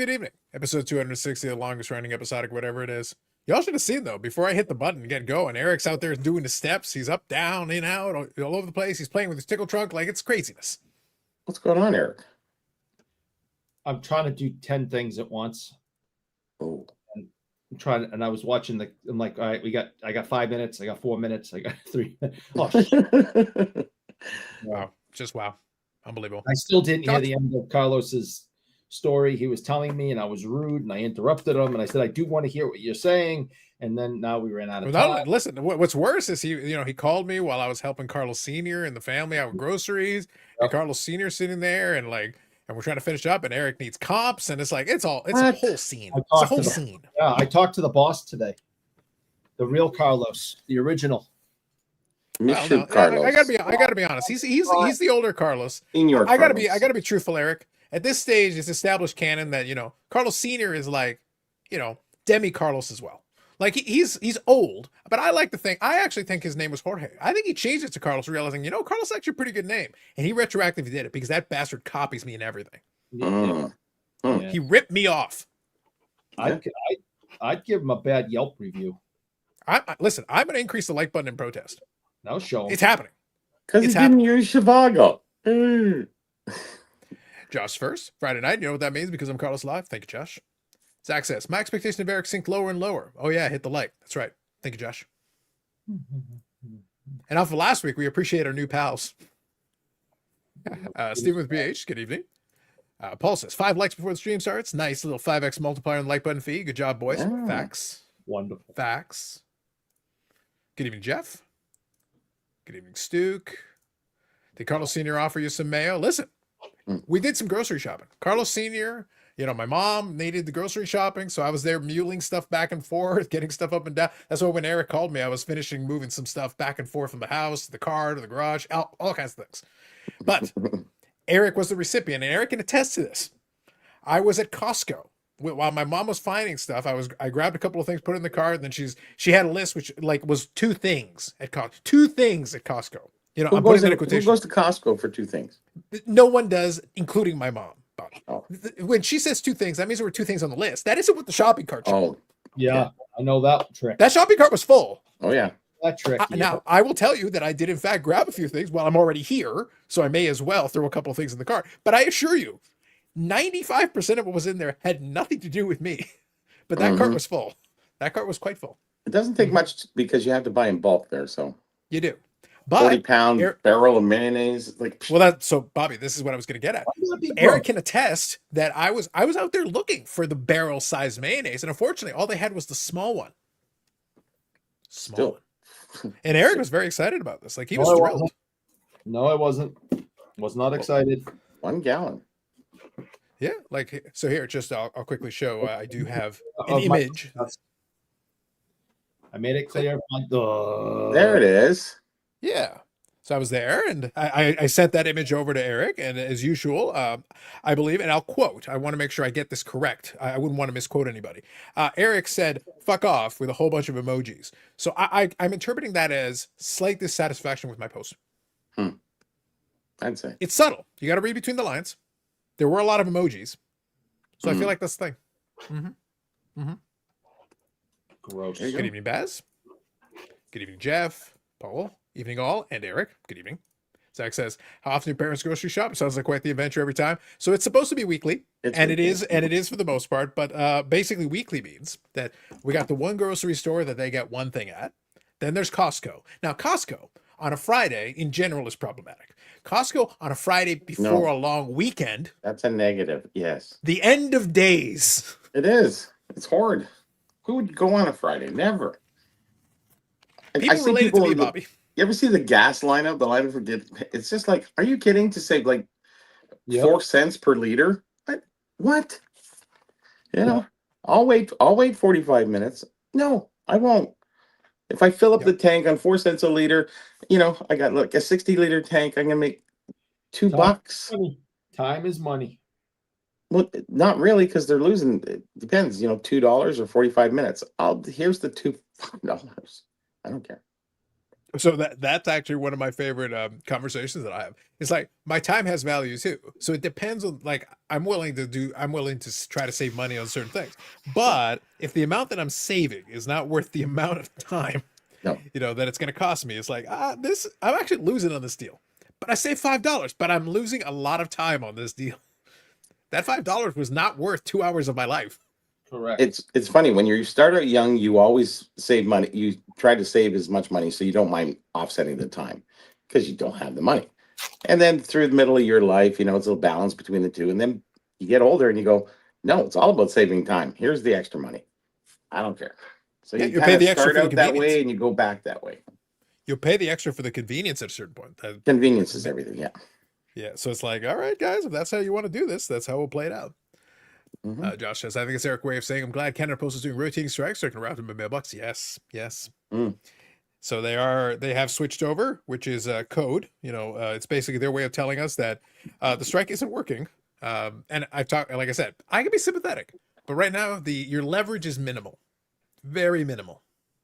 good evening. Episode 260, the longest running episodic, whatever it is. Y'all should have seen, though, before I hit the button and get going, Eric's out there doing the steps. He's up, down, in, out, all over the place. He's playing with his tickle trunk like it's craziness. What's going on, Eric? I'm trying to do 10 things at once. Oh. I'm trying, and I was watching I'm like, all right, I got 5 minutes, I got 4 minutes, I got 3 minutes. Oh, shit. Wow. Just wow. Unbelievable. I still didn't hear the end of Carlos's story. He was telling me, and I was rude, and I interrupted him, and I said, I do want to hear what you're saying. And then now we ran out of time. Listen, what's worse is he called me while I was helping Carlos Sr. and the family out with groceries, and Carlos Sr. sitting there and we're trying to finish up, and Eric needs comps, and it's a whole scene. It's a whole scene. Yeah, I talked to the boss today. The real Carlos, the original. Carlos. I gotta be honest. He's the older Carlos. I gotta be truthful, Eric. At this stage, it's established canon that Carlos Sr. is demi Carlos as well. Like he's old, but I actually think his name was Jorge. I think he changed it to Carlos, realizing Carlos is actually a pretty good name, and he retroactively did it because that bastard copies me and everything. Yeah. He ripped me off. I'd give him a bad Yelp review. Listen, I'm going to increase the like button in protest. No show. It's happening. Because he didn't use Chivago. Josh first. Friday night. You know what that means because I'm Carlos Live. Thank you, Josh. Zach says, my expectation of Eric synced lower and lower. Oh, yeah, hit the like. That's right. Thank you, Josh. And off of last week, we appreciate our new pals. Stephen with BH, good evening. Paul says, 5 likes before the stream starts. Nice little 5x multiplier on the like button fee. Good job, boys. Yeah. Facts. Wonderful. Facts. Good evening, Jeff. Good evening, Stuke. Did Carlos Sr. offer you some mayo? Listen, we did some grocery shopping. Carlos Sr., my mom needed the grocery shopping, so I was there muling stuff back and forth, getting stuff up and down. That's why when Eric called me, I was finishing moving some stuff back and forth from the house, to the car, to the garage, all kinds of things. But Eric was the recipient, and Eric can attest to this. I was at Costco. While my mom was finding stuff, I grabbed a couple of things, put it in the car, and then she had a list which was 2 things at Costco. 2 things at Costco. Who goes to Costco for 2 things? No one does, including my mom. Oh. When she says 2 things, that means there were 2 things on the list. That isn't what the shopping cart showed. Oh, yeah, I know that trick. That shopping cart was full. Oh, yeah. That trick. Now, I will tell you that I did, in fact, grab a few things while I'm already here, so I may as well throw a couple of things in the cart. But I assure you, 95% of what was in there had nothing to do with me. But that cart was full. That cart was quite full. It doesn't take much because you have to buy in bulk there, so. You do. But 40-pound barrel of mayonnaise. So Bobby, this is what I was going to get at. Eric can attest that I was out there looking for the barrel-sized mayonnaise, and unfortunately, all they had was the small one. Small one. And Eric was very excited about this. He was thrilled. No, I wasn't. Was not excited. 1 gallon. Yeah, so here, just I'll quickly show. I do have an image. I made it clear. There it is. Yeah. So I was there, and I sent that image over to Eric, and as usual, I believe, and I'll quote, I want to make sure I get this correct. I wouldn't want to misquote anybody. Eric said, fuck off, with a whole bunch of emojis. So I'm interpreting that as slight dissatisfaction with my post. I'd say. It's subtle. You got to read between the lines. There were a lot of emojis. So I feel like that's the thing. Gross. Good evening, Baz. Good evening, Jeff, Paul. Evening all, and Eric. Good evening. Zach says, how often do parents grocery shop? It sounds like quite the adventure every time. So it's supposed to be weekly, and it is for the most part, but basically weekly means that we got the one grocery store that they get one thing at. Then there's Costco. Now, Costco on a Friday in general is problematic. Costco on a Friday before a long weekend. That's a negative, yes. The end of days. It is. It's hard. Who would go on a Friday? Never. People related to me, Bobby. You ever see the gas lineup? The lineup for it's just like, are you kidding? To save 4 cents per liter? What? I'll wait 45 minutes. No, I won't. If I fill up the tank on 4 cents a liter, I got a 60-liter tank. I'm gonna make $2. Time is money. Well, not really, because they're losing. It depends, $2 or 45 minutes. Here's the $2. I don't care. So that's actually one of my favorite conversations that I have. It's like my time has value too. So it depends on like I'm willing to try to save money on certain things. But if the amount that I'm saving is not worth the amount of time, No. that it's going to cost me, it's like this I'm actually losing on this deal. But I saved $5, but I'm losing a lot of time on this deal. That $5 was not worth 2 hours of my life. Correct. It's funny when you start out young, you always save money. You try to save as much money so you don't mind offsetting the time because you don't have the money. And then through the middle of your life, it's a balance between the two. And then you get older and you go, no, it's all about saving time. Here's the extra money. I don't care. So Yeah, you you kind pay of the extra start for the out that convenience. way and you go back that way. You'll pay the extra for the convenience at a certain point. Convenience is everything. Yeah. Yeah, so it's like, all right, guys, if that's how you want to do this, that's how we'll play it out. Mhm. Josh says, I think it's Eric's way of saying, I'm glad Canada Post is doing rotating strikes so I can route them in mailbox. Yes, yes. Mm. So they have switched over, which is code. It's basically their way of telling us that the strike isn't working. And I've talked, like I said, I can be sympathetic, but right now your leverage is minimal, very minimal.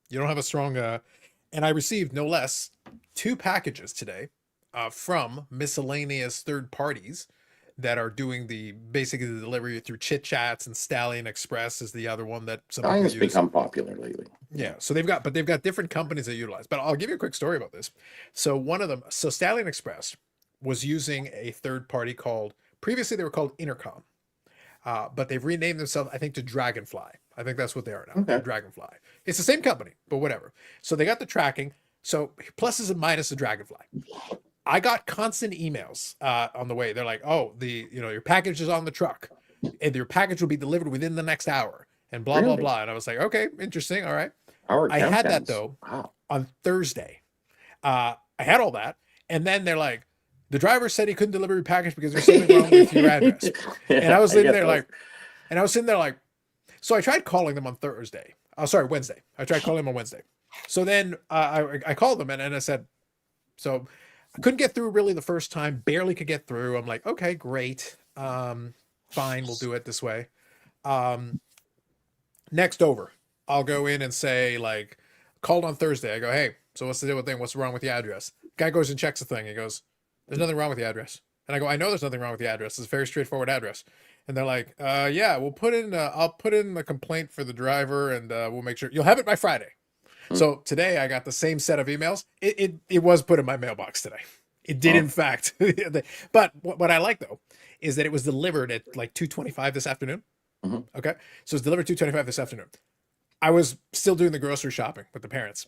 You don't have a strong, and I received no less 2 packages today from miscellaneous third parties that are doing basically the delivery through Chit Chats, and Stallion Express is the other one that some people It's use. become popular lately. Yeah, so they've got different companies that utilize. But I'll give you a quick story about this. So one of them, Stallion Express was using a third party previously they were called Intercom, but they've renamed themselves, I think, to Dragonfly. I think that's what they are now. Okay. Dragonfly. It's the same company, but whatever. So they got the tracking. So pluses and minuses of Dragonfly. I got constant emails on the way. They're like, "Oh, your package is on the truck, and your package will be delivered within the next hour," and blah blah Really? blah. And I was like, "Okay, interesting. All right." Our I had that countdowns. though Wow. on Thursday. I had all that, and then they're like, "The driver said he couldn't deliver your package because there's something wrong with your address." And I was sitting there like, so I tried calling them on Thursday. Oh, sorry, Wednesday. I tried calling them on Wednesday. So then I called them and I said, so I couldn't get through really the first time, barely could get through. I'm like, okay, great. Fine, we'll do it this way. Next over, I'll go in and say, like, called on Thursday. I go, hey, so what's the deal with thing? What's wrong with the address? Guy goes and checks the thing. He goes, there's nothing wrong with the address. And I go, I know there's nothing wrong with the address. It's a very straightforward address. And they're like, yeah, I'll put in the complaint for the driver and we'll make sure you'll have it by Friday. So today I got the same set of emails. It was put in my mailbox today. It did, in fact. But what I like though is that it was delivered at like 2:25 this afternoon. Mhm. Okay, so it's delivered 2:25 this afternoon. I was still doing the grocery shopping with the parents.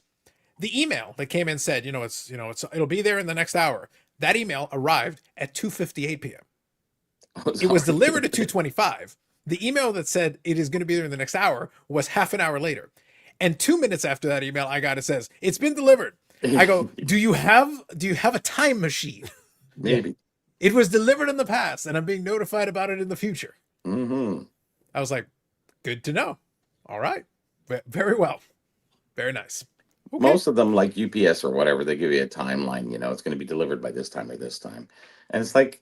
The email that came in said, it'll be there in the next hour. That email arrived at 2:58 p.m. It was delivered at 2:25. The email that said it is going to be there in the next hour was half an hour later. And 2 minutes after that email, I got it says, it's been delivered. I go, do you have a time machine? Maybe. It was delivered in the past and I'm being notified about it in the future. Mm-hmm. I was like, good to know. All right. Very well. Very nice. Okay. Most of them, like UPS or whatever, they give you a timeline. It's going to be delivered by this time or this time. And it's like,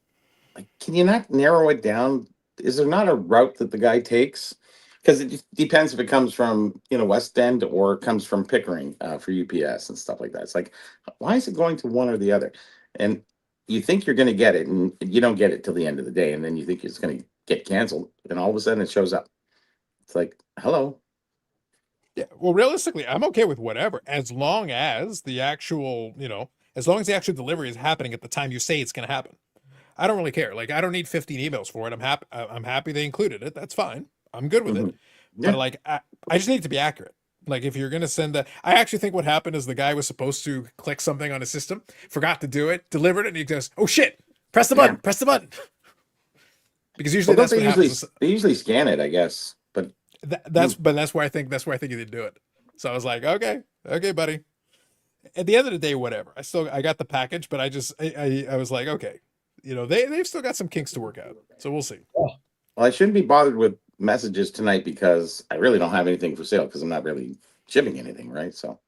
can you not narrow it down? Is there not a route that the guy takes? Because it just depends if it comes from, West End or it comes from Pickering for UPS and stuff like that. It's like, why is it going to one or the other? And you think you're going to get it and you don't get it till the end of the day. And then you think it's going to get canceled. And all of a sudden it shows up. It's like, hello. Yeah. Well, realistically, I'm okay with whatever, as long as the actual, delivery is happening at the time you say it's going to happen. I don't really care. Like, I don't need 15 emails for it. I'm happy they included it. That's fine. I'm good with it. Yeah. But like, I just need it to be accurate. Like, if you're going to send I actually think what happened is the guy was supposed to click something on his system, forgot to do it, delivered it, and he goes, oh shit, press the button, press the button. Because usually Well, that's what happens. they usually scan it, I guess. But that's why I think he didn't do it. So I was like, okay, buddy. At the end of the day, whatever. I got the package, but I was like, okay, they've still got some kinks to work out. So we'll see. Well, I shouldn't be bothered with messages tonight because I really don't have anything for sale because I'm not really shipping anything, right? So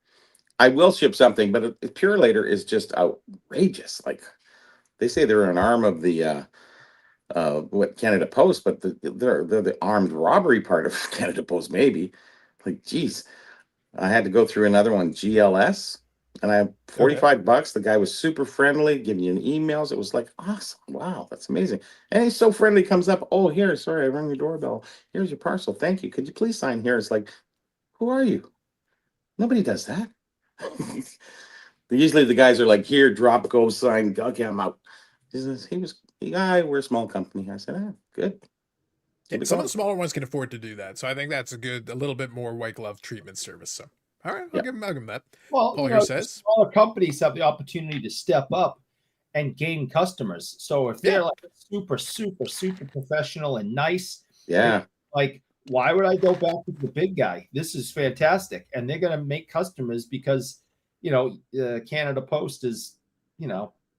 I will ship something, but Pure Later is just outrageous. Like they say they're an arm of the Canada Post, but they're the armed robbery part of Canada Post, maybe. Like, geez, I had to go through another one, GLS. And I have $45. The guy was super friendly, giving you emails. It was like awesome. Wow, that's amazing. And he's so friendly. Comes up, oh here, sorry, I rang your doorbell. Here's your parcel. Thank you. Could you please sign here? It's like, who are you? Nobody does that. Usually the guys are like, here, drop, go, sign. Okay, I'm out. We're a small company. I said, good. Yeah, some of the smaller ones can afford to do that, so I think that's a little bit more white glove treatment service. So, all right, I'll give him that. Well, Paul here says smaller companies have the opportunity to step up and gain customers. So if they're like super, super, super professional and nice, like why would I go back to the big guy? This is fantastic, and they're going to make customers because Canada Post is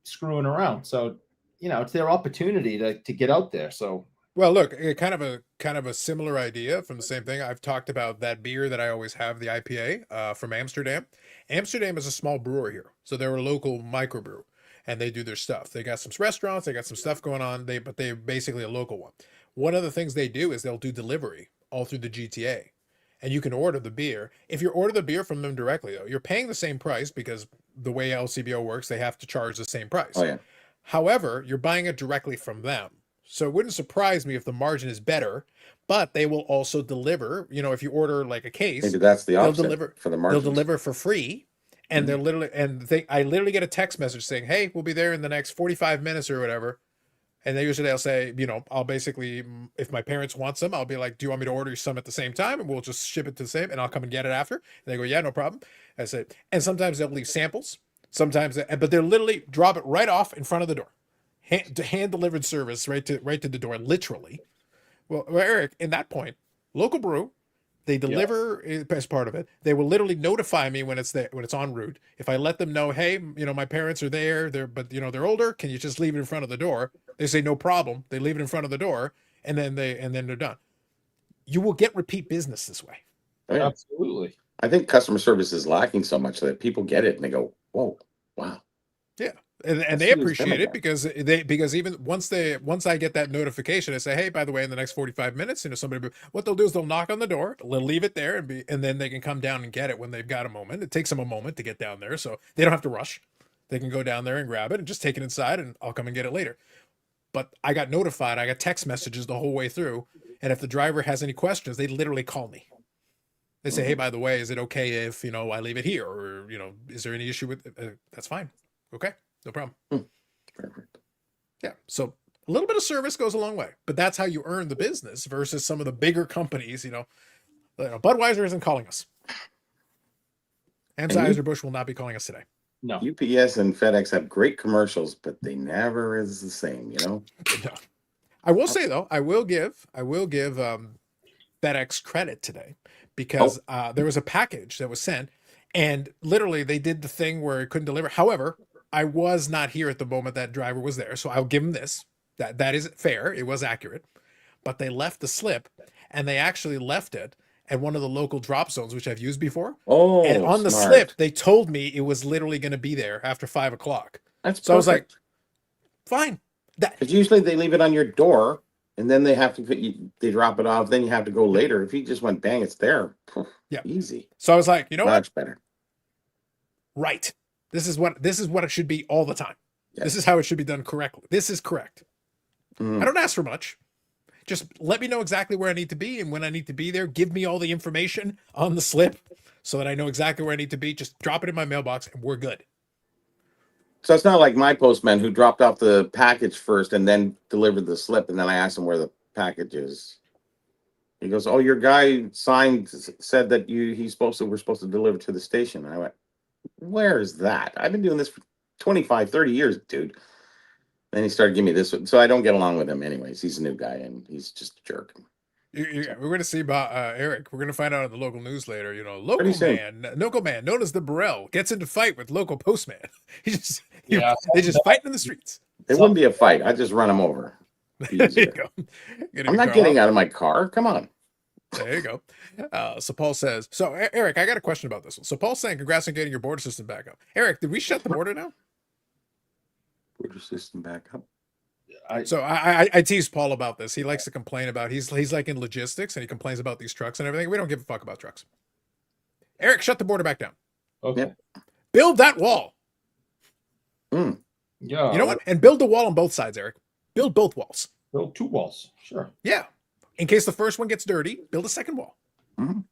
screwing around. So it's their opportunity to get out there. So. Well, look, kind of a similar idea from the same thing. I've talked about that beer that I always have, the IPA from Amsterdam. Amsterdam is a small brewer here, so they're a local microbrew, and they do their stuff. They got some restaurants, they got some stuff going on. But they're basically a local one. One of the things they do is they'll do delivery all through the GTA, and you can order the beer. If you order the beer from them directly, though, you're paying the same price because the way LCBO works, they have to charge the same price. Oh yeah. However, you're buying it directly from them. So it wouldn't surprise me if the margin is better, but they will also deliver. If you order like a case, maybe that's the opposite. They'll deliver for the margin. They'll deliver for free, and they're literally I literally get a text message saying, "Hey, we'll be there in the next 45 minutes or whatever." And they'll say, I'll basically, if my parents want some, I'll be like, "Do you want me to order some at the same time?" And we'll just ship it to the same, and I'll come and get it after. And they go, "Yeah, no problem." I said, and sometimes they'll leave samples. But they'll literally drop it right off in front of the door. Hand delivered service right to the door, literally. Well, Eric, in that point, local brew, they deliver as part of it. They will literally notify me when it's there, when it's en route. If I let them know, hey, my parents are there, they're older. Can you just leave it in front of the door? They say no problem. They leave it in front of the door, and then they're done. You will get repeat business this way. Oh, yeah. Absolutely. I think customer service is lacking so much that people get it and they go, "Whoa, wow." Yeah. And they appreciate it because even once I get that notification, I say, hey, by the way, in the next 45 minutes, what they'll do is they'll knock on the door, they'll leave it there, and then they can come down and get it when they've got a moment. It takes them a moment to get down there, so they don't have to rush. They can go down there and grab it and just take it inside, and I'll come and get it later. But I got notified, I got text messages the whole way through, and if the driver has any questions, they literally call me. They say, hey, by the way, is it okay if I leave it here, or is there any issue with it? That's fine. Okay. No problem. Perfect. Yeah. So a little bit of service goes a long way, but that's how you earn the business versus some of the bigger companies. Budweiser isn't calling us. Anheuser-Busch will not be calling us today. No. UPS and FedEx have great commercials, but they never is the same, No. I will say though, I will give FedEx credit today because there was a package that was sent, and literally they did the thing where it couldn't deliver. However, I was not here at the moment that driver was there, so I'll give him this. That is fair. It was accurate. But they left the slip, and they actually left it at one of the local drop zones, which I've used before. Oh, and on the slip, they told me it was literally going to be there after 5 o'clock. That's so perfect. I was like, fine. Because usually they leave it on your door, and then they have to they drop it off. Then you have to go later. If you just went bang, it's there. Yeah, easy. So I was like, much better. Right. This is what it should be all the time. Yes. This is how it should be done correctly. This is correct. I don't ask for much. Just let me know exactly where I need to be, and when I need to be there, give me all the information on the slip so that I know exactly where I need to be. Just drop it in my mailbox and we're good. So it's not like my postman who dropped off the package first and then delivered the slip, and then I asked him where the package is. He goes, "Oh, your guy said that we're supposed to deliver to the station." And I went, "Where is that? I've been doing this for 25, 30 years, dude." Then he started giving me this one. So I don't get along with him anyways. He's a new guy, and he's just a jerk. We're going to see about Eric. We're going to find out in the local news later. Local man known as the Burrell gets into fight with local postman. They just fight in the streets. It wouldn't be a fight. I'd just run him over. There you go. I'm not getting out of my car. Come on. There you go. So Paul says, Eric, I got a question about this one. So Paul's saying, congrats on getting your border system back up. Eric, did we shut the border now? Border system back up. I teased Paul about this. He likes to complain about, he's like in logistics, and he complains about these trucks and everything. We don't give a fuck about trucks. Eric, shut the border back down. Okay. Build that wall. Mm. Yeah. You know what? And build the wall on both sides, Eric. Build both walls. Build 2 walls. Sure. Yeah. In case the first one gets dirty, build a second wall. Mm.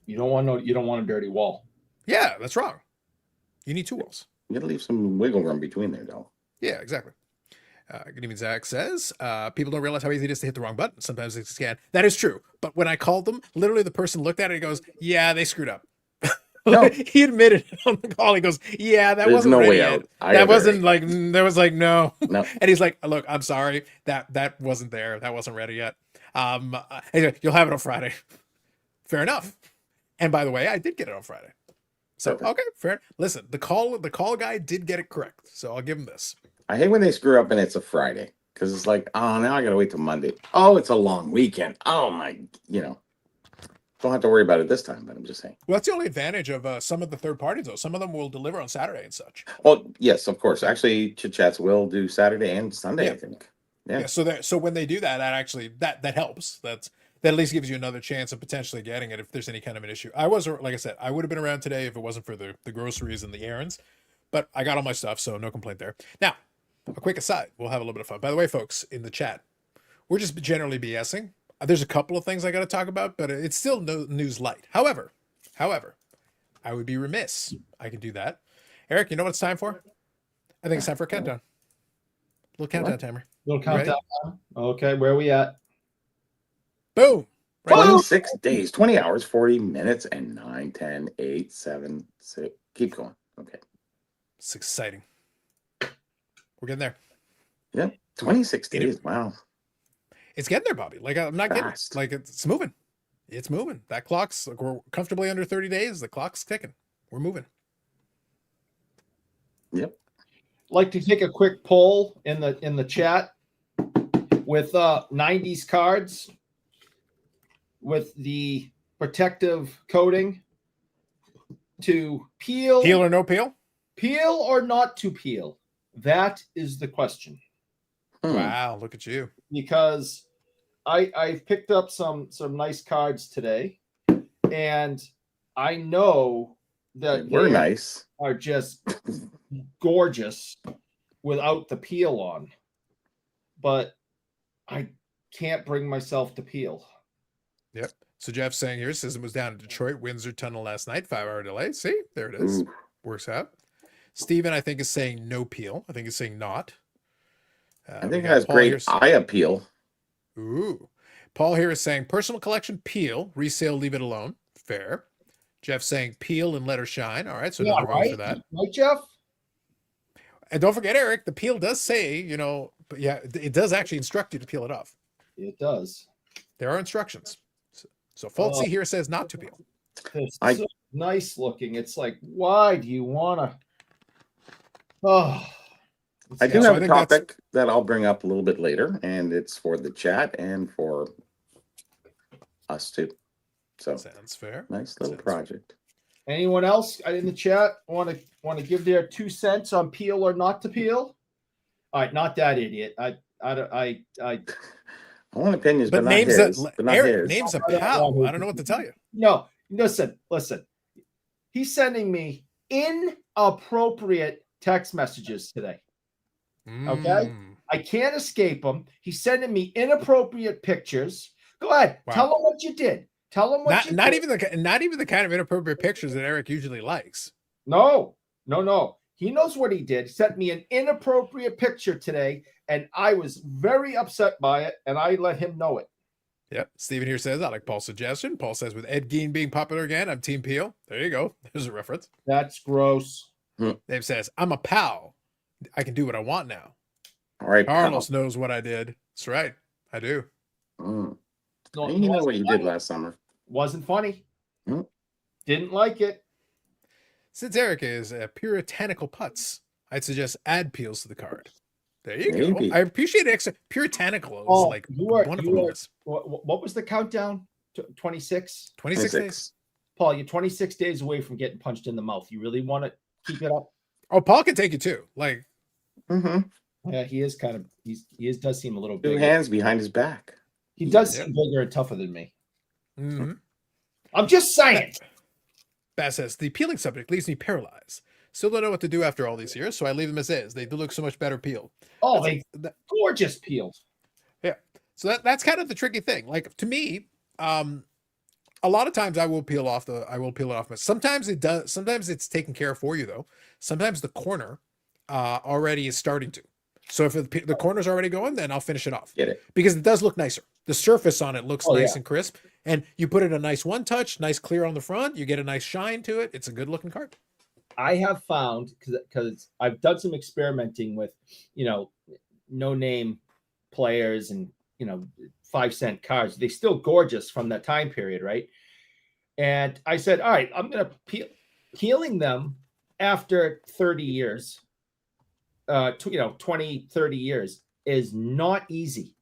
You don't want a dirty wall. Yeah, that's wrong. You need 2 walls. You gotta leave some wiggle room between there, though. Yeah, exactly. Good evening, Zach says, people don't realize how easy it is to hit the wrong button. Sometimes they scan. That is true. But when I called them, literally the person looked at it and goes, yeah, they screwed up. No. He admitted it on the call. He goes, yeah, that There's wasn't no ready way yet. out. I That agree. wasn't like, there was like, no. No. And he's like, look, I'm sorry. That wasn't there. That wasn't ready yet. Anyway, you'll have it on Friday. Fair enough. And by the way, I did get it on Friday. So, Perfect. okay, fair. Listen, the call guy did get it correct. So I'll give him this. I hate when they screw up and it's a Friday because it's like, oh, now I gotta wait till Monday. Oh, it's a long weekend. Oh my, don't have to worry about it this time. But I'm just saying. Well, that's the only advantage of some of the third parties, though. Some of them will deliver on Saturday and such. Oh yes, of course. Actually, Chit Chats will do Saturday and Sunday. Yeah. I think. Yeah. Yeah. So when they do that, that helps. That at least gives you another chance of potentially getting it if there's any kind of an issue. Like I said, I would have been around today if it wasn't for the groceries and the errands, but I got all my stuff, so no complaint there. Now, a quick aside, we'll have a little bit of fun. By the way, folks, in the chat, we're just generally BSing. There's a couple of things I got to talk about, but it's still no news light. However, I would be remiss. I can do that. Eric, you know what it's time for? I think it's time for a countdown. Little countdown timer. Little You ready? countdown. Okay, where are we at? Boom. Right. 26 days, 20 hours, 40 minutes, and 9, 10, 8, 7, 6. Keep going. Okay. It's exciting. We're getting there. Yeah. 26 days. Wow. It's getting there, Bobby. Like, I'm not kidding. Fast. Like, it's moving. It's moving. That clock's like, we're comfortably under 30 days. The clock's ticking. We're moving. Yep. Like to take a quick poll in the chat with 90s cards with the protective coating to peel Peel or no peel? or not to peel. That is the question. Wow, look at you. Because I picked up some nice cards today, and I know that We're they nice. are just gorgeous without the peel on, but I can't bring myself to peel. Yep. So Jeff's saying here, Sism was down in Detroit, Windsor Tunnel last night, 5-hour delay. See, there it is. Ooh. Works out. Steven, I think, is saying no peel. I think he's saying not. I we think it got has Paul great here. eye appeal. Ooh. Paul here is saying personal collection peel, resale, leave it alone. Fair. Jeff saying peel and let her shine. All right, so Yeah, another vote right? for that. Right, Jeff? And don't forget, Eric, the peel does say, but yeah, it does actually instruct you to peel it off. It does. There are instructions. So Falsey here says not to peel. It's so nice looking. It's like, why do you want to? Oh, I do Yeah, so have I a think that's- topic that I'll bring up a little bit later, and it's for the chat and for us too. So Sounds fair. nice little Sounds fair. project. anyone else in the chat want to give their 2 cents on peel or not to peel? All right, not that idiot. I I want opinions, But but, not names his. that But not Eric his. names a I don't pal. know. I don't know what to tell you. no. Listen. He's sending me inappropriate text messages today. Okay. Mm. I can't escape him. He's sending me inappropriate pictures. Go ahead. Wow. Tell him what you did. Tell him what you Not did. even the kind of inappropriate pictures that Eric usually likes. No. He knows what he did. He sent me an inappropriate picture today, and I was very upset by it, and I let him know it. Yep. Steven here says, I like Paul's suggestion. Paul says, with Ed Gein being popular again, I'm Team Peel. There you go. There's a reference. That's gross. Dave says, I'm a pal. I can do what I want now. All right, Carlos knows what I did. That's right. I do. Mm. No, You know wasn't what you funny. did last summer. Wasn't funny. Hmm. Didn't like it. Since Eric is puritanical putts, I'd suggest add peels to the card. There you Maybe. go. I appreciate extra puritanical. Is Oh, like you are- wonderful you are- words. What was the countdown? 26? 26 days. 26. Paul, you're 26 days away from getting punched in the mouth. You really want to keep it up? Oh, Paul can take you too. Like, Mm-hmm. Yeah, he is kind of. Does seem a little 2 bigger. hands behind his back. He does Yeah. seem bigger and tougher than me. mhm. I'm just saying. Bass says, the peeling subject leaves me paralyzed. Still don't know what to do after all these years, so I leave them as is. They do look so much better peeled. Oh, gorgeous peels. Yeah. So that's kind of the tricky thing. Like, to me, a lot of times I will peel it off. Sometimes it does. Sometimes it's taken care of for you, though. Sometimes the corner already is starting to. So if the corner's already going, then I'll finish it off. Get it? Because it does look nicer. The surface on it looks nice yeah. and crisp. And you put in a nice one touch, nice clear on the front. You get a nice shine to it. It's a good looking card. I have found, because I've done some experimenting with, no name players and 5-cent cards. They still gorgeous from that time period, right? And I said, all right, I'm gonna peeling them after 30 years, 20, 30 years is not easy.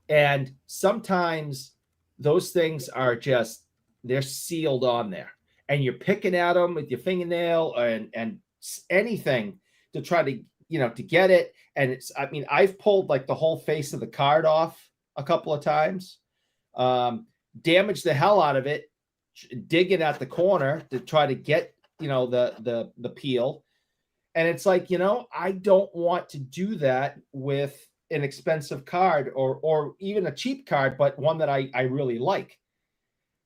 And sometimes those things are they're sealed on there. And you're picking at them with your fingernail and anything to try to, to get it. And I've pulled like the whole face of the card off a couple of times, damaged the hell out of it, digging at the corner to try to get, the peel. And it's like, I don't want to do that with an expensive card or even a cheap card, but one that I really like.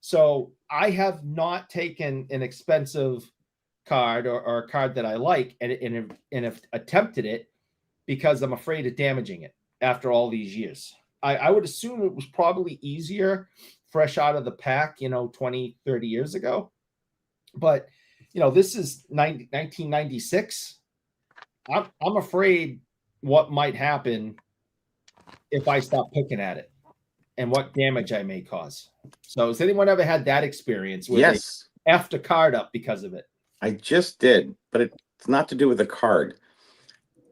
So I have not taken an expensive card or a card that I like and have attempted it because I'm afraid of damaging it after all these years. I would assume it was probably easier fresh out of the pack, 20, 30 years ago. But, this is 1996. I'm afraid what might happen if I stop picking at it and what damage I may cause. So has anyone ever had that experience where Yes. they effed a card up because of it? I just did, but it's not to do with the card.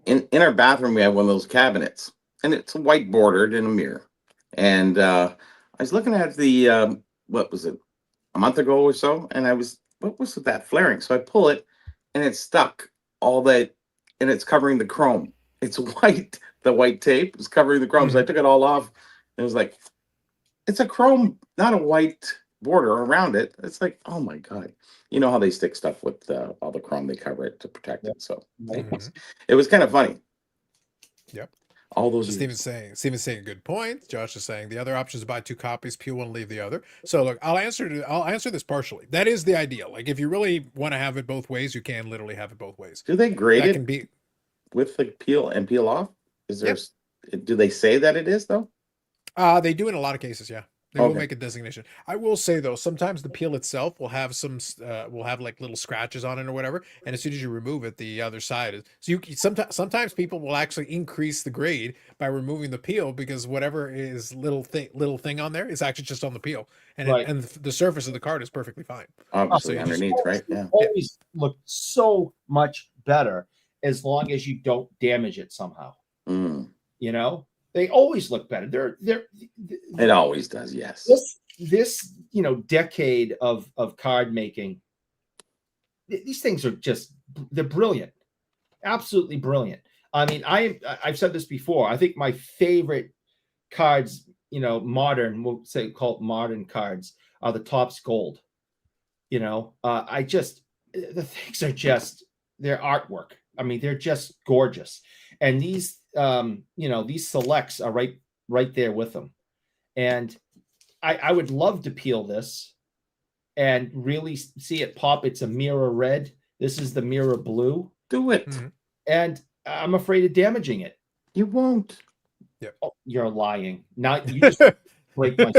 In our bathroom, we have one of those cabinets, and it's white bordered in a mirror. And I was looking at the, what was it, a month ago or so, and what was that flaring? So I pull it, and it's stuck all that, and it's covering the chrome. It's white. The white tape is covering the chrome. So I took it all off. And it was like, it's a chrome, not a white border around it. It's like, oh my God. You know how they stick stuff with all the chrome, they cover it to protect it. So it was kind of funny. Yep. All those. Steven's saying a good point. Josh is saying the other option is buy 2 copies, peel one, leave the other. So look, I'll answer this partially. That is the ideal. Like if you really want to have it both ways, you can literally have it both ways. Do they grade that it can be with the peel and peel off? Is there? Yep. Do they say that it is though? They do in a lot of cases. Yeah. They will make a designation. I will say though, sometimes the peel itself will have like little scratches on it or whatever, and as soon as you remove it, the other side is. So you sometimes people will actually increase the grade by removing the peel because whatever is little thing on there is actually just on the peel, and and the surface of the card is perfectly fine. Obviously so underneath, right? Yeah. Always look so much better as long as you don't damage it somehow. They always look better. It always does, yes. This decade of card making, these things are they're brilliant, absolutely brilliant. I mean, I've said this before. I think my favorite cards, modern, we'll say called modern cards, are the Topps Gold. The things are they're artwork. I mean, they're just gorgeous, and these these selects are right there with them. And I would love to peel this and really see it pop. It's a mirror red. This is the mirror blue. Do it. And I'm afraid of damaging it. You won't. Yeah. Oh, you're lying. Now you just break my.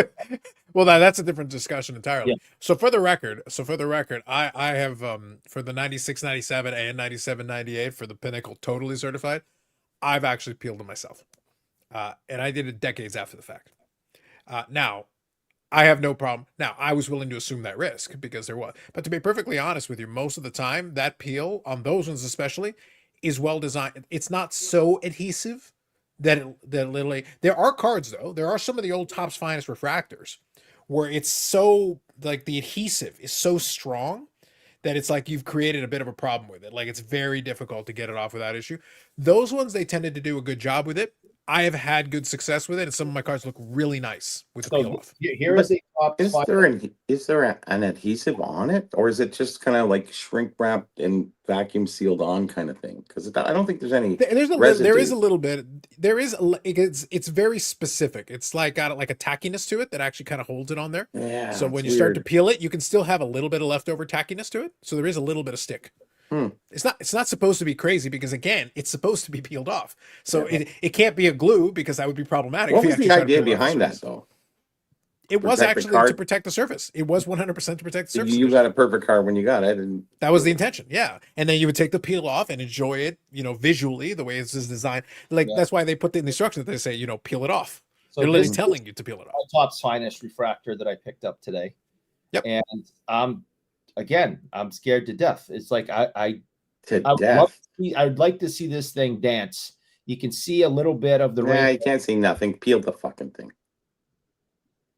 Well, that's a different discussion entirely. Yeah. So for the record, I have for the 96, 97 and 97, 98 for the Pinnacle totally certified, I've actually peeled them myself. And I did it decades after the fact. Now, I have no problem. Now, I was willing to assume that risk because there was. But to be perfectly honest with you, most of the time, that peel, on those ones especially, is well designed. It's not so adhesive that literally... There are cards, though. There are some of the old Topps Finest refractors where it's so... Like, the adhesive is so strong that it's like you've created a bit of a problem with it. Like, it's very difficult to get it off without issue. Those ones, they tended to do a good job with it. I have had good success with it, and some of my cards look really nice with the peel off. Here is a top Is five. there an adhesive on it, or is it just kind of like shrink wrapped and vacuum sealed on kind of thing? Because I don't think there's any There is residue. a little bit. It's very specific. It's like got like a tackiness to it that actually kind of holds it on there. Yeah. So when it's you start to weird. peel it, you can still have a little bit of leftover tackiness to it. So there is a little bit of stick. Hmm. It's not supposed to be crazy because again, it's supposed to be peeled off. So Yeah. it can't be a glue because that would be problematic. What if you was the actually tried to idea peel it off the behind that surface. though? It was Protect the actually card? to protect the surface. It was 100% to protect the surface. You got a perfect card when you got it, and That was the intention, yeah. And then you would take the peel off and enjoy it, visually the way it's designed. Like that's why they put in the instructions that they say, peel it off. So They're literally this telling you to peel it off. is Top's finest refractor that I picked up today. Yep. And I'm scared to death. It's like I'd like to see this thing dance. You can see a little bit of the Yeah, rain. you can't see nothing. Peel the fucking thing.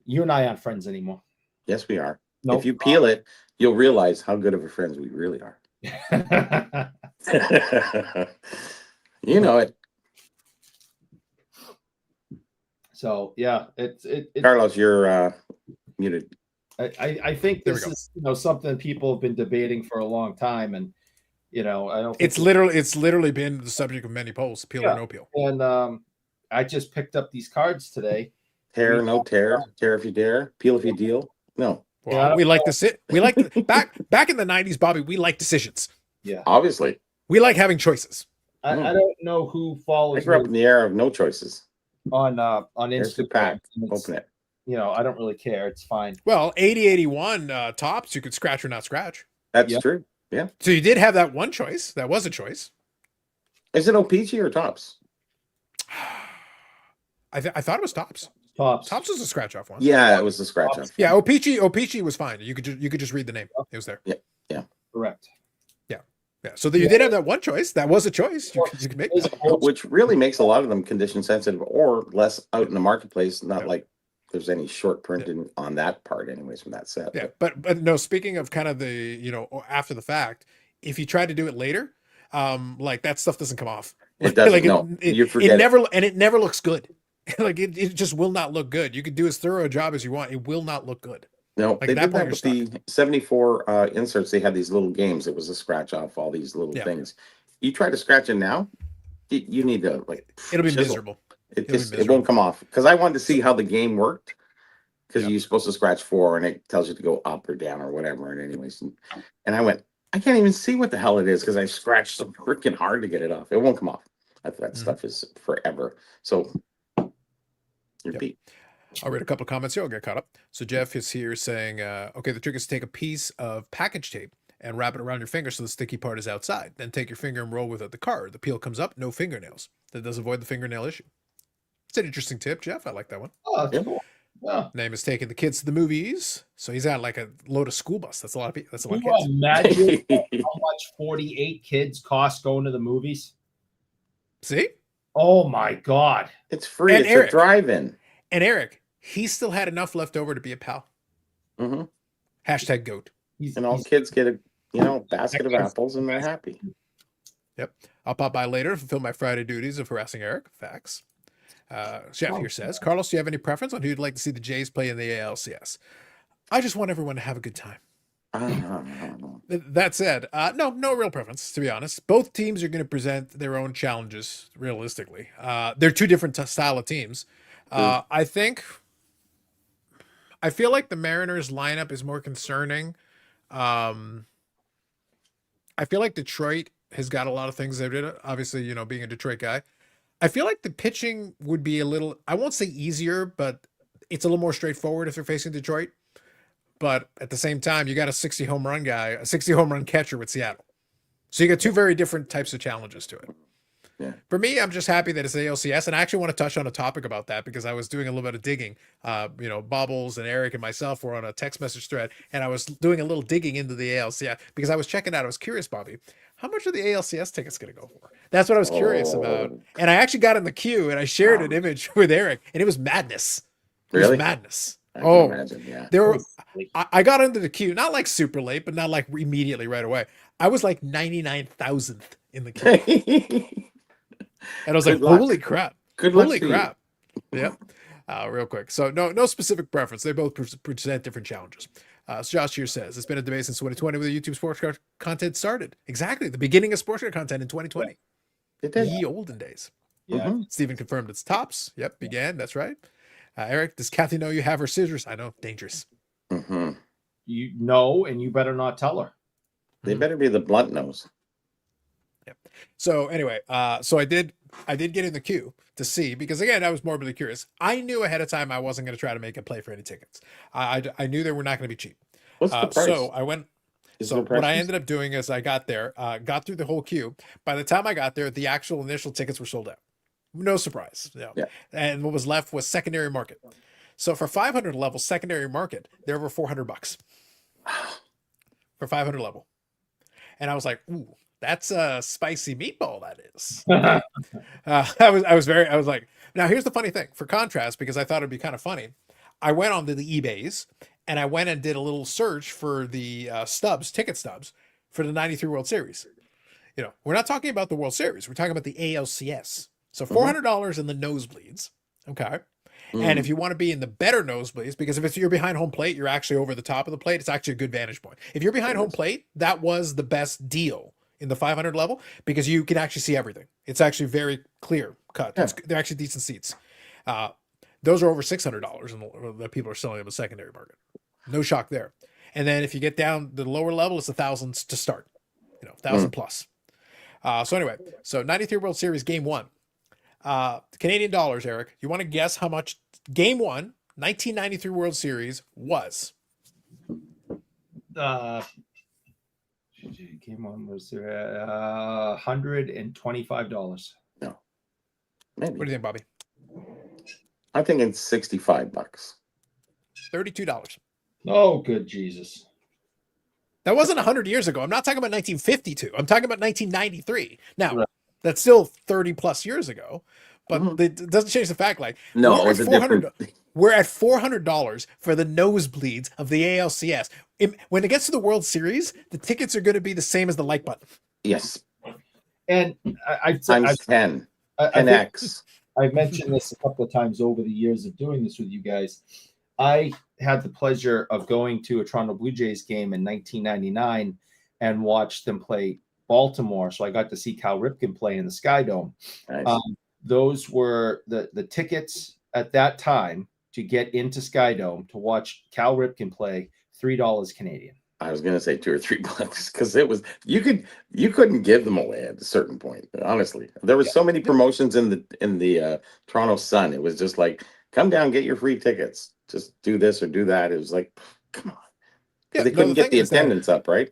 You and I aren't friends anymore. Yes, we are. Nope. If you peel it, you'll realize how good of a friends we really are. You know it. So yeah, it's Carlos, you're muted. I think There we this go. is something people have been debating for a long time, and I don't. It's literally been the subject of many polls, peel or no peel. And I just picked up these cards today. Tear, no tear. Tear if you dare. Peel if you deal. No. Well, we like to sit. We like back in the 90s, Bobby. We like decisions. Yeah, Obviously. We like having choices. I don't know who follows I grew up in me the era of no choices. on There's the Instagram. pack. and it's- Open it. I don't really care. It's fine. Well, 8081 tops, you could scratch or not scratch. That's Yep. true. Yeah. So you did have that one choice. That was a choice. Is it OPG or tops? I thought it was tops. Tops. Tops was a scratch off one. Yeah, it was the scratch off. Yeah, OPG was fine. You could just read the name. It was there. Correct. Yeah. So you did have that one choice. That was a choice. You could make that. Which really makes a lot of them condition sensitive or less out in the marketplace. Not like there's any short printing on that part, anyways, from that set. Yeah, but no. Speaking of kind of the after the fact, if you try to do it later, like that stuff doesn't come off. It doesn't. Like No, you forget. it never looks good. Like it just will not look good. You could do as thorough a job as you want. It will not look good. No, Like they that did part that you're with the 74 inserts. They had these little games. It was a scratch off all these little things. You try to scratch it now, you need to It'll be chisel. miserable. It won't come off because I wanted to see how the game worked because you're supposed to scratch 4 and it tells you to go up or down or whatever. And anyways, and I went, I can't even see what the hell it is because I scratched so freaking hard to get it off. It won't come off. That stuff is forever. So you're beat. I'll read a couple of comments here. I'll get caught up. So Jeff is here saying, okay, the trick is to take a piece of package tape and wrap it around your finger so the sticky part is outside. Then take your finger and roll with it the card. The peel comes up, no fingernails. That does avoid the fingernail issue. It's an interesting tip, Jeff. I like that one. Oh, that's cool. Yeah. Name is taking the kids to the movies. So he's got like a load of school bus. That's a lot of people. That's a lot of Can kids. you imagine how much 48 kids cost going to the movies? See? Oh my God. It's free. And It's Eric. a drive-in. And Eric, he still had enough left over to be a pal. Mm-hmm. Hashtag goat. And all kids get a basket of apples and they're happy. Yep. I'll pop by later to fulfill my Friday duties of harassing Eric. Facts. Jeff here says, Carlos, do you have any preference on who you'd like to see the Jays play in the ALCS? I just want everyone to have a good time. That said, no real preference, to be honest. Both teams are going to present their own challenges, realistically. They're two different style of teams. I feel like the Mariners lineup is more concerning. I feel like Detroit has got a lot of things they did. Obviously, being a Detroit guy. I feel like the pitching would be a little, I won't say easier, but it's a little more straightforward if they're facing Detroit. But at the same time, you got a 60 home run guy, a 60 home run catcher with Seattle. So you got two very different types of challenges to it. Yeah. For me, I'm just happy that it's the ALCS, and I actually want to touch on a topic about that because I was doing a little bit of digging. Bobbles and Eric and myself were on a text message thread, and I was doing a little digging into the ALCS because I was checking out. I was curious, Bobby, how much are the ALCS tickets going to go for? That's what I was curious about. And I actually got in the queue, and I shared an image with Eric, and it was madness. It was madness. I can imagine, yeah. There were. I got into the queue, not like super late, but not like immediately right away. I was like 99,000th in the queue. And I was like, holy crap. Good luck Holy to crap. Yep. Real quick. So no specific preference. They both present different challenges. So Josh here says, it's been a debate since 2020 when the YouTube sports car content started. Exactly. The beginning of sports car content in 2020. you. It did. Ye olden days. Yeah. Mhm. Stephen confirmed it's tops. Yep, began. That's right. Eric, does Kathy know you have her scissors? I know. Dangerous. Mhm. You know, and you better not tell her. They better be the blunt nose. So anyway, so I did get in the queue to see, because again, I was morbidly curious. I knew ahead of time I wasn't going to try to make a play for any tickets. I knew they were not going to be cheap. What's the price? So I went. Is So there what I prices? ended up doing is I got there, got through the whole queue. By the time I got there, the actual initial tickets were sold out. No surprise. Yeah. And what was left was secondary market. So for 500 level secondary market, they're over $400 for 500 level. And I was like, ooh, that's a spicy meatball. That is. Okay. I was like, now here's the funny thing. For contrast, because I thought it'd be kind of funny, I went on to the eBays and I went and did a little search for the ticket stubs for the 93 World Series. You know, we're not talking about the World Series. We're talking about the ALCS. So $400 in the nosebleeds. Okay. And if you want to be in the better nosebleeds, because if you're behind home plate, you're actually over the top of the plate. It's actually a good vantage point. If you're behind home plate, that was the best deal in the 500 level, because you can actually see everything. It's actually very clear cut. Yeah. They're actually decent seats. Those are over $600 and that people are selling them in the secondary market. No shock there. And then if you get down to the lower level, it's $1,000s to start. You know, 1,000 plus. So anyway, so 93 World Series game one. Canadian dollars, Eric. You want to guess how much game one, 1993 World Series was? Game one was $125. No. Maybe. What do you think, Bobby? I think it's $65. $32. Oh, good Jesus. That wasn't 100 years ago. I'm not talking about 1952. I'm talking about 1993. Now, Right. that's still 30 plus years ago, but Mhm. it doesn't change the fact. Like, No, it we're was at a different. we're at $400 for the nosebleeds of the ALCS. When it gets to the World Series, the tickets are going to be the same as the like button. Yes, And times 10, I 10x. I've mentioned this a couple of times over the years of doing this with you guys. I had the pleasure of going to a Toronto Blue Jays game in 1999 and watched them play Baltimore. So I got to see Cal Ripken play in the Sky Dome. Nice. Those were the tickets at that time to get into Sky Dome to watch Cal Ripken play, $3 Canadian. I was gonna say $2 or $3 because it was you couldn't give them away at a certain point. Honestly, there were so many promotions in the Toronto Sun. It was just like, come down, get your free tickets. Just do this or do that. It was like, come on. Yeah, They couldn't get the attendance up, right?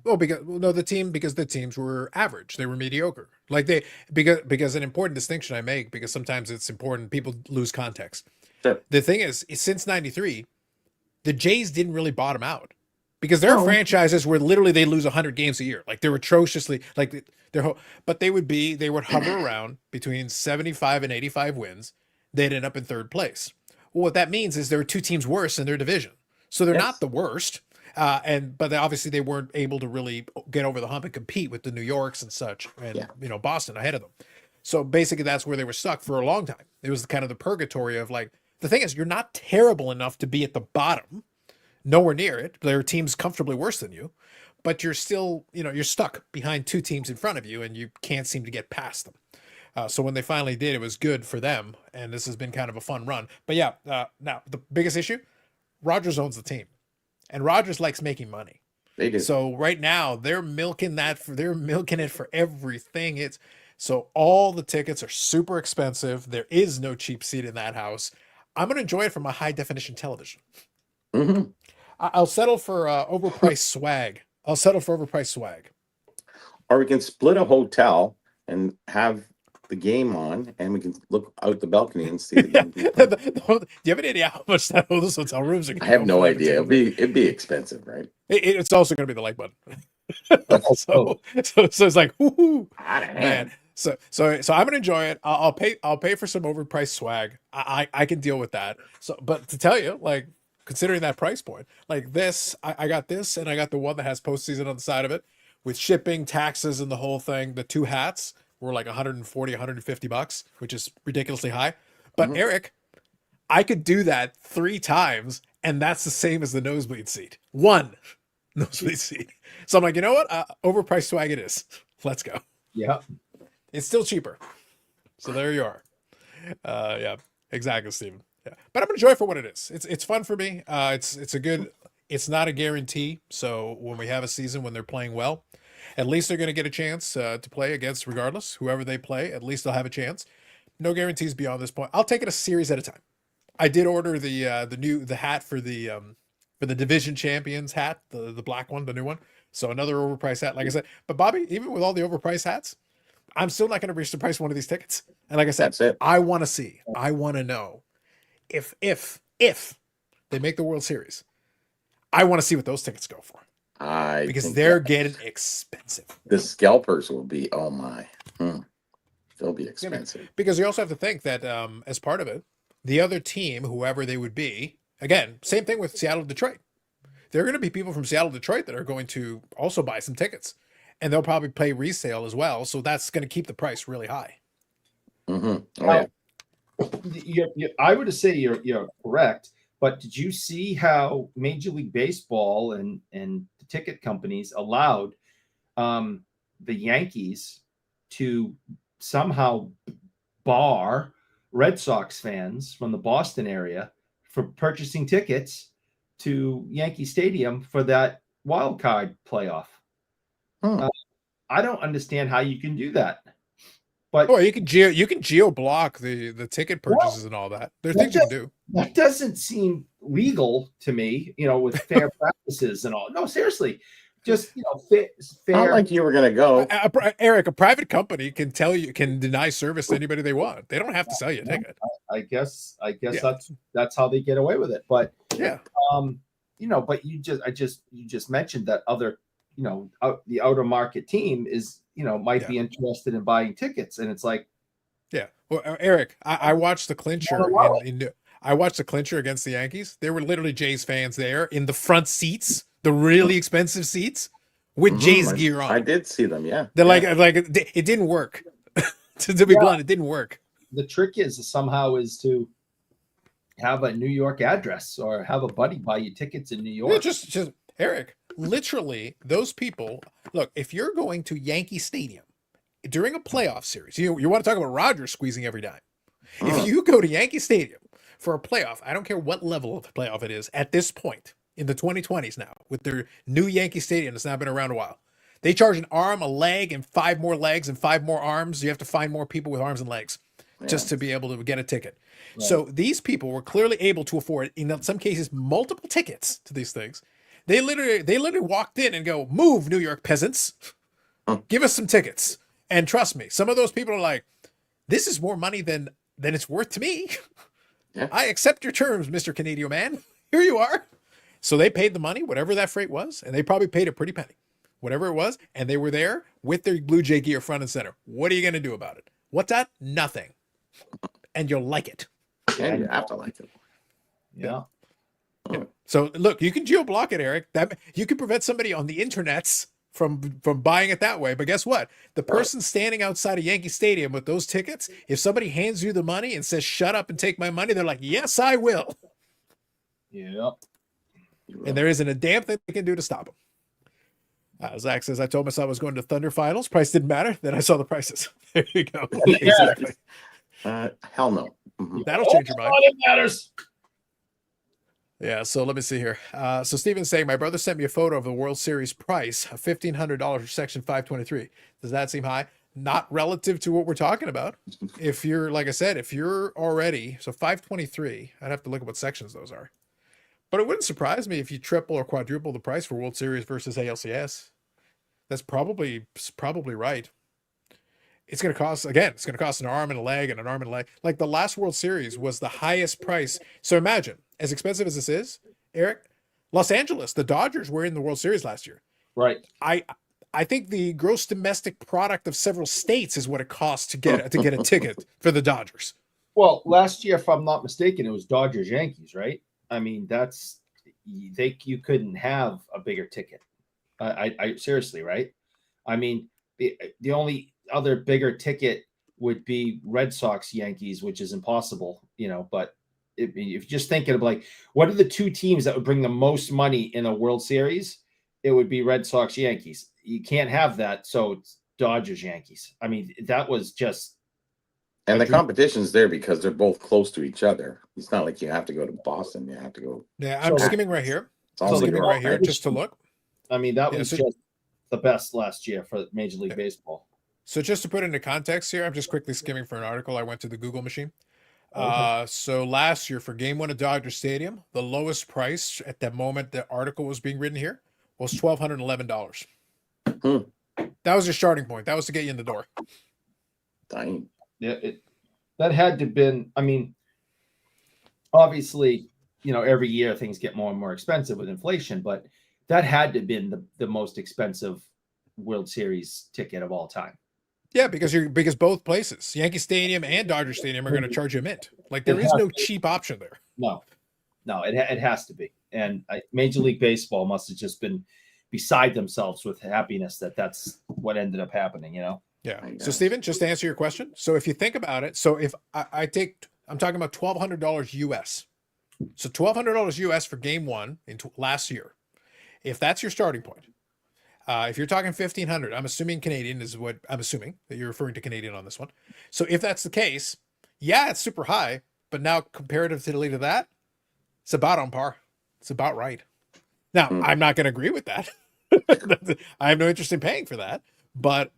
Well, because the teams were average, they were mediocre. Like because an important distinction I make, because sometimes it's important, people lose context. Sure. The thing is since '93, the Jays didn't really bottom out, because there are franchises where literally they lose 100 games a year. Like they're atrociously but they would hover around between 75 and 85 wins. They'd end up in third place. Well, what that means is there are two teams worse in their division, so they're not the worst. But obviously they weren't able to really get over the hump and compete with the New Yorks and such, and Boston ahead of them. So basically that's where they were stuck for a long time. It was kind of the purgatory of, like, the thing is, you're not terrible enough to be at the bottom, nowhere near it. There are teams comfortably worse than you, but you're still, you're stuck behind two teams in front of you and you can't seem to get past them. So when they finally did, it was good for them. And this has been kind of a fun run. But yeah, now the biggest issue, Rogers owns the team. And Rogers likes making money. They do. So right now they're milking it for everything. So all the tickets are super expensive. There is no cheap seat in that house. I'm going to enjoy it from a high definition television. Mm-hmm. I'll settle for overpriced swag. Or we can split a hotel and have the game on, and we can look out the balcony and see the game. Do you have any idea how much those hotel rooms are going to I have no idea. It'd be expensive, right? It's also going to be the like button. so it's like, whoo, man. So I'm going to enjoy it. I'll pay for some overpriced swag. I can deal with that. So, but to tell you, like, considering that price point, like this, I got this, and I got the one that has postseason on the side of it with shipping, taxes, and the whole thing. The two hats, were like 140, 150 bucks, which is ridiculously high. But Mhm. Eric, I could do that 3 times, and that's the same as the nosebleed seat. One nosebleed seat. So I'm like, you know what? Overpriced swag it is. Let's go. Yeah. It's still cheaper. So there you are. Yeah, exactly, Steven. Yeah, but I'm enjoying it for what it is. It's fun for me. It's a good. It's not a guarantee. So when we have a season when they're playing well, at least they're going to get a chance to play against, regardless whoever they play. At least they'll have a chance. No guarantees beyond this point. I'll take it a series at a time. I did order the hat for the division champions hat, the black one, the new one. So another overpriced hat, like I said. But Bobby, even with all the overpriced hats, I'm still not going to reach the price of one of these tickets. And like I said, That's it. I want to see. I want to know if they make the World Series. I want to see what those tickets go for because think they're that getting expensive. the scalpers will be, oh my, they'll be expensive. Because you also have to think that as part of it, the other team, whoever they would be, again, same thing with Seattle, Detroit. There are going to be people from Seattle, Detroit that are going to also buy some tickets, and they'll probably pay resale as well. So that's going to keep the price really high. Oh, yeah. I would say you're correct, but did you see how Major League Baseball and the ticket companies allowed the Yankees to somehow bar Red Sox fans from the Boston area from purchasing tickets to Yankee Stadium for that wild card playoff? I don't understand how you can do that. But you can geo block the ticket purchases and all that. There are things you can do. That doesn't seem legal to me, with fair practices and all. No, seriously, just fair. Not like you were gonna go. Eric, a private company can deny service to anybody they want. They don't have to sell you a ticket. I guess that's how they get away with it. But yeah, but you just mentioned that other, the outer market team is, might be interested in buying tickets, and it's like, yeah. Well, Eric, I watched the clincher. I watched the clincher against the Yankees. There were literally Jays fans there in the front seats, the really expensive seats, with Jays gear on. I did see them. Yeah, they're like it didn't work. to be blunt, it didn't work. The trick is to have a New York address or have a buddy buy you tickets in New York. Yeah, just Eric, literally, those people. Look, if you're going to Yankee Stadium during a playoff series, you want to talk about Rogers squeezing every dime. If you go to Yankee Stadium for a playoff, I don't care what level of the playoff it is at this point in the 2020s now, with their new Yankee Stadium that's now been around a while. They charge an arm, a leg, and 5 more legs and 5 more arms. You have to find more people with arms and legs just to be able to get a ticket. Right. So these people were clearly able to afford, in some cases, multiple tickets to these things. They literally walked in and go, "Move, New York peasants, give us some tickets." And trust me, some of those people are like, "This is more money than it's worth to me. Yeah. I accept your terms, Mr. Canadian man. Here you are." So they paid the money, whatever that freight was, and they probably paid a pretty penny, whatever it was, and they were there with their Blue Jay gear front and center. What are you going to do about it? What's that? Nothing. And you'll like it. And you have to like it. Yeah. Yeah. So look, you can geo-block it, Eric. That you can prevent somebody on the internets from buying it that way. But guess what? The person standing outside of Yankee Stadium with those tickets, if somebody hands you the money and says, "Shut up and take my money," they're like, "Yes, I will." Yeah. And there isn't a damn thing they can do to stop them. Zach says, "I told myself I was going to Thunder Finals. Price didn't matter. Then I saw the prices." There you go. Exactly. Hell no. That'll change your mind. It matters. Yeah, so let me see here. So Steven's saying, "My brother sent me a photo of the World Series price of $1,500 for Section 523. Does that seem high? Not relative to what we're talking about. If you're, like I said, if you're already, so 523, I'd have to look at what sections those are. But it wouldn't surprise me if you triple or quadruple the price for World Series versus ALCS. That's probably right. It's going to cost an arm and a leg and an arm and a leg. Like the last World Series was the highest price. So imagine, as expensive as this is, Eric, Los Angeles, the Dodgers were in the World Series last year. Right. I think the gross domestic product of several states is what it costs to get a ticket for the Dodgers. Well, last year, if I'm not mistaken, it was Dodgers Yankees, right? I mean, you couldn't have a bigger ticket. I seriously, right? I mean, the only other bigger ticket would be Red Sox Yankees, which is impossible, but if you're just thinking of like, what are the two teams that would bring the most money in a World Series? It would be Red Sox Yankees. You can't have that. So it's Dodgers Yankees. I mean, that was just. And the competition's there because they're both close to each other. It's not like you have to go to Boston. You have to go. Yeah, I'm skimming right here. Just to look. I mean, that was just the best last year for Major League Baseball. So just to put into context here, I'm just quickly skimming for an article. I went to the Google machine. So last year for Game 1 at Dodger Stadium, the lowest price at the moment the article was being written here was $1,211. That was your starting point. That was to get you in the door. Dang. Yeah, that had to been. I mean, obviously, every year things get more and more expensive with inflation, but that had to have been the most expensive World Series ticket of all time. Yeah, because both places, Yankee Stadium and Dodger Stadium, are going to charge you a mint. Like there is no cheap option there. No, it has to be. And Major League Baseball must have just been beside themselves with happiness that that's what ended up happening. Yeah. So Steven, just to answer your question, so if you think about it, so if I'm talking about $1,200 US. So $1,200 US for Game 1 in last year. If that's your starting point. If you're talking 1,500, I'm assuming Canadian is what I'm assuming that you're referring to Canadian on this one. So if that's the case, yeah, it's super high, but now comparatively to that, it's about on par. It's about right. Now, I'm not going to agree with that. I have no interest in paying for that, but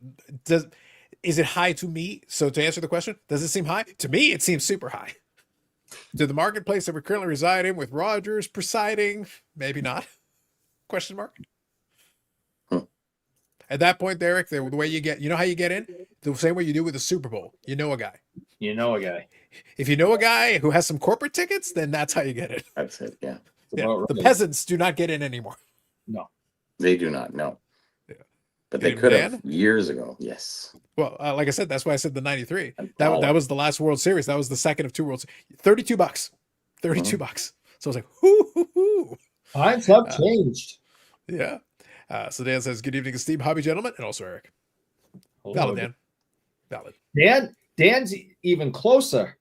is it high to me? So to answer the question, does it seem high? To me, it seems super high. To the marketplace that we currently reside in with Rogers presiding, maybe not. Question mark. At that point, Derek, the way how you get in? The same way you do with the Super Bowl. You know a guy. If you know a guy who has some corporate tickets, then that's how you get in. That's it, yeah. Yeah. The peasants do not get in anymore. No. They do not, no. Yeah. But they could have years ago, yes. Well, like I said, that's why I said the 93. That was the last World Series. That was the second of two World Series. $32. $32. So I was like, hoo. Times have changed. Yeah. So Dan says, good evening, esteemed hobby gentlemen, and also Eric. Valid, Dan. Valid. Dan's even closer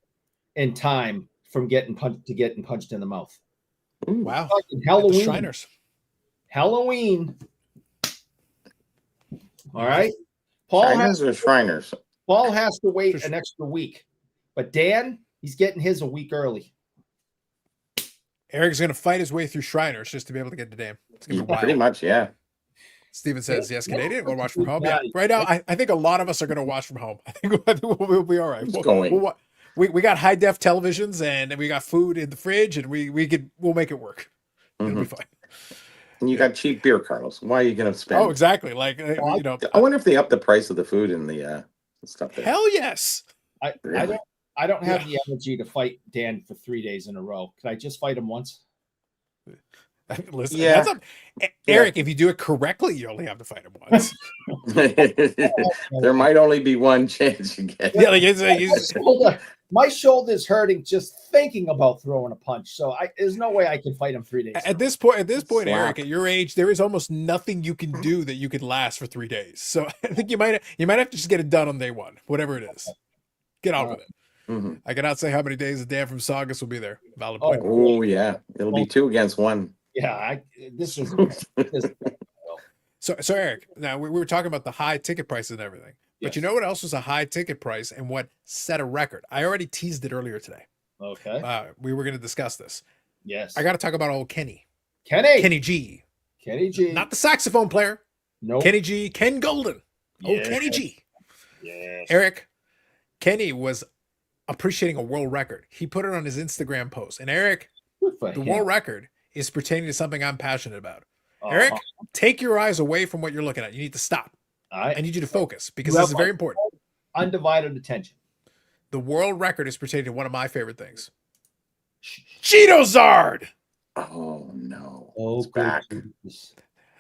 in time from getting punched in the mouth. Ooh, wow. Halloween. Shriners. Halloween. All right. Shriners. Paul has to wait an extra week. But Dan, he's getting his a week early. Eric's going to fight his way through Shriners just to be able to get to Dan. It's going to be wild. Pretty much, yeah. Steven says, yes, Canadian. We'll watch from home. Yeah. Right now, I think a lot of us are going to watch from home. I think we'll be all right. We got high def televisions and we got food in the fridge and we'll make it work. It'll be fine. And you got cheap beer, Carlos. Why are you going to spend? Oh, exactly. Like, I wonder if they up the price of the food and the stuff there. Hell yes. I don't have the energy to fight Dan for 3 days in a row. Can I just fight him once? Listen, Eric, if you do it correctly, you only have to fight him once. There might only be one chance you get. Yeah, my shoulder's hurting just thinking about throwing a punch. So there's no way I can fight him 3 days. At this point, Eric, at your age, there is almost nothing you can do that you could last for 3 days. So I think you might have to just get it done on day one, whatever it is. Get on with it. Mm-hmm. I cannot say how many days Dan from Saugus will be there. Valid point. Oh yeah, it'll be 2 against 1. Yeah, this is. So Eric, now we were talking about the high ticket prices and everything, but you know what else was a high ticket price and what set a record? I already teased it earlier today. Okay. We were going to discuss this. Yes. I got to talk about old Kenny G. Not the saxophone player. No. Kenny G. Ken Golden. Yes. Oh, Kenny G. Yes. Eric, Kenny was appreciating a world record. He put it on his Instagram post. And Eric, the world record is pertaining to something I'm passionate about. Eric, take your eyes away from what you're looking at. You need to stop. I need you to focus because this is very important. Undivided attention. The world record is pertaining to one of my favorite things. Cheetozard. Oh no. Oh, it's back.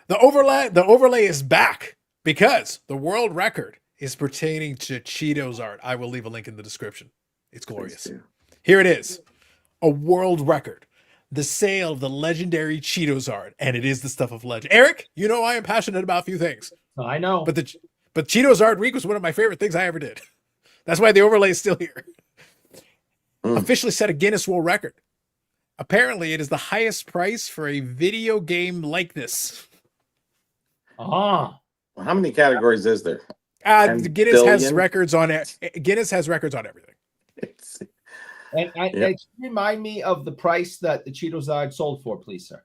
The overlay is back because the world record is pertaining to Cheetozard. I will leave a link in the description. It's glorious. Here it is. A world record. The sale of the legendary Cheetozard, and it is the stuff of legend. Eric, you know I am passionate about a few things. I know. But But Cheetos Art Week was one of my favorite things I ever did. That's why the overlay is still here. Officially set a Guinness World Record. Apparently, it is the highest price for a video game like this. Ah. Well, how many categories is there? Guinness has records on it. Guinness has records on everything. And remind me of the price that the Cheetos Art sold for, please, sir.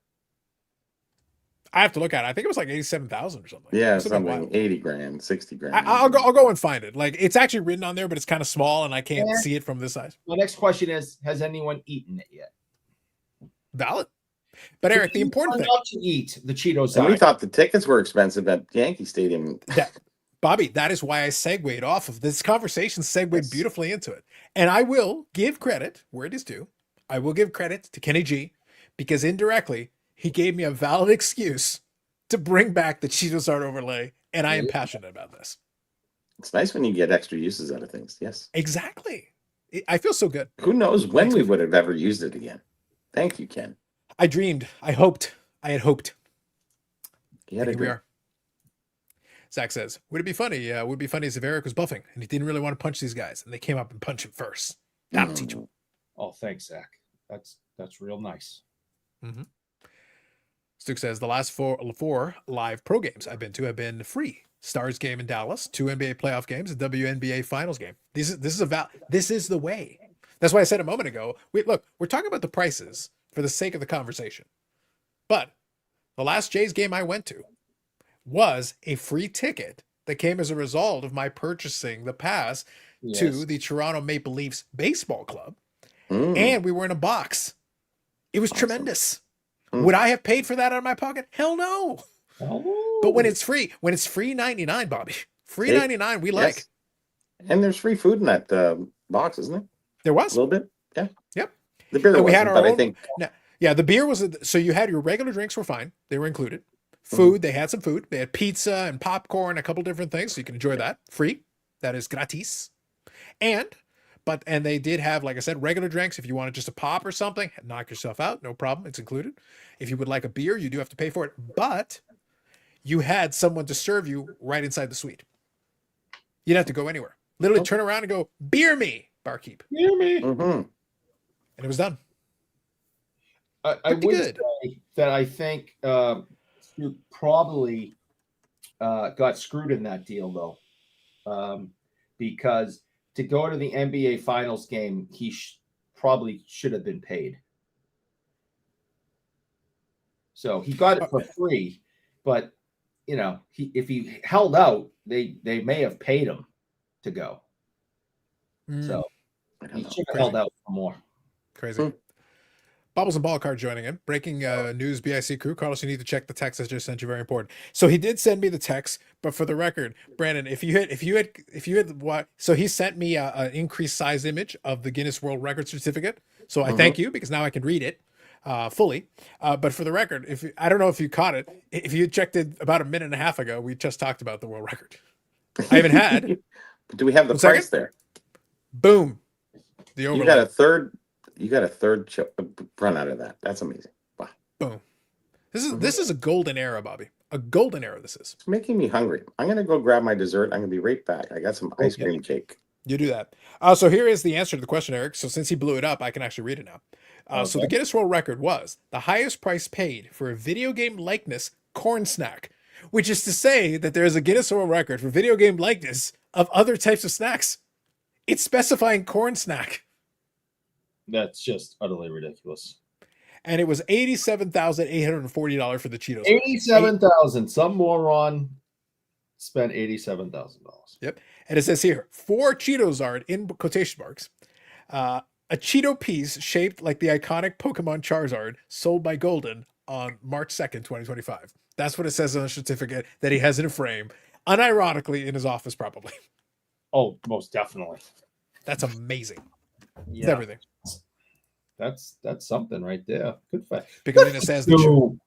I have to look at it. I think it was like 87,000 or something. Yeah, something 80 grand, 60 grand. I'll go and find it. Like, it's actually written on there, but it's kind of small and I can't see it from this side. My next question is: has anyone eaten it yet? Valid. But Eric, the important thing to eat the Cheetos. And we thought the tickets were expensive at Yankee Stadium. Bobby, that is why I segued off of this conversation, segued beautifully into it. And I will give credit where it is due. I will give credit to Kenny G, because indirectly he gave me a valid excuse to bring back the Cheetos Art overlay, and I am passionate about this. It's nice when you get extra uses out of things. Yes, exactly. I feel so good. Who knows when we would have ever used it again? Thank you, Ken. I dreamed. I hoped. I had hoped. Here we are. Zach says, would it be funny? Would it be funny as if Eric was buffing and he didn't really want to punch these guys and they came up and punched him first? That'll teach him. Oh, thanks, Zach. That's real nice. Mm-hmm. Stu says, the last four live pro games I've been to have been free. Stars game in Dallas, 2 NBA playoff games, a WNBA finals game. This is the way. That's why I said a moment ago, we're talking about the prices for the sake of the conversation. But the last Jays game I went to was a free ticket that came as a result of my purchasing the pass to the Toronto Maple Leafs baseball club. And we were in a box. It was tremendous. Would I have paid for that out of my pocket? Hell no. Oh. But when it's free $99, Bobby, $99, we like. And there's free food in that box, isn't it? There was a little bit. Yeah. Yep. The beer we had our own, I think. Yeah, the beer was so you had your regular drinks were fine. They were included. Food, they had some food. They had pizza and popcorn, a couple different things, so you can enjoy that. Free. That is gratis. And they did have, like I said, regular drinks. If you wanted just a pop or something, knock yourself out. No problem. It's included. If you would like a beer, you do have to pay for it. But you had someone to serve you right inside the suite. You didn't have to go anywhere. Literally turn around and go, beer me, barkeep. Beer me. And it was done. I would say that I think you probably got screwed in that deal, though, because to go to the NBA Finals game, he probably should have been paid. So he got it for free, but if he held out, they may have paid him to go. So he should have held out for more. Crazy. Bubbles and Ball Card joining in. Breaking news, BIC crew. Carlos, you need to check the text I just sent you. Very important. So he did send me the text, but for the record, Brandon, if you had what? So he sent me an increased size image of the Guinness World Record certificate. So I thank you because now I can read it fully. But for the record, I don't know if you caught it. If you checked it about a minute and a half ago, we just talked about the world record. I haven't had. Do we have the price there? Boom. The overlay. You got a third run out of that. That's amazing. Wow. Boom. This is a golden era, Bobby. A golden era this is. It's making me hungry. I'm going to go grab my dessert. I'm going to be right back. I got some ice cream cake. You do that. So here is the answer to the question, Eric. So since he blew it up, I can actually read it now. So the Guinness World Record was the highest price paid for a video game likeness corn snack, which is to say that there is a Guinness World Record for video game likeness of other types of snacks. It's specifying corn snack. That's just utterly ridiculous. And it was $87,840 for the Cheetos. $87,000. Some moron spent $87,000. Yep. And it says here, 4 Cheetos Art in quotation marks. A Cheeto piece shaped like the iconic Pokemon Charizard sold by Golden on March 2nd, 2025. That's what it says on the certificate that he has in a frame, unironically in his office, probably. Oh, most definitely. That's amazing. Yeah. It's everything. That's something right there. Good fact. Piccolina says the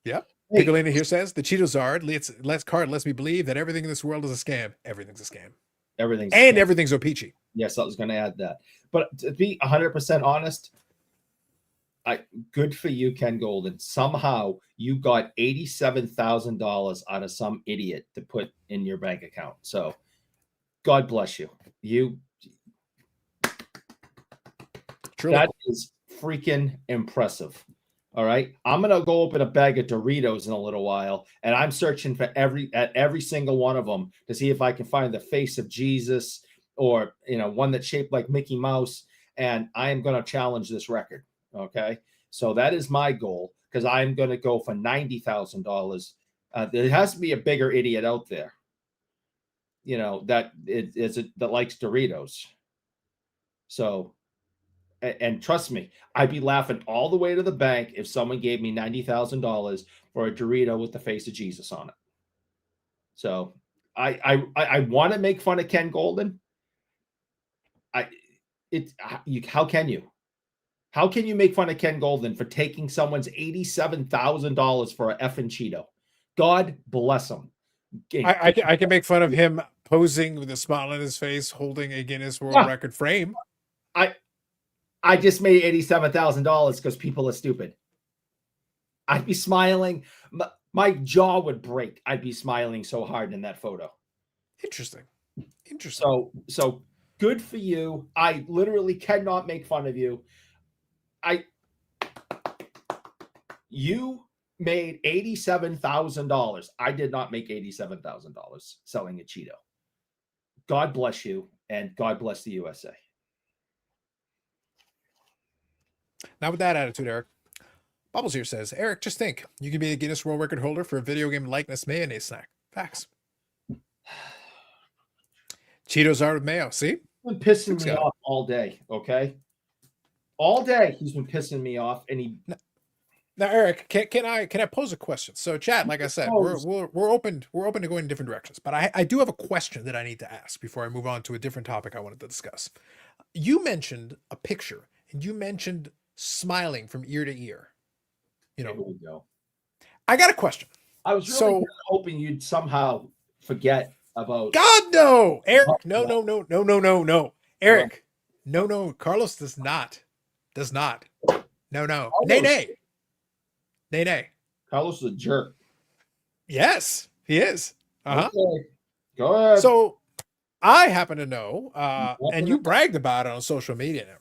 Yep. Hey. Piccolina here says the Cheetos Art lets me believe that everything in this world is a scam. Everything's a scam. Everything's O-Peachy. Yes, I was going to add that. But to be 100% honest, Good for you, Ken Golden. Somehow you got $87,000 out of some idiot to put in your bank account. So God bless you. Truly. That is freaking impressive. All right. I'm going to go open a bag of Doritos in a little while, and I'm searching for every single one of them to see if I can find the face of Jesus or, one that's shaped like Mickey Mouse. And I am going to challenge this record. Okay. So that is my goal, because I'm going to go for $90,000. There has to be a bigger idiot out there, that likes Doritos. So, and trust me, I'd be laughing all the way to the bank if someone gave me $90,000 for a Dorito with the face of Jesus on it. So I want to make fun of Ken Golden. How can you? How can you make fun of Ken Golden for taking someone's $87,000 for an effing Cheeto? God bless him. I can make fun of him posing with a smile on his face, holding a Guinness World Record frame. I just made $87,000 because people are stupid. I'd be smiling. My jaw would break. I'd be smiling so hard in that photo. Interesting. So good for you. I literally cannot make fun of you. You made $87,000. I did not make $87,000 selling a Cheeto. God bless you, and God bless the USA. Now with that attitude, Eric, Bubbles here says, Eric, just think, you can be a Guinness World Record holder for a video game likeness mayonnaise snack. Facts. Cheetos are with mayo. See? He's been pissing me off all day. Okay, all day he's been pissing me off, and he. Now, Eric, can I pose a question? So, chat, like I said, we're open to going in different directions, but I do have a question that I need to ask before I move on to a different topic I wanted to discuss. You mentioned a picture, and you mentioned smiling from ear to ear. Here we go. I got a question. I was really hoping you'd somehow forget about. God, no, Eric, no. Eric, no. Carlos does not. No. Nay. Carlos is a jerk. Yes, he is. Okay. Go ahead. So I happen to know, and you bragged about it on social media and everything.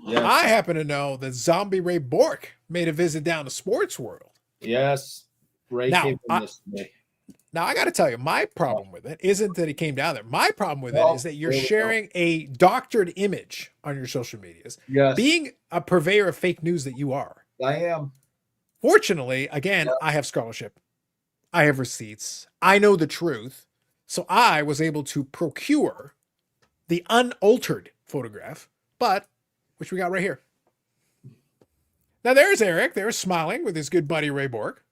Yes. I happen to know that Zombie Ray Bork made a visit down to Sports World. Yes. Ray came from this day. Now, I got to tell you, my problem with it isn't that he came down there. My problem with it is that you're sharing a doctored image on your social medias. Yes. Being a purveyor of fake news that you are. I am. Fortunately, again, I have scholarship. I have receipts. I know the truth. So I was able to procure the unaltered photograph, which we got right here. Now there's Eric. There's smiling with his good buddy Ray Bork.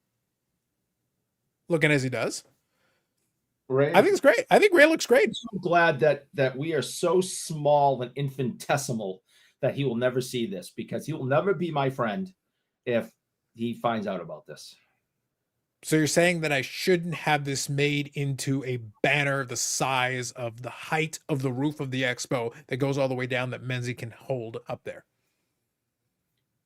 Looking as he does. Ray, I think it's great. I think Ray looks great. I'm so glad that we are so small and infinitesimal that he will never see this, because he will never be my friend if he finds out about this. So you're saying that I shouldn't have this made into a banner the size of the height of the roof of the expo that goes all the way down that Menzie can hold up there?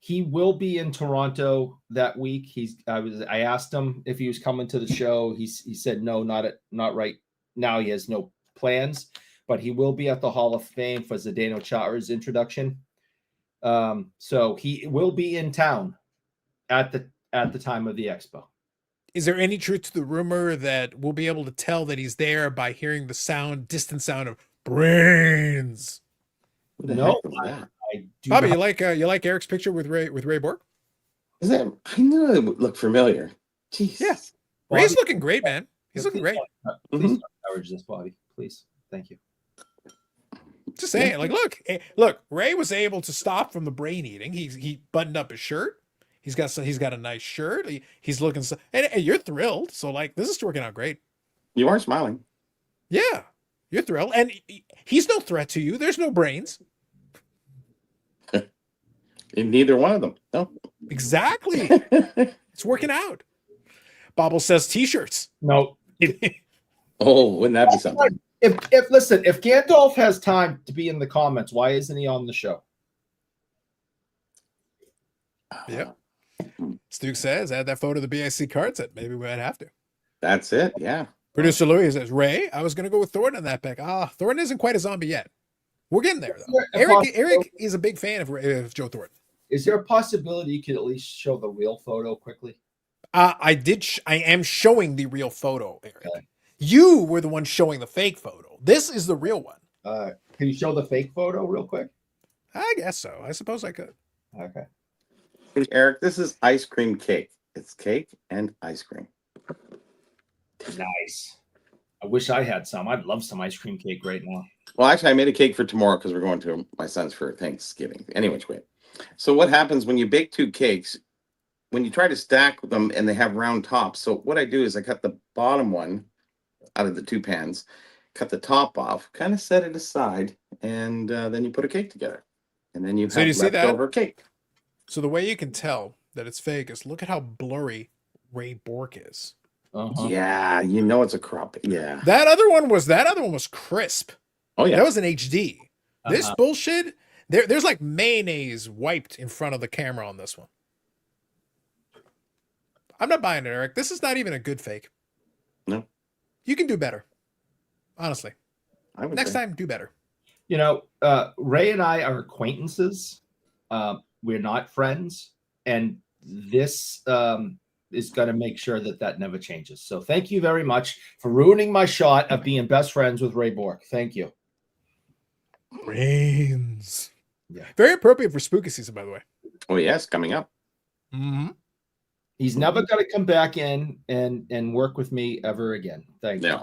He will be in Toronto that week. I asked him if he was coming to the show. He said no, not right now. He has no plans, but he will be at the Hall of Fame for Zdeno Chara's introduction. So he will be in town at the time of the expo. Is there any truth to the rumor that we'll be able to tell that he's there by hearing the distant sound of brains? No, I do. Bobby, you like Eric's picture with Ray Bork? Is that? I knew it would look familiar. Jeez. Yes. Bobby, Ray's looking great, man. He's looking great. Please coverage this, Bobby. Please. Thank you. Just saying, look, Ray was able to stop from the brain eating. He buttoned up his shirt. He's got a nice shirt. He's looking and you're thrilled. So this is working out great. You are smiling. Yeah, you're thrilled, and he's no threat to you. There's no brains. In neither one of them. No. Exactly. It's working out. Bobble says t-shirts. No. Oh, wouldn't that be something? If Gandalf has time to be in the comments, why isn't he on the show? Yep. Stu says, add that photo to the BIC card set. Maybe we might have to. That's it. Yeah. Producer Louis says, Ray, I was going to go with Thornton on that pick. Thornton isn't quite a zombie yet. We're getting there, though. Eric is a big fan of Joe Thornton. Is there a possibility you could at least show the real photo quickly? I am showing the real photo, Eric. Okay. You were the one showing the fake photo. This is the real one. Can you show the fake photo real quick? I guess so. I suppose I could. Okay. Hey, Eric, this is ice cream cake. It's cake and ice cream. Nice. I wish I had some. I'd love some ice cream cake right now. Well, actually, I made a cake for tomorrow because we're going to my son's for Thanksgiving. Anyway, wait. So what happens when you bake 2 cakes, when you try to stack them and they have round tops? So what I do is I cut the bottom one out of the 2 pans, cut the top off, kind of set it aside, and then you put a cake together. And then you have leftover cake. So the way you can tell that it's fake is look at how blurry Ray Bork is. Yeah, you know it's a crop. Yeah. That other one was crisp. Oh yeah. That was an HD. This bullshit, there's like mayonnaise wiped in front of the camera on this one. I'm not buying it, Eric. This is not even a good fake. No. You can do better. Honestly. Next time, do better. You know, Ray and I are acquaintances. We're not friends. And this is going to make sure that never changes. So thank you very much for ruining my shot of being best friends with Ray Bork. Thank you. Brains. Yeah. Very appropriate for spooky season, by the way. Oh, yes, coming up. Mm-hmm. He's never going to come back in and work with me ever again. Thank you.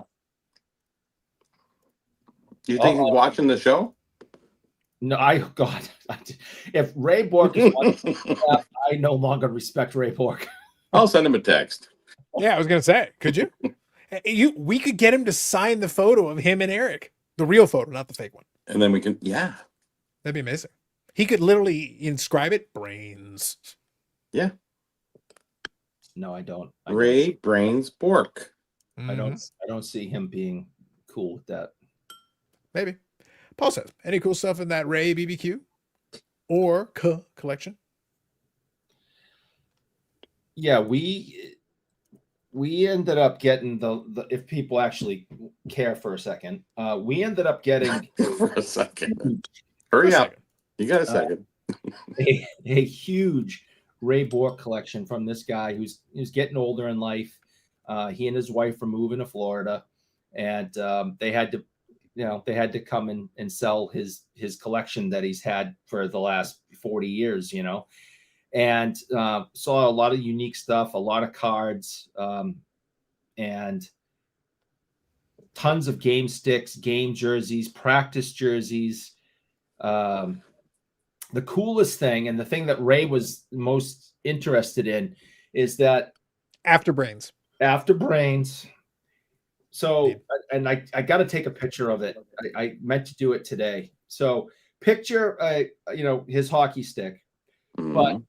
Do you think he's watching the show? No, God. If Ray Bork is watching, I no longer respect Ray Bork. I'll send him a text. Yeah, I was going to say, could you? We could get him to sign the photo of him and Eric. The real photo, not the fake one. And then we can, yeah. That'd be amazing. He could literally inscribe it, Brains. Yeah. No, I don't. Ray Brains Bork. I don't see him being cool with that. Maybe. Paul says, any cool stuff in that Ray BBQ or collection? Yeah, we ended up getting the if people actually care for a second, we ended up getting for a second. Hurry up. You got a second. a huge Ray Bork collection from this guy who's getting older in life. He and his wife were moving to Florida, and they had to come and sell his collection that he's had for the last 40 years, and saw a lot of unique stuff, a lot of cards, and tons of game sticks, game jerseys, practice jerseys. The coolest thing, and the thing that Ray was most interested in, is that After Brains. So, and I got to take a picture of it. I meant to do it today. So picture, his hockey stick, but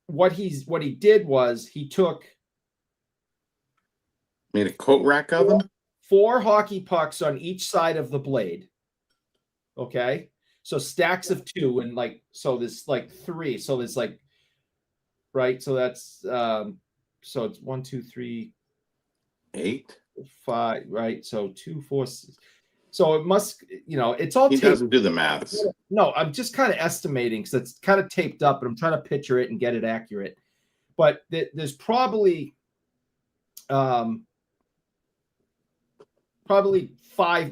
what he did was he made a coat rack of them. 4 hockey pucks on each side of the blade. Okay. So stacks of 2, and so there's 3. So there's right. So that's, so it's 1, 2, 3, 8, 5, right? So 2, 4, 6. So it must, it's all. He doesn't do the maths. No, I'm just kind of estimating because it's kind of taped up, and I'm trying to picture it and get it accurate. But there's probably 5,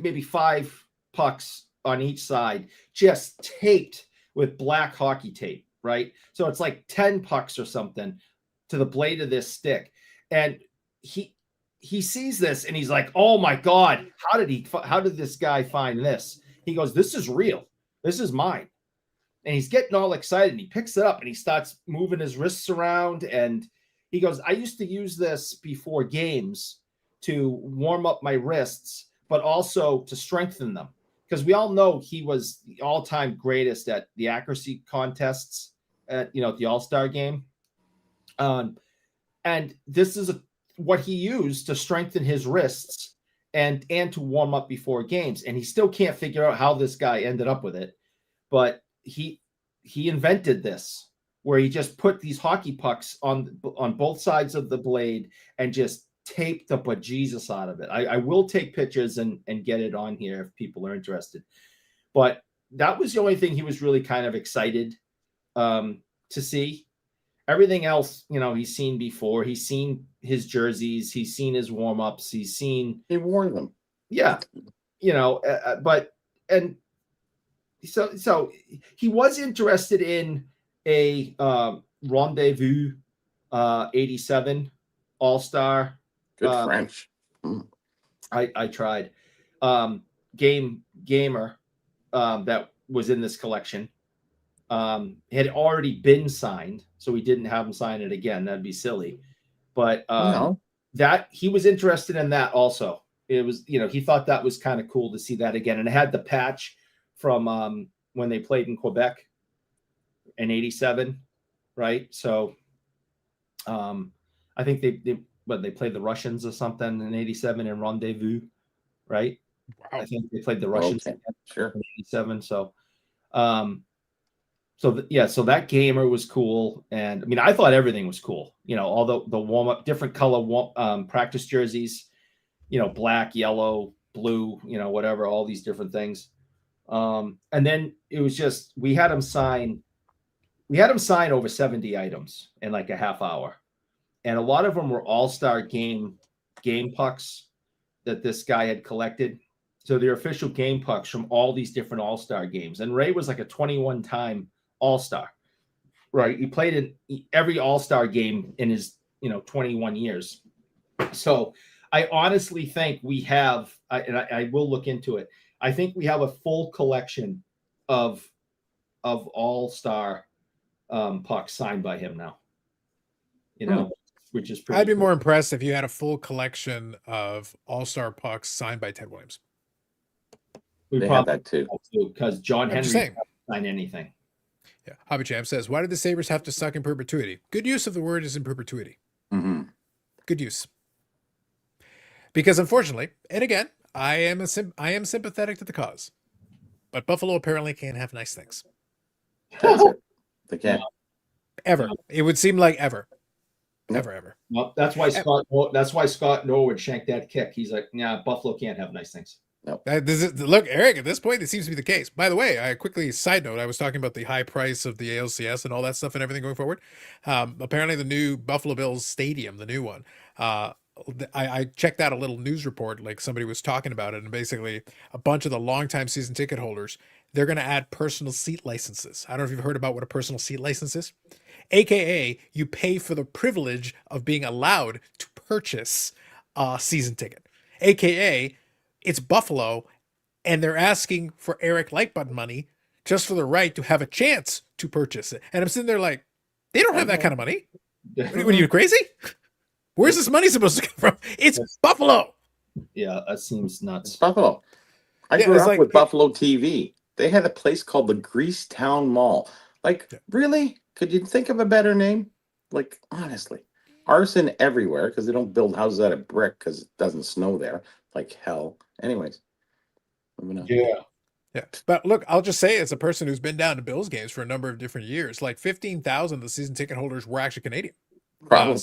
maybe 5 pucks on each side, just taped with black hockey tape, right? So it's like 10 pucks or something to the blade of this stick. And he sees this and he's like, oh my God, how did this guy find this? He goes, this is real. This is mine. And he's getting all excited, and he picks it up and he starts moving his wrists around. And he goes, I used to use this before games to warm up my wrists, but also to strengthen them. Because we all know he was the all-time greatest at the accuracy contests at the All-Star game. And this is what he used to strengthen his wrists and to warm up before games. And he still can't figure out how this guy ended up with it. But he invented this. where he just put these hockey pucks on both sides of the blade and just taped the bejesus out of it. I will take pictures and get it on here if people are interested. But that was the only thing he was really kind of excited to see. Everything else, he's seen before. He's seen his jerseys. He's seen his warm-ups. He wore them. Yeah. So he was interested in a Rendezvous 87 All-Star. Good French. I tried. Gamer that was in this collection had already been signed, so we didn't have him sign it again. That'd be silly. But that he was interested in that also. It was, he thought that was kind of cool to see that again. And it had the patch from when they played in Quebec in 87, right? So I think they played the Russians or something in 87 in Rendezvous, right? Wow. I think they played the Russians in 87. So so that gamer was cool. And I mean, I thought everything was cool. All the warm-up, different color practice jerseys, black, yellow, blue, whatever, all these different things. And then it was just, we had him sign over 70 items in like a half hour. And a lot of them were all-star game pucks that this guy had collected. So they're official game pucks from all these different all-star games. And Ray was like a 21-time all-star, right? He played in every all-star game in his, 21 years. So I honestly think we have, and I will look into it, I think we have a full collection of all-star pucks signed by him now. Which is pretty. I'd be more impressed if you had a full collection of all-star pucks signed by Ted Williams. They have that too, because John Henry didn't sign anything. Yeah, Hobby Champ says, "Why did the Sabres have to suck in perpetuity?" Good use of the word is in perpetuity. Mm-hmm. Good use. Because unfortunately, and again, I am sympathetic to the cause, but Buffalo apparently can't have nice things. That's it. They can't. Ever. It would seem like ever. Ever. Well, that's why Scott Norwood shanked that kick. He's like, "Yeah, Buffalo can't have nice things." No. Look, Eric, at this point, it seems to be the case. By the way, side note, I was talking about the high price of the ALCS and all that stuff and everything going forward. Apparently the new Buffalo Bills stadium, the new one, I checked out a little news report, like somebody was talking about it, and basically a bunch of the longtime season ticket holders, they're going to add personal seat licenses. I don't know if you've heard about what a personal seat license is. AKA, you pay for the privilege of being allowed to purchase a season ticket. AKA, it's Buffalo, and they're asking for Eric Lightbutton money just for the right to have a chance to purchase it. And I'm sitting there like, they don't have that kind of money. What are you, crazy? Where's this money supposed to come from? It's Buffalo. Yeah, that seems nuts. It's Buffalo. I grew up with Buffalo TV. They had a place called the Greasetown Mall. Really? Could you think of a better name? Like, honestly. Arson everywhere because they don't build houses out of brick because it doesn't snow there like hell. Anyways. Yeah. But look, I'll just say, as a person who's been down to Bills games for a number of different years, like 15,000 of the season ticket holders were actually Canadian. Probably.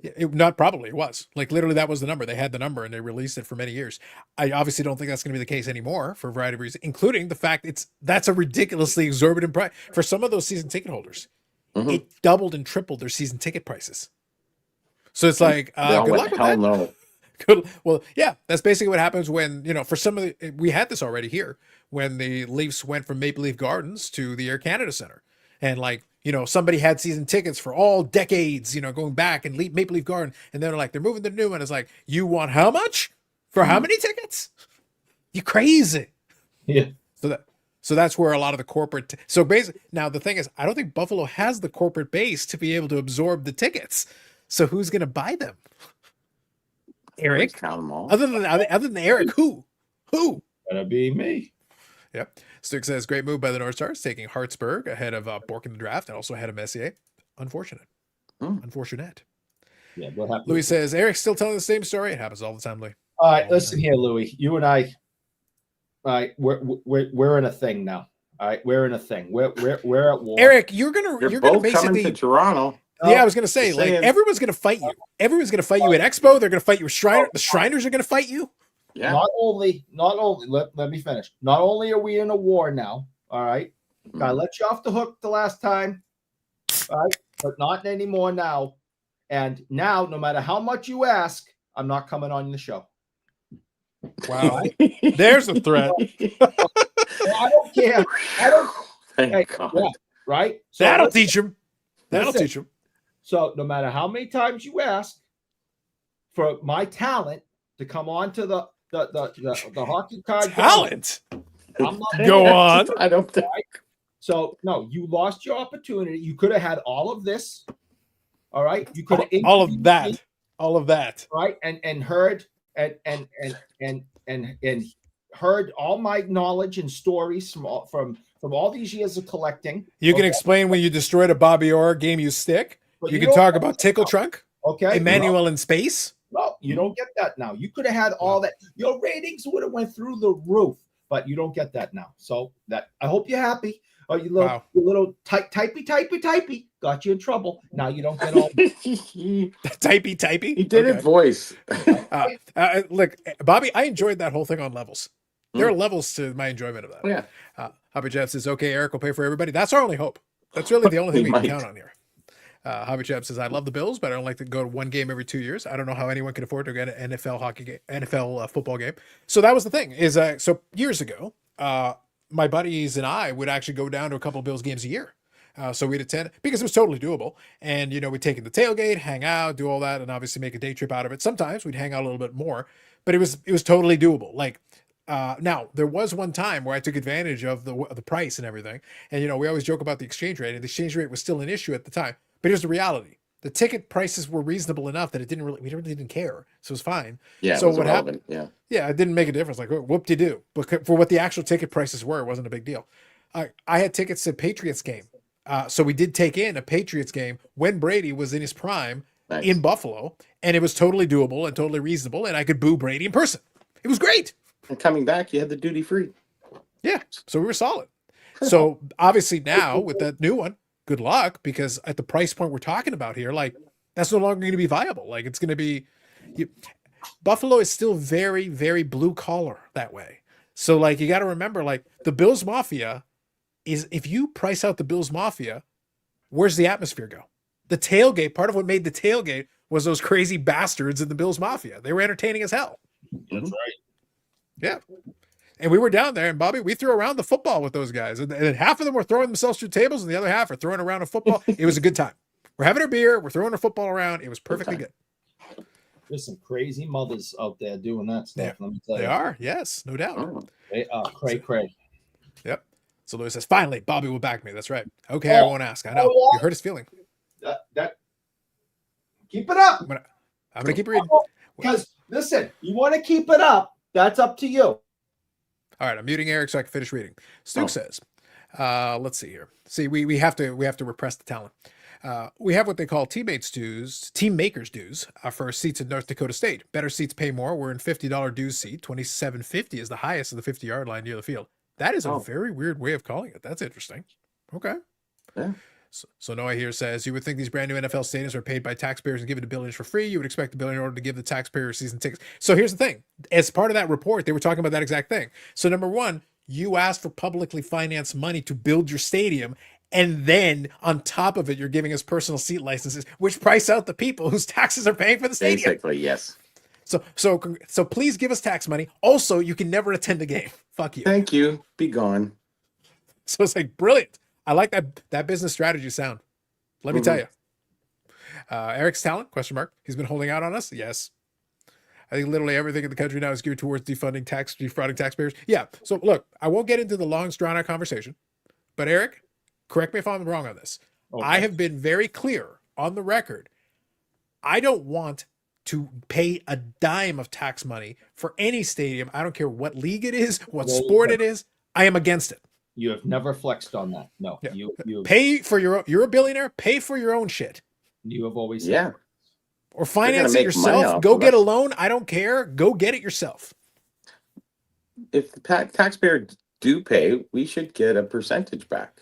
It was. Like, literally, that was the number. They had the number and they released it for many years. I obviously don't think that's going to be the case anymore for a variety of reasons, including the fact that's a ridiculously exorbitant price. For some of those season ticket holders, it doubled and tripled their season ticket prices. So it's like, good luck with that. No. Well, yeah, that's basically what happens when, for some of we had this already here when the Leafs went from Maple Leaf Gardens to the Air Canada Center. And somebody had season tickets for all decades, going back and Maple Leaf Garden. And they're like, they're moving to the new one. It's like, you want how much for how many tickets? You crazy. Yeah. So that's where a lot of the corporate. So basically, now the thing is, I don't think Buffalo has the corporate base to be able to absorb the tickets. So who's going to buy them? Eric. Other than Eric, who? Gotta be me. Yep. Stick says, great move by the North Stars, taking Hartsburg ahead of Bork in the draft and also ahead of Messier. Unfortunate. Unfortunate. Yeah, what happened? Louis says, Eric's still telling the same story. It happens all the time, Louis. All right, listen here, Louis. You and I, all right, we're in a thing now. All right, we're in a thing. We're at war. Eric, you're gonna both coming basically to Toronto. Yeah, I was gonna say, Just like, saying. everyone's gonna fight you. Everyone's gonna fight you at Expo. They're gonna fight you at Shriner. The Shriners are gonna fight you. Yeah. Not only, let me finish. Not only are we in a war now, all right. I let you off the hook the last time, all right, but not anymore now. And now, no matter how much you ask, I'm not coming on the show. Wow, there's a threat. I don't care. I don't. Thank God. Yeah, right. So That'll teach him. That'll listen. teach him. So no matter how many times you ask for my talent to come on to the hockey card Talent. I'm not Go on. I don't think. So no, you lost your opportunity. You could have had all of this. All right. You could have All of that. All of that. Right. And heard and heard all my knowledge and stories from all these years of collecting. You can explain when you destroyed a Bobby Orr game you stick. But You can talk about Tickle Trunk. Okay. Emmanuel in space. No, you don't get that now. You could have had all that. Your ratings would have went through the roof, but you don't get that now. So that I hope you're happy. Oh, you little typey got you in trouble. Now you don't get all typey. He did it voice. Look, Bobby, I enjoyed that whole thing on levels. There are levels to my enjoyment of that. Yeah. Hobby Jeff says, okay, Eric will pay for everybody. That's our only hope. That's really the only thing we can might. count on here. Hobby Jeff says, I love the Bills, but I don't like to go to one game every 2 years. I don't know how anyone can afford to get an NFL football game. So that was the thing is, so years ago, my buddies and I would actually go down to a couple of Bills games a year. So we'd attend because it was totally doable. And, we'd take in the tailgate, hang out, do all that, and obviously make a day trip out of it. Sometimes we'd hang out a little bit more, but it was totally doable. Like, now there was one time where I took advantage of the price and everything. And, we always joke about the exchange rate, and the exchange rate was still an issue at the time. But here's the reality. The ticket prices were reasonable enough that we really didn't care. So it was fine. Yeah. So what happened? Yeah. Yeah, it didn't make a difference. Like, whoop-de-doo. But for what the actual ticket prices were, it wasn't a big deal. I had tickets to Patriots game. So we did take in a Patriots game when Brady was in his prime in Buffalo. And it was totally doable and totally reasonable. And I could boo Brady in person. It was great. And coming back, you had the duty free. Yeah. So we were solid. So obviously now with that new one, good luck, because at the price point we're talking about here, like, that's no longer going to be viable. Like, it's going to be Buffalo is still very, very blue collar that way. So, like, you got to remember, like, the Bills Mafia is, if you price out the Bills Mafia, where's the atmosphere go? The tailgate, part of what made the tailgate was those crazy bastards in the Bills Mafia. They were entertaining as hell. That's right. Yeah. And we were down there, and Bobby, we threw around the football with those guys. And half of them were throwing themselves through tables, and the other half are throwing around a football. It was a good time. We're having our beer. We're throwing our football around. It was perfectly good. There's some crazy mothers out there doing that stuff. Let me tell you. They are, yes, no doubt. Oh. They are cray. Yep. So Louis says, finally, Bobby will back me. That's right. Okay, I won't ask. I know. You hurt his feeling. That keep it up. I'm gonna keep reading. Because listen, you want to keep it up. That's up to you. All right, I'm muting Eric so I can finish reading. Stu says, let's see here. See, we have to repress the talent. We have what they call team makers dues for seats in North Dakota State. Better seats pay more. We're in $50 dues seat. $27.50 is the highest of the 50-yard line near the field. That is a very weird way of calling it. That's interesting. Okay. Yeah. So Noah here says, you would think these brand new NFL stadiums are paid by taxpayers and given to billionaires for free. You would expect the billionaire order to give the taxpayer season tickets. So here's the thing. As part of that report, they were talking about that exact thing. So number one, you asked for publicly financed money to build your stadium. And then on top of it, you're giving us personal seat licenses, which price out the people whose taxes are paying for the stadium. Basically, yes. So please give us tax money. Also, you can never attend a game. Fuck you. Thank you. Be gone. So it's like, brilliant. I like that business strategy sound. Let me tell you. Eric's talent, ? He's been holding out on us. Yes. I think literally everything in the country now is geared towards defrauding taxpayers. Yeah. So look, I won't get into the long drawn out conversation, but Eric, correct me if I'm wrong on this. Okay. I have been very clear on the record. I don't want to pay a dime of tax money for any stadium. I don't care what league it is, what sport it is. I am against it. You have never flexed on that. No. Yeah. You pay for your own, you're a billionaire, pay for your own shit. You have always said that. Or finance it yourself. Go get a loan. I don't care. Go get it yourself. If the taxpayer do pay, we should get a percentage back.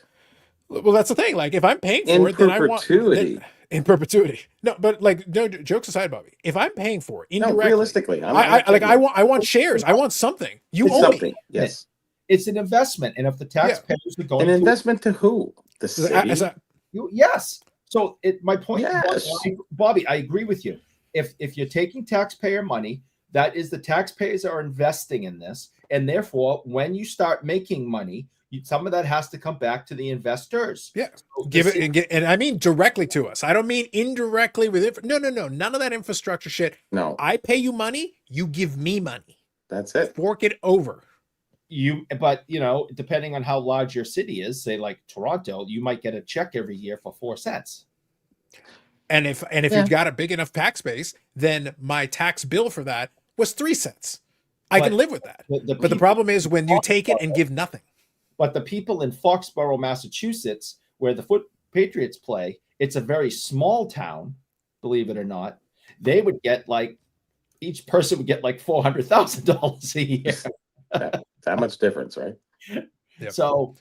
Well, that's the thing. Like, if I'm paying In for it, then I want perpetuity. in perpetuity. No, but like, no, jokes aside, Bobby. If I'm paying for it No, indirectly, realistically, I want shares. I want something. You it's owe something. me. Yes. It's an investment, and if the taxpayers are going An investment to who? The city. yes. So my point, Yes. Bobby, I agree with you. If you're taking taxpayer money, that is the taxpayers are investing in this, and therefore, when you start making money, some of that has to come back to the investors. Yeah, so give it, and I mean directly to us. I don't mean indirectly with no, none of that infrastructure shit. No, I pay you money, you give me money. That's it. Fork it over. But depending on how large your city is, say like Toronto, you might get a check every year for 4 cents. And if you've got a big enough tax base, then my tax bill for that was 3 cents. I can live with that. But the problem is when you take it and give nothing. But the people in Foxborough, Massachusetts, where the Foot Patriots play, it's a very small town, believe it or not. They would get each person would get like $400,000 a year. That much difference, right? Yep. So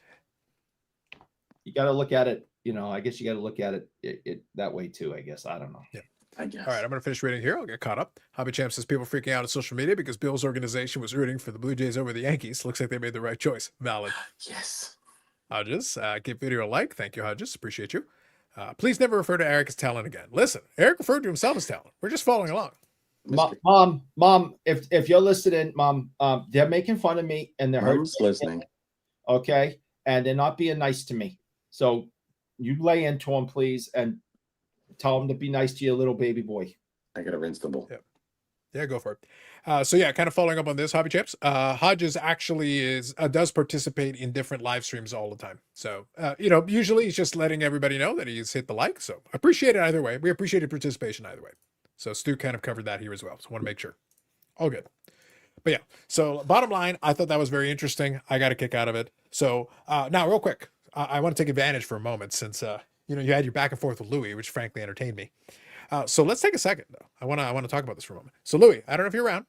you got to look at it. I guess you got to look at it that way too. I guess I don't know. Yeah. I guess. All right, I'm going to finish reading here. I'll get caught up. Hobby Champ says people freaking out on social media because Bill's organization was rooting for the Blue Jays over the Yankees. Looks like they made the right choice. Valid. Yes. Hodges, give video a like. Thank you, Hodges. Appreciate you. Please never refer to Eric as talent again. Listen, Eric referred to himself as talent. We're just following along. Mom, if you're listening, Mom, they're making fun of me and they're hurting. Listening. Okay, and they're not being nice to me. So you lay into them, please, and tell them to be nice to your little baby boy. I got a Invincible. Yeah, go for it. So yeah, kind of following up on this, Hobby Champs. Hodges actually does participate in different live streams all the time. So usually he's just letting everybody know that he's hit the like. So appreciate it either way. We appreciated participation either way. So Stu kind of covered that here as well. So want to make sure. All good. But yeah, so bottom line, I thought that was very interesting. I got a kick out of it. So now real quick, I want to take advantage for a moment since you had your back and forth with Louis, which frankly entertained me. So let's take a second though. I want to talk about this for a moment. So Louis, I don't know if you're around.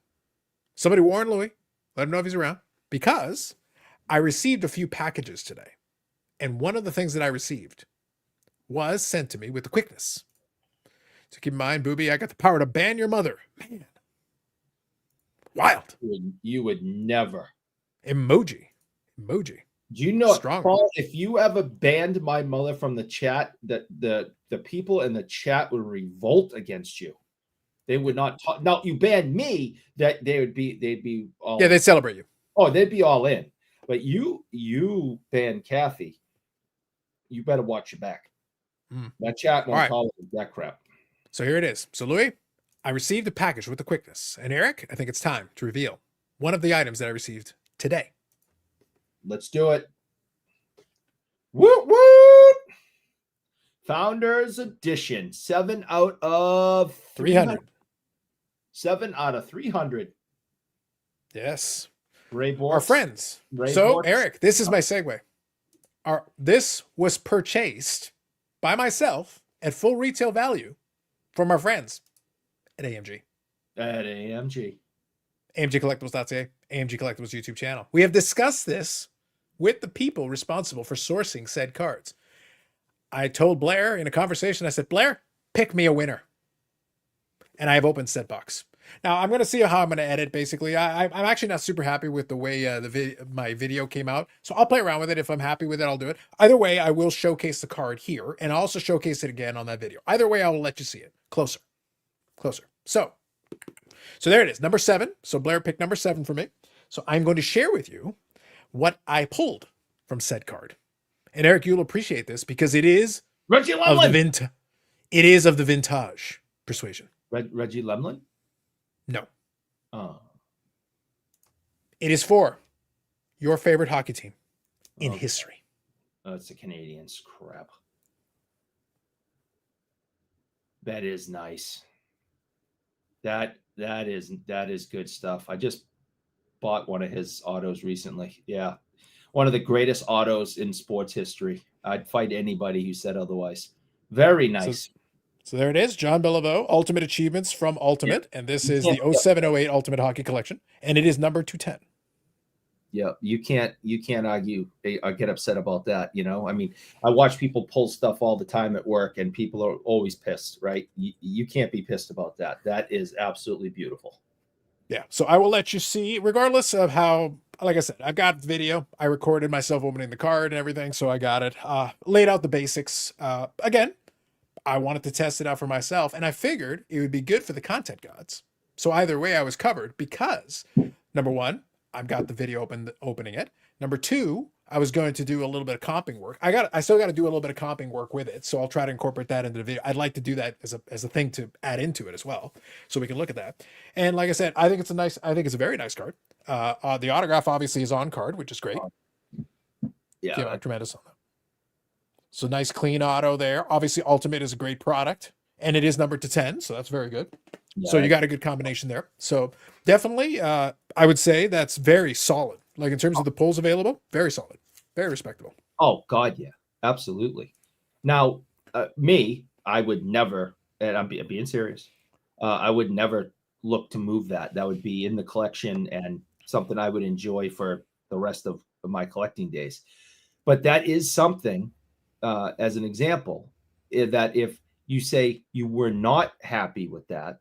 Somebody warn Louis. Let him know if he's around because I received a few packages today. And one of the things that I received was sent to me with the quickness. So keep in mind, Booby, I got the power to ban your mother. Man. Wild. You would never. Emoji. Do you know, Strong. Paul, if you ever banned my mother from the chat, that the people in the chat would revolt against you. They would not talk. Now you banned me, that they'd be all. Yeah, they'd celebrate you. Oh, they'd be all in. But you banned Kathy. You better watch your back. That chat won't tolerate that crap. So here it is. So Louis, I received a package with the quickness. And Eric, I think it's time to reveal one of the items that I received today. Let's do it. Woot woot! Founders Edition. 7 out of 300. 7 out of 300. Yes. Our friends. So Eric, this is my segue. This was purchased by myself at full retail value from our friends at AMG. AMG AMGcollectibles.ca, AMG Collectibles YouTube channel. We have discussed this with the people responsible for sourcing said cards. I told Blair in a conversation, I said, Blair, pick me a winner. And I have opened said box. Now, I'm going to see how I'm going to edit, basically. I'm actually not super happy with the way my video came out. So I'll play around with it. If I'm happy with it, I'll do it. Either way, I will showcase the card here and I'll also showcase it again on that video. Either way, I will let you see it. Closer. So there it is, number 7. So Blair picked number 7 for me. So I'm going to share with you what I pulled from said card. And Eric, you'll appreciate this because it is Reggie Lemlin. It is of the vintage persuasion. Reggie Lemlin? No. Oh. It is for your favorite hockey team in history. Oh, it's the Canadiens. Crap. That is nice. That is good stuff. I just bought one of his autos recently. Yeah. One of the greatest autos in sports history. I'd fight anybody who said otherwise. Very nice. So there it is. John Beliveau, Ultimate Achievements from Ultimate. And this is the 07-08 Ultimate Hockey Collection. And it is number 210. Yeah, you can't argue or get upset about that. You know, I mean, I watch people pull stuff all the time at work, and people are always pissed, right? You can't be pissed about that. That is absolutely beautiful. Yeah. So I will let you see, regardless of how, like I said, I've got video. I recorded myself opening the card and everything. So I got it. Laid out the basics. Again, I wanted to test it out for myself. And I figured it would be good for the content gods. So either way, I was covered because number one, I've got the video opening it. Number two, I was going to do a little bit of comping work. I still got to do a little bit of comping work with it. So I'll try to incorporate that into the video. I'd like to do that as a thing to add into it as well. So we can look at that. And like I said, I think it's a very nice card. The autograph obviously is on card, which is great. Yeah, Tremendous on that. So nice clean auto there. Obviously Ultimate is a great product and it is numbered to 10. So that's very good. yeah, So you got a good combination there. So definitely, I would say that's very solid. Like in terms of the pulls available, very solid, very respectable. Oh God, yeah, absolutely. Now, I would never, and I'm being serious. I would never look to move that. That would be in the collection and something I would enjoy for the rest of my collecting days. But that is something, as an example, that if you say you were not happy with that,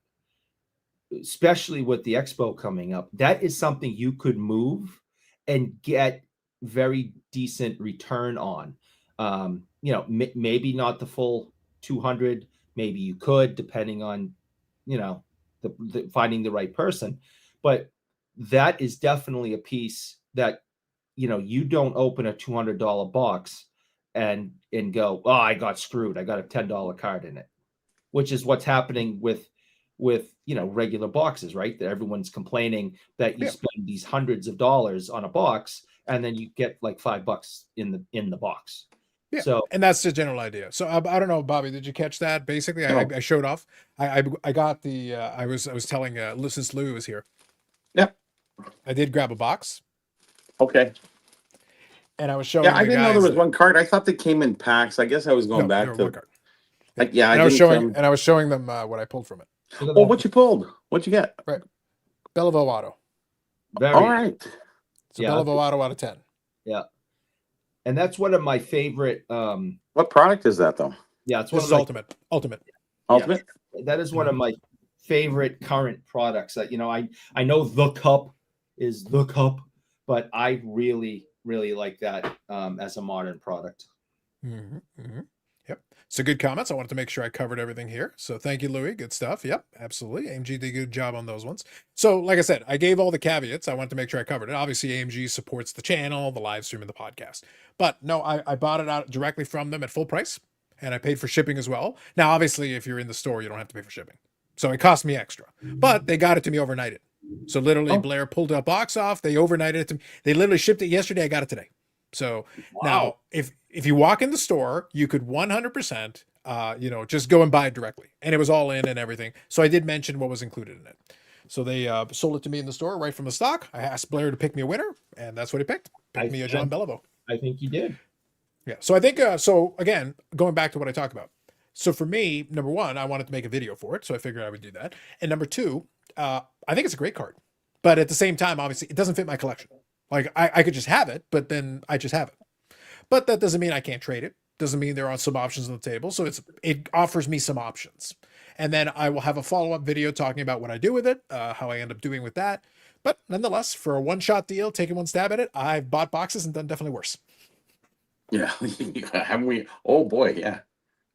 especially with the expo coming up, that is something you could move and get very decent return on. You know, maybe not the full 200, maybe you could, depending on, you know, the finding the right person. But that is definitely a piece that, you know, you don't open a $200 box and go, oh, I got screwed. I got a $10 card in it, which is what's happening with you know, regular boxes, right? That everyone's complaining that you spend these hundreds of dollars on a box and then you get like $5 in the box. Yeah. So, and that's the general idea. So I don't know, Bobby, did you catch that? Basically, I showed off. I got the I was telling since Louis was here. Yep. I did grab a box. Okay. And I was showing. Yeah, I didn't know there was one card. I thought they came in packs. I guess I was going back to one card. Like, yeah, and I was showing them what I pulled from it. Oh, what you pulled? What'd you get? Right. Belleville Auto. All right. So Belleville Auto out of 10. Yeah. And that's one of my favorite. What product is that though? Yeah, it's this is Ultimate. Ultimate. Yeah, that is one of my favorite current products. That, you know, I know the cup is the cup, but I really like that as a modern product. Yep. So good comments. I wanted to make sure I covered everything here. So thank you, Louis. Good stuff. Yep, absolutely. AMG did a good job on those ones. So like I said, I gave all the caveats. I wanted to make sure I covered it. Obviously, AMG supports the channel, the live stream, and the podcast. But no, I bought it out directly from them at full price, and I paid for shipping as well. Now, obviously, if you're in the store, you don't have to pay for shipping. So it cost me extra. But they got it to me overnighted. So literally, Blair pulled a box off. They overnighted it to me. They literally shipped it yesterday. I got it today. So now, if you walk in the store, you could 100%, you know, just go and buy it directly, and it was all in and everything. So I did mention what was included in it. So they sold it to me in the store right from the stock. I asked Blair to pick me a winner, and that's what he picked. Picked me a John Belleville. I think you did. Yeah. So I think so. Again, going back to what I talked about. So for me, number one, I wanted to make a video for it, so I figured I would do that. And number two, I think it's a great card, but at the same time, obviously, it doesn't fit my collection. Like I could just have it, but then I just have it. But that doesn't mean I can't trade it. Doesn't mean there are some options on the table. So it offers me some options. And then I will have a follow-up video talking about what I do with it, how I end up doing with that. But nonetheless, for a one-shot deal, taking one stab at it, I've bought boxes and done definitely worse. Yeah. Haven't we? Oh boy, yeah.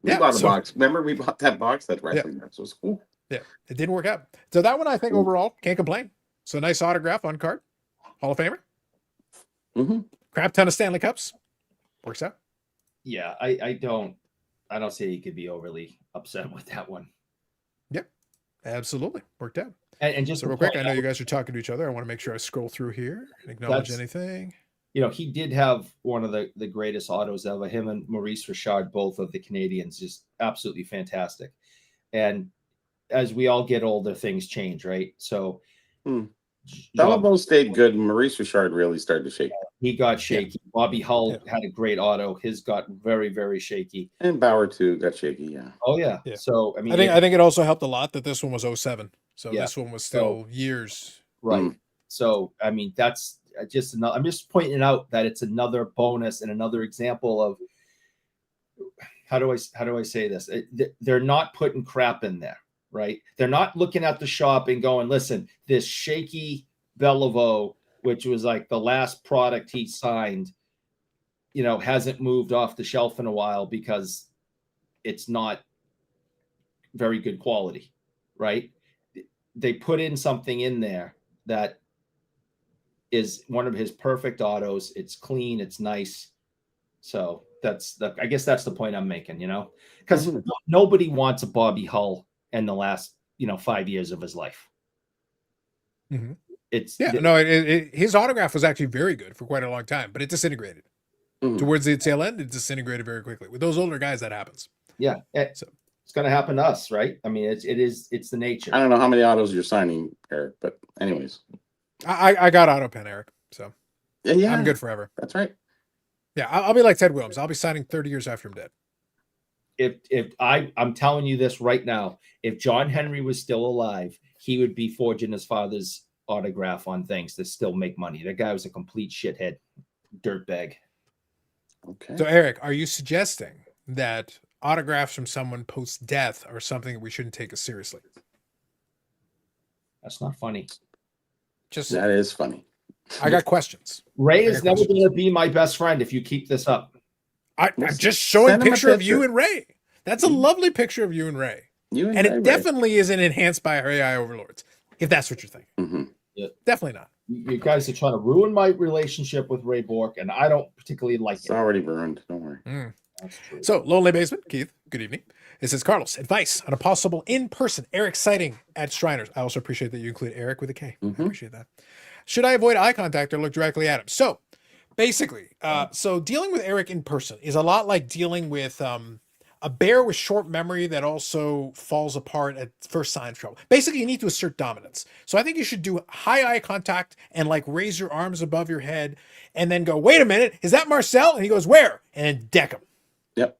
We bought a box. Remember we bought that box, that wrestling match was cool. Yeah, it didn't work out. So that one, I think overall, can't complain. So nice autograph on card. Hall of Famer. Crap ton of Stanley Cups. Works out. Yeah, I don't say you could be overly upset with that one. Yep, absolutely worked out. And just so real quick, I know you guys are talking to each other. I want to make sure I scroll through here and acknowledge anything. You know, he did have one of the greatest autos ever. Him and Maurice Richard, both of the Canadians, just absolutely fantastic. And as we all get older, things change, right? So Belleville stayed good. Maurice Richard really started to shake. He got shaky. Yeah. Bobby Hull had a great auto. His got very, very shaky. And Bauer too got shaky. Yeah. Oh yeah. So I mean, I think it also helped a lot that this one was 07. So this one was still years. Right. So I mean, that's I'm just pointing out that it's another bonus and another example of how do I say this? They're not putting crap in there, right? They're not looking at the shop and going, listen, this shaky Bellevue, which was like the last product he signed, hasn't moved off the shelf in a while because it's not very good quality, right? They put in something in there that is one of his perfect autos. It's clean, it's nice. So I guess that's the point I'm making, because nobody wants a Bobby Hull in the last, 5 years of his life. Mm-hmm. His autograph was actually very good for quite a long time, but it disintegrated. Towards the tail end, it disintegrated very quickly. With those older guys, that happens. Yeah. So it's going to happen to us, right? I mean, it's the nature. I don't know how many autos you're signing, Eric, but anyways. I got auto pen, Eric. So yeah, I'm good forever. That's right. Yeah, I'll be like Ted Williams. I'll be signing 30 years after I'm dead. If I'm telling you this right now, if John Henry was still alive, he would be forging his father's autograph on things that still make money. That guy was a complete shithead, dirtbag. Okay. So, Eric, are you suggesting that autographs from someone post-death are something that we shouldn't take as seriously? That's not funny. That is funny. I got questions. Ray is never going to be my best friend if you keep this up. I'm just showing a picture of you and Ray. That's a lovely picture of you and Ray. And it definitely isn't enhanced by our AI overlords, if that's what you're thinking. Mm-hmm. Yeah. Definitely not. You guys are trying to ruin my relationship with Ray Bork, and I don't particularly like it. It's already ruined. Don't worry. That's true. So, Lonely Basement, Keith, good evening. It says, Carlos, advice on a possible in-person Eric sighting at Shriners. I also appreciate that you include Eric with a K. I appreciate that. Should I avoid eye contact or look directly at him? So, basically, dealing with Eric in person is a lot like dealing with a bear with short memory that also falls apart at first sign of trouble. Basically, you need to assert dominance. So I think you should do high eye contact and like raise your arms above your head and then go, wait a minute, is that Marcel? And he goes, where? And then deck him. Yep.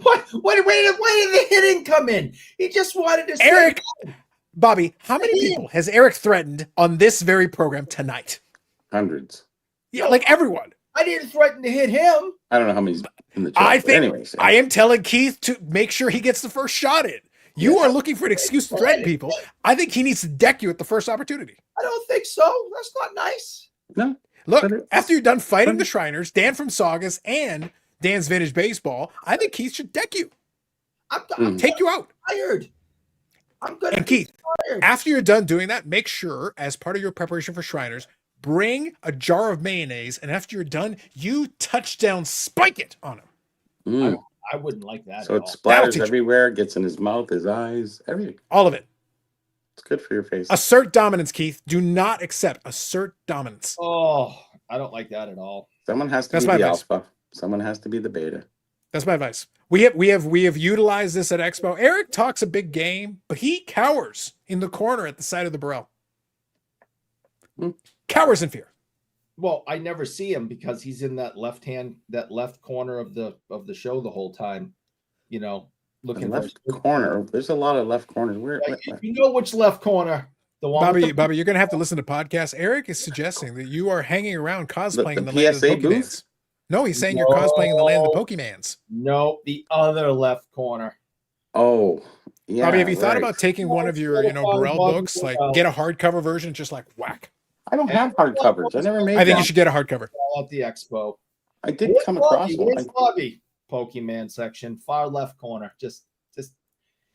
What? Where did the hitting come in? He just wanted to say Eric, Bobby, how many people has Eric threatened on this very program tonight? Hundreds. Yeah, like everyone. I didn't threaten to hit him. I don't know how many's in the chat. I think anyways, I am telling Keith to make sure he gets the first shot in. You are looking for an excuse to threaten people. I think he needs to deck you at the first opportunity. I don't think so. That's not nice. No. Look, after you're done fighting the Shriners, Dan from Saugus, and Dan's Vintage Baseball, I think Keith should deck you. I'm take you out. Tired. I'm good. And Keith, after you're done doing that, make sure, as part of your preparation for Shriners, bring a jar of mayonnaise, and after you're done, you touchdown spike it on him. I wouldn't like that. So it splatters everywhere, gets in his mouth, his eyes, everything. All of it. It's good for your face. Assert dominance, Keith. Do not accept. Assert dominance. Oh, I don't like that at all. Someone has to be the alpha. Someone has to be the beta. That's my advice. We have utilized this at Expo. Eric talks a big game, but he cowers in the corner at the side of the barrel. Cowers in fear. Well, I never see him because he's in that left corner of the show the whole time. Looking the left corner. There's a lot of left corners. Where you know which left corner? The one. Bobby, you're gonna have to listen to podcasts. Eric is suggesting that you are hanging around cosplaying in the land of the PSA Pokemans. booth? No, he's saying you're cosplaying in the land of the Pokemans. No, the other left corner. Oh, yeah. Bobby, have you thought about taking one of your, Burrell books, like get a hardcover version, just like whack? I don't have hardcovers. I never made. I think you should get a hardcover. At the Expo. I did come across one. Bobby, Pokemon section, far left corner. Just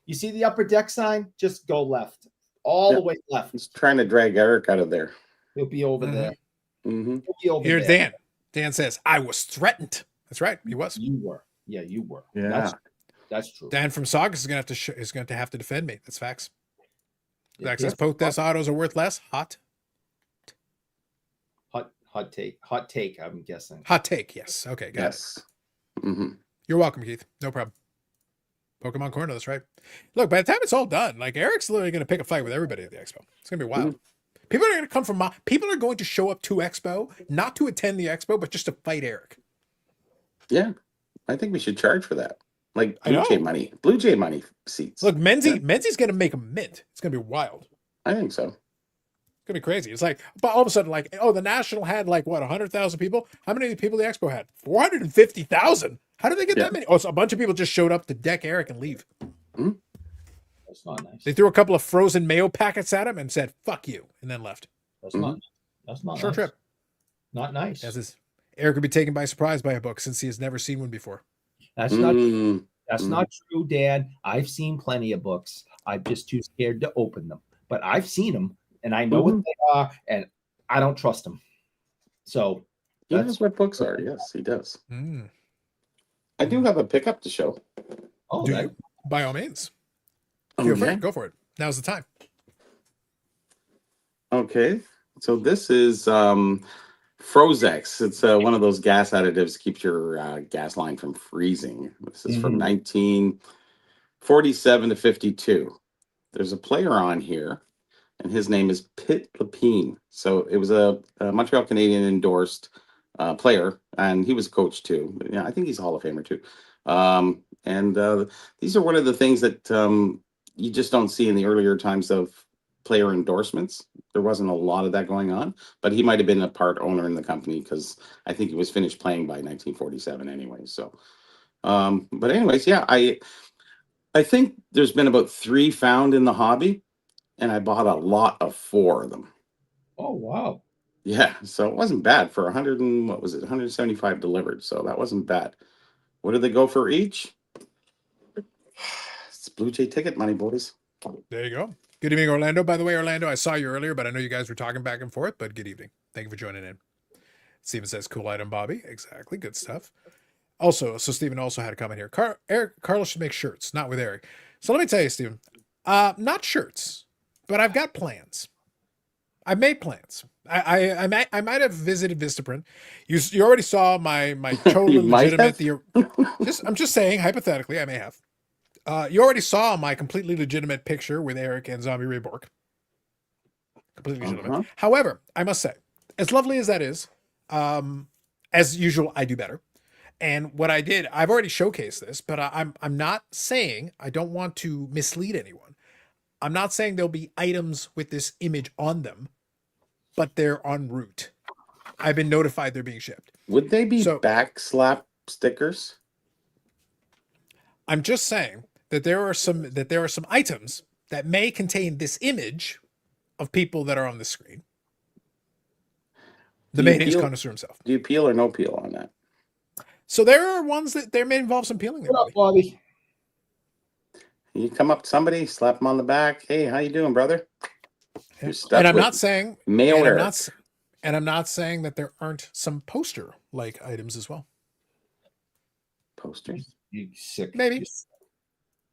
you see the upper deck sign? Just go left, all the way left. He's trying to drag Eric out of there. He'll be over there. Mm-hmm. He'll be over Here's there. Dan. Dan says, I was threatened. That's right. He was. You were. Yeah, you were. Yeah. That's true. Dan from Saugus is going to have to defend me. That's facts. Zach says, Post-death autos are worth less. Hot take, I'm guessing. Hot take, yes. Okay, got it. Mm-hmm. You're welcome, Keith. No problem. Pokemon Corner, that's right. Look, by the time it's all done, like Eric's literally going to pick a fight with everybody at the Expo. It's going to be wild. People are going to come from people are going to show up to Expo, not to attend the Expo, but just to fight Eric. Yeah, I think we should charge for that. Like Blue Jay money seats. Look, Menzies going to make a mint. It's going to be wild. I think so. gonna be crazy. It's like, but all of a sudden, like, oh, the National had like what 100,000 people. How many people the Expo had? 450,000. How did they get that many? Oh, so a bunch of people just showed up to deck Eric and leave. Hmm? That's not nice. They threw a couple of frozen mayo packets at him and said "fuck you" and then left. That's not. That's not Short nice. trip. Not nice. Eric would be taken by surprise by a book since he has never seen one before. That's not. That's not true, Dad. I've seen plenty of books. I'm just too scared to open them. But I've seen them, and I know what they are, and I don't trust them. So he knows what books are. Yes, he does. I do have a pickup to show. Oh, do you? By all means. Go for it. Now's the time. Okay, so this is Frozex. It's one of those gas additives that keeps your gas line from freezing. This is from 1947 to 52. There's a player on here, and his name is Pitt Lapine. So it was a Montreal Canadian endorsed player, and he was a coach too. Yeah, I think he's a Hall of Famer too. These are one of the things that you just don't see in the earlier times of player endorsements. There wasn't a lot of that going on, but he might have been a part owner in the company because I think he was finished playing by 1947 anyway. So, but anyways, yeah, I think there's been about 3 found in the hobby, and I bought a lot of 4 of them. Oh, wow. Yeah, so it wasn't bad for 100 and what was it, 175 delivered. So that wasn't bad. What did they go for each? It's Blue Jay ticket money, boys. There you go. Good evening, Orlando. By the way, Orlando, I saw you earlier, but I know you guys were talking back and forth, but good evening. Thank you for joining in. Steven says, cool item, Bobby. Exactly. Good stuff. Also, so Steven also had a comment here. Carlos should make shirts, not with Eric. So let me tell you, Steven, not shirts, but I've got plans. I've made plans. I might have visited Vistaprint. You already saw my totally legitimate. I'm just saying, hypothetically, I may have. You already saw my completely legitimate picture with Eric and Zombie Ray Bork. Completely legitimate. However, I must say, as lovely as that is, as usual, I do better. And what I did, I've already showcased this, but I'm not saying, I don't want to mislead anyone. I'm not saying there'll be items with this image on them, but they're en route. I've been notified they're being shipped. Would they be backslap stickers? I'm just saying that there are some items that may contain this image of people that are on the screen. The mayonnaise connoisseur himself. Do you peel or no peel on that? So there are ones that there may involve some peeling. What up, Bobby? You come up to somebody, slap them on the back. Hey, how you doing, brother? Yeah. And I'm not saying and I'm not saying that there aren't some poster like items as well. Posters? You sick? Maybe.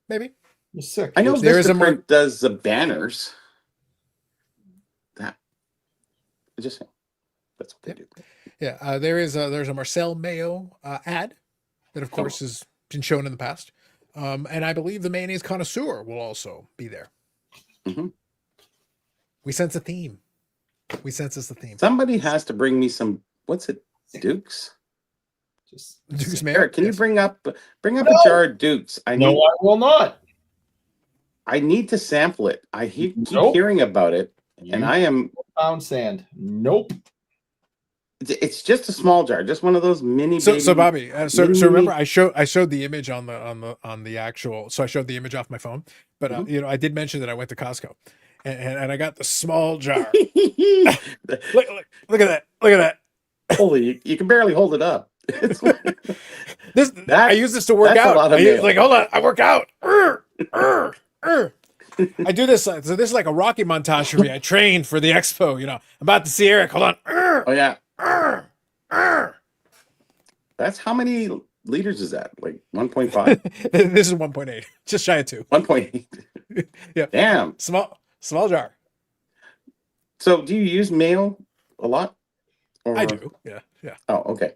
Maybe. You're sick. I know Vistaprint does the banners. That just that's what they do. Yeah, there's a Marcel Mayo ad that, of course, has been shown in the past, and I believe the mayonnaise connoisseur will also be there. We sense a theme. We sense the theme. Somebody has to bring me some. What's it? Dukes. Dukes Mayo. Eric, can you bring up a jar of Dukes? I will not. I need to sample it. I keep hearing about it, and I am pound sand. Nope. It's just a small jar, just one of those mini. So Bobby, so remember, I showed the image on the actual. So I showed the image off my phone, but I did mention that I went to Costco, and I got the small jar. look at that. Holy, you can barely hold it up. I use this to work out. Hold on, I work out. I do this. So this is like a Rocky montage for me. I trained for the expo. I'm about to see Eric. Hold on. Oh yeah. That's how many liters is that? Like 1.5? This is 1.8. Just shy of 2. 1.8. Yeah. Damn. Small jar. So do you use mayo a lot? I do. Yeah. Oh, okay.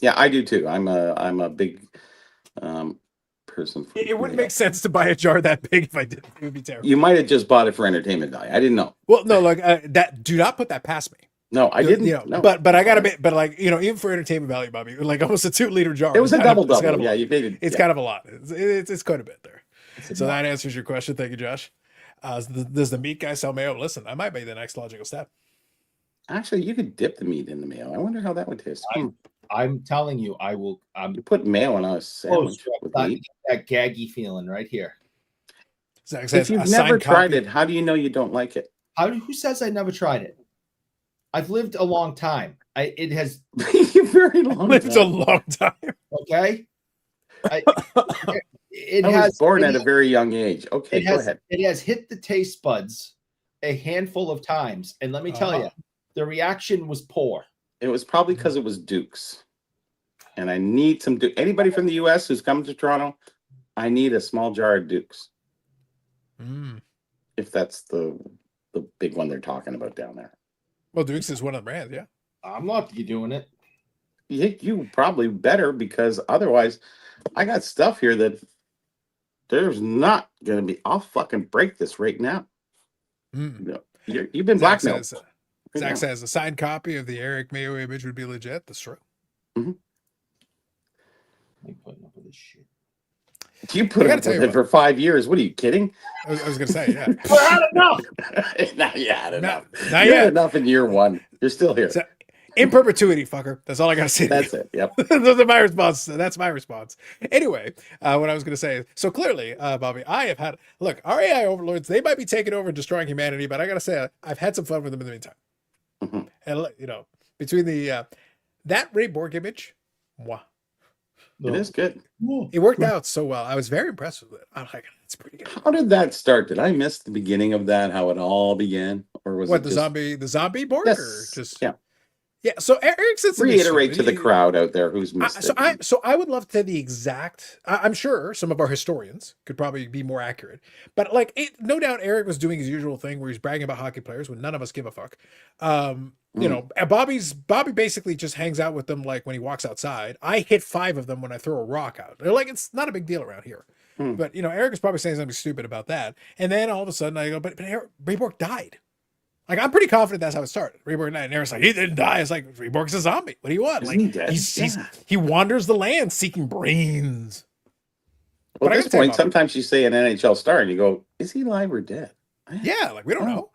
Yeah, I do too. I'm a big person. It wouldn't make sense to buy a jar that big if I did. It would be terrible. You might have just bought it for entertainment value. I didn't know. Well, no, that. Do not put that past me. No, I didn't. No. But I gotta be. But even for entertainment value, Bobby, like almost a 2-liter jar. It was a double. Yeah, you made it. It's kind of a lot. It's quite a bit there. So that answers your question. Thank you, Josh. Does the meat guy sell mayo? Listen, that might be the next logical step. Actually, you could dip the meat in the mayo. I wonder how that would taste. I'm telling you, I will. You put mayo on a sandwich with meat. That gaggy feeling right here. Zach says, if you've never tried it, how do you know you don't like it? Who says I never tried it? I've lived a long time. It has very long. Lived a long time. Okay. I was born at a very young age. Okay, go ahead. It has hit the taste buds a handful of times, and let me tell you, the reaction was poor. It was probably because it was Duke's, and I need some Duke. Anybody from the U.S. who's coming to Toronto, I need a small jar of Duke's. If that's the big one they're talking about down there. Well, Duke's is one of the brands, yeah. I'm not doing it. You probably better, because otherwise, I got stuff here that there's not going to be. I'll fucking break this right now. You've been blackmailed. Zach says a signed copy of the Eric Mayo image would be legit. That's true. I'm putting up with this shit. You put up with it for 5 years. What are you kidding? I was going to say, yeah. We're had enough. Not yet. Enough. Not you yet. had enough in year one. You're still here. In perpetuity, fucker. That's all I got to say. That's it. Yep. Those are my response. That's my response. Anyway, what I was going to say. So clearly, Bobby, I have had, look, our AI overlords, they might be taking over and destroying humanity, but I got to say, I've had some fun with them in the meantime. And, you know, between the, that Ray Borg image, mwah. It is good. It worked out so well. I was very impressed with it. I'm like, it's pretty good. How did that start? Did I miss the beginning of that? How it all began, or was what it the zombie Borg? Yes. Or just yeah. So Eric said reiterate to the crowd out there who's missed it. So I would love to the exact. I'm sure some of our historians could probably be more accurate, but like no doubt Eric was doing his usual thing where he's bragging about hockey players when none of us give a fuck. You know, Bobby basically just hangs out with them like when he walks outside. I hit 5 of them when I throw a rock out. They're like, it's not a big deal around here. But you know, Eric is probably saying something stupid about that. And then all of a sudden I go, but Ray Borg died. Like, I'm pretty confident that's how it started. Ray Borg died. And Eric's like, he didn't die. It's like, Ray Borg's a zombie. What do you want? Isn't he dead? He wanders the land seeking brains. Well, at this point, sometimes you say an NHL star and you go, is he alive or dead? Yeah, like we don't know.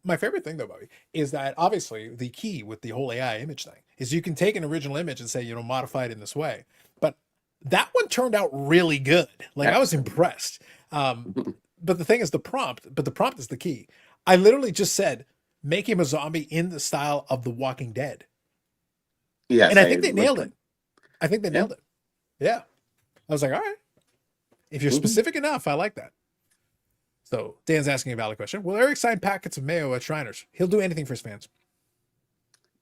My favorite thing though, Bobby, is that obviously the key with the whole AI image thing is you can take an original image and say, you know, modify it in this way. But that one turned out really good. Like I was impressed. But the thing is the prompt is the key. I literally just said, make him a zombie in the style of The Walking Dead. Yes. And I think they nailed it. I think they nailed it. Yeah. I was like, all right. If you're specific enough, I like that. So Dan's asking a valid question. Will Eric sign packets of mayo at Shriners? He'll do anything for his fans.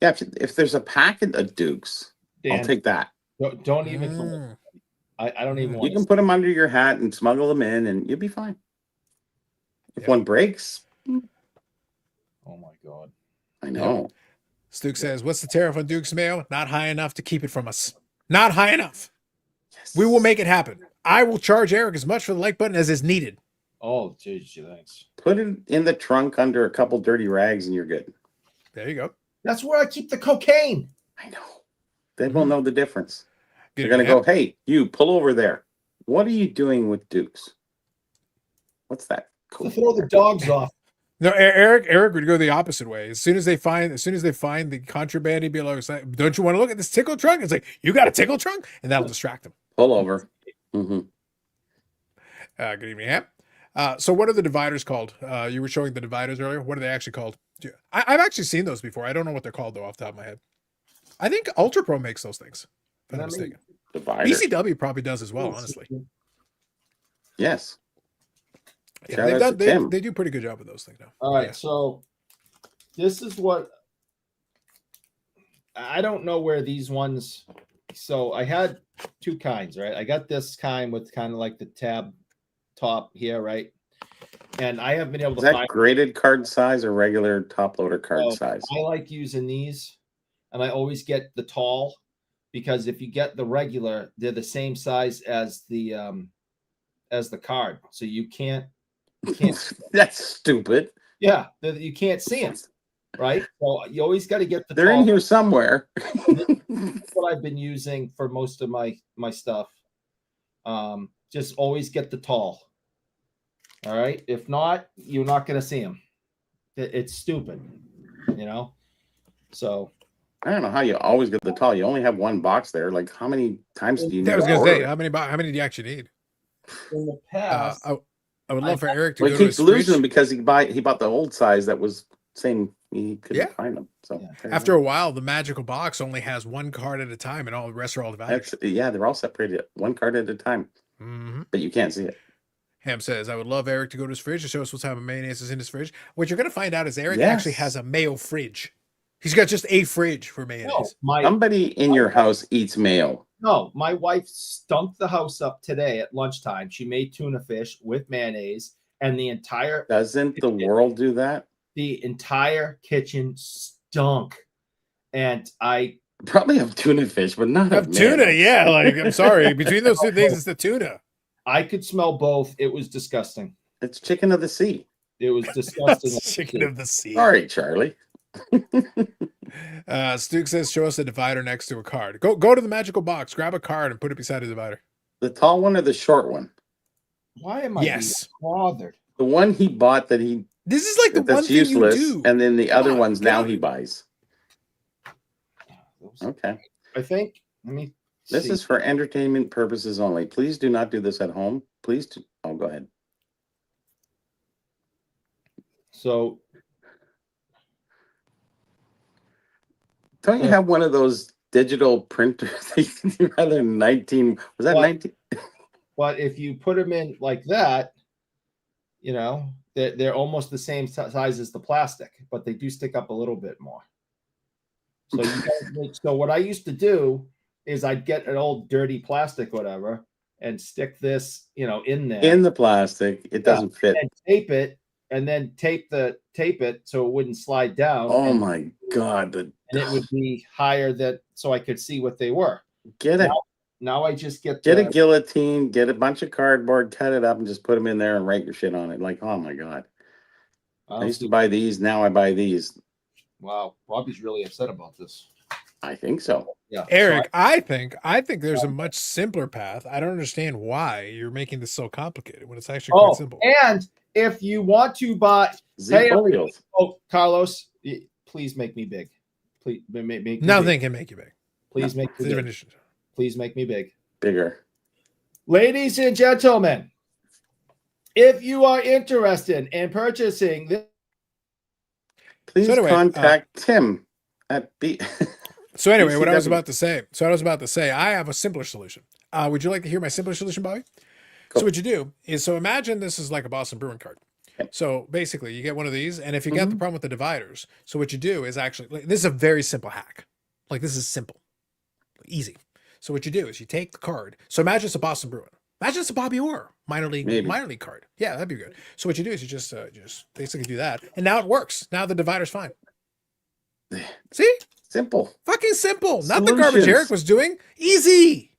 Yeah, if there's a packet of Dukes, Dan, I'll take that. Don't even. I don't even want. You can put them under your hat and smuggle them in, and you'll be fine. If one breaks. Oh my God. I know. Stuke says, what's the tariff on Duke's mayo? Not high enough to keep it from us. Not high enough. Yes. We will make it happen. I will charge Eric as much for the like button as is needed. Oh, geez, thanks. Put it in the trunk under a couple dirty rags and you're good. There you go. That's where I keep the cocaine. I know. They won't know the difference. They're going to go, hey, you pull over there. What are you doing with Dukes? What's that? Cool. Throw the dogs off. No, Eric would go the opposite way. As soon as they find the contraband, he'd be like, don't you want to look at this tickle trunk? It's like, you got a tickle trunk? And that'll distract them. Pull over. Good evening, Ham. So what are the dividers called? You were showing the dividers earlier. What are they actually called? I've actually seen those before. I don't know what they're called, though, off the top of my head. I think Ultra Pro makes those things, if I'm not mistaken. Divider. ECW probably does as well, honestly. Yes. Yeah, they do a pretty good job with those things now. All right, so this is what I don't know where these ones. So I had 2 kinds, right? I got this kind with kind of like the tab top here, right? And I haven't been able to find. Is that graded card size or regular top loader card size? I like using these, and I always get the tall because if you get the regular, they're the same size as the card, so you can't. That's stupid. Yeah, you can't see them, right? So you always got to get the. They're in here somewhere. That's what I've been using for most of my stuff. Just always get the tall. All right. If not, you're not going to see them. It's stupid, you know? So I don't know how you always get the tall. You only have one box there. Like, how many times do you need I was to gonna say, order? how many do you actually need? in the past, I would love for Eric to Well, go he to keeps his losing them fridge. because he bought the old size that was saying he couldn't Yeah. find them. So Yeah. there you After go. a while, the magical box only has one card at a time, and all the rest are all divided. They're all separated one card at a time, but you can't see it. Ham says, I would love Eric to go to his fridge to show us what type of mayonnaise is in his fridge. What you're going to find out is Eric actually has a mayo fridge. He's got just a fridge for mayonnaise. Somebody in your house eats mayo. No, my wife stunk the house up today at lunchtime. She made tuna fish with mayonnaise, and the entire Doesn't the world do that? The entire kitchen stunk, and I probably have tuna fish, but not have tuna. mayonnaise. Yeah, like I'm sorry, between those two things, it's the tuna. I could smell both. It was disgusting. It's chicken of the sea. It was disgusting. Chicken of the sea. Sorry, Charlie. Stuke says, show us a divider next to a card. Go to the magical box, grab a card, and put it beside a divider. The tall one or the short one? Why am I being bothered? The one he bought that he. This is like the one thing useless, you do. And then the other ones now he buys. Okay. I think. Let me. This is for entertainment purposes only. Please do not do this at home. Please. Go ahead. So. Don't you have one of those digital printers that you can do rather than 19? Was that 19? But if you put them in like that, you know, they're almost the same size as the plastic, but they do stick up a little bit more. So so what I used to do is I'd get an old dirty plastic, whatever, and stick this, in there. In the plastic, it doesn't fit. And tape it, and then tape it so it wouldn't slide down. Oh my God! And it would be higher so I could see what they were. Get it. Now I just get a guillotine, get a bunch of cardboard, cut it up, and just put them in there and write your shit on it. Like, oh my God! I used to buy these. Now I buy these. Wow, Bobby's really upset about this. I think so. Yeah, Eric, so I think there's a much simpler path. I don't understand why you're making this so complicated when it's actually quite simple. And if you want to buy, Carlos, please make me big. Please make me Nothing can make you big. Please make me big. Please make me big. Bigger. Ladies and gentlemen, if you are interested in purchasing this, please contact Tim at B. So anyway, what I was about to say, I have a simpler solution. Would you like to hear my simpler solution, Bobby? Cool. So what you do is, imagine this is like a Boston Bruin card. Okay. So basically, you get one of these, and if you get the problem with the dividers, so what you do is actually, this is a very simple hack. Like, this is simple, easy. So what you do is you take the card. So imagine it's a Boston Bruin. Imagine it's a Bobby Orr minor league card. Yeah, that'd be good. So what you do is you just basically do that, and now it works. Now the divider's fine. See? Simple. Fucking simple. Not the garbage Eric was doing. Easy.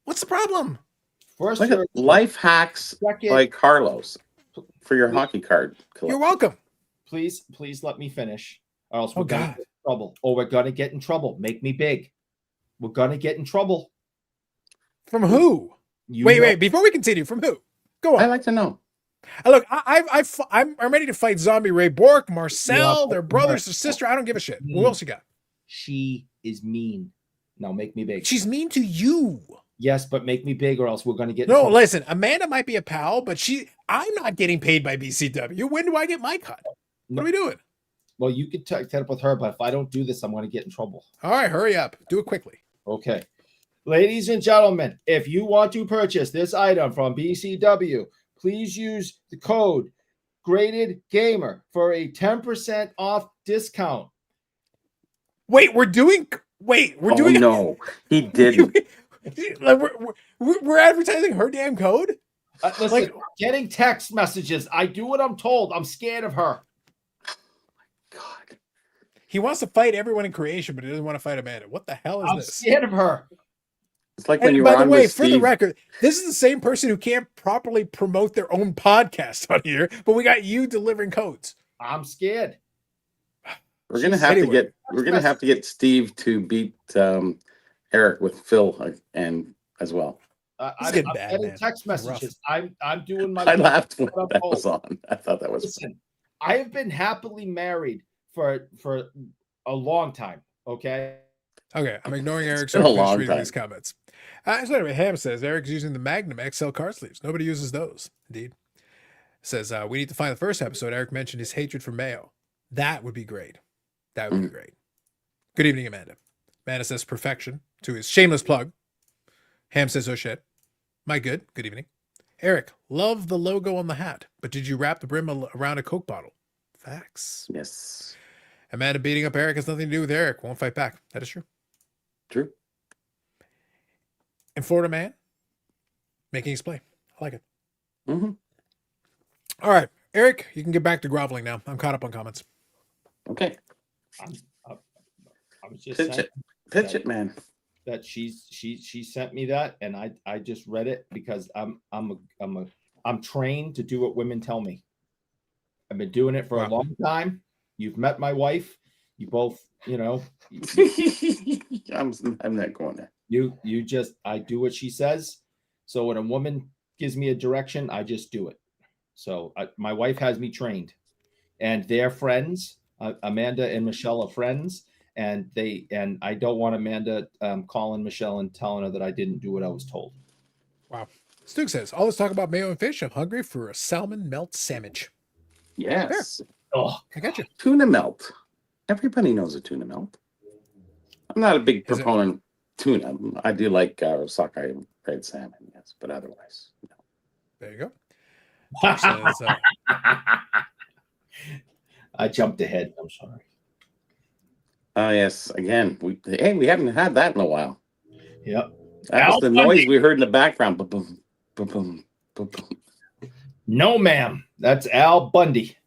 What's the problem? First, life hacks by Carlos for your hockey card collection. You're welcome. Please let me finish, or else we're gonna get in trouble. Oh, we're gonna get in trouble. Make me big. We're gonna get in trouble. From who? Wait. Before we continue, from who? Go on. I'd like to know. Look, I'm ready to fight Zombie Ray Bork, Marcel, their brothers, their sister. I don't give a shit. Who else you got? She is mean. Now make me big. She's mean to you. Yes, but make me big, or else we're gonna get. No, listen. Amanda might be a pal, but I'm not getting paid by BCW. When do I get my cut? What are we doing? Well, you could set up with her, but if I don't do this, I'm going to get in trouble. All right, hurry up. Do it quickly. Okay. Ladies and gentlemen, if you want to purchase this item from BCW, please use the code Graded Gamer for a 10% off discount. We're doing. No, he didn't. we're advertising her damn code. Listen, getting text messages. I do what I'm told. I'm scared of her. God. He wants to fight everyone in creation, but he doesn't want to fight Amanda. What the hell is this? I'm scared of her. It's like when you were on with Steve. For the record, this is the same person who can't properly promote their own podcast on here, but we got you delivering codes. I'm scared. We're gonna have to get Steve to beat Eric with Phil and as well. It's I'm getting bad, getting man. text It's rough. messages. I'm doing my. I laughed when What that up, was on. I thought that was Listen, I have been happily married for a long time. Okay. Okay, I'm ignoring Eric so been I a can finish long reading time. these comments. So anyway, Ham says Eric's using the Magnum XL card sleeves. Nobody uses those. Indeed. Says we need to find the first episode. Eric mentioned his hatred for mayo. That would be great. That would be great. Good evening, Amanda. Amanda says perfection to his shameless plug. Ham says, oh shit. My good. Good evening. Eric, love the logo on the hat, but did you wrap the brim around a Coke bottle? Facts. Yes. Amanda beating up Eric has nothing to do with Eric. Won't fight back. That is true. True. And Florida man making his play. I like it. Mm-hmm. All right, Eric, you can get back to groveling now. I'm caught up on comments. Okay. I was just Pitch saying it. Pitch it, man. that she sent me that, and I just read it because I'm trained to do what women tell me. I've been doing it for a long time. You've met my wife. You both, you know. I'm not going there. You just I do what she says. So when a woman gives me a direction, I just do it. So my wife has me trained, and they're friends. Amanda and Michelle are friends, and I don't want Amanda calling Michelle and telling her that I didn't do what I was told. Wow. Stu says, all this talk about mayo and fish. I'm hungry for a salmon melt sandwich. Yes. There. Oh, I got you. Tuna melt. Everybody knows a tuna melt. I'm not a big proponent of tuna. I do like sockeye red salmon, yes, but otherwise, no. There you go. Says, I jumped ahead. I'm sorry. Oh yes, again, we haven't had that in a while. Yep. That was the noise we heard in the background. Boom, boom, boom, boom, boom. No, ma'am. That's Al Bundy.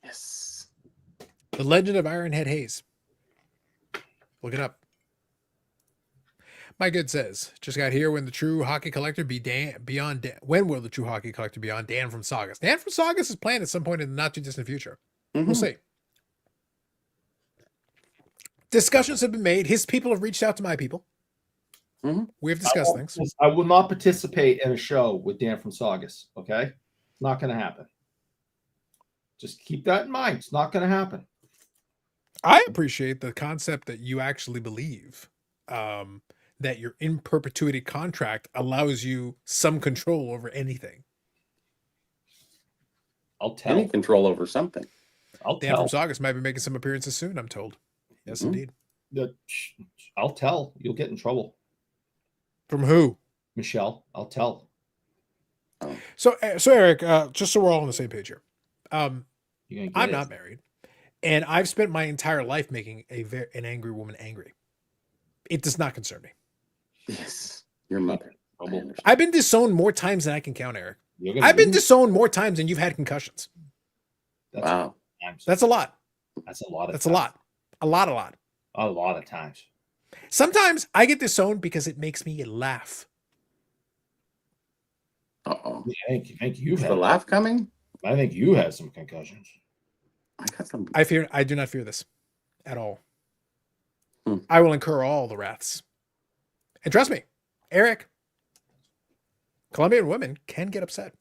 Yes. The Legend of Ironhead Hayes. Look it up. My good says, just got here when the true hockey collector be Dan beyond Dan. When will the true hockey collector be on Dan from Saugus? Dan from Saugus is planned at some point in the not too distant future. We'll see. Discussions have been made. His people have reached out to my people. We have discussed things. I will not participate in a show with Dan from Saugus. Okay, not going to happen. Just keep that in mind. It's not going to happen. I appreciate the concept that you actually believe that your in perpetuity contract allows you some control over anything. I'll tell. Any control over something. Dan from Saugus might be making some appearances soon, I'm told. Yes, indeed. I'll tell. You'll get in trouble. From who? Michelle. I'll tell. So Eric, just so we're all on the same page here. I'm not married, and I've spent my entire life making an angry woman angry. It does not concern me. Yes, your mother. I've been disowned more times than I can count, Eric. I've been disowned more times than you've had concussions. Wow. That's a lot. That's a lot. That's a lot. A lot of times. Sometimes I get disowned because it makes me laugh. Uh-oh. I think you've had the laugh coming? I think you had some concussions. I got some. I do not fear this at all. I will incur all the wraths. And trust me, Eric, Colombian women can get upset.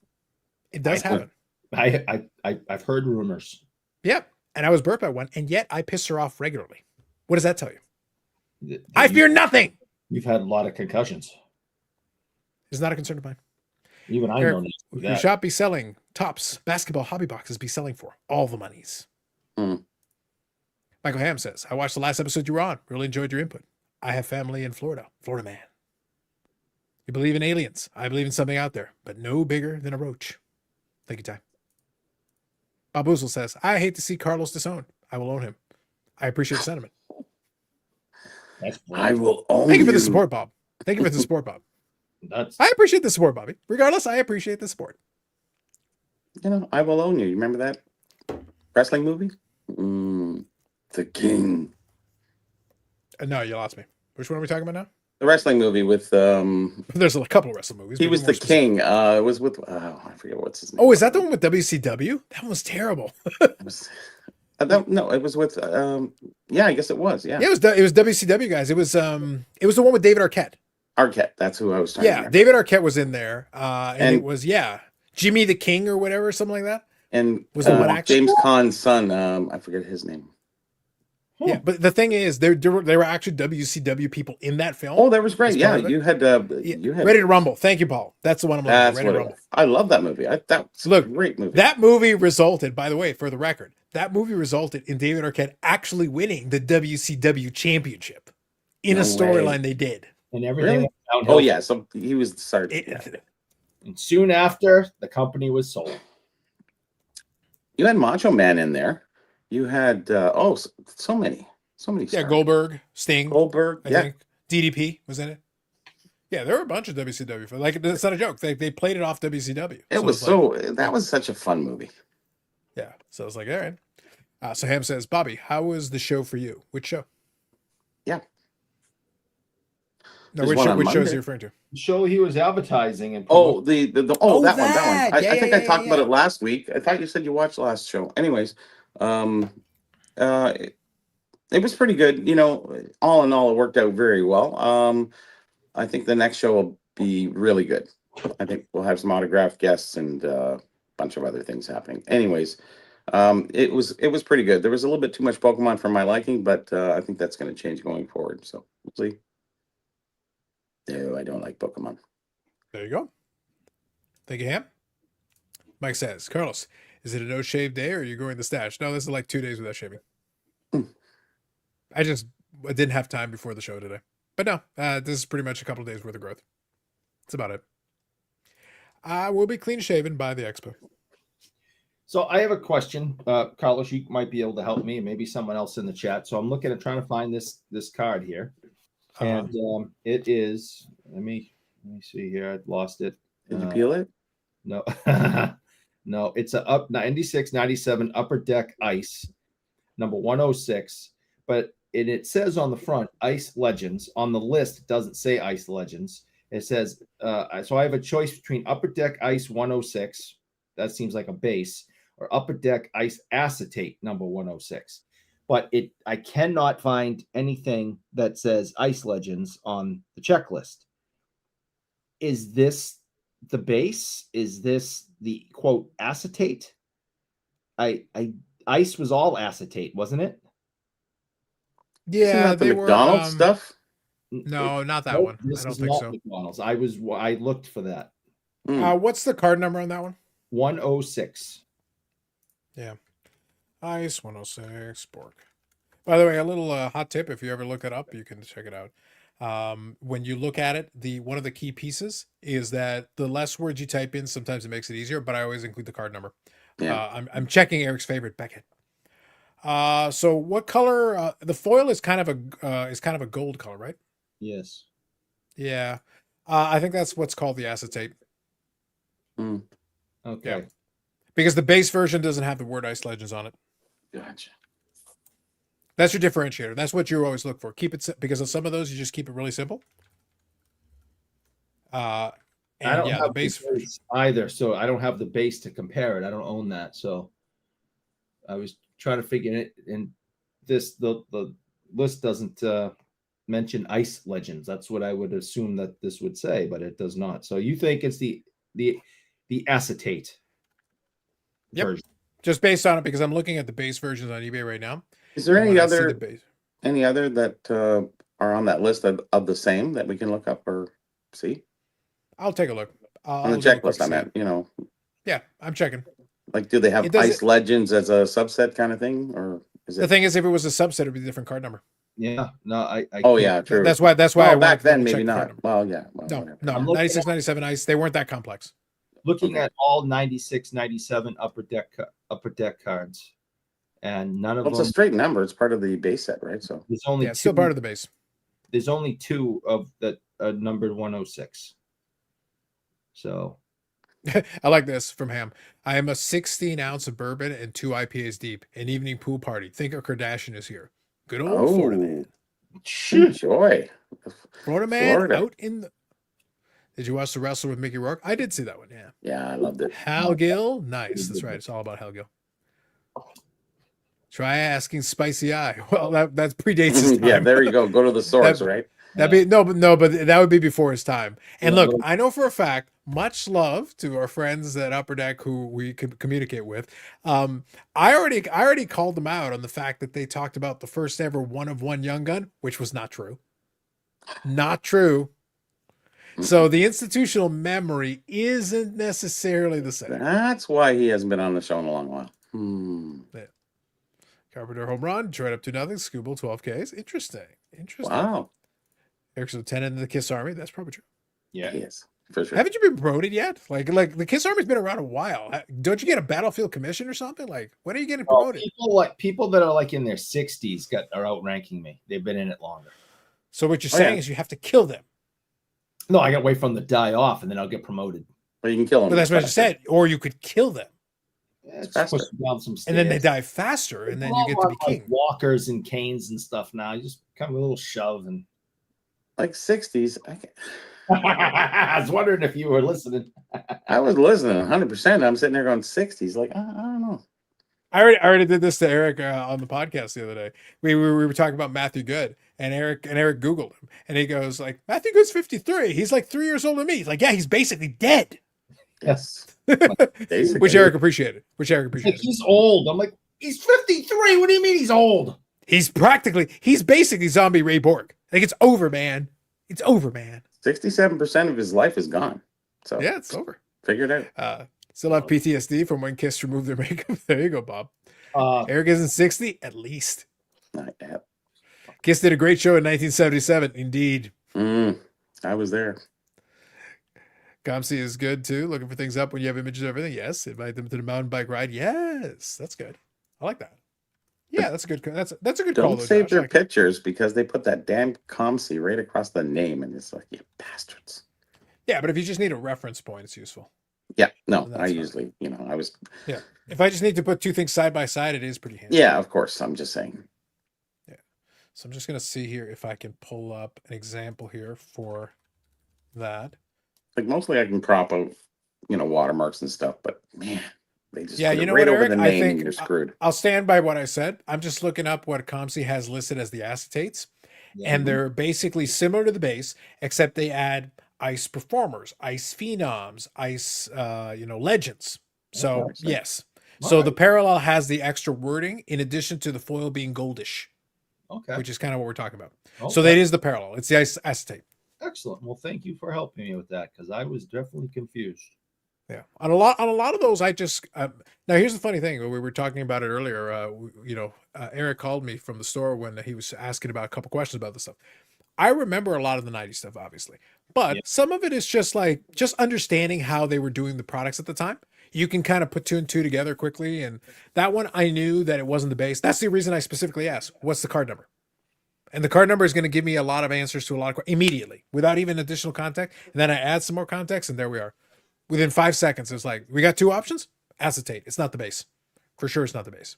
It does happen. I've heard rumors. Yep. And I was burped by one, and yet I piss her off regularly. What does that tell you? I fear nothing. You've had a lot of concussions. It's not a concern of mine. Even I know that. Your shop be selling tops, basketball hobby boxes be selling for all the monies. Michael Ham says, I watched the last episode you were on. Really enjoyed your input. I have family in Florida. Florida man. You believe in aliens. I believe in something out there, but no bigger than a roach. Thank you, Ty. Bob Boozle says, I hate to see Carlos disowned. I will own him. I appreciate the sentiment. I will own Thank you for the support, Bob. Thank you for the support, Bob. I appreciate the support, Bobby. Regardless, I appreciate the support. You know, I will own you. You remember that wrestling movie? The King. No, you lost me. Which one are we talking about now? The wrestling movie with There's a couple of wrestling movies. He was the king. It was with I forget what's his name. Oh, is that the one with WCW? That one was terrible. No, it was with yeah, I guess it was. Yeah. Yeah, it was WCW guys. It was the one with David Arquette. Arquette. That's who I was trying to Yeah, remember. David Arquette was in there, and it And- was Jimmy the King or whatever, something like that. And Was the one actor? James Caan's son, I forget his name. Yeah, but the thing is, there were actually WCW people in that film. Oh, that was great. as Yeah, part of it. you had Ready to Rumble. Thank you, Paul. That's the one I'm looking That's for. Ready what to it Rumble. was. I love that movie. That's a great movie. That movie resulted, by the way, for the record, that movie resulted in David Arquette actually winning the WCW championship in a storyline they did. And everything Really? went downhill. Oh yeah, so he was the sergeant. And soon after, the company was sold. You had Macho Man in there. You had so many stars. Yeah, Goldberg, Sting, Goldberg, I think DDP was in it. Yeah, there were a bunch of WCW. Like, it's not a joke. They played it off WCW. It was that was such a fun movie. Yeah, so I was like, all right. So Ham says, Bobby, how was the show for you? Which show? Yeah. No, There's which one show, on which show is Monday. he referring to? The show he was advertising and Oh, that one. that. I Yeah, think yeah, I talked yeah, about it last week. I thought you said you watched the last show. Anyways, it was pretty good. All in all, it worked out very well. I think the next show will be really good. I think we'll have some autographed guests and a bunch of other things happening. Anyways, it was pretty good. There was a little bit too much Pokemon for my liking, but I think that's going to change going forward. So we'll see. No, I don't like Pokemon. There you go. Thank you, Ham. Mike says, Carlos, is it a no shave day or are you growing the stash? No, this is like 2 days without shaving. I didn't have time before the show today. But no, this is pretty much a couple of days worth of growth. That's about it. I will be clean shaven by the expo. So I have a question, Carlos. You might be able to help me, and maybe someone else in the chat. So I'm looking at trying to find this card here, and it is. Let me see here. I lost it. Did you peel it? No, no. It's a up 96, 97 Upper Deck Ice, number 106. But it says on the front Ice Legends. On the list, it doesn't say Ice Legends. It says so. I have a choice between Upper Deck Ice 106. That seems like a base. Or Upper Deck Ice Acetate number 106. But I cannot find anything that says Ice Legends on the checklist. Is this the base? Is this the quote acetate? Ice was all acetate, wasn't it? Yeah, Isn't that they the McDonald's were stuff. No, not that one. This I don't is think not so. McDonald's. I looked for that. What's the card number on that one? 106. Yeah. Ice 106 Bork. By the way, a little hot tip, if you ever look it up, you can check it out. When you look at it, one of the key pieces is that the less words you type in, sometimes it makes it easier, but I always include the card number. Yeah. I'm checking Eric's favorite, Beckett. So what color? The foil is kind of a gold color, right? Yes. Yeah. I think that's what's called the acetate. Okay. Yeah. Because the base version doesn't have the word Ice Legends on it. Gotcha. That's your differentiator. That's what you always look for. Keep it because of some of those, you just keep it really simple. I don't have the base either, so I don't have the base to compare it. I don't own that, so I was trying to figure it. And the list doesn't mention Ice Legends. That's what I would assume that this would say, but it does not. So you think it's the acetate? Yep. Version. Just based on it, because I'm looking at the base versions on eBay right now. Is there any other that are on that list of the same that we can look up or see? I'll take a look. On the checklist, I meant, Yeah, I'm checking. Like, do they have Ice Legends as a subset kind of thing, or is it? The thing is, if it was a subset, it'd be a different card number. Yeah, no, I oh yeah, true. That's why. I back then maybe not. Well, yeah. Well, no, 96, 97 Ice. They weren't that complex. Looking at all 96, 97 upper deck cards, and none of them. It's a straight number. It's part of the base set, right? So there's only it's still part of the base. There's only two of that numbered 106. So I like this from Ham. I am a 16 ounce of bourbon and 2 IPAs deep. An evening pool party. Think a Kardashian is here. Good old Florida man. Enjoy. Florida man out in the. Did you watch The Wrestler with Mickey Rourke? I did see that one. Yeah. Yeah, I loved it. Hal Gill. Nice. That's right. It's all about Hal Gill. Try asking Spicy Eye. Well, that predates his time. Yeah, there you go. Go to the source, right? That'd be but that would be before his time. And Yeah, look, I know for a fact, much love to our friends at Upper Deck who we could communicate with. I already called them out on the fact that they talked about the first ever one of one Young Gun, which was not true. Not true. So the institutional memory isn't necessarily the same. That's why he hasn't been on the show in a long while. Yeah. Carpenter home run, Detroit up 2-0, Scooble 12 Ks. Interesting. Wow. Eric's a lieutenant in the Kiss Army. That's probably true. Yeah. He is, for sure. Haven't you been promoted yet? Like the Kiss Army's been around a while. Don't you get a battlefield commission or something? Like, when are you getting promoted? People that are like in their 60s are outranking me. They've been in it longer. So what you're saying is you have to kill them. No, I got to wait for them to die off, and then I'll get promoted. But you can kill them. But that's what I said. Or you could kill them. Yeah, just push them down some stairs. And then they die faster, and then you get to be king. Like walkers and canes and stuff now. You just kind of a little shove and like 60s. I was wondering if you were listening. I was listening 100%. I'm sitting there going 60s. Like, I don't know. I already did this to Eric on the podcast the other day. We were talking about Matthew Good, and Eric Googled him, and he goes like, Matthew Good's 53. He's like 3 years older than me. He's like, yeah, he's basically dead. Yes. Which Eric appreciated. Like, he's old. I'm like, he's 53. What do you mean he's old? He's basically zombie Ray Borg. Like, it's over, man. It's over, man. 67% of his life is gone. So yeah, it's over. Figured out. Still have PTSD from when Kiss removed their makeup. There you go, Bob. Eric isn't 60, at least. Not yet. Kiss did a great show in 1977. Indeed. I was there. Comsey is good too. Looking for things up when you have images of everything. Yes. Invite them to the mountain bike ride. Yes. That's good. I like that. Yeah, that's a good. That's a good call. Don't save their pictures because they put that damn Comsey right across the name, and it's like, you bastards. Yeah, but if you just need a reference point, it's useful. Yeah, no, I usually, I was. Yeah, if I just need to put two things side by side, it is pretty handy. Yeah, of course. I'm just saying. Yeah, so I'm just gonna see here if I can pull up an example here for that. Like mostly, I can crop out, watermarks and stuff, but man. They just yeah, put you know right what, over Eric? the I name think and you're screwed. I'll stand by what I said. I'm just looking up what Comsey has listed as the acetates, and they're basically similar to the base, except they add ice performers, ice phenoms, ice, legends. So yes, so the parallel has the extra wording in addition to the foil being goldish. Okay, which is kind of what we're talking about. Okay. So that is the parallel. It's the ice acetate. Excellent. Well, thank you for helping me with that because I was definitely confused. Yeah, on a lot of those, I just now here's the funny thing. We were talking about it earlier. Eric called me from the store when he was asking about a couple questions about this stuff. I remember a lot of the '90s stuff, obviously, but some of it is just understanding how they were doing the products at the time. You can kind of put two and two together quickly, and that one I knew that it wasn't the base. That's the reason I specifically asked, "What's the card number?" And the card number is going to give me a lot of answers to a lot of immediately without even additional context. And then I add some more context, and there we are. Within 5 seconds, it's like, we got two options. Acetate. It's not the base. For sure, it's not the base.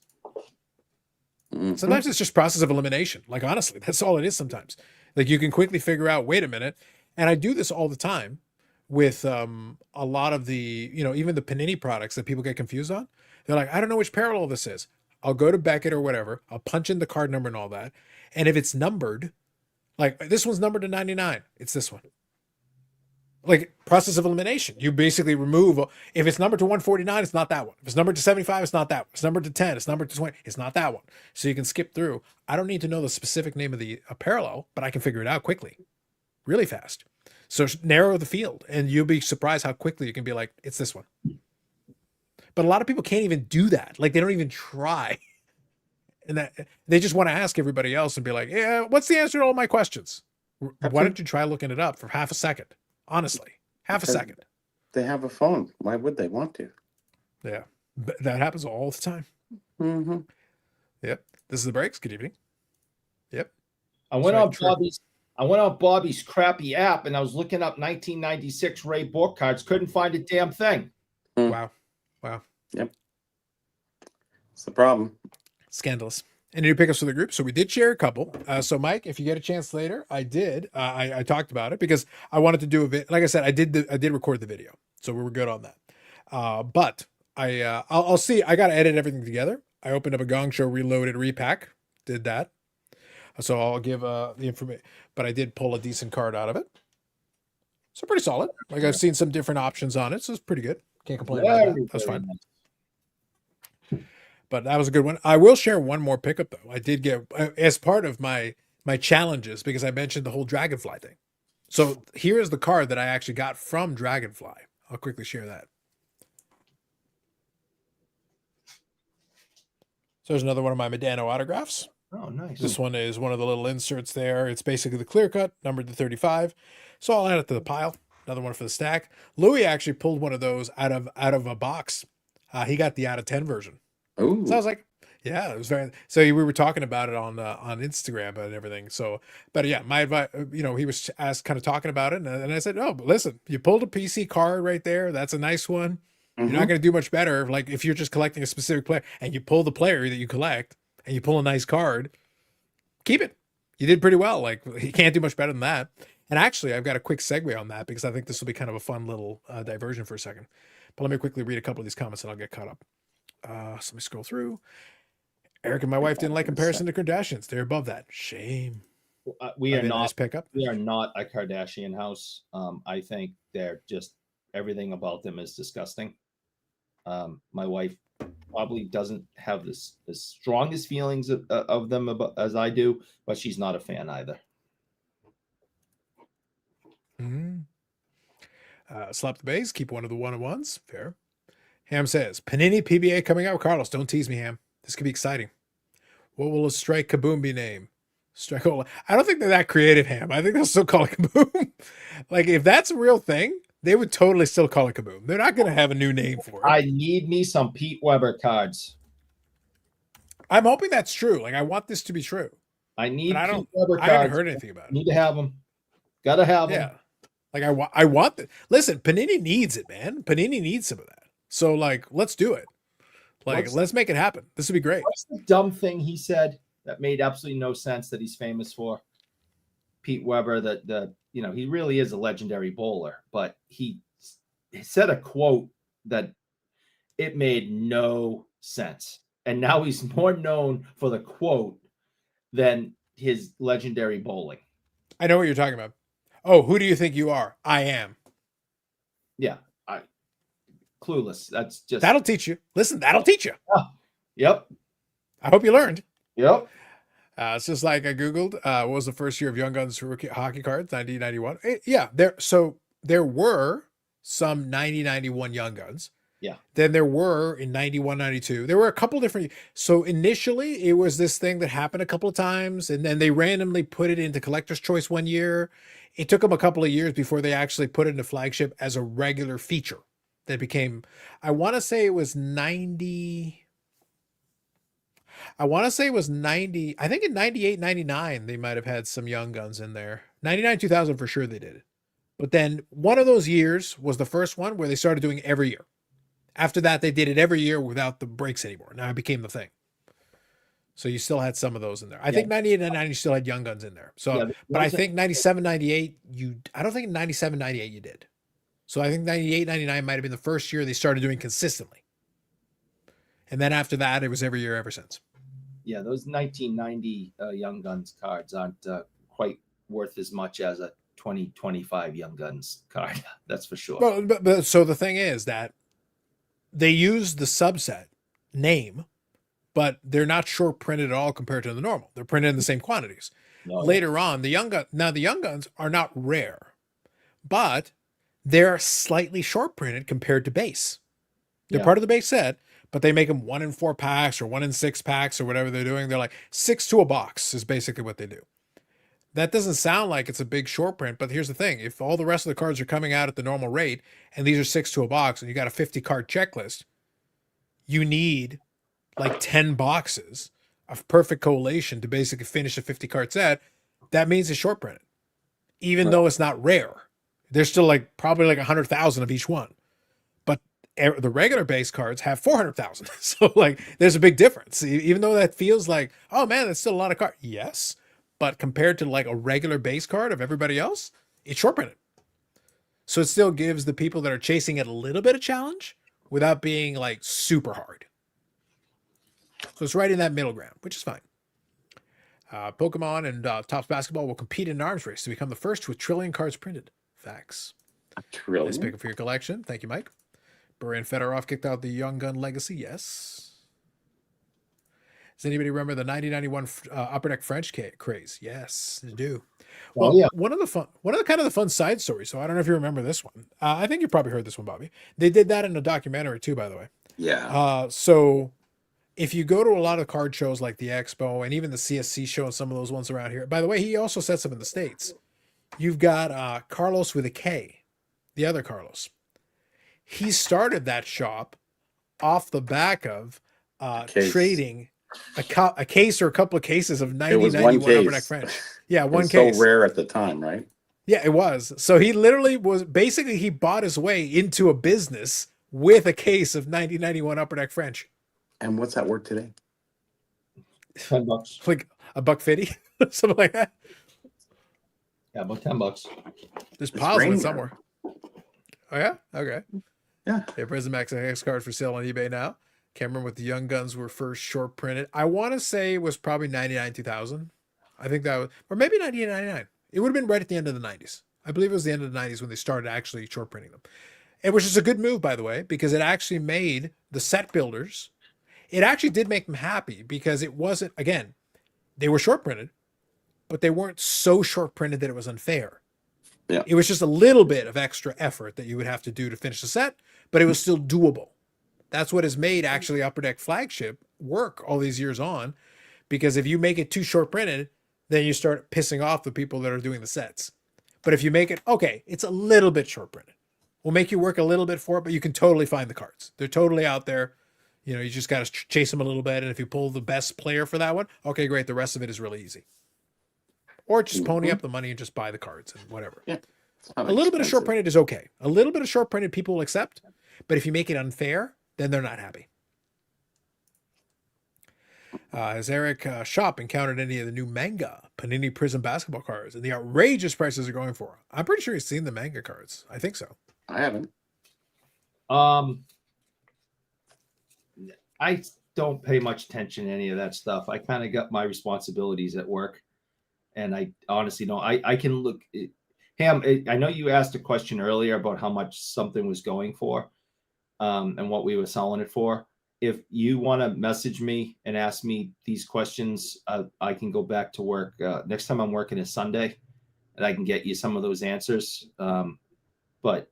Sometimes it's just process of elimination. Like, honestly, that's all it is sometimes. Like, you can quickly figure out, wait a minute. And I do this all the time with a lot of the, even the Panini products that people get confused on. They're like, I don't know which parallel this is. I'll go to Beckett or whatever. I'll punch in the card number and all that. And if it's numbered, like this one's numbered to 99, it's this one. Like process of elimination. You basically remove, if it's numbered to 149, it's not that one. If it's numbered to 75, it's not that one. If it's numbered to 10, it's numbered to 20, it's not that one. So you can skip through. I don't need to know the specific name of the parallel, but I can figure it out quickly, really fast. So narrow the field and you'll be surprised how quickly you can be like, it's this one. But a lot of people can't even do that. Like they don't even try. And that they just want to ask everybody else and be like, yeah, what's the answer to all my questions? Why don't you try looking it up for half a second? Honestly, half a second. They have a phone. Why would they want to? Yeah, that happens all the time. Mm-hmm. Yep. This is the breaks. Good evening. Yep. I went on Bobby's crappy app and I was looking up 1996 Ray Borg cards. Couldn't find a damn thing. Wow. Yep. It's the problem. Scandalous. And you pick us for the group. So we did share a couple. So Mike, if you get a chance later, I did. I talked about it because I wanted to do a bit. Like I said, I did record the video, so we were good on that. But I'll see. I got to edit everything together. I opened up a Gong Show Reloaded repack. Did that. So I'll give the information, but I did pull a decent card out of it. So pretty solid. Like I've seen some different options on it, so it's pretty good. Can't complain about that. That's fine. Nice. But that was a good one. I will share one more pickup though. I did get as part of my challenges because I mentioned the whole Dragonfly thing. So here is the card that I actually got from Dragonfly. I'll quickly share that. So there's another one of my Medano autographs. Oh, nice. This one is one of the little inserts there. It's basically the clear cut, numbered to 35. So I'll add it to the pile. Another one for the stack. Louis actually pulled one of those out of a box. He got the out of 10 version. Ooh. So I was like, yeah, it was very. So we were talking about it on Instagram and everything. So, but yeah, my advice, he was kind of talking about it, and I said, oh, but listen, you pulled a PC card right there. That's a nice one. You're not going to do much better. Like if you're just collecting a specific player and you pull the player that you collect and you pull a nice card, keep it. You did pretty well. Like you can't do much better than that. And actually, I've got a quick segue on that because I think this will be kind of a fun little diversion for a second. But let me quickly read a couple of these comments and I'll get caught up. So let me scroll through. Eric and my wife didn't like comparison to Kardashians. They're above that. Shame. We are not. Nice pickup. We are not a Kardashian house. I think they're just everything about them is disgusting. My wife probably doesn't have the strongest feelings of them as I do, but she's not a fan either. Slap the base. Keep one of the one-on-ones. Fair. Ham says, Panini PBA coming out. Carlos, don't tease me, Ham. This could be exciting. What will a Strike Kaboom be named? Strike. I don't think they're that creative, Ham. I think they'll still call it Kaboom. Like, if that's a real thing, they would totally still call it Kaboom. They're not going to have a new name for it. I need me some Pete Weber cards. I'm hoping that's true. Like, I want this to be true. I need Pete Weber cards. I haven't heard anything about it. Need to have them. Gotta have them. Yeah. Like, I want that. Listen, Panini needs it, man. Panini needs some of that. So, like, let's do it. Like, let's make it happen. This would be great. What's the dumb thing he said that made absolutely no sense that he's famous for? Pete Weber, he really is a legendary bowler, but he said a quote that it made no sense. And now he's more known for the quote than his legendary bowling. I know what you're talking about. Oh, who do you think you are? I am. Yeah. Clueless. That's just. That'll teach you. Listen, that'll teach you. Yep. I hope you learned. Yep. It's just like I Googled, what was the first year of Young Guns rookie hockey cards? 1991. Yeah. There were some 90-91 Young Guns. Yeah. Then there were in 91, 92. There were a couple different. So initially it was this thing that happened a couple of times. And then they randomly put it into Collector's Choice one year. It took them a couple of years before they actually put it into Flagship as a regular feature. That became, I want to say it was 90. I want to say it was 90. I think in 98, 99, they might have had some Young Guns in there. 99, 2000 for sure they did. But then one of those years was the first one where they started doing every year. After that, they did it every year without the breaks anymore. Now it became the thing. So you still had some of those in there. I think 98 and 90 you still had Young Guns in there. So, but I think 97, 98, I don't think in 97, 98 you did. So I think 98, 99 might have been the first year they started doing consistently. And then after that, it was every year ever since. Yeah, those 1990 Young Guns cards aren't quite worth as much as a 2025 Young Guns card. That's for sure. Well, but so the thing is that they use the subset name, but they're not short printed at all compared to the normal. They're printed in the same quantities. No. Later on, the Young Guns are not rare, but they're slightly short printed compared to base. They're part of the base set, but they make them 1 in 4 packs or 1 in 6 packs or whatever they're doing. They're like 6 to a box is basically what they do. That doesn't sound like it's a big short print, but here's the thing. If all the rest of the cards are coming out at the normal rate and these are 6 to a box and you got a 50 card checklist, you need like 10 boxes of perfect collation to basically finish a 50 card set. That means it's short printed, even though it's not rare. There's still like probably like 100,000 of each one, but the regular base cards have 400,000. So like there's a big difference, even though that feels like, oh man, that's still a lot of cards. Yes. But compared to like a regular base card of everybody else, it's short printed. So it still gives the people that are chasing it a little bit of challenge without being like super hard. So it's right in that middle ground, which is fine. Pokemon and Topps Basketball will compete in an arms race to become the first with trillion cards printed. Facts. A Nice trillion. pick for your collection. Thank you, Mike. Brian Fedorov kicked out the Young Gun legacy. Yes. Does anybody remember the 1991 Upper Deck French craze? Yes, they do. Well, yeah. one of the fun side stories. So I don't know if you remember this one. I think you probably heard this one, Bobby. They did that in a documentary too, by the way. Yeah. So if you go to a lot of card shows like the Expo and even the CSC show and some of those ones around here, by the way, he also sets them in the States. You've got Carlos with a K, the other Carlos. He started that shop off the back of trading a case or a couple of cases of 1991 Upper Deck French. Yeah, one case. So rare at the time, right? Yeah, it was. So he literally he bought his way into a business with a case of 1991 Upper Deck French. And what's that worth today? $10. Like $1.50, something like that. Yeah, about $10. There's piles of it somewhere. Oh yeah, okay. Yeah. Prismax X card for sale on eBay now. Can't remember what the Young Guns were first short printed. I want to say it was probably 99 2000. I think that was, or maybe 1999. It would have been right at the end of the 90s. I believe it was the end of the 90s when they started actually short printing them. And which is a good move, by the way, because it actually made the set builders, it actually did make them happy because it wasn't, again, they were short printed, but they weren't so short printed that it was unfair. Yeah. It was just a little bit of extra effort that you would have to do to finish the set, but it was still doable. That's what has made actually Upper Deck Flagship work all these years on, because if you make it too short printed, then you start pissing off the people that are doing the sets. But if you make it, okay, it's a little bit short printed. We'll make you work a little bit for it, but you can totally find the cards. They're totally out there. You know, you just got to chase them a little bit. And if you pull the best player for that one, okay, great. The rest of it is really easy. Or just pony up the money and just buy the cards and whatever. Yeah. A little bit of short printed is okay. A little bit of short printed people will accept, but if you make it unfair, then they're not happy. Has Eric Shop encountered any of the new manga Panini Prism basketball cards and the outrageous prices are going for? I'm pretty sure he's seen the manga cards. I think so. I haven't. I don't pay much attention to any of that stuff. I kind of got my responsibilities at work, and I honestly don't. I can look. Ham, I know you asked a question earlier about how much something was going for, and what we were selling it for. If you want to message me and ask me these questions, I can go back to work. Next time I'm working is Sunday, and I can get you some of those answers. But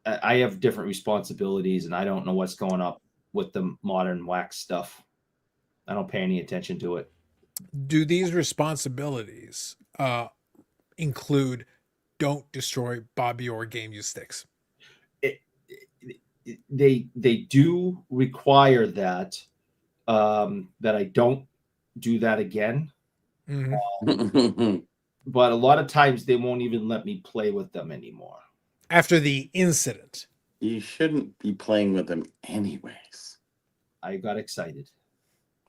I have different responsibilities, and I don't know what's going up with the modern wax stuff. I don't pay any attention to it. Do these responsibilities include don't destroy Bobby or game use sticks? They do require that that I don't do that again. Mm-hmm. But a lot of times they won't even let me play with them anymore. After the incident. You shouldn't be playing with them anyways. I got excited.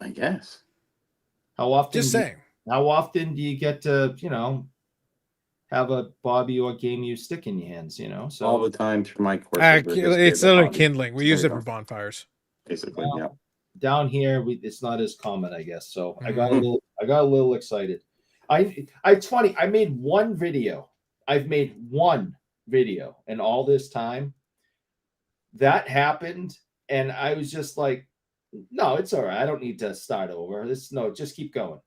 I guess. How often? Just saying. How often do you get to, have a Bobby or game use stick in your hands? So all the time through my course. It's literally kindling. We use it for bonfires. Basically, yeah. Down here, it's not as common, I guess. So I got a little excited. It's funny. I made one video. I've made one video, and all this time that happened, and I was just like, no, it's all right. I don't need to start over. Just keep going.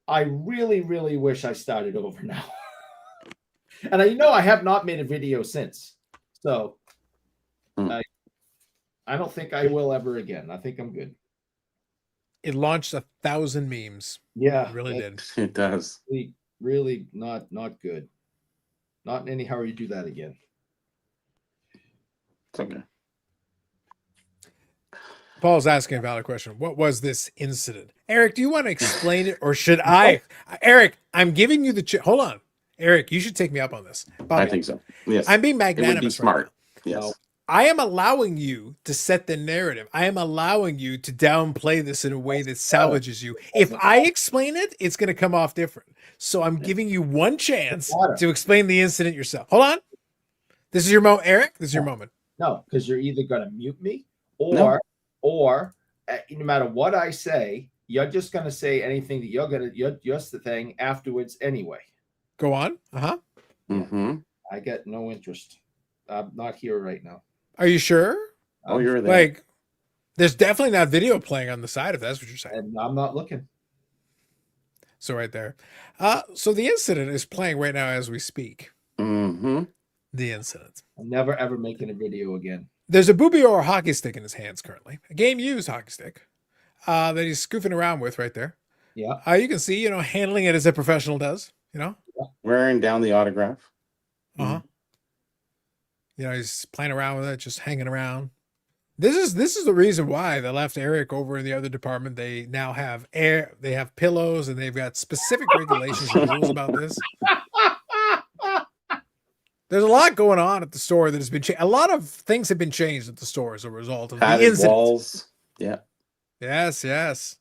I really, really wish I started over now. And I have not made a video since. So I don't think I will ever again. I think I'm good. It launched 1,000 memes. Yeah. It really did. It does. Really not good. Not in any hurry to do that again. It's okay. Paul's asking a valid question. What was this incident? Eric, do you want to explain it or should I? Eric, I'm giving you the hold on. Eric, you should take me up on this. Bobby, I think so. Yes. I'm being magnanimous. It would be smart. Right yes. I am allowing you to set the narrative. I am allowing you to downplay this in a way that salvages you. If I explain it, it's going to come off different. So I'm giving you one chance to explain the incident yourself. Hold on. This is your moment, Eric. This is your moment. No, because you're either going to mute me or no matter what I say, you're just gonna say anything that you're just the thing afterwards anyway. Go on. Mm-hmm. I get no interest. I'm not here right now. Are you sure? Oh, you're there. Like, there's definitely not video playing on the side if that's what you're saying. And I'm not looking. So right there. So the incident is playing right now as we speak. Mm-hmm. The incident. I'm never ever making a video again. There's a booby or a hockey stick in his hands currently. A game used hockey stick that he's scoofing around with right there. Yeah. You can see, handling it as a professional does, Wearing down the autograph. Uh-huh. He's playing around with it, just hanging around. This is the reason why they left Eric over in the other department. They now have they have pillows, and they've got specific regulations and rules about this. There's a lot going on at the store that has been changed. A lot of things have been changed at the store as a result of the Padded incident. walls. Yeah. Yes.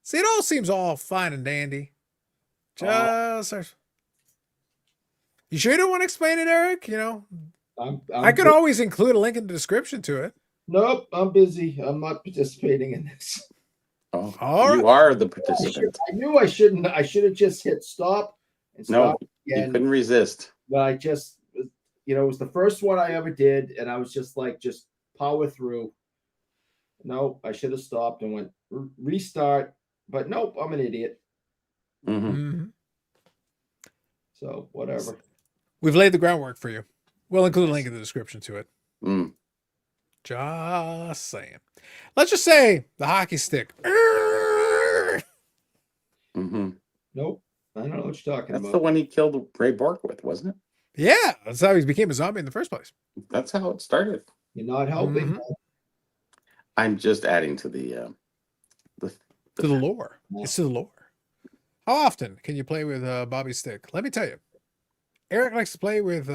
See, it all seems all fine and dandy. Just you sure you don't want to explain it, Eric? I could always include a link in the description to it. Nope, I'm busy. I'm not participating in this. Oh, All you are the participant. I knew I shouldn't. I should have just hit stop and No, stop you again. couldn't resist. But I just, it was the first one I ever did, and I was just like, just power through. No, I should have stopped and went restart. But nope, I'm an idiot. Mm-hmm. Mm-hmm. So whatever. We've laid the groundwork for you. We'll include a link in the description to it. Mm. Just saying. Let's just say the hockey stick. Mm-hmm. Nope. I don't know what you're talking That's about. the one he killed Ray Bork with, wasn't it? Yeah, that's how he became a zombie in the first place. That's how it started. You're not helping. Mhm. I'm just adding to the To the lore. It's to the lore. How often can you play with Bobby's stick? Let me tell you. Eric likes to play with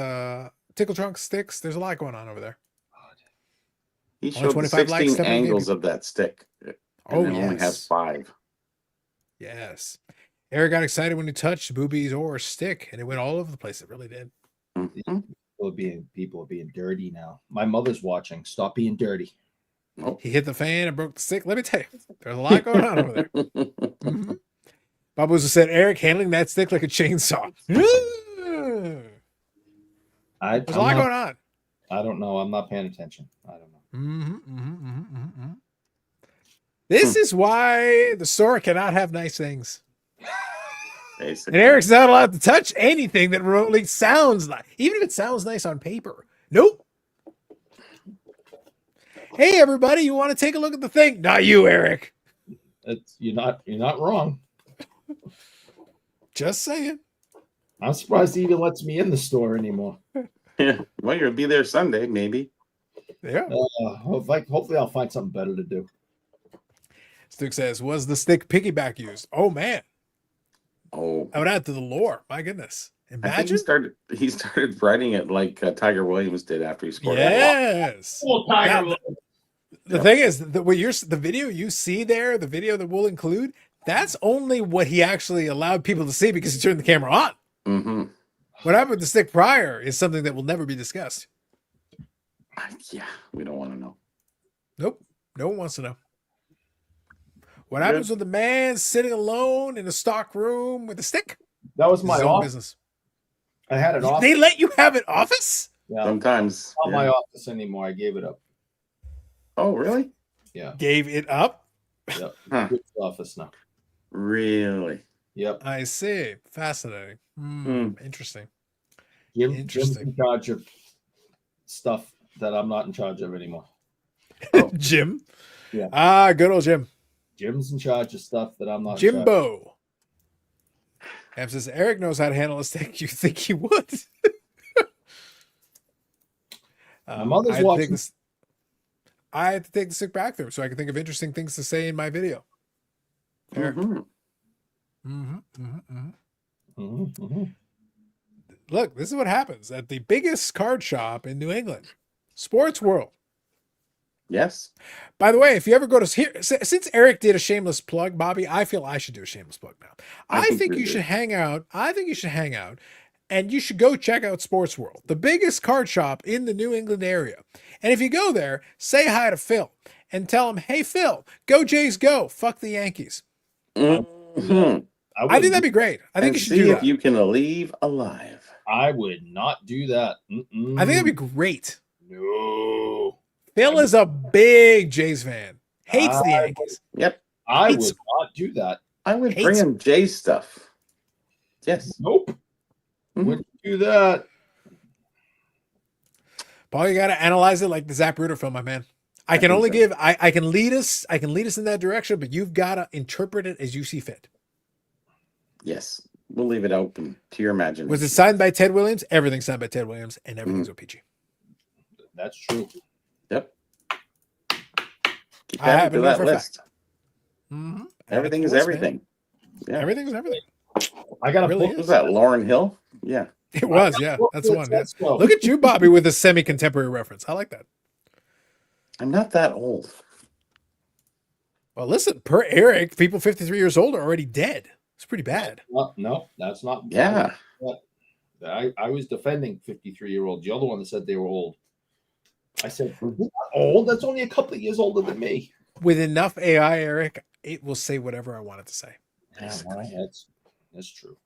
Tickle Trunk sticks. There's a lot going on over there. He Only showed the 25 likes, 16 70 angles people. of that stick. And Oh, it only has yes. 5. Yes. Eric got excited when he touched Booby's or stick, and it went all over the place. It really did. Mm-hmm. People are being dirty now. My mother's watching. Stop being dirty. Nope. He hit the fan and broke the stick. Let me tell you, there's a lot going on over there. Mm-hmm. Bob was said, Eric handling that stick like a chainsaw. There's a lot going on. I don't know. I'm not paying attention. I don't know. This is why the store cannot have nice things. Basically. And Eric's not allowed to touch anything that remotely sounds nice, even if it sounds nice on paper. Nope. Hey, everybody, you want to take a look at the thing? Not you, Eric. You're not wrong. Just saying. I'm surprised he even lets me in the store anymore. Yeah. Well, you'll be there Sunday, maybe. Yeah. Hopefully I'll find something better to do. Stu says, was the stick piggyback used? Oh, man. Oh, I would add to the lore. My goodness. I think Imagine. he started writing it like Tiger Williams did after he scored. Yes. Tiger. The thing is, the video you see there, the video that we'll include, that's only what he actually allowed people to see because he turned the camera on. Mm-hmm. What happened with the stick prior is something that will never be discussed. Yeah, we don't want to know. Nope. No one wants to know. What happens with the man sitting alone in a stock room with a stick? That was my His own office. business. I had an office. They let you have an office? Yeah, Sometimes. not my office anymore. I gave it up. Oh, really? Yeah. Gave it up? Yep. Huh. Good office now. Really? Yep. I see. Fascinating. Interesting. Jim's Interesting. in charge of stuff that I'm not in charge of anymore. Jim? Yeah. Good old Jim. Jim's in charge of stuff that I'm not in charge of. Jimbo. Ham says, Eric knows how to handle a stick. You think he would? My mother's I watching. had to take the stick back there so I could think of interesting things to say in my video. Fair. Mm-hmm. Look, this is what happens at the biggest card shop in New England, Sports World. Yes. By the way, if you ever go to here, since Eric did a shameless plug, Bobby, I feel I should do a shameless plug now. I think you should hang out. And you should go check out Sports World, the biggest card shop in the New England area. And if you go there, say hi to Phil. and tell him, "Hey Phil, go Jays, go! Fuck the Yankees." Mhm. I think that'd be great. I think And you should see do if that. you can leave alive. I would not do that. I think that'd be great. No. Phil is a big Jays fan. Hates the I Yankees. Yep. I Hates- would not do that. I would bring Hates- him Jay stuff. Yes. Nope. Mhm. Wouldn't do that. Paul, you got to analyze it like the Zapruder film, my man. I can think only so. give. I can lead us. I can lead us in that direction, but you've got to interpret it as you see fit. Yes. We'll leave it open to your imagination. Was it signed by Ted Williams? Everything's signed by Ted Williams, and everything's OPG. That's true. Yep. Keep I adding happen to to know that for a list. Mm-hmm. Everything is everything. Yeah. Everything is everything. I got a Really book. What was that? Lauren Hill? Yeah. It was, yeah. That's the one. Yeah. So, Look at you, Bobby, with a semi-contemporary reference. I like that. I'm not that old. Well, listen, per Eric, people 53 years old are already dead. It's pretty bad. no, that's not. Yeah. I was defending 53-year-olds. The other one that said they were old. I said, "You're not old. That's only a couple of years older than me." With enough AI, Eric, it will say whatever I want it to say. Yeah, well, that's true.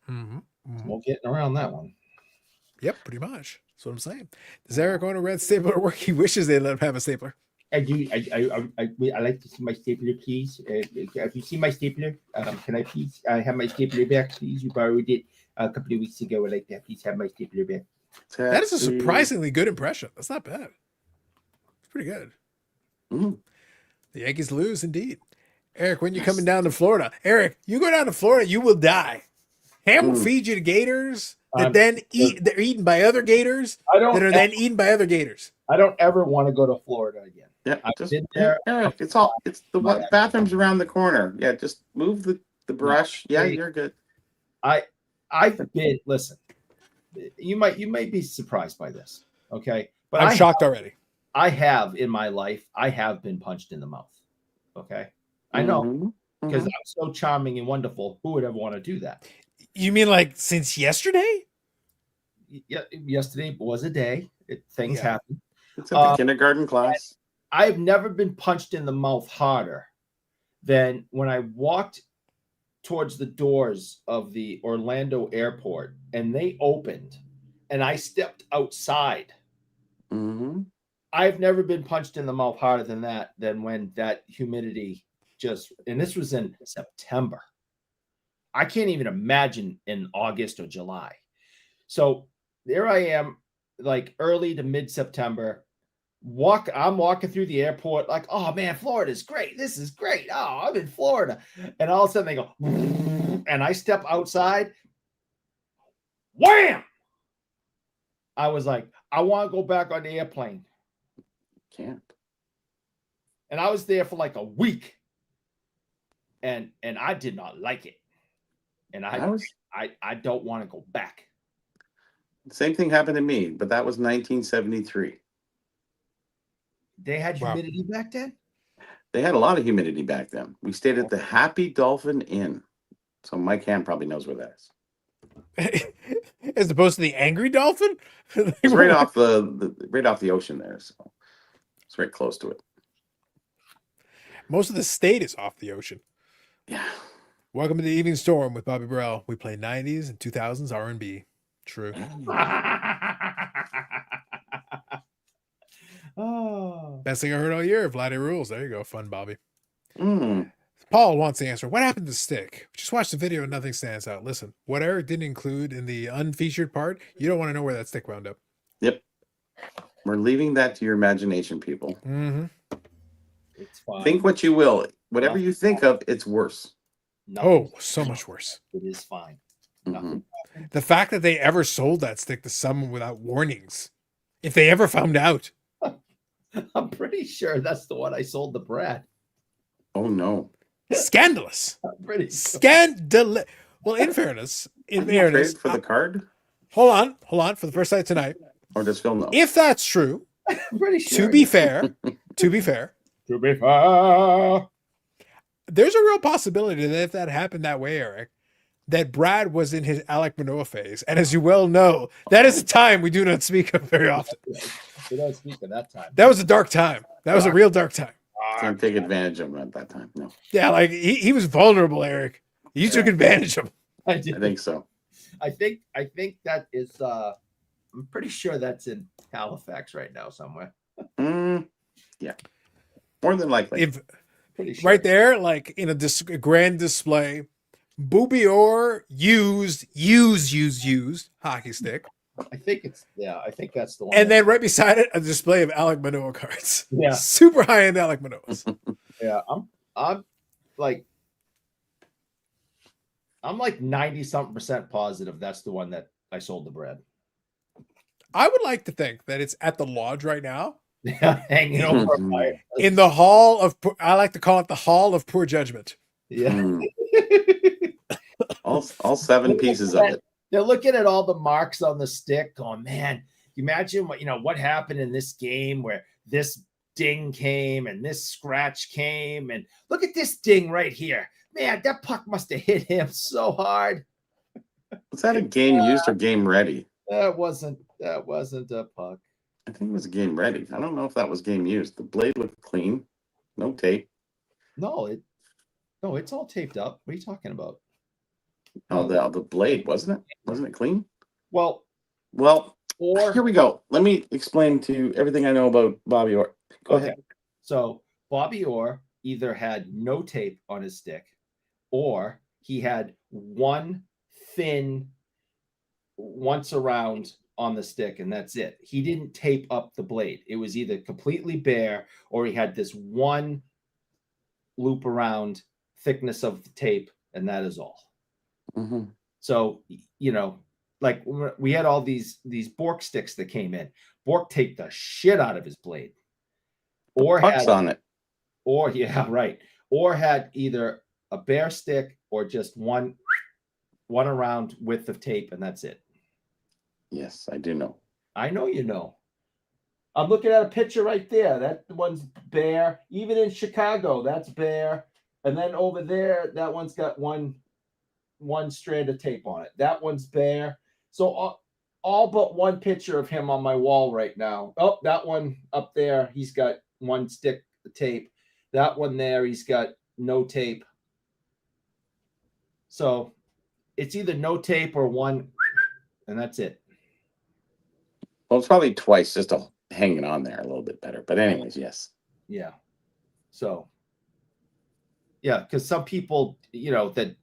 Mm-hmm. No getting around that one. Yep, pretty much. That's what I'm saying. Does Eric own a red stapler at work? He wishes they let him have a stapler. I do. I like to see my stapler, please. If you see my stapler, can I please have my stapler back, please? You borrowed it a couple of weeks ago. I'd like that. Please have my stapler back. That is a surprisingly good impression. That's not bad. It's pretty good. Mhm. The Yankees lose, indeed. Eric, when you're coming down to Florida, Eric, you go down to Florida, you will die. Ham will feed you to gators that then they're eaten by other gators that are then eaten by other gators. I don't ever want to go to Florida again. Yeah, I've just been there. Eric, it's the bathroom's around the corner. Yeah, just move the brush. Yeah, you're good. I've been. Listen, you might be surprised by this, okay? But I'm shocked already. I have in my life. I have been punched in the mouth. Okay, I know Mhm. because I'm so charming and wonderful. Who would ever want to do that? You mean like since yesterday? Yeah, yesterday was a day. Things Yeah. happen. It's at the kindergarten class. I've never been punched in the mouth harder than when I walked towards the doors of the Orlando airport and they opened and I stepped outside. Mm-hmm. I've never been punched in the mouth harder than when that humidity and this was in September. I can't even imagine in August or July. So there I am, like early to mid-September. I'm walking through the airport, like, oh man, Florida's great. This is great. Oh, I'm in Florida. And all of a sudden they go, and I step outside. Wham! I was like, I want to go back on the airplane. Can't. And I was there for like a week. And I did not like it. And I don't want to go back. Same thing happened to me, but that was 1973. They had humidity back then? They had a lot of humidity back then. We stayed at the Happy Dolphin Inn. So Mike Ham probably knows where that is. As opposed to the Angry Dolphin? It's right off the ocean there, so it's right close to it. Most of the state is off the ocean. Yeah. Welcome to the Evening Storm with Bobby Burrell. We play 90s and 2000s R&B. True. Oh. Best thing I heard all year, Vladdy Rules. There you go. Fun, Bobby. Mm. Paul wants the answer. What happened to Stick? Just watch the video and nothing stands out. Listen, what Eric didn't include in the unfeatured part, you don't want to know where that stick wound up. Yep. We're leaving that to your imagination, people. Mm-hmm. It's fine. Think what you will. Whatever you think of, it's worse. Oh, so much worse. It is fine. Mhm. The fact that they ever sold that stick to someone without warnings, if they ever found out. I'm pretty sure that's the one I sold to Brad. Oh, no. Scandalous. I'm pretty sure. Scandalous. Well, in fairness, Traded for the card? hold on, for the first time tonight. Or does Phil know? If that's true, I'm pretty sure. to be fair, there's a real possibility that if that happened that way, Eric, that Brad was in his Alec Manoa phase. And as you well know, that is a time we do not speak of very often. We don't speak of that time. That was a dark time. That was a real dark time. Can't take advantage of him at that time. No, Yeah, like he was vulnerable, Eric. You took advantage of him. I I think so. I think that is. I'm pretty sure that's in Halifax right now somewhere. Yeah, more than likely. If Pretty sure. right there, like in a grand display, Boubior used hockey stick. I think it's I think that's the one. And then right beside it, a display of Alec Manoah cards. Yeah. Super high end Alec Manoahs. Yeah, I'm like 90-something% positive that's the one that I sold to Brad. I would like to think that it's at the lodge right now. Hanging over a fire. In the hall of, I like to call it the hall of poor judgment. Yeah. all 7 pieces of it. They're looking at all the marks on the stick going, man, imagine what happened in this game where this ding came and this scratch came, and look at this ding right here. Man, that puck must have hit him so hard. Was that a game used or game ready? That wasn't a puck. I think it was a game ready. I don't know if that was game used. The blade looked clean. No tape. No, it's all taped up. What are you talking about? Oh, the blade, wasn't it? Wasn't it clean? Well, here we go. Let me explain to you everything I know about Bobby Orr. Go ahead. So Bobby Orr either had no tape on his stick, or he had one thin once around on the stick, and that's it. He didn't tape up the blade. It was either completely bare, or he had this one loop around thickness of the tape, and that is all. Mm-hmm. So, like we had all these Bork sticks that came in. Bork taped the shit out of his blade. Or pucks on it. Or had either a bare stick or just one around width of tape, and that's it. Yes, I do know. I know you know. I'm looking at a picture right there. That one's bare. Even in Chicago, that's bare. And then over there, that one's got one strand of tape on it. That one's bare. So all but one picture of him on my wall right now. Oh, that one up there, he's got one stick of tape. That one there, he's got no tape. So it's either no tape or one, and that's it. Well, it's probably twice just to hang it on there a little bit better. But anyways, yes. Yeah. So, yeah, because some people, that,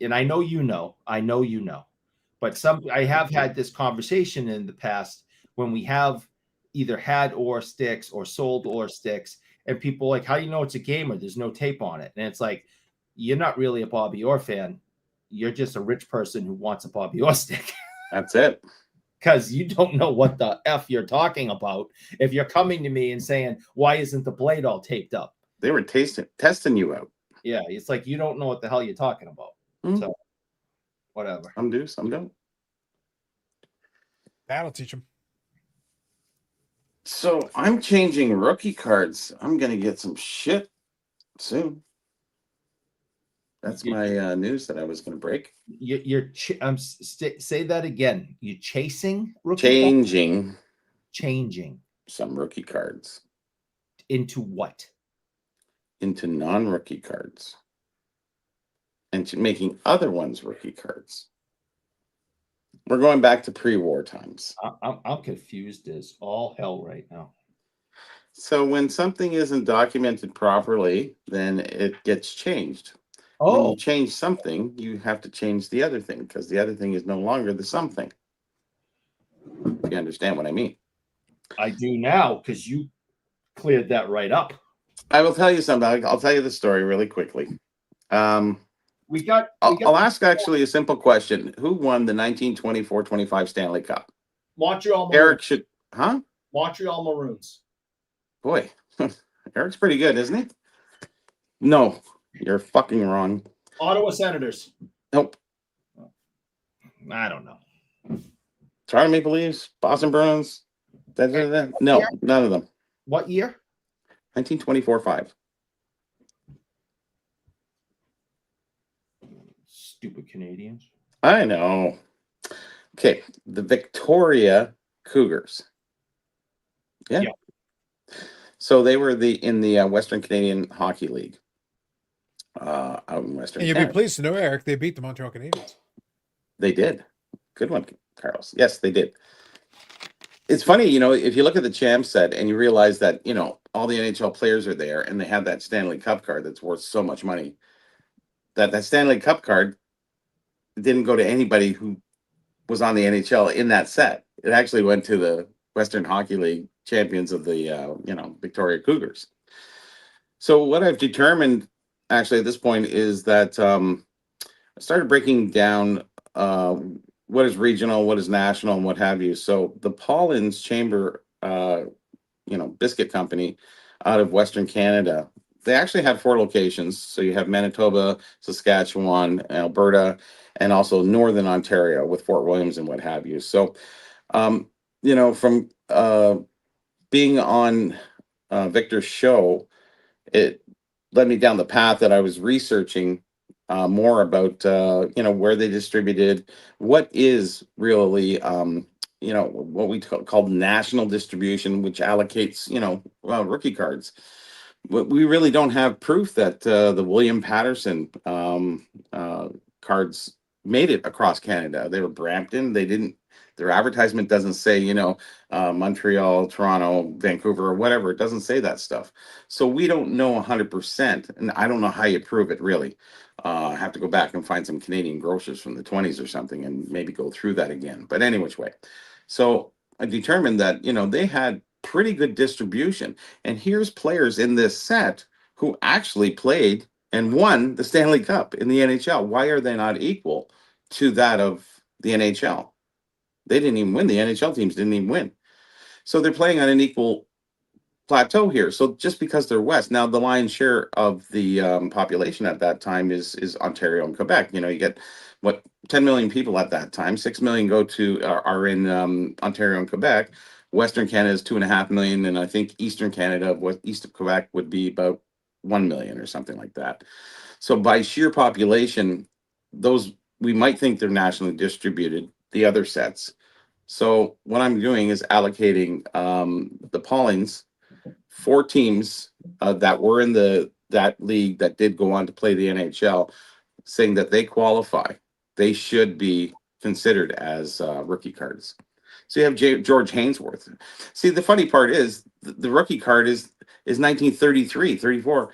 and I know you know, but I have had this conversation in the past when we have either had Orr sticks or sold Orr sticks, and people like, how do you know it's a gamer? There's no tape on it. And it's like, you're not really a Bobby Orr fan. You're just a rich person who wants a Bobby Orr stick. That's it. Because you don't know what the F you're talking about if you're coming to me and saying, why isn't the blade all taped up? They were testing you out. Yeah, it's like you don't know what the hell you're talking about. Mm-hmm. So, whatever. Some do, some don't. That'll teach them. So I'm changing rookie cards. I'm going to get some shit soon. That's my news that I was going to break. Say that again. You're chasing rookie changing cards? Changing some rookie cards into what? Into non-rookie cards, and making other ones rookie cards. We're going back to pre-war times. I'm confused as all hell right now. So when something isn't documented properly, then it gets changed. Oh. When you change something, you have to change the other thing because the other thing is no longer the something. If you understand what I mean. I do now because you cleared that right up. I will tell you something. I'll tell you the story really quickly. I'll ask actually a simple question. Who won the 1924-25 Stanley Cup? Montreal Maroons. Eric should, huh? Montreal Maroons. Boy, Eric's pretty good, isn't he? No, you're fucking wrong. Ottawa Senators. Nope. I don't know. Toronto Maple Leafs, Boston Bruins. No, none of them. What year? 1924-5. Stupid Canadians. I know. Okay, the Victoria Cougars. Yeah. So they were in the Western Canadian Hockey League, out in Western And you'll be Canada. pleased to know, Eric, they beat the Montreal Canadiens. They did. Good one, Carlos. Yes, they did. It's funny, if you look at the champ set and you realize that, all the NHL players are there and they have that Stanley Cup card that's worth so much money, that Stanley Cup card didn't go to anybody who was on the NHL in that set. It actually went to the Western Hockey League champions of the, Victoria Cougars. So what I've determined actually at this point is that I started breaking down what is regional, what is national, and what have you. So the Paulins Chamber, biscuit company out of Western Canada, they actually had 4 locations. So you have Manitoba, Saskatchewan, Alberta, and also Northern Ontario with Fort Williams and what have you. So, from being on Victor's show, it led me down the path that I was researching more about where they distributed, what is really what we call national distribution, which allocates rookie cards. But we really don't have proof that the William Patterson cards made it across Canada. They were Brampton. They didn't. Their advertisement doesn't say Montreal, Toronto, Vancouver, or whatever. It doesn't say that stuff. So we don't know 100%, and I don't know how you prove it really. I have to go back and find some Canadian grocers from the 20s or something and maybe go through that again. But any which way. So I determined that, they had pretty good distribution. And here's players in this set who actually played and won the Stanley Cup in the NHL. Why are they not equal to that of the NHL? They didn't even win. The NHL teams didn't even win. So they're playing on an equal plateau here. So just because they're west, now the lion's share of the population at that time is Ontario and Quebec. You get 10 million people at that time. 6 million are in Ontario and Quebec. Western Canada is 2.5 million, and I think Eastern Canada, east of Quebec, would be about 1 million or something like that. So by sheer population, those we might think they're nationally distributed. The other sets. So what I'm doing is allocating the Paulins 4 teams that were in that league that did go on to play the NHL, saying that they qualify. They should be considered as rookie cards. So you have George Hainsworth. See, the funny part is the rookie card is 1933, 34.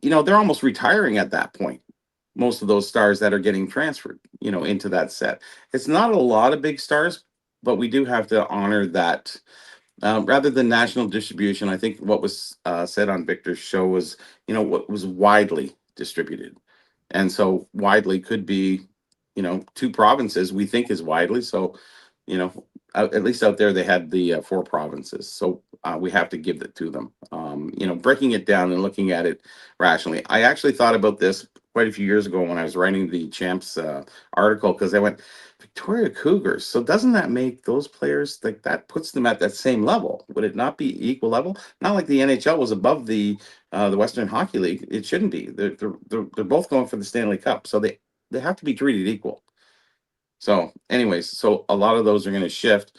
They're almost retiring at that point. Most of those stars that are getting transferred, into that set. It's not a lot of big stars, but we do have to honor that. Rather than national distribution, I think what was said on Victor's show was, what was widely distributed. And so widely could be, 2 provinces we think is widely. So, at least out there they had the 4 provinces. So we have to give it to them. Breaking it down and looking at it rationally. I actually thought about this quite a few years ago when I was writing the Champs article, because I went, Victoria Cougars. So doesn't that make those players, like, that puts them at that same level? Would it not be equal level? Not like the NHL was above the Western Hockey League. It shouldn't be. They're both going for the Stanley Cup, so they have to be treated equal. So, anyways, so a lot of those are going to shift.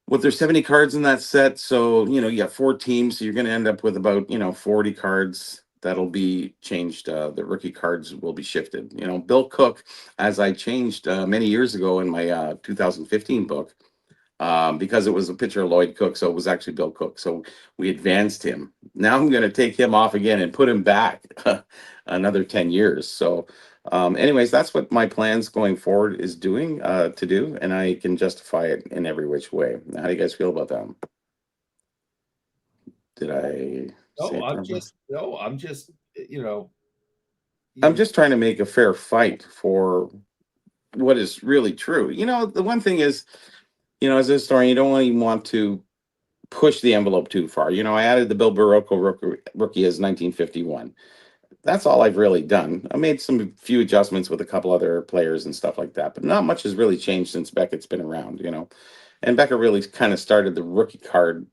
Well, there's 70 cards in that set, so you got 4 teams, so you're going to end up with about 40 cards that'll be changed. The rookie cards will be shifted. Bill Cook, as I changed many years ago in my 2015 book, because it was a picture of Lloyd Cook, so it was actually Bill Cook. So we advanced him. Now I'm going to take him off again and put him back another 10 years. So, anyways, that's what my plans going forward is doing to do, and I can justify it in every which way. How do you guys feel about that? Did I? I'm just, I'm just trying to make a fair fight for what is really true. The one thing is, as a historian, you don't even want to push the envelope too far. I added the Bill Barocco rookie as 1951. That's all I've really done. I made some few adjustments with a couple other players and stuff like that, but not much has really changed since Beckett's been around, And Beckett really kind of started the rookie card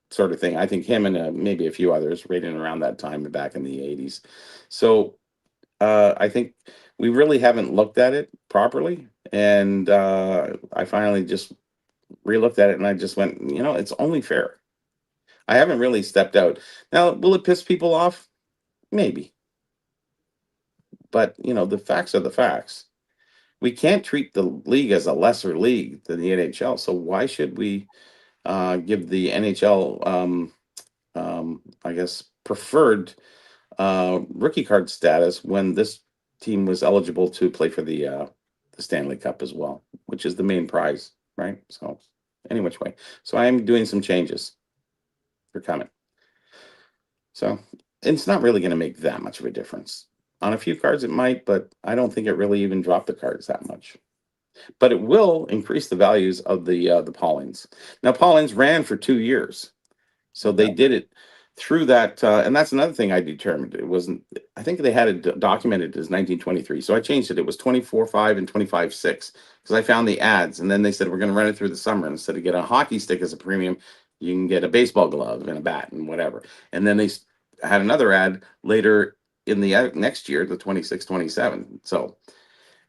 sort of thing. I think him and maybe a few others right in around that time back in the 80s. So I think we really haven't looked at it properly. And I finally just re-looked at it and I just went, it's only fair. I haven't really stepped out. Now, will it piss people off? Maybe. But, the facts are the facts. We can't treat the league as a lesser league than the NHL. So why should we give the NHL, I guess, preferred rookie card status when this team was eligible to play for the Stanley Cup as well, which is the main prize, right? So, any which way. So I am doing some changes for coming. So it's not really going to make that much of a difference. On a few cards it might, but I don't think it really even dropped the cards that much. But it will increase the values of the Paulins. Now Paulins ran for 2 years. So they did it through that, and that's another thing I determined. It wasn't. I think they had it documented as 1923. So I changed it. It was 24/5 and 25/6 because I found the ads, and then they said we're going to run it through the summer. And instead of get a hockey stick as a premium, you can get a baseball glove and a bat and whatever. And then they had another ad later in the next year, the 26/27. So,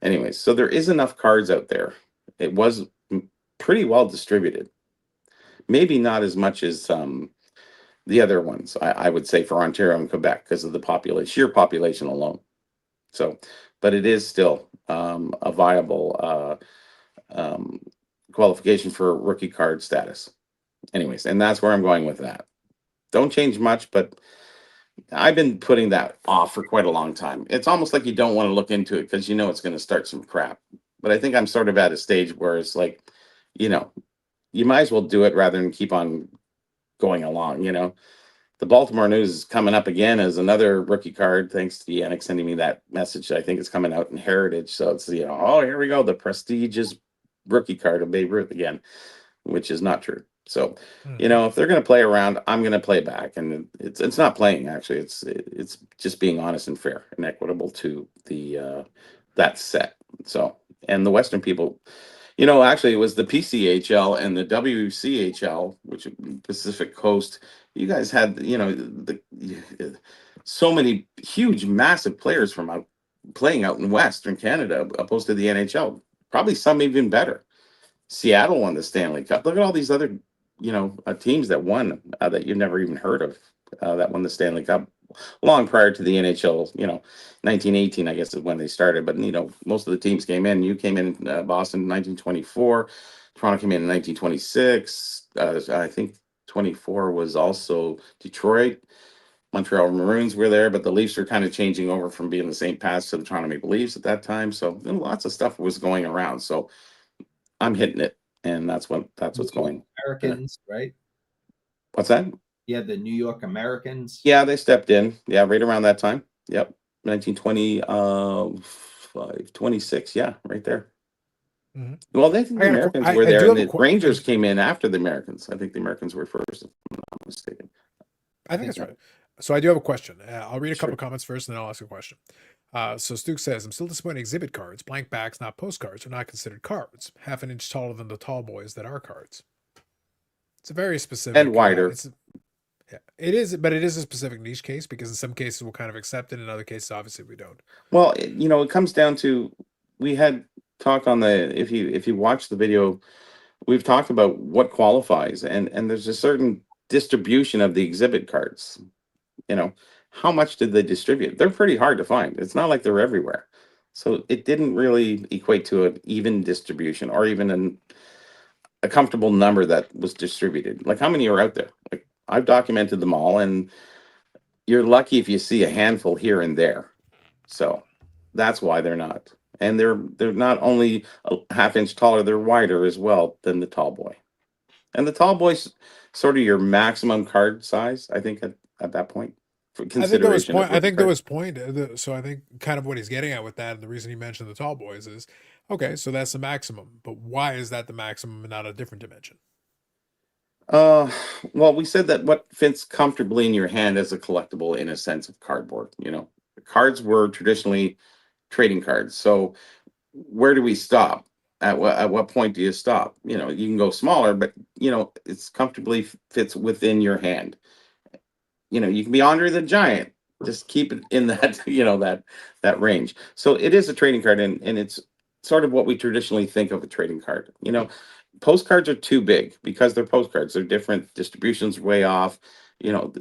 anyways, so there is enough cards out there. It was pretty well distributed. Maybe not as much as the other ones, I would say, for Ontario and Quebec because of the sheer population alone. So, but it is still a viable qualification for rookie card status. Anyways, and that's where I'm going with that. Don't change much, but I've been putting that off for quite a long time. It's almost like you don't want to look into it because it's going to start some crap. But I think I'm sort of at a stage where it's like, you might as well do it rather than keep on going along. The Baltimore News is coming up again as another rookie card, thanks to Yannick sending me that message. I think it's coming out in Heritage. So it's, oh, here we go. The prestigious rookie card of Babe Ruth again, which is not true. So, if they're going to play around, I'm going to play back. And it's not playing, actually. It's just being honest and fair and equitable to that set. So, and the Western people, actually, it was the PCHL and the WCHL, which is Pacific Coast. You guys had, so many huge, massive players from playing out in Western Canada, opposed to the NHL. Probably some even better. Seattle won the Stanley Cup. Look at all these other, teams that won that you've never even heard of that won the Stanley Cup long prior to the NHL. 1918, I guess, is when they started. But most of the teams came in. You came in Boston in 1924. Toronto came in 1926. I think 24 was also Detroit. Montreal Maroons were there, but the Leafs were kind of changing over from being the St. Pat's to the Toronto Maple Leafs at that time. So lots of stuff was going around. So I'm hitting it, and that's what's going. Americans, right? What's that? Yeah, the New York Americans. Yeah, they stepped in. Yeah, right around that time. Yep, 1920, 26. Yeah, right there. Mm-hmm. Well, the Americans were there, and the Rangers came in after the Americans. I think the Americans were first, if I'm not mistaken. I think that's right. So I do have a question. I'll read a couple of comments first, and then I'll ask a question. So Stuke says, I'm still disappointed exhibit cards, blank backs, not postcards, are not considered cards. Half an inch taller than the tall boys that are cards. It's a very specific. And wider. Yeah, it is, but it is a specific niche case because in some cases we'll kind of accept it. In other cases, obviously, we don't. Well, it comes down to, we had talked on if you watch the video, we've talked about what qualifies, and there's a certain distribution of the exhibit cards. How much did they distribute? They're pretty hard to find. It's not like they're everywhere. So it didn't really equate to an even distribution or even a comfortable number that was distributed. Like, how many are out there? Like, I've documented them all, and you're lucky if you see a handful here and there. So that's why they're not. And they're not only a half inch taller, they're wider as well than the tall boy. And the tall boy's sort of your maximum card size, I think, at that point. I think that was point. So I think kind of what he's getting at with that, and the reason he mentioned the tall boys is, okay, so that's the maximum. But why is that the maximum and not a different dimension? Well, we said that what fits comfortably in your hand as a collectible in a sense of cardboard. Cards were traditionally trading cards. So where do we stop? At what point do you stop? You can go smaller, but it's comfortably fits within your hand. You can be Andre the Giant. Just keep it in that that range. So it is a trading card, and it's sort of what we traditionally think of a trading card. postcards are too big because they're postcards. They're different. Distribution's way off. You know,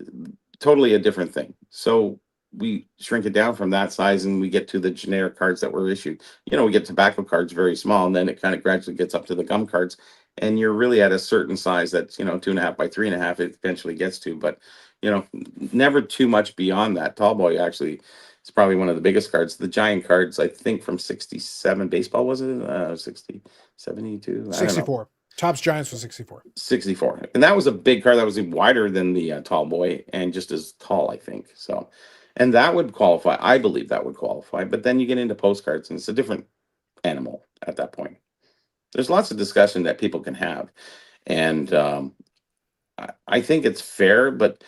totally a different thing. So we shrink it down from that size and we get to the generic cards that were issued. You know, we get tobacco cards very small, and then it kind of gradually gets up to the gum cards. And you're really at a certain size that's, 2.5 by 3.5, it eventually gets to, but never too much beyond that. Tall boy actually is probably one of the biggest cards. The giant cards, I think from 67 baseball, was it? 60, 72? I don't know. 64. Topps Giants was 64. 64. And that was a big card that was wider than the tall boy and just as tall, I think. So, and that would qualify. I believe that would qualify. But then you get into postcards and it's a different animal at that point. There's lots of discussion that people can have. And I think it's fair, but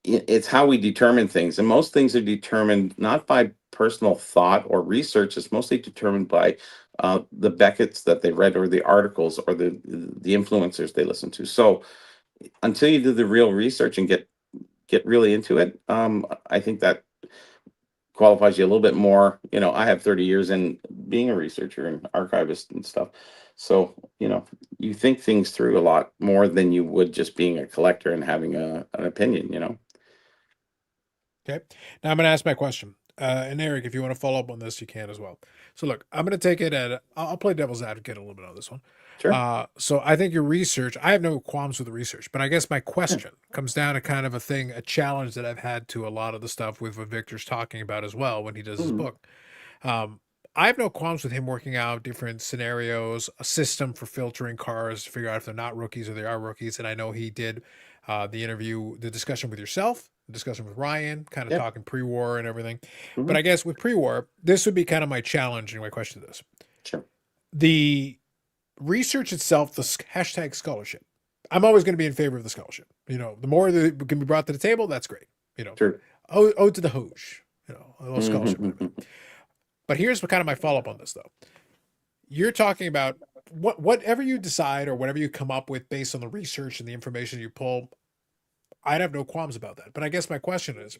it's how we determine things. And most things are determined not by personal thought or research. It's mostly determined by the Beckett's that they read, or the articles, or the influencers they listen to. So until you do the real research and get really into it, I think that qualifies you a little bit more. I have 30 years in being a researcher and archivist and stuff. So, you think things through a lot more than you would just being a collector and having an opinion, Okay. Now I'm going to ask my question. And Eric, if you want to follow up on this, you can as well. So look, I'm going to take it I'll play devil's advocate a little bit on this one. Sure. So I think your research, I have no qualms with the research, but I guess my question comes down to kind of a challenge that I've had to a lot of the stuff with what Victor's talking about as well when he does his book. I have no qualms with him working out different scenarios, a system for filtering cars to figure out if they're not rookies or they are rookies. And I know he did the discussion with yourself, the discussion with Ryan, kind of talking pre-war and everything. But I guess with pre-war, this would be kind of my challenge and my question to this. Sure. The research itself, the hashtag scholarship. I'm always going to be in favor of the scholarship. The more that can be brought to the table, that's great. Sure. Ode to the Hooge, a little scholarship. But here's kind of my follow-up on this, though. You're talking about whatever you decide or whatever you come up with based on the research and the information you pull. I'd have no qualms about that. But I guess my question is,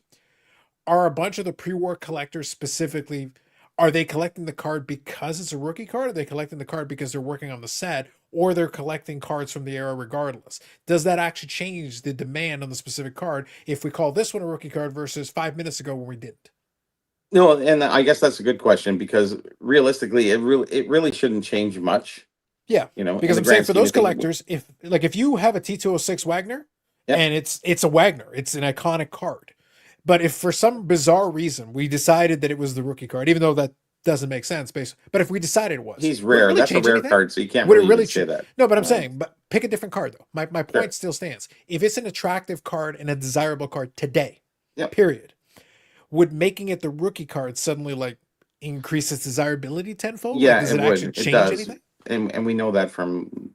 are a bunch of the pre-war collectors specifically, are they collecting the card because it's a rookie card? Are they collecting the card because they're working on the set? Or they're collecting cards from the era regardless? Does that actually change the demand on the specific card if we call this one a rookie card versus 5 minutes ago when we didn't? No, and I guess that's a good question, because realistically, it really shouldn't change much. Yeah, because I'm saying for those collectors, if you have a T206 Wagner, and it's a Wagner, it's an iconic card. But if for some bizarre reason we decided that it was the rookie card, even though that doesn't make sense, but if we decided it was, he's rare. That's a rare card, so you can't really say that. No, but I'm saying, but pick a different card though. My point still stands. If it's an attractive card and a desirable card today, period, would making it the rookie card suddenly increase its desirability tenfold? Yeah, does it actually change anything? And we know that from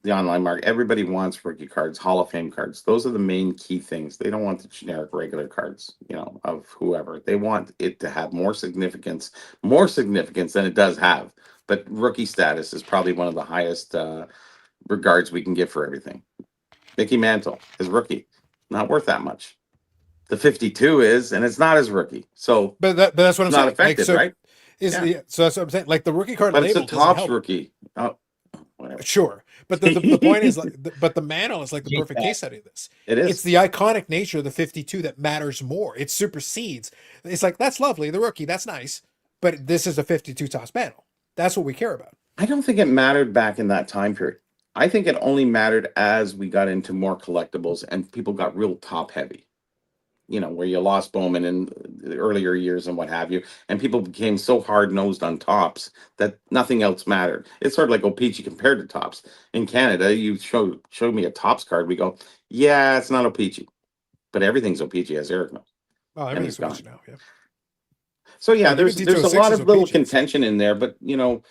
the online market. Everybody wants rookie cards, Hall of Fame cards. Those are the main key things. They don't want the generic regular cards, of whoever. They want it to have more significance than it does have. But rookie status is probably one of the highest regards we can give for everything. Mickey Mantle is rookie, not worth that much. The 52 is, and it's not as rookie. So, but that's what I'm saying. Not affected, right? So that's what I'm saying. The rookie card, but label it's a Topps rookie. Oh, whatever. Sure, but the point is, but the Mantle is the perfect case study of this. It is. It's the iconic nature of the 52 that matters more. It supersedes. It's that's lovely, the rookie, that's nice, but this is a 52 Topps Mantle. That's what we care about. I don't think it mattered back in that time period. I think it only mattered as we got into more collectibles and people got real top heavy. Where you lost Bowman in the earlier years and what have you, and people became so hard-nosed on Topps that nothing else mattered. It's sort of like O-Pee-Chee compared to Topps. In Canada, you showed me a Topps card, we go, yeah, it's not O-Pee-Chee. But everything's O-Pee-Chee, as Eric knows. Oh, everything's O-Pee-Chee now, yeah. So yeah, there's a lot of little contention in there, but the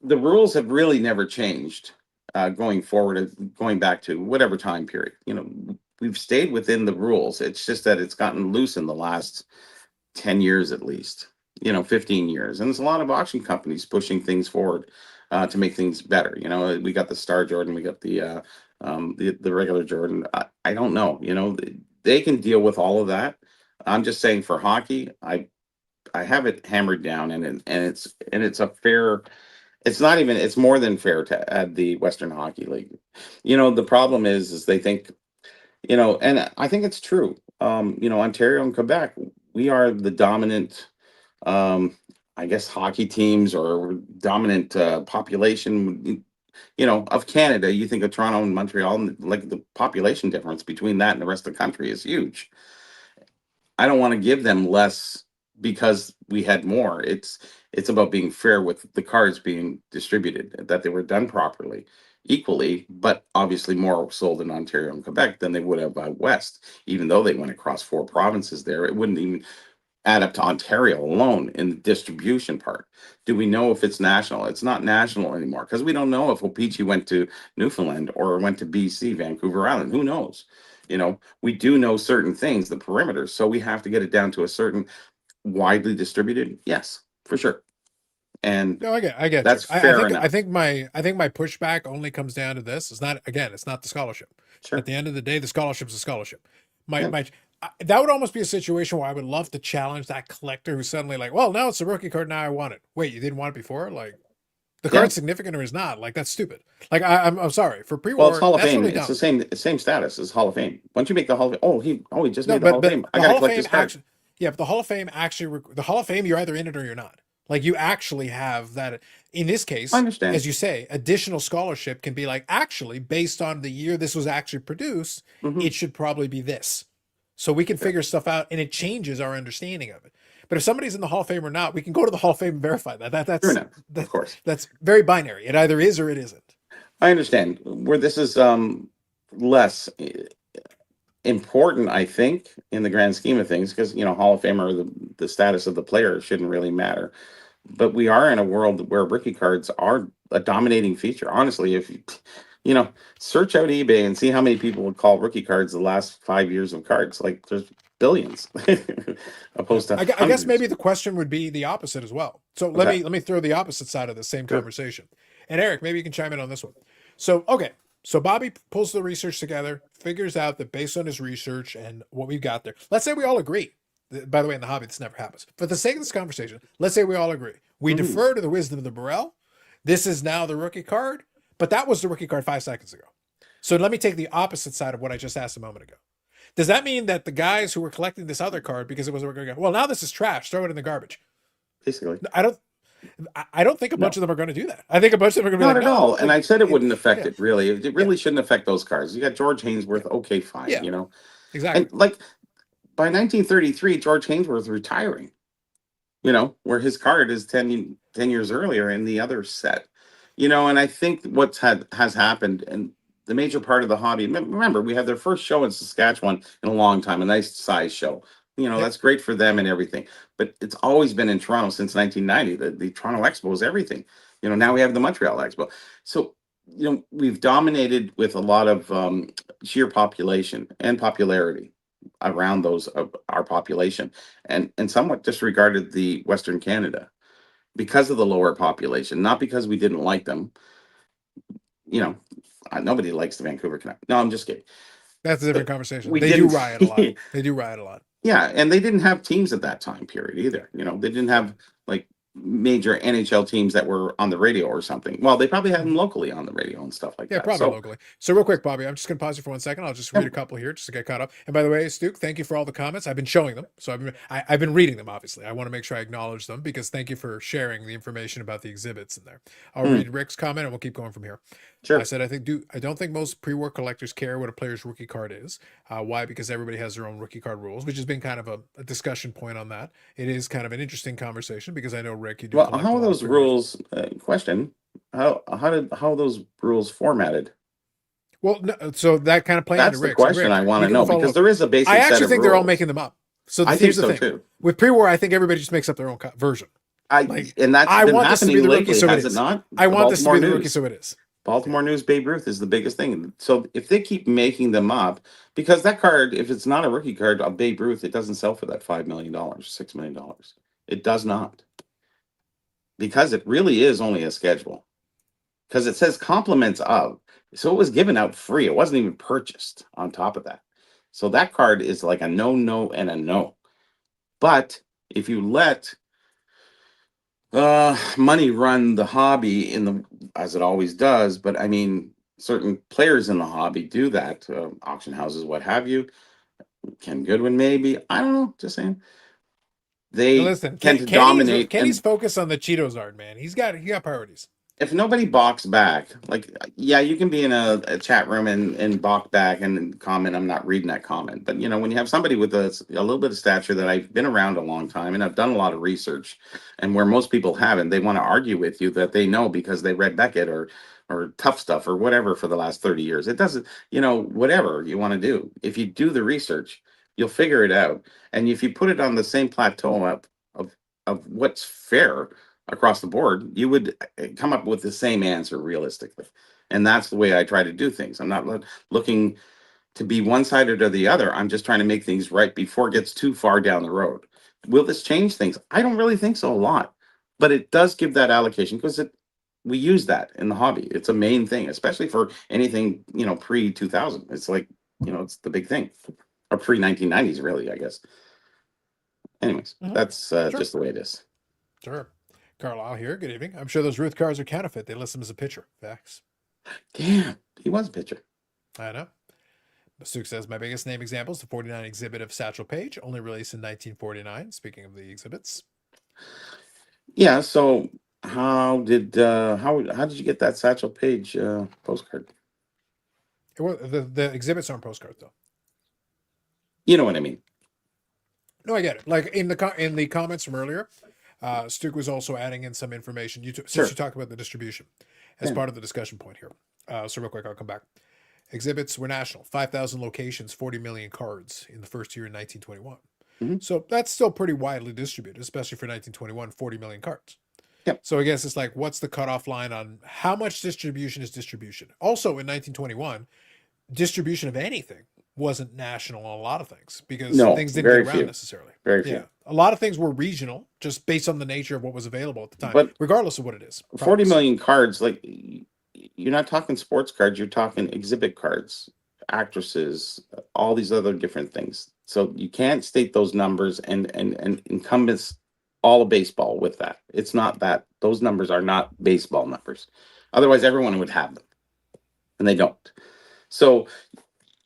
rules have really never changed going forward, going back to whatever time period. We've stayed within the rules. It's just that it's gotten loose in the last 10 years at least, 15 years. And there's a lot of auction companies pushing things forward to make things better. We got the Star Jordan, we got the regular Jordan. I don't know, they can deal with all of that. I'm just saying for hockey, I have it hammered down, and it's a fair It's not even, it's more than fair to add the Western Hockey League. The problem is they think, and I think it's true. Ontario and Quebec, we are the dominant, um, I guess, hockey teams or dominant population, of Canada. You think of Toronto and Montreal, and like the population difference between that and the rest of the country is huge. I don't want to give them less because we had more. It's about being fair with the cards being distributed, that they were done properly, equally, but obviously more sold in Ontario and Quebec than they would have out west. Even though they went across 4 provinces there, it wouldn't even add up to Ontario alone in the distribution part. Do we know if it's national? It's not national anymore because we don't know if O-Pee-Chee went to Newfoundland or went to BC, Vancouver Island. Who knows? We do know certain things, the perimeters, so we have to get it down to a certain widely distributed. Yes, for sure. And No, I get that's you. fair enough. I think my pushback only comes down to this. It's not the scholarship. Sure. At the end of the day, the scholarship's a scholarship. Yeah. That would almost be a situation where I would love to challenge that collector who's suddenly like, well, now it's a rookie card, now I want it. Wait, you didn't want it before? Like, the card's significant or is not? Like, that's stupid. Like, I'm sorry for pre-war. Well, it's Hall of Fame. Really it's the same status as Hall of Fame. Once you make the Hall of Fame, he just made the Hall of Fame. I got to collect this card. Actually, yeah, but the Hall of Fame the Hall of Fame, you're either in it or you're not. Like, you actually have that. In this case, I understand. as you say, additional scholarship can be like, actually, based on the year this was actually produced, it should probably be this. So we can figure stuff out, and it changes our understanding of it. But if somebody's in the Hall of Fame or not, we can go to the Hall of Fame and verify that. That's True enough, of course. That's very binary. It either is or it isn't. I understand where this is less important, I think, in the grand scheme of things, because Hall of Fame or the status of the player shouldn't really matter. But we are in a world where rookie cards are a dominating feature. Honestly, if you search out eBay and see how many people would call rookie cards the last 5 years of cards, like there's billions, opposed to. I guess maybe the question would be the opposite as well. So let me throw the opposite side of the same conversation. And Eric, maybe you can chime in on this one. So so Bobby pulls the research together, figures out that based on his research and what we've got there, let's say we all agree. By the way, in the hobby, this never happens. For the sake of this conversation, let's say we all agree. We defer to the wisdom of the Burrell. This is now the rookie card, but that was the rookie card 5 seconds ago. So let me take the opposite side of what I just asked a moment ago. Does that mean that the guys who were collecting this other card because it was a rookie card, well, now this is trash, throw it in the garbage? Basically. I don't think a bunch of them are going to do that. I think a bunch of them are going to be not like, at all. And I said it wouldn't affect it really. It really shouldn't affect those cards. You got George Hainsworth, okay, fine, Exactly. And like by 1933, George Hainsworth retiring, where his card is 10 years earlier in the other set, and I think what's has happened, and the major part of the hobby, remember, we had their first show in Saskatchewan in a long time, a nice size show. That's great for them and everything. But it's always been in Toronto since 1990. The Toronto Expo is everything. Now we have the Montreal Expo. So, we've dominated with a lot of sheer population and popularity around those of our population, and somewhat disregarded the Western Canada because of the lower population, not because we didn't like them. Nobody likes the Vancouver Canucks. No, I'm just kidding. That's a different conversation. They do riot a lot. They do riot a lot. Yeah, and they didn't have teams at that time period either. They didn't have like major NHL teams that were on the radio or something. Well, they probably had them locally on the radio and stuff like that. Yeah, probably locally. So real quick, Bobby, I'm just going to pause you for 1 second. I'll just read a couple here just to get caught up. And by the way, Stu, thank you for all the comments. I've been showing them. So I've been reading them, obviously. I want to make sure I acknowledge them because thank you for sharing the information about the exhibits in there. I'll read Rick's comment and we'll keep going from here. Sure. I said, I don't think most pre-war collectors care what a player's rookie card is. Why? Because everybody has their own rookie card rules, which has been kind of a discussion point on that. It is kind of an interesting conversation because I know, Rick, you do. Well, how are those rules? Question: How are those rules formatted? Well, no, so that kind of playing into Rick's. That's the question I want to know because there is a basic. I actually set of think rules. they're all making them up. So I think so too. With pre-war, I think everybody just makes up their own version. And that's I been want this to be happening the rookie, lately, so it has is. it not? I want this to be the rookie, so it is. Baltimore News Babe Ruth is the biggest thing. So if they keep making them up, because that card, if it's not a rookie card, a Babe Ruth, it doesn't sell for that $5 million, $6 million. It does not. Because it really is only a schedule. Because it says compliments of. So it was given out free. It wasn't even purchased on top of that. So that card is like a no, and a no. But if you let Money run the hobby as it always does, but I mean, certain players in the hobby do that. Auction houses, what have you. Ken Goodwin, maybe. I don't know. Just saying. Now They listen, tend to dominate, Kenny's and focused on the Cheetos art, man. He got priorities. if nobody balks back, like, yeah, you can be in a chat room and balk back and comment, I'm not reading that comment. But when you have somebody with a little bit of stature, that I've been around a long time and I've done a lot of research, and where most people haven't, they want to argue with you that they know because they read Beckett or Tough Stuff or whatever for the last 30 years. It doesn't, whatever you want to do. If you do the research, you'll figure it out. And if you put it on the same plateau of what's fair across the board, you would come up with the same answer realistically. And that's the way I try to do things. I'm not looking to be one-sided or the other. I'm just trying to make things right before it gets too far down the road. Will this change things? I don't really think so a lot, but it does give that allocation because we use that in the hobby. It's a main thing, especially for anything, pre 2000. It's like, it's the big thing, or pre 1990s, really, I guess. Anyways, that's Sure. just the way it is. Sure. Carlisle here. Good evening. I'm sure those Ruth cars are counterfeit. They list them as a pitcher. Facts. Damn, he was a pitcher. I know. Suk says, my biggest name example is the 49 exhibit of Satchel Paige, only released in 1949. Speaking of the exhibits. Yeah, so how did you get that Satchel Paige postcard? The exhibits aren't postcards, though. You know what I mean. No, I get it. Like in the comments from earlier, Stuke was also adding in some information. Since you talked about the distribution as part of the discussion point here. So real quick, I'll come back. Exhibits were national, 5,000 locations, 40 million cards in the first year in 1921. Mm-hmm. So that's still pretty widely distributed, especially for 1921, 40 million cards. Yep. So I guess it's like, what's the cutoff line on how much distribution is distribution? Also in 1921, distribution of anything wasn't national on a lot of things because things didn't get around necessarily. Very few. A lot of things were regional, just based on the nature of what was available at the time, but regardless of what it is. 40 million cards, like, you're not talking sports cards, you're talking exhibit cards, actresses, all these other different things. So you can't state those numbers and encompass all of baseball with that. It's not that. Those numbers are not baseball numbers. Otherwise, everyone would have them, and they don't. So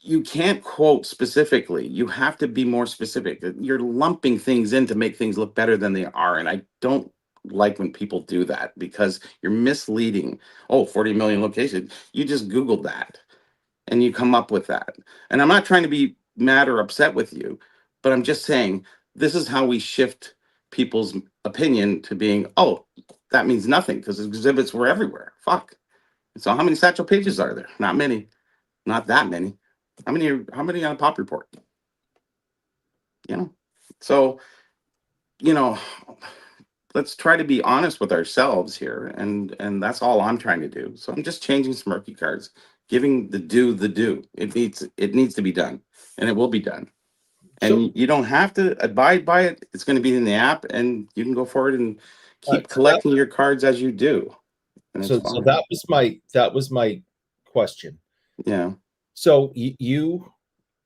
you can't quote specifically. You have to be more specific. You're lumping things in to make things look better than they are. And I don't like when people do that because you're misleading. Oh, 40 million locations. You just Googled that and you come up with that. And I'm not trying to be mad or upset with you, but I'm just saying this is how we shift people's opinion to being, oh, that means nothing because exhibits were everywhere. Fuck. So how many Satchel Pages are there? Not many. Not that many. How many on a pop report? So, let's try to be honest with ourselves here, and that's all I'm trying to do. So I'm just changing some rookie cards, giving the due. It needs to be done, and it will be done. And you don't have to abide by it. It's going to be in the app, and you can go forward and keep collecting your cards as you do. So that was my question. Yeah. So you,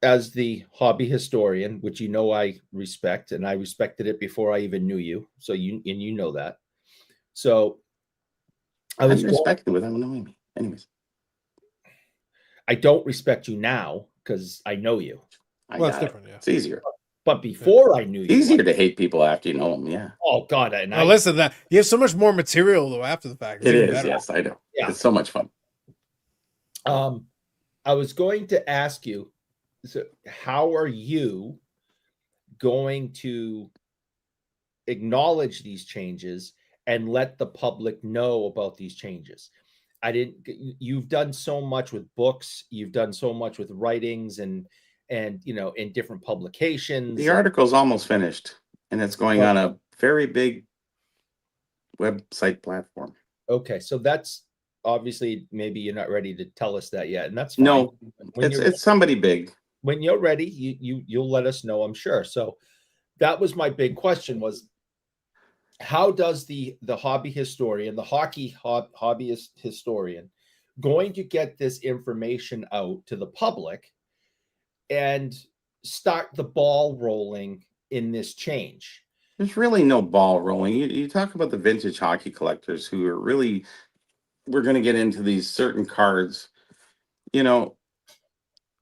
as the hobby historian, which I respect, and I respected it before I even knew you. So you know that. So I was respecting without knowing me. Anyways, I don't respect you now because I know you. Well, it's different. Yeah, it's easier. But before I knew you, easier to hate people after you know them. Yeah. Oh God! Listen, that you have so much more material though after the fact. It is. Better. Yes, I know. Yeah. It's so much fun. I was going to ask you, so how are you going to acknowledge these changes and let the public know about these changes? You've done so much with books, you've done so much with writings and in different publications. The article's almost finished and it's going on a very big website platform. Okay, so that's obviously maybe you're not ready to tell us that yet, and that's fine. No, it's somebody big. When you're ready, you'll let us know, I'm sure. So that was my big question: was how does the hobby historian, the hockey hobbyist historian, going to get this information out to the public and start the ball rolling in this change? There's really no ball rolling. You talk about the vintage hockey collectors who are really, we're going to get into these certain cards. You know,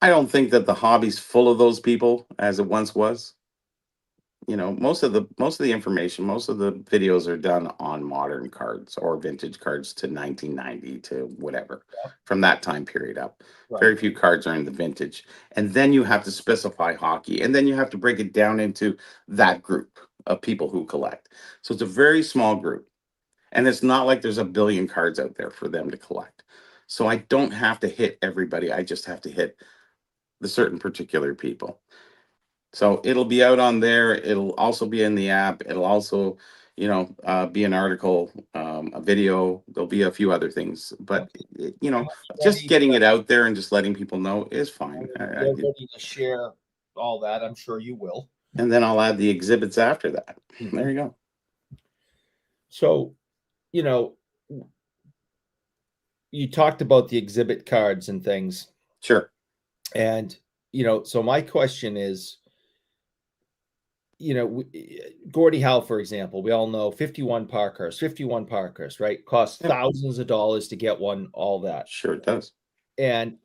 I don't think that the hobby's full of those people as it once was. Most of the information, most of the videos are done on modern cards or vintage cards to 1990 to whatever, from that time period up. Very Right. few cards are in the vintage. And then you have to specify hockey, and then you have to break it down into that group of people who collect. So it's a very small group. And it's not like there's a billion cards out there for them to collect. So I don't have to hit everybody. I just have to hit the certain particular people. So it'll be out on there. It'll also be in the app. It'll also, be an article, a video. There'll be a few other things, but just getting it out there and just letting people know is fine. You're ready to share all that. I'm sure you will. And then I'll add the exhibits after that. There you go. So, you talked about the exhibit cards and things. Sure. And, so my question is, Gordie Howe, for example, we all know 51 Parkhurst, right? Costs thousands of dollars to get one, all that. Sure it does. And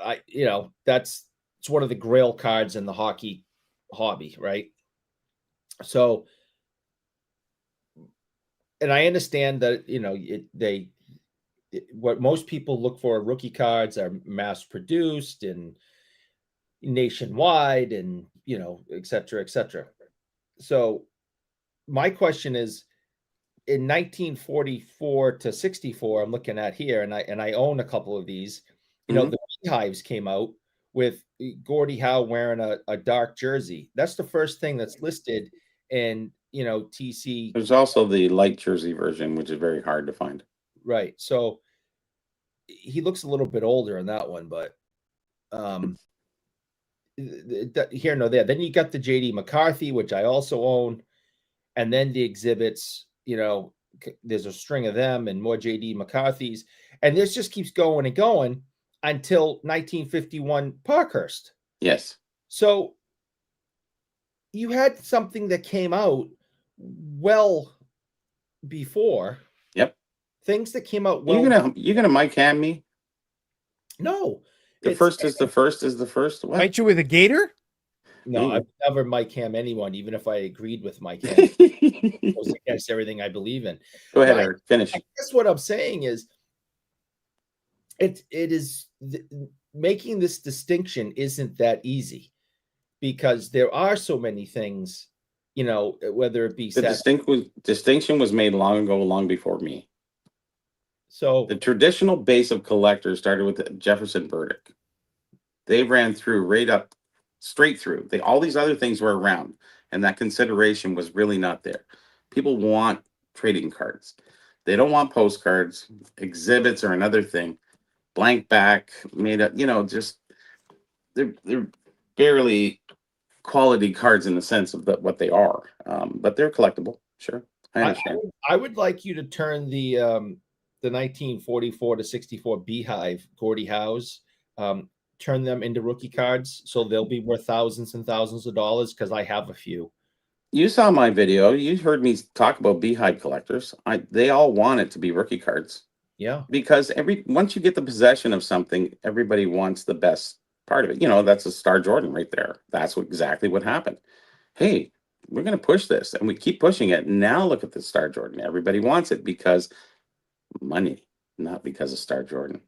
it's one of the grail cards in the hockey hobby, right? So, and I understand that, what most people look for rookie cards are mass produced and nationwide and, et cetera, et cetera. So my question is, in 1944 to 64, I'm looking at here, and I own a couple of these. The Beehives came out with Gordie Howe wearing a dark jersey. That's the first thing that's listed in TC. There's also the light jersey version, which is very hard to find. Right. So he looks a little bit older in that one, but here, no, there. Then you got the JD McCarthy, which I also own, and then the exhibits. There's a string of them and more JD McCarthys, and this just keeps going and going until 1951 Parkhurst. Yes. So you had something that came out well before. Yep. Things that came out well. You gonna mic hand me? No. The first is the first. What? Bite you with a gator? No, I've never Mike Cam anyone, even if I agreed with Mike Cam. It goes against everything I believe in. Go ahead, Eric. Finish. I guess what I'm saying is, it is making this distinction isn't that easy, because there are so many things, whether it be the distinction was made long ago, long before me. So the traditional base of collectors started with Jefferson Burdick. They ran through right up, straight through. All these other things were around, and that consideration was really not there. People want trading cards. They don't want postcards. Exhibits are another thing. Blank back, made up, just they're barely quality cards in the sense of what they are, but they're collectible. Sure, I understand. I would like you to turn the 1944 to 64 Beehive Gordie Howe's, turn them into rookie cards, so they'll be worth thousands and thousands of dollars, because I have a few. You saw my video. You heard me talk about Beehive collectors. They all want it to be rookie cards. Yeah. Because once you get the possession of something, everybody wants the best part of it. That's a Star Jordan right there. That's exactly what happened. Hey, we're going to push this, and we keep pushing it. Now look at the Star Jordan. Everybody wants it because money, not because of Star Jordan.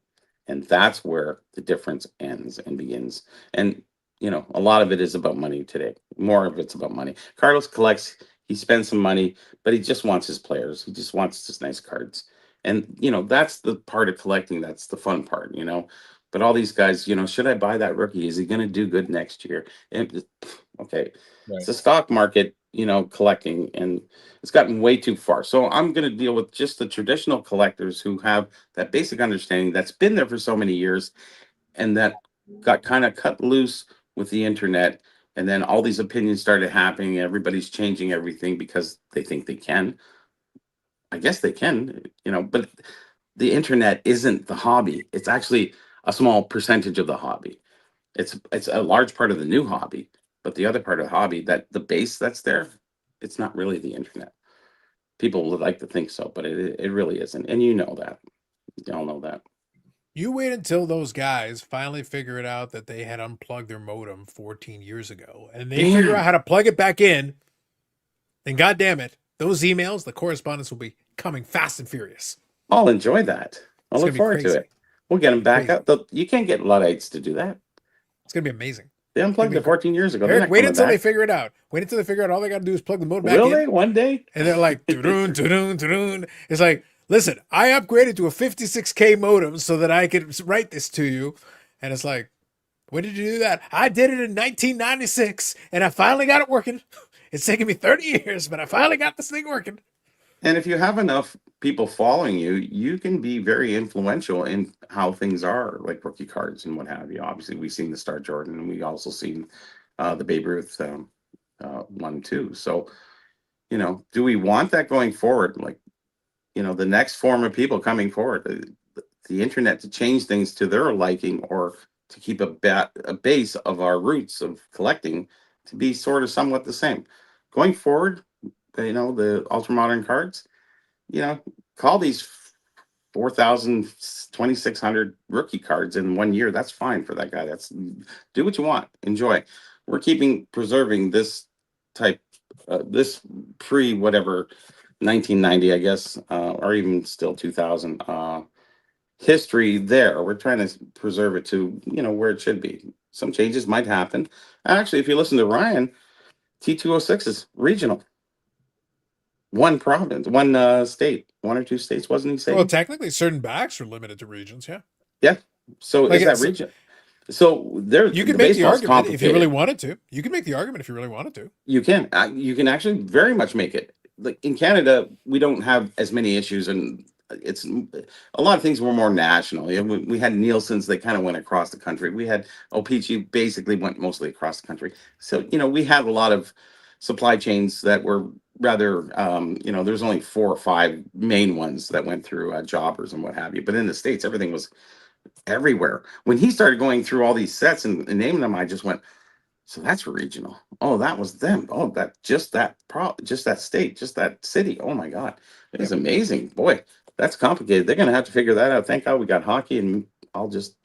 And that's where the difference ends and begins. And, a lot of it is about money today. More of it's about money. Carlos collects, he spends some money, but he just wants his players. He just wants just nice cards. And, that's the part of collecting. That's the fun part, But all these guys, should I buy that rookie? Is he going to do good next year? And, okay. Right. It's a stock market, collecting, and it's gotten way too far. So I'm going to deal with just the traditional collectors who have that basic understanding that's been there for so many years, and that got kind of cut loose with the internet. And then all these opinions started happening. Everybody's changing everything because they think they can. I guess they can, but the internet isn't the hobby. It's actually a small percentage of the hobby. It's a large part of the new hobby, but the other part of the hobby, that the base that's there, it's not really the internet. People would like to think so, but it really isn't. And you know that. You all know that. You wait until those guys finally figure it out that they had unplugged their modem 14 years ago, and they figure out how to plug it back in. Then, goddamn it, those emails, the correspondence will be coming fast and furious. I'll enjoy that. I'll It's look gonna be forward to crazy. it. We'll get them back Crazy. up. You can't get Luddites to do that. It's gonna be amazing. They unplugged it 14 years ago. They're Eric, not wait coming until they back. figure it out. Wait until they figure out all they got to do is plug the modem back Will in. they one day? And they're like, doo-doon, doo-doon, doo-doon. It's like, listen, I upgraded to a 56K modem so that I could write this to you. And it's like, when did you do that? I did it in 1996, and I finally got it working. It's taken me 30 years, but I finally got this thing working. And if you have enough people following you, you can be very influential in how things are, like rookie cards and what have you. Obviously, we've seen the Star Jordan, and we also seen the Babe Ruth one too. So, do we want that going forward? Like, the next form of people coming forward, the internet to change things to their liking, or to keep a base of our roots of collecting to be sort of somewhat the same. Going forward, the ultra modern cards, call these 4,000, 2,600 rookie cards in 1 year. That's fine for that guy. Do what you want. Enjoy. We're preserving this type, this pre whatever 1990, I guess, or even still 2000 history there. We're trying to preserve it to, where it should be. Some changes might happen. Actually, if you listen to Ryan, T206 is regional. One province, one state, one or two states, wasn't he saying? Well, technically, certain backs are limited to regions, yeah. Yeah. So Like is that region? So there, you can make the argument if you really wanted to. You can make the argument if you really wanted to. You can. You can actually very much make it. Like in Canada, we don't have as many issues, and it's a lot of things were more national. We had Nielsen's, they kind of went across the country. We had OPG basically went mostly across the country. So we had a lot of supply chains that were rather, there's only 4 or 5 main ones that went through jobbers and what have you. But in the States, everything was everywhere. When he started going through all these sets and naming them, I just went, so that's regional. Oh, that was them. Oh, just that state, just that city. Oh my God. It was amazing. Boy, that's complicated. They're going to have to figure that out. Thank God we got hockey, and I'll just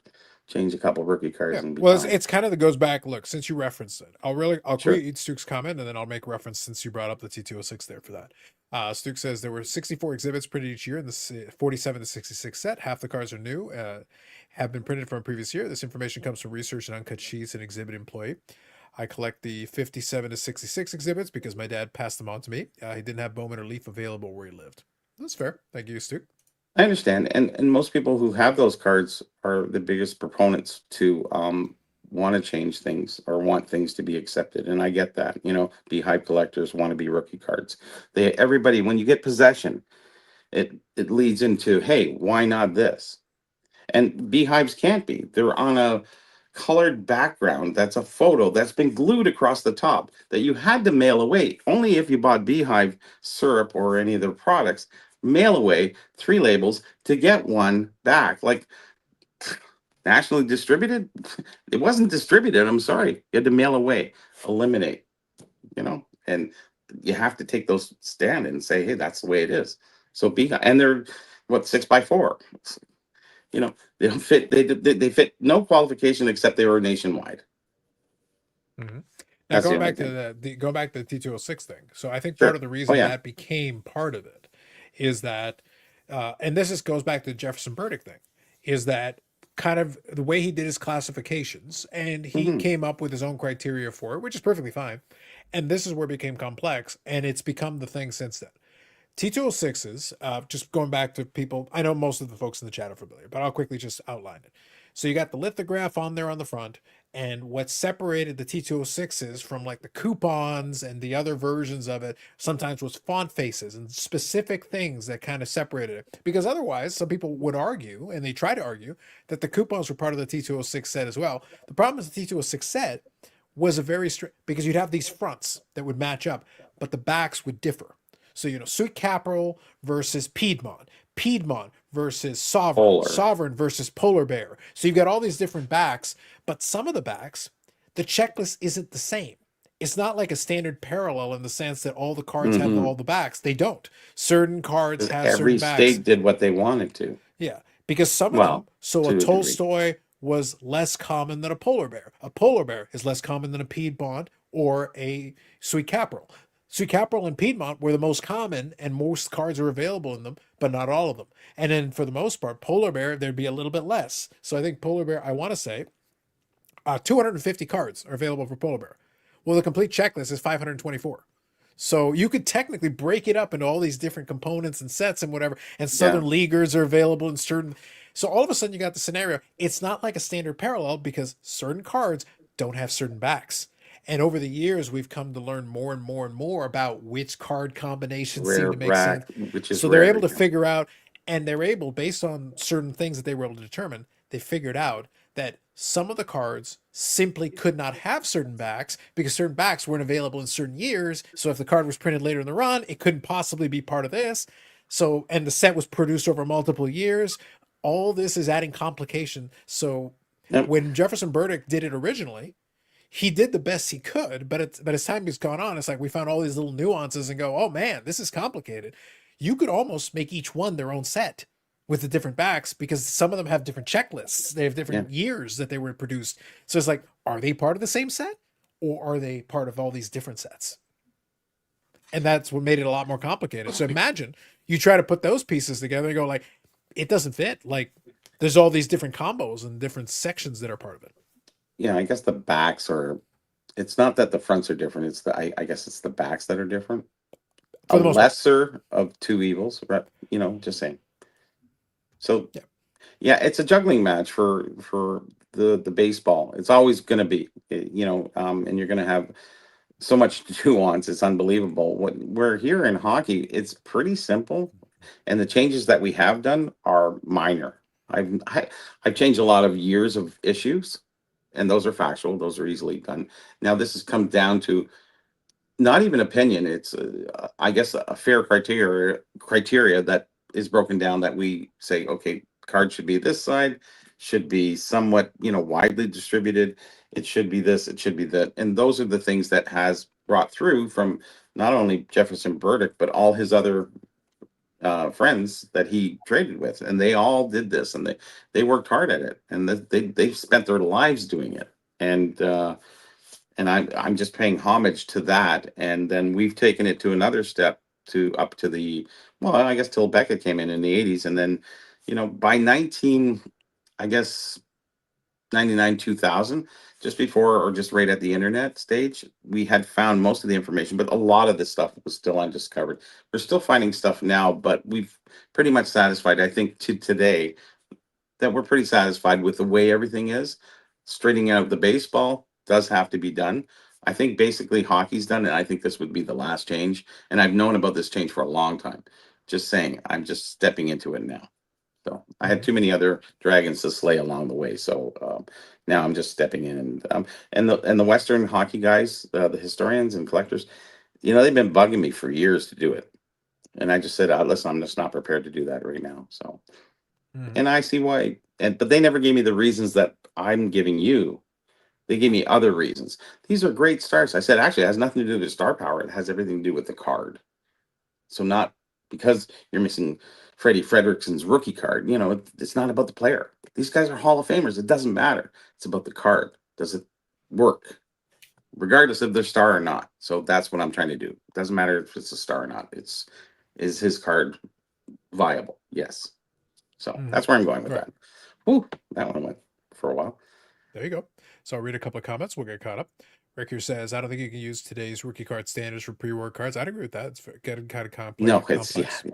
change a couple of rookie cards. And it's kind of that goes back. Look, since you referenced it, I'll create Stuke's comment, and then I'll make reference since you brought up the T206 there for that. Stuke says there were 64 exhibits printed each year in the 47 to 66 set. Half the cards are new, have been printed from a previous year. This information comes from research and uncut sheets and exhibit employee. I collect the 57 to 66 exhibits because my dad passed them on to me. He didn't have Bowman or Leaf available where he lived. That's fair. Thank you, Stu. I understand. And most people who have those cards are the biggest proponents to want to change things or want things to be accepted. And I get that. Beehive collectors want to be rookie cards. Everybody, when you get possession, it leads into, hey, why not this? And beehives can't be. They're on a colored background that's a photo that's been glued across the top that you had to mail away. Only if you bought beehive syrup or any of their products, mail away 3 labels to get one back. Like nationally distributed, it wasn't distributed. I'm sorry. You had to mail away, eliminate, and you have to take those stand and say, hey, that's the way it is. So beehive, and they're 6x4. They don't fit. They fit no qualification except they were nationwide. Mm-hmm. Now going back to the T206 thing. So I think part of the reason that became part of it is that, and this goes back to the Jefferson Burdick thing, is that kind of the way he did his classifications, and he came up with his own criteria for it, which is perfectly fine. And this is where it became complex, and it's become the thing since then. T206s, just going back to people, I know most of the folks in the chat are familiar, but I'll quickly just outline it. So you got the lithograph on there on the front, and what separated the T206s from like the coupons and the other versions of it sometimes was font faces and specific things that kind of separated it. Because otherwise, some people would argue, and they try to argue, that the coupons were part of the T206 set as well. The problem is the T206 set was a very strict, because you'd have these fronts that would match up, but the backs would differ. So, Sweet Capital versus Piedmont, Piedmont versus Sovereign, Sovereign versus Polar Bear. So you've got all these different backs, but some of the backs, the checklist isn't the same. it's not like a standard parallel in the sense that all the cards have Mm-hmm. all the backs. They don't. Certain cards have certain Every backs. state did what they wanted to. Yeah, because some of them, Well, so a to a degree. Tolstoy was less common than a polar bear. A polar bear is less common than a Piedmont or a sweet caporal. Sweet caporal and Piedmont were the most common, and most cards are available in them, but not all of them. And then for the most part, polar bear, there'd be a little bit less. So I think polar bear, I want to say, 250 cards are available for polar bear. Well, the complete checklist is 524. So you could technically break it up into all these different components and sets and whatever. And Yeah. Southern Leaguers are available in certain. So all of a sudden you got the scenario. It's not like a standard parallel because certain cards don't have certain backs. And over the years, we've come to learn more and more and more about which card combinations seem Rare to make sense. rack, which is So they're able rare. to figure out, and they're able, based on certain things that they were able to determine, they figured out that some of the cards simply could not have certain backs because certain backs weren't available in certain years. So if the card was printed later in the run, it couldn't possibly be part of this. So, and the set was produced over multiple years. All this is adding complication. So Yep. when Jefferson Burdick did it originally, he did the best he could, but as time has gone on, it's like we found all these little nuances and go, oh man, this is complicated. You could almost make each one their own set with the different backs because some of them have different checklists. They have different years that they were produced. So it's like, are they part of the same set or are they part of all these different sets? And that's what made it a lot more complicated. So imagine you try to put those pieces together and go like, it doesn't fit. Like there's all these different combos and different sections that are part of it. Yeah, I guess the backs are. It's not that the fronts are different. It's I guess it's the backs that are different. For A the most part. lesser of two evils, right? Just saying. So Yeah. yeah, it's a juggling match for the baseball. It's always going to be, and you're going to have so much nuance. It's unbelievable. What we're here in hockey, it's pretty simple, and the changes that we have done are minor. I've changed a lot of years of issues, and those are factual. Those are easily done. Now this has come down to not even opinion. It's I guess a fair criteria that is broken down that we say, okay, cards should be this side, should be somewhat widely distributed. It should be this, it should be that, and those are the things that has brought through from not only Jefferson Burdick but all his other friends that he traded with, and they all did this, and they worked hard at it, and they spent their lives doing it, and I'm just paying homage to that. And then we've taken it to another step to up to the well, I guess till Becca came in the 80s, and then by 19, I guess 99 2000, just before or just right at the internet stage, we had found most of the information, but a lot of this stuff was still undiscovered. We're still finding stuff now, but we've pretty much satisfied, I think, to today, that we're pretty satisfied with the way everything is. Straightening out the baseball does have to be done. I think basically hockey's done, and I think this would be the last change. And I've known about this change for a long time. Just saying, I'm just stepping into it now. So I had too many other dragons to slay along the way. So now I'm just stepping in, and the Western hockey guys, the historians and collectors, they've been bugging me for years to do it, and I just said, listen, I'm just not prepared to do that right now. So. And I see why. But they never gave me the reasons that I'm giving you. They gave me other reasons. These are great starts. I said, actually, it has nothing to do with star power. It has everything to do with the card. So not because you're missing Freddie Frederickson's rookie card. It's not about the player. These guys are Hall of Famers. It doesn't matter. It's about the card. Does it work? Regardless of their star or not. So that's what I'm trying to do. It doesn't matter if it's a star or not. Is his card viable? Yes. So that's where I'm going with that. Ooh, that one went for a while. There you go. So I'll read a couple of comments. We'll get caught up. Rick here says, I don't think you can use today's rookie card standards for pre-award cards. I'd agree with that. It's getting kind of complex. No, it's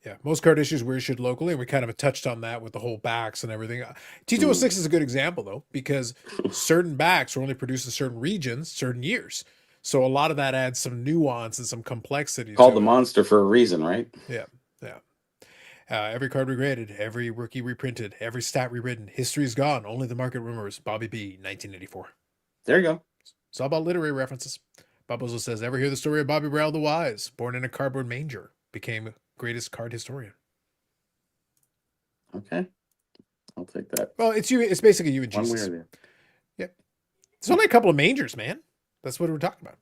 yeah. Most card issues were issued locally, and we kind of touched on that with the whole backs and everything. T206 is a good example, though, because certain backs were only produced in certain regions, certain years. So a lot of that adds some nuance and some complexity. Called the monster for a reason, right? Yeah. Every card regraded, every rookie reprinted, every stat rewritten. History's gone. Only the market rumors. Bobby B, 1984. There you go. It's all about literary references. Bob also says, ever hear the story of Bobby Brown the Wise? Born in a cardboard manger, became greatest card historian. Okay. I'll take that. Well, it's basically you and Jesus. One way or the other. Yep. There's only a couple of mangers, man. That's what we're talking about.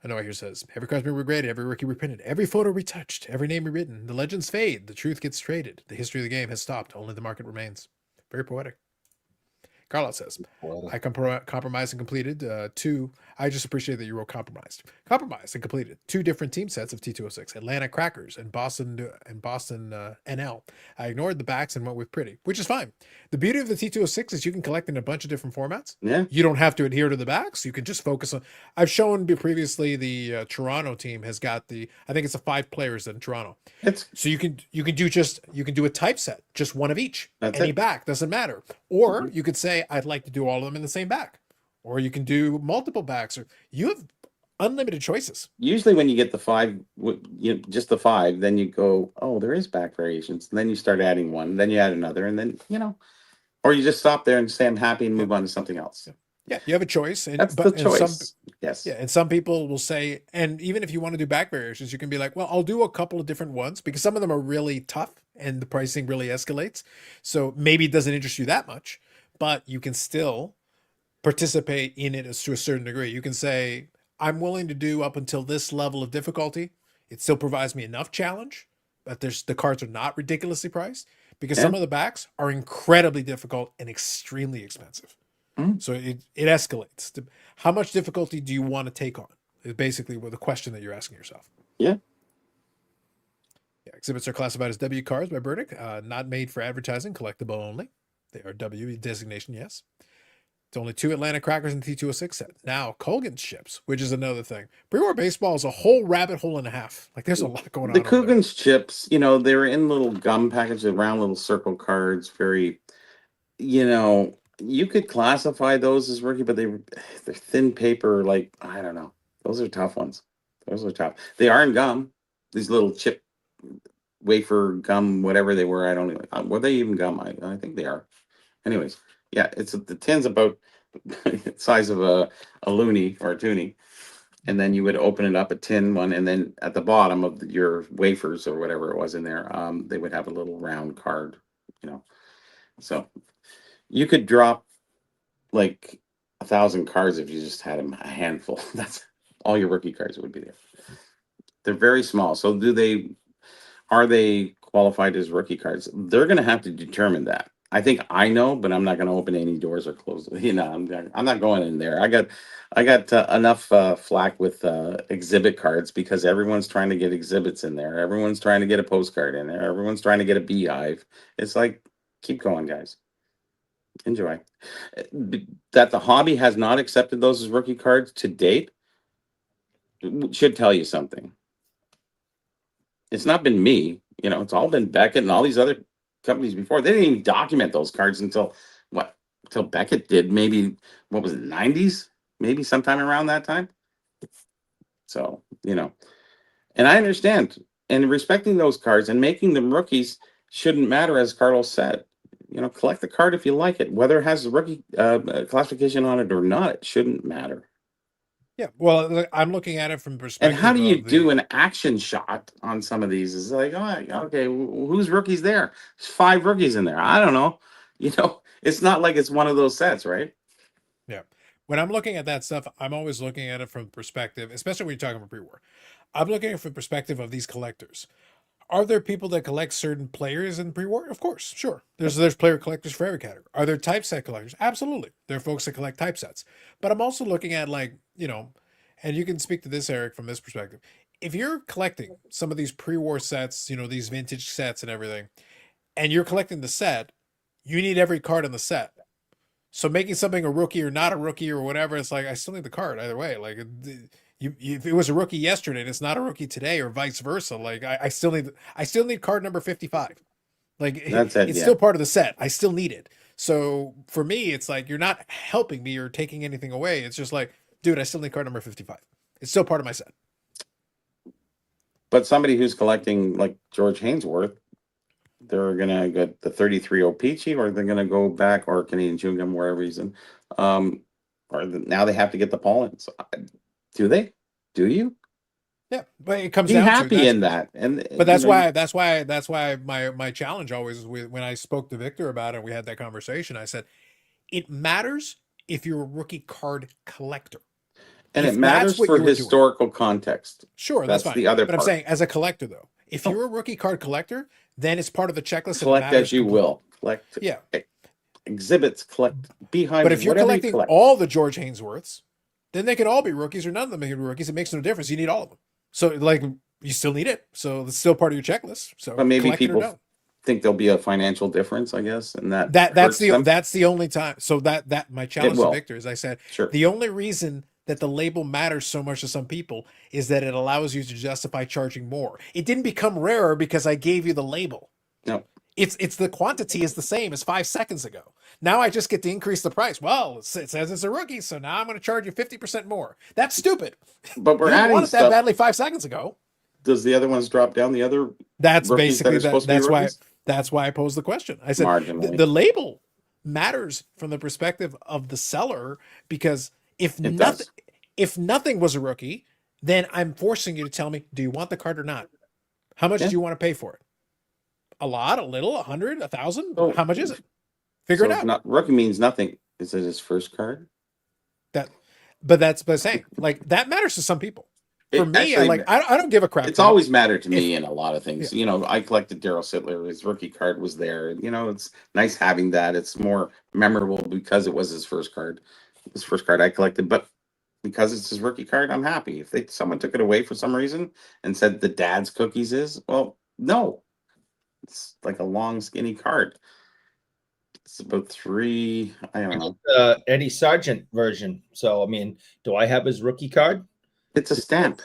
I know what here says. Every card's been regraded, every rookie reprinted, every photo retouched, every name rewritten. The legends fade, the truth gets traded. The history of the game has stopped, only the market remains. Very poetic. Carlos says, I compromised and completed two. I just appreciate that you wrote compromised. Compromised and completed two different team sets of T206, Atlanta Crackers and Boston NL. I ignored the backs and went with pretty, which is fine. The beauty of the T206 is you can collect in a bunch of different formats. Yeah. You don't have to adhere to the backs. You can just focus on. I've shown previously the Toronto team has got I think it's a 5 players in Toronto. So you can do a typeset, just one of each. That's Any it. back doesn't matter. Or you could say I'd like to do all of them in the same back. Or you can do multiple backs. Or you have unlimited choices. Usually when you get the 5, just the 5, then you go, oh, there is back variations. And then you start adding one, then you add another, and then, or you just stop there and say I'm happy and move on to something else. Yeah, you have a choice. That's the choice. Yes. Yeah, and some people will say, and even if you want to do back variations, you can be like, well, I'll do a couple of different ones because some of them are really tough and the pricing really escalates. So maybe it doesn't interest you that much, but you can still participate in it to a certain degree. You can say, I'm willing to do up until this level of difficulty. It still provides me enough challenge, but the cards are not ridiculously priced because some of the backs are incredibly difficult and extremely expensive. So it escalates. How much difficulty do you want to take on? Is basically the question that you're asking yourself. Yeah. Exhibits are classified as W cards by Burdick, not made for advertising, collectible only. They are W designation, yes. It's only 2 Atlanta Crackers and T206 set. Now, Colgan's chips, which is another thing. Pre-war baseball is a whole rabbit hole and a half. Like, there's a lot going on. The Coogan's chips, they were in little gum packages, round little circle cards, very, you could classify those as rookie, but they're thin paper, like, I don't know. Those are tough ones. Those are tough. They are in gum. These little chip wafer gum, whatever they were. I don't know. Were they even gum? I think they are. Anyways, yeah, the tin's about the size of a loony or a toonie. And then you would open it up, a tin one, and then at the bottom of your wafers or whatever it was in there, they would have a little round card, So you could drop like 1,000 cards if you just had a handful. That's all your rookie cards would be there. They're very small. So are they qualified as rookie cards? They're going to have to determine that. I think I know, but I'm not going to open any doors or close. I'm not going in there. I got enough flack with exhibit cards because everyone's trying to get exhibits in there. Everyone's trying to get a postcard in there. Everyone's trying to get a beehive. It's like, keep going, guys. Enjoy. That the hobby has not accepted those as rookie cards to date should tell you something. It's not been me, it's all been Beckett and all these other companies before. They didn't even document those cards until Beckett did. Maybe, what was it, 90s? Maybe sometime around that time. So, and I understand. And respecting those cards and making them rookies shouldn't matter, as Carlos said. Collect the card if you like it. Whether it has the rookie classification on it or not, it shouldn't matter. Yeah, well, I'm looking at it from perspective. And how do you do an action shot on some of these? It's like, oh, okay, who's rookies there? There's 5 rookies in there. I don't know. It's not like it's one of those sets, right? Yeah. When I'm looking at that stuff, I'm always looking at it from perspective, especially when you're talking about pre-war. I'm looking at it from perspective of these collectors. Are there people that collect certain players in pre-war? Of course, sure. There's player collectors for every category. Are there typeset collectors? Absolutely. There are folks that collect typesets. But I'm also looking at and you can speak to this, Eric, from this perspective. If you're collecting some of these pre-war sets, these vintage sets and everything, and you're collecting the set, you need every card in the set. So making something a rookie or not a rookie or whatever, it's like, I still need the card either way. Like, if it was a rookie yesterday and it's not a rookie today, or vice versa, like I still need card number 55. Like, it's still part of the set. I still need it. So for me, it's like, you're not helping me or taking anything away. It's just like, dude, I still need card number 55. It's still part of my set. But somebody who's collecting like George Hainsworth, they're gonna get the 33 O-Pee-Chee, or they're gonna go back, or Canadian chewing gum, wherever he's in. Now they have to get the pollen. So, do they? Do you? Yeah, but it comes be down happy to in that, but that's why my challenge always is when I spoke to Victor about it, we had that conversation. I said, it matters if you're a rookie card collector. And If it that's matters what for you were doing, historical context. sure, that's That's fine. the other But I'm part. saying, as a collector, though, if Oh, you're a rookie card collector, then it's part of the checklist and it collect matters as you completely. will. Collect Yeah. exhibits, collect But beehives, if you're whatever you collecting collect. all the George Hainsworths, then they can all be rookies or none of them can be rookies. It makes no difference. You need all of them. So, like, you still need it. So, it's still part of your checklist. So, But maybe collect it or people don't. think there'll be a financial difference, I guess, and that That's hurts them. the only time. So that my It challenge to will. Victor is I said Sure. the only reason that the label matters so much to some people is that it allows you to justify charging more. It didn't become rarer because I gave you the label. No. It's the quantity is the same as 5 seconds ago. Now I just get to increase the price. Well, it says it's a rookie, so now I'm going to charge you 50% more. That's stupid. But we're You didn't adding want it that stuff. badly 5 seconds ago. Does the other ones drop down? The other That's rookies that basically are supposed to be that's why rookies? that's why I posed the question. I said Marginally. the label matters from the perspective of the seller because It does. if nothing was a rookie, then I'm forcing you to tell me, do you want the card or not? How much Yeah. do you want to pay for it? A lot, a little, 100, 1,000? Oh, How much is it? Figure So it out. not rookie means nothing. Is it his first card? But saying like that matters to some people. For It me, actually, I don't give a crap. it's always mattered to me If- in a lot of things. Yeah. You know, I collected Daryl Sittler. His rookie card was there. You know, it's nice having that. It's more memorable because it was his first card. His first card I collected, but because it's his rookie card, I'm happy. If someone took it away for some reason and said the dad's cookies is, well, no. It's like a long, skinny card. It's about three, I don't know. Eddie Sargent version. So I mean, do I have his rookie card? It's a stamp.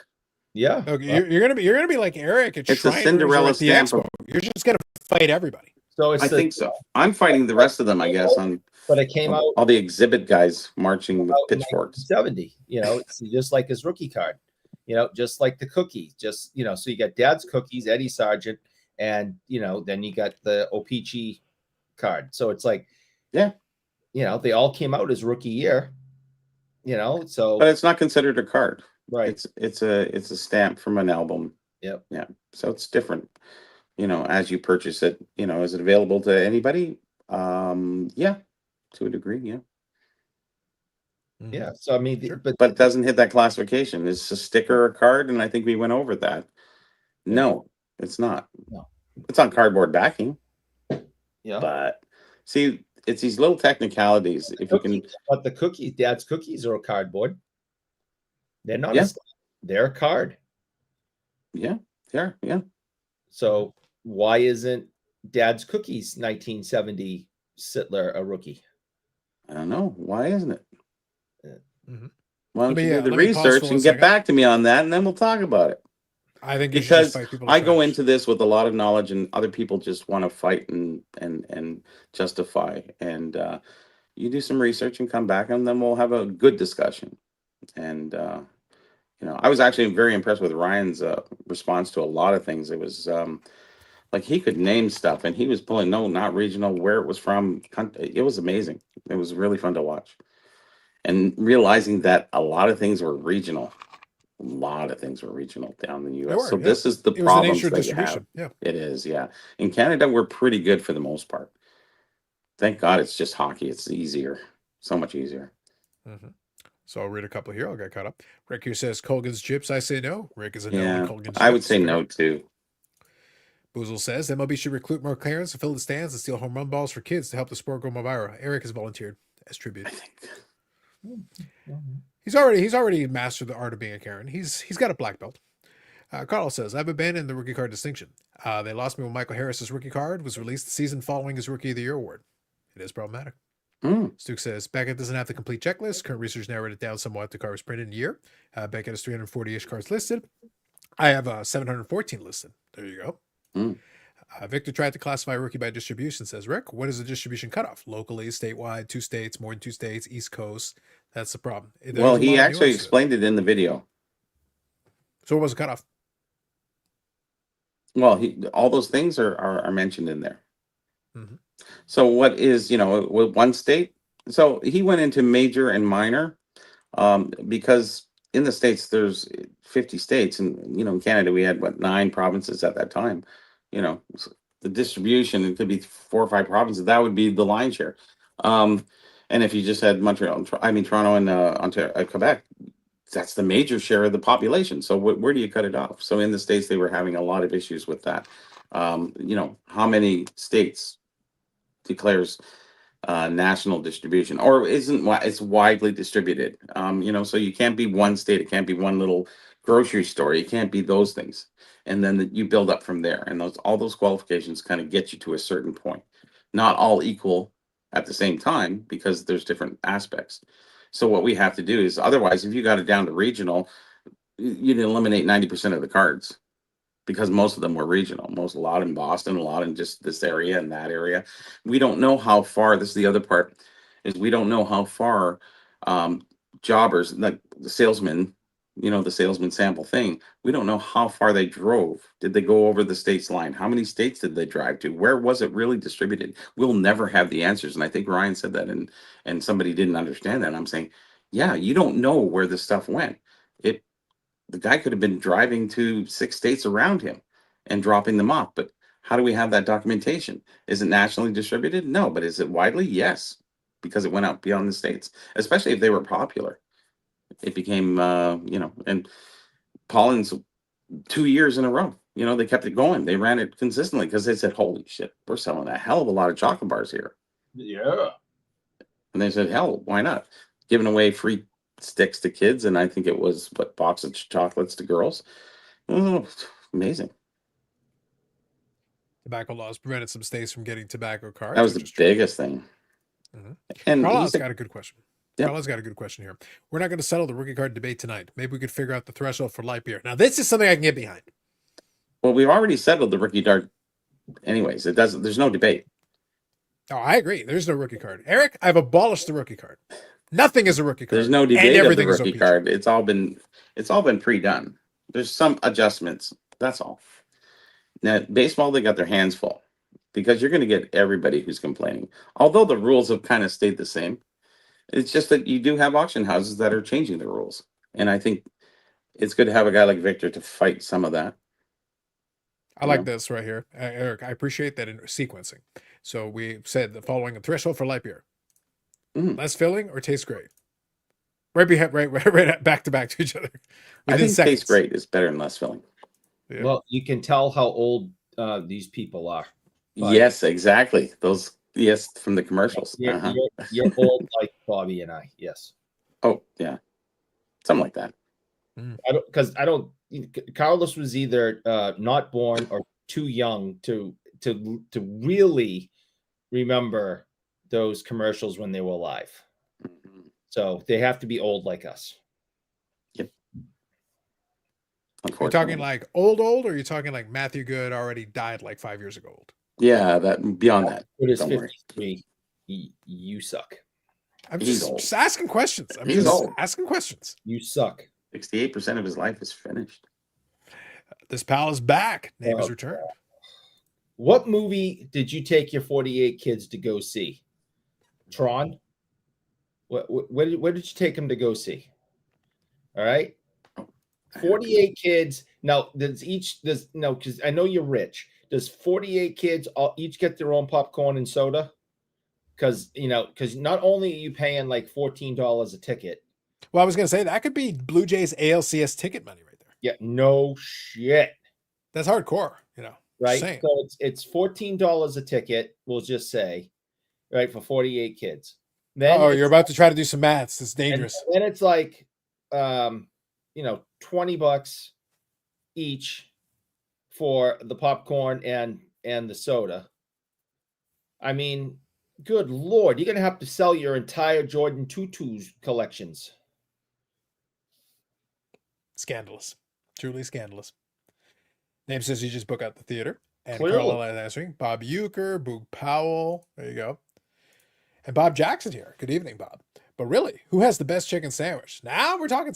Yeah. Okay, you're gonna be like Eric at It's a Shriners or Cinderella at the stamp expo. You're just gonna fight everybody. So it's I think so. I'm fighting the rest of them, I guess, on but it came out all the exhibit guys marching with in pitchforks. 1970. You know, it's just like his rookie card. You know, just like the cookie. Just so you got Dad's cookies, Eddie Sargent, and then you got the O-Pee-Chee card. So it's like, yeah, they all came out as rookie year. So but it's not considered a card. right. It's a stamp from an album. Yep. Yeah. So it's different. As you purchase it, is it available to anybody? Yeah, to a degree, yeah. Yeah. So I mean, Sure. but But it doesn't hit that classification. It's a sticker or a card, and I think we went over that. No, it's not. No. It's on cardboard backing. yeah. But see, it's these little technicalities. If you can, But the cookies, Dad's cookies are a cardboard. They're not Yeah. they're a card. yeah. So why isn't Dad's cookies 1970 Sittler a rookie? I don't know. Why isn't it? Mhm. Why don't Let me, you do the let me pause research for and 1 get second. back to me on that, and then we'll talk about it. I think you should just Because fight people. I go into this with a lot of knowledge, and other people just want to fight and justify. And you do some research and come back, and then we'll have a good discussion. And I was actually very impressed with Ryan's response to a lot of things. It was like he could name stuff, and he was pulling not regional, where it was from. It was amazing. It was really fun to watch, and realizing that a lot of things were regional. A lot of things were regional down in the U.S. So this is the It was the problems nature of that you have. distribution. Yeah. It is, yeah. In Canada, we're pretty good for the most part. Thank God it's just hockey. It's easier, so much easier. Mm-hmm. So I'll read a couple here. I'll get caught up. Rick here says Colgan's chips. I say no. Rick is a no Yeah, on Colgan's I would chips. say Fair. no too. Boozle says MLB should recruit more clearance to fill the stands and steal home run balls for kids to help the sport go more viral. Eric has volunteered as tribute. I think. He's already mastered the art of being a Karen. He's got a black belt. Carl says, I've abandoned the rookie card distinction. They lost me when Michael Harris's rookie card was released the season following his Rookie of the Year award. It is problematic. Stuke says, Beckett doesn't have the complete checklist. Current research narrowed it down somewhat. The card was printed in a year. Beckett has 340-ish cards listed. I have 714 listed. There you go. Victor tried to classify rookie by distribution, says Rick. What is the distribution cutoff? Locally, statewide, 2 states, more than 2 states, East Coast. That's the problem. Well, he actually explained it in the video. So what was the cutoff? Well, all those things are mentioned in there. Mm-hmm. So what is, one state? So he went into major and minor because in the States, there's 50 states. And, in Canada, we had, 9 provinces at that time. The distribution, it could be 4 or 5 provinces. That would be the lion's share. And if you just had Toronto and Ontario, Quebec, that's the major share of the population. So where do you cut it off? So in the States, they were having a lot of issues with that. How many states declares national distribution, or isn't it's widely distributed? So you can't be one state, it can't be one little grocery store, you can't be those things, and then you build up from there, and all those qualifications kind of get you to a certain point. Not all equal at the same time, because there's different aspects. So what we have to do is, otherwise, if you got it down to regional, you'd eliminate 90% of the cards, because most of them were regional. A lot in Boston, a lot in just this area and that area. We don't know how far. This is the other part, is we don't know how far jobbers, like the salesman, the salesman sample thing. We don't know how far they drove. Did they go over the state's line? How many states did they drive to? Where was it really distributed? We'll never have the answers. And I think Ryan said that, and somebody didn't understand that. And I'm saying, yeah, you don't know where this stuff went. The guy could have been driving to 6 states around him and dropping them off. But how do we have that documentation? Is it nationally distributed? No. But is it widely? Yes, because it went out beyond the states, especially if they were popular. It became, and Pollen's 2 years in a row. They kept it going. They ran it consistently because they said, holy shit, we're selling a hell of a lot of chocolate bars here. Yeah. And they said, hell, why not? Giving away free sticks to kids, and I think it was box of chocolates to girls. Oh, amazing. Tobacco laws prevented some states from getting tobacco cards. That was the biggest thing. Mm-hmm. And Carlos got a good question. Yep. Carlos got a good question here. We're not going to settle the rookie card debate tonight. Maybe we could figure out the threshold for light beer. Now, this is something I can get behind. Well, we've already settled the rookie card. Anyways, there's no debate. Oh, I agree. There's no rookie card. Eric, I've abolished the rookie card. Nothing is a rookie card. There's no debate of the rookie OPG. card. It's all been pre-done. There's some adjustments. That's all. Now, baseball, they got their hands full, because you're going to get everybody who's complaining. Although the rules have kind of stayed the same, it's just that you do have auction houses that are changing the rules, and I think it's good to have a guy like Victor to fight some of that. I like this right here, Eric. I appreciate that in sequencing. So we said the following: a threshold for light beer. Less filling or tastes great? Right back to back to each other. I think tastes great is better than less filling. Yeah. Well, you can tell how old these people are. Yes, exactly. Those, yes, from the commercials. You're old like Bobby and I. Yes. Oh, yeah. Something like that. Carlos was either not born or too young to really remember those commercials when they were alive. Mm-hmm. So they have to be old like us. Yep. Are you talking like old, or are you talking like Matthew Good already died like 5 years ago old? Yeah, that beyond that. It is 53. You suck. I'm just asking questions. Asking questions. You suck. 68% of his life is finished. This pal is back. Name has returned. What movie did you take your 48 kids to go see? Tron? Where did you take them to go see? All right. 48 kids. Now, because I know you're rich. Does 48 kids each get their own popcorn and soda? Because not only are you paying like $14 a ticket. Well, I was going to say that could be Blue Jays ALCS ticket money right there. Yeah, no shit. That's hardcore, right? So it's $14 a ticket, we'll just say, right, for 48 kids. Then you're about to try to do some maths. It's dangerous. And then it's like, $20 each for the popcorn and the soda. I mean, good Lord, you're going to have to sell your entire Jordan Tutus collections. Scandalous. Truly scandalous. Name says you just book out the theater. And Clearly. Carl answering. Bob Euchre, Boog Powell. There you go. And Bob Jackson here. Good evening, Bob. But really, who has the best chicken sandwich? Now we're talking,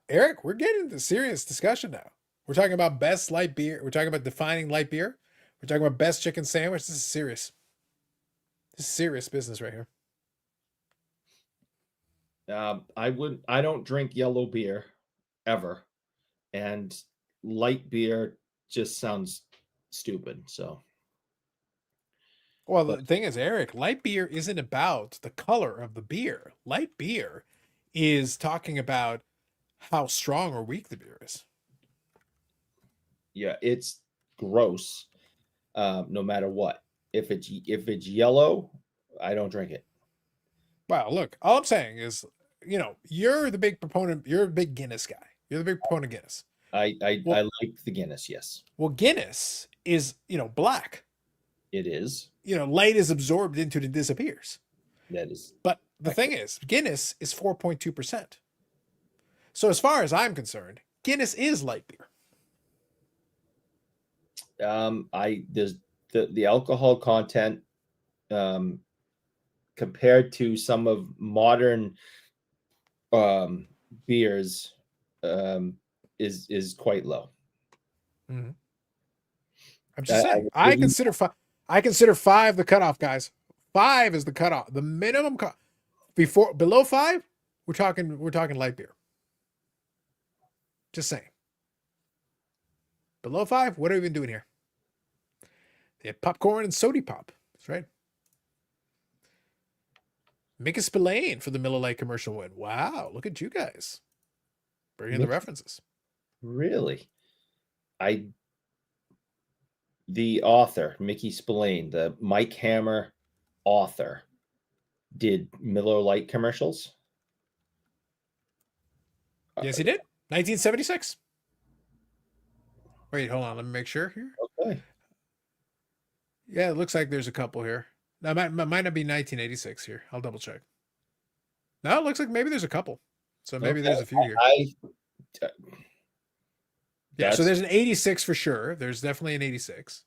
Eric, we're getting into serious discussion now. We're talking about best light beer. We're talking about defining light beer. We're talking about best chicken sandwich. This is serious. This is serious business right here. I don't drink yellow beer ever. And light beer just sounds stupid. So, well, the thing is, Eric, light beer isn't about the color of the beer. Light beer is talking about how strong or weak the beer is. Yeah, it's gross. No matter what. If it's yellow, I don't drink it. Wow, look, all I'm saying is, you're the big proponent. You're a big Guinness guy. You're the big proponent of Guinness. I Well, like the Guinness, yes. well, Guinness is, black. It is. Light is absorbed into it and disappears. That is. But the thing is, Guinness is 4.2%. So as far as I'm concerned, Guinness is light beer. There's the alcohol content compared to some of modern beers is quite low. Mm-hmm. I'm just saying. I consider 5 the cutoff, guys. 5 is the cutoff. The minimum below 5, we're talking light beer. Just saying. Below 5, what are we even doing here? They have popcorn and soda pop. That's right. Mickey Spillane for the Miller Lite commercial win. Wow, look at you guys. Bringing the references. Really? The author, Mickey Spillane, the Mike Hammer author, did Miller Lite commercials. Yes, he did. 1976. Wait, hold on. Let me make sure here. Okay. Yeah, it looks like there's a couple here. Now, might not be 1986 here. I'll double check. No, it looks like maybe there's a couple. So maybe there's a few here. Yeah, so there's an 86 for sure. There's definitely an 86.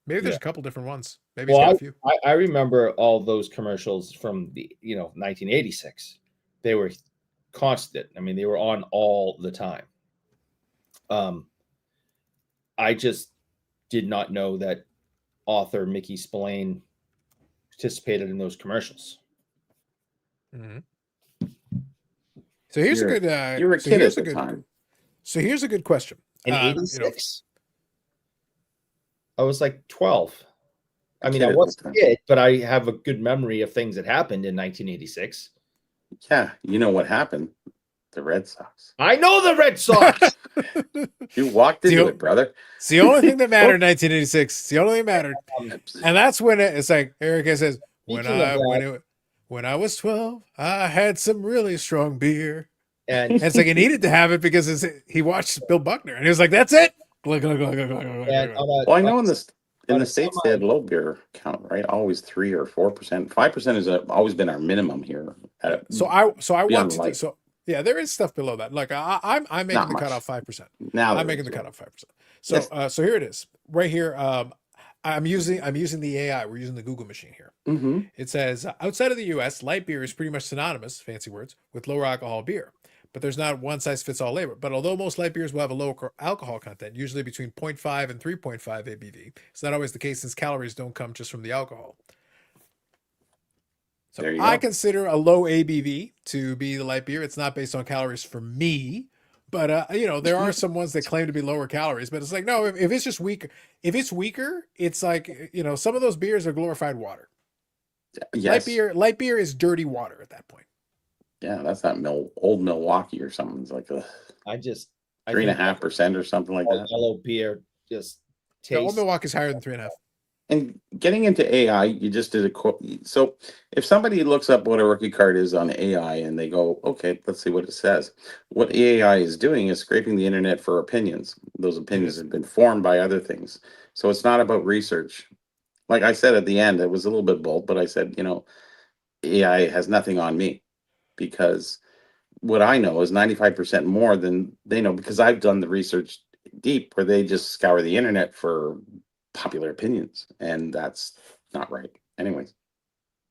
Maybe there's a couple different ones. Maybe it's got a few. I remember all those commercials from the 1986. They were constant. I mean, they were on all the time. I just did not know that author Mickey Spillane participated in those commercials. Mm-hmm. So here's a good. You were a kid at the time. So here's a good question. In 86, I was like 12. I mean, I wasn't a kid, but I have a good memory of things that happened in 1986. Yeah, you know what happened? The Red Sox. I know the Red Sox. You walked into it, brother. It's the only thing that mattered in 1986. It's the only thing that mattered. And that's when it's like Erica says, when I was 12, I had some really strong beer. And it's like he needed to have it because he watched Bill Buckner and he was like, that's it. Well, I know in the States they had low beer count, right? Always 3 or 4%. 5% has always been our minimum here. So I want to. So yeah, there is stuff below that. Like I'm making the cutoff 5%. Now I'm making the cutoff 5%. So so here it is, right here. I'm using the AI. We're using the Google machine here. Mm-hmm. It says outside of the U.S., light beer is pretty much synonymous, fancy words, with lower alcohol beer. But there's not one size fits all label. But although most light beers will have a lower alcohol content, usually between 0.5 and 3.5 ABV, it's not always the case since calories don't come just from the alcohol. So I consider a low ABV to be the light beer. It's not based on calories for me, but there are some ones that claim to be lower calories. But it's like no, if it's just weaker, it's like some of those beers are glorified water. Yes. Light beer is dirty water at that point. Yeah, that's not old Milwaukee or something. It's like 3.5% or something like that. Yellow beer just tastes. Old Milwaukee's higher than 3.5. And getting into AI, you just did a quote. So if somebody looks up what a rookie card is on AI and they go, okay, let's see what it says. What AI is doing is scraping the internet for opinions. Those opinions have been formed by other things. So it's not about research. Like I said at the end, it was a little bit bold, but I said, AI has nothing on me because what I know is 95% more than they know because I've done the research deep where they just scour the internet for popular opinions, and that's not right. Anyways,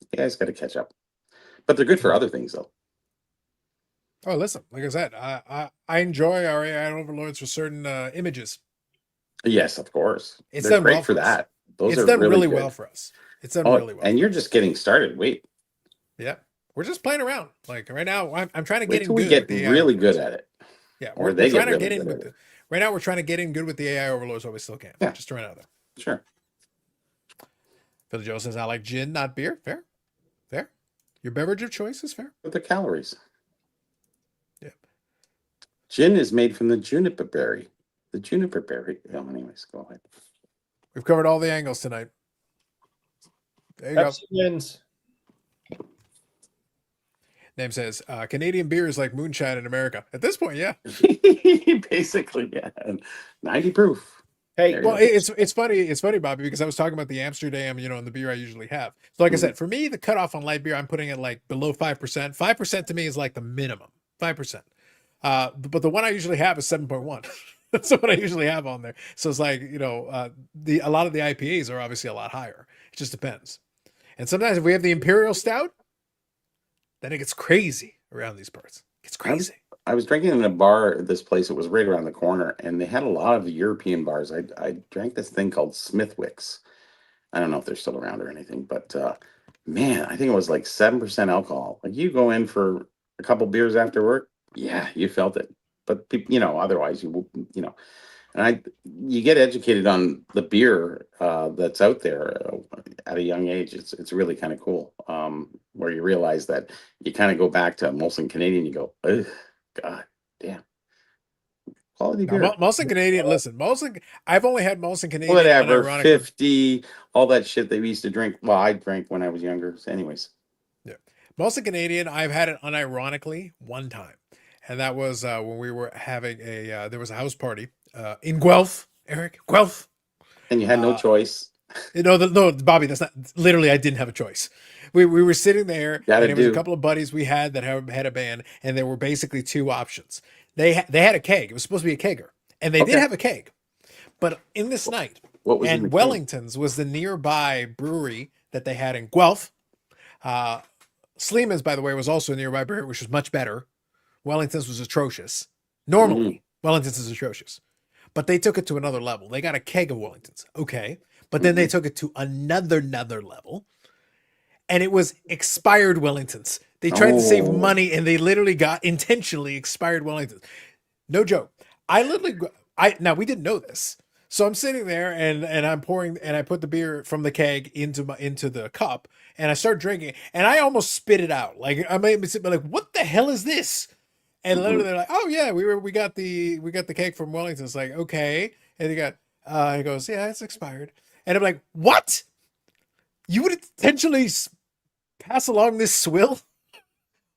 you guys got to catch up, but they're good for other things, though. Oh, listen, like I said, I enjoy our AI overlords for certain images. Yes, of course, it's they're done great well for that. Those are done really well for us. It's done really well, and you're just getting started. Wait, yeah, we're just playing around. Like right now, I'm trying to get in good. We get really good at it. Yeah, we're trying to get in with it. Right now, we're trying to get in good with the AI overlords while we still can. Yeah, just throwing it out there. Sure. Philly Joe says, I like gin, not beer. Fair. Fair. Your beverage of choice is fair. With the calories. Yeah. Gin is made from the juniper berry. The juniper berry. Oh, anyways, go ahead. We've covered all the angles tonight. There you Pepsi wins. go. Name says Canadian beer is like moonshine in America. At this point, yeah. Basically, yeah. 90 proof. Hey, There you Well, go. it's funny. It's funny, Bobby, because I was talking about the Amsterdam, and the beer I usually have. So, like I said, for me, the cutoff on light beer, I'm putting it like below 5%. 5% to me is like the minimum. 5%. But the one I usually have is 7.1. That's what I usually have on there. So it's like, a lot of the IPAs are obviously a lot higher. It just depends. And sometimes if we have the Imperial Stout, then it gets crazy around these parts. It gets crazy. I was drinking in a bar at this place. It was right around the corner, and they had a lot of European bars. I drank this thing called Smithwick's. I don't know if they're still around or anything, but man, I think it was like 7% alcohol. Like you go in for a couple beers after work, yeah, you felt it. But otherwise and you get educated on the beer that's out there at a young age. It's really kind of cool. Where you realize that you kind of go back to Molson Canadian. You go, ugh, God damn, quality beer. Molson Canadian, listen, I've only had Molson Canadian. Whatever, unironically. 50, all that shit they used to drink. Well, I drank when I was younger. So anyways. Yeah. Molson Canadian, I've had it unironically one time. And that was when we were having there was a house party in Guelph, Eric, Guelph. And you had no choice. No, Bobby, that's not, literally, I didn't have a choice. We were sitting there, and there was a couple of buddies we had that had a band, and there were basically two options. They had a keg. It was supposed to be a kegger, and they did have a keg. But in this night, what was and Wellington's was the nearby brewery that they had in Guelph. Sleeman's, by the way, was also a nearby brewery, which was much better. Wellington's was atrocious. Normally, Wellington's is atrocious. But they took it to another level. They got a keg of Wellingtons. Okay. But then they took it to another level. And it was expired Wellingtons. They tried to save money, and they literally got intentionally expired Wellingtons. No joke. Now we didn't know this. So I'm sitting there and I'm pouring, and I put the beer from the keg into the cup, and I start drinking, and I almost spit it out. Like I made me sit like, what the hell is this? And literally they're like, oh yeah, we got the cake from Wellington. It's like, okay. And he goes, yeah, it's expired. And I'm like, what? You would intentionally pass along this swill?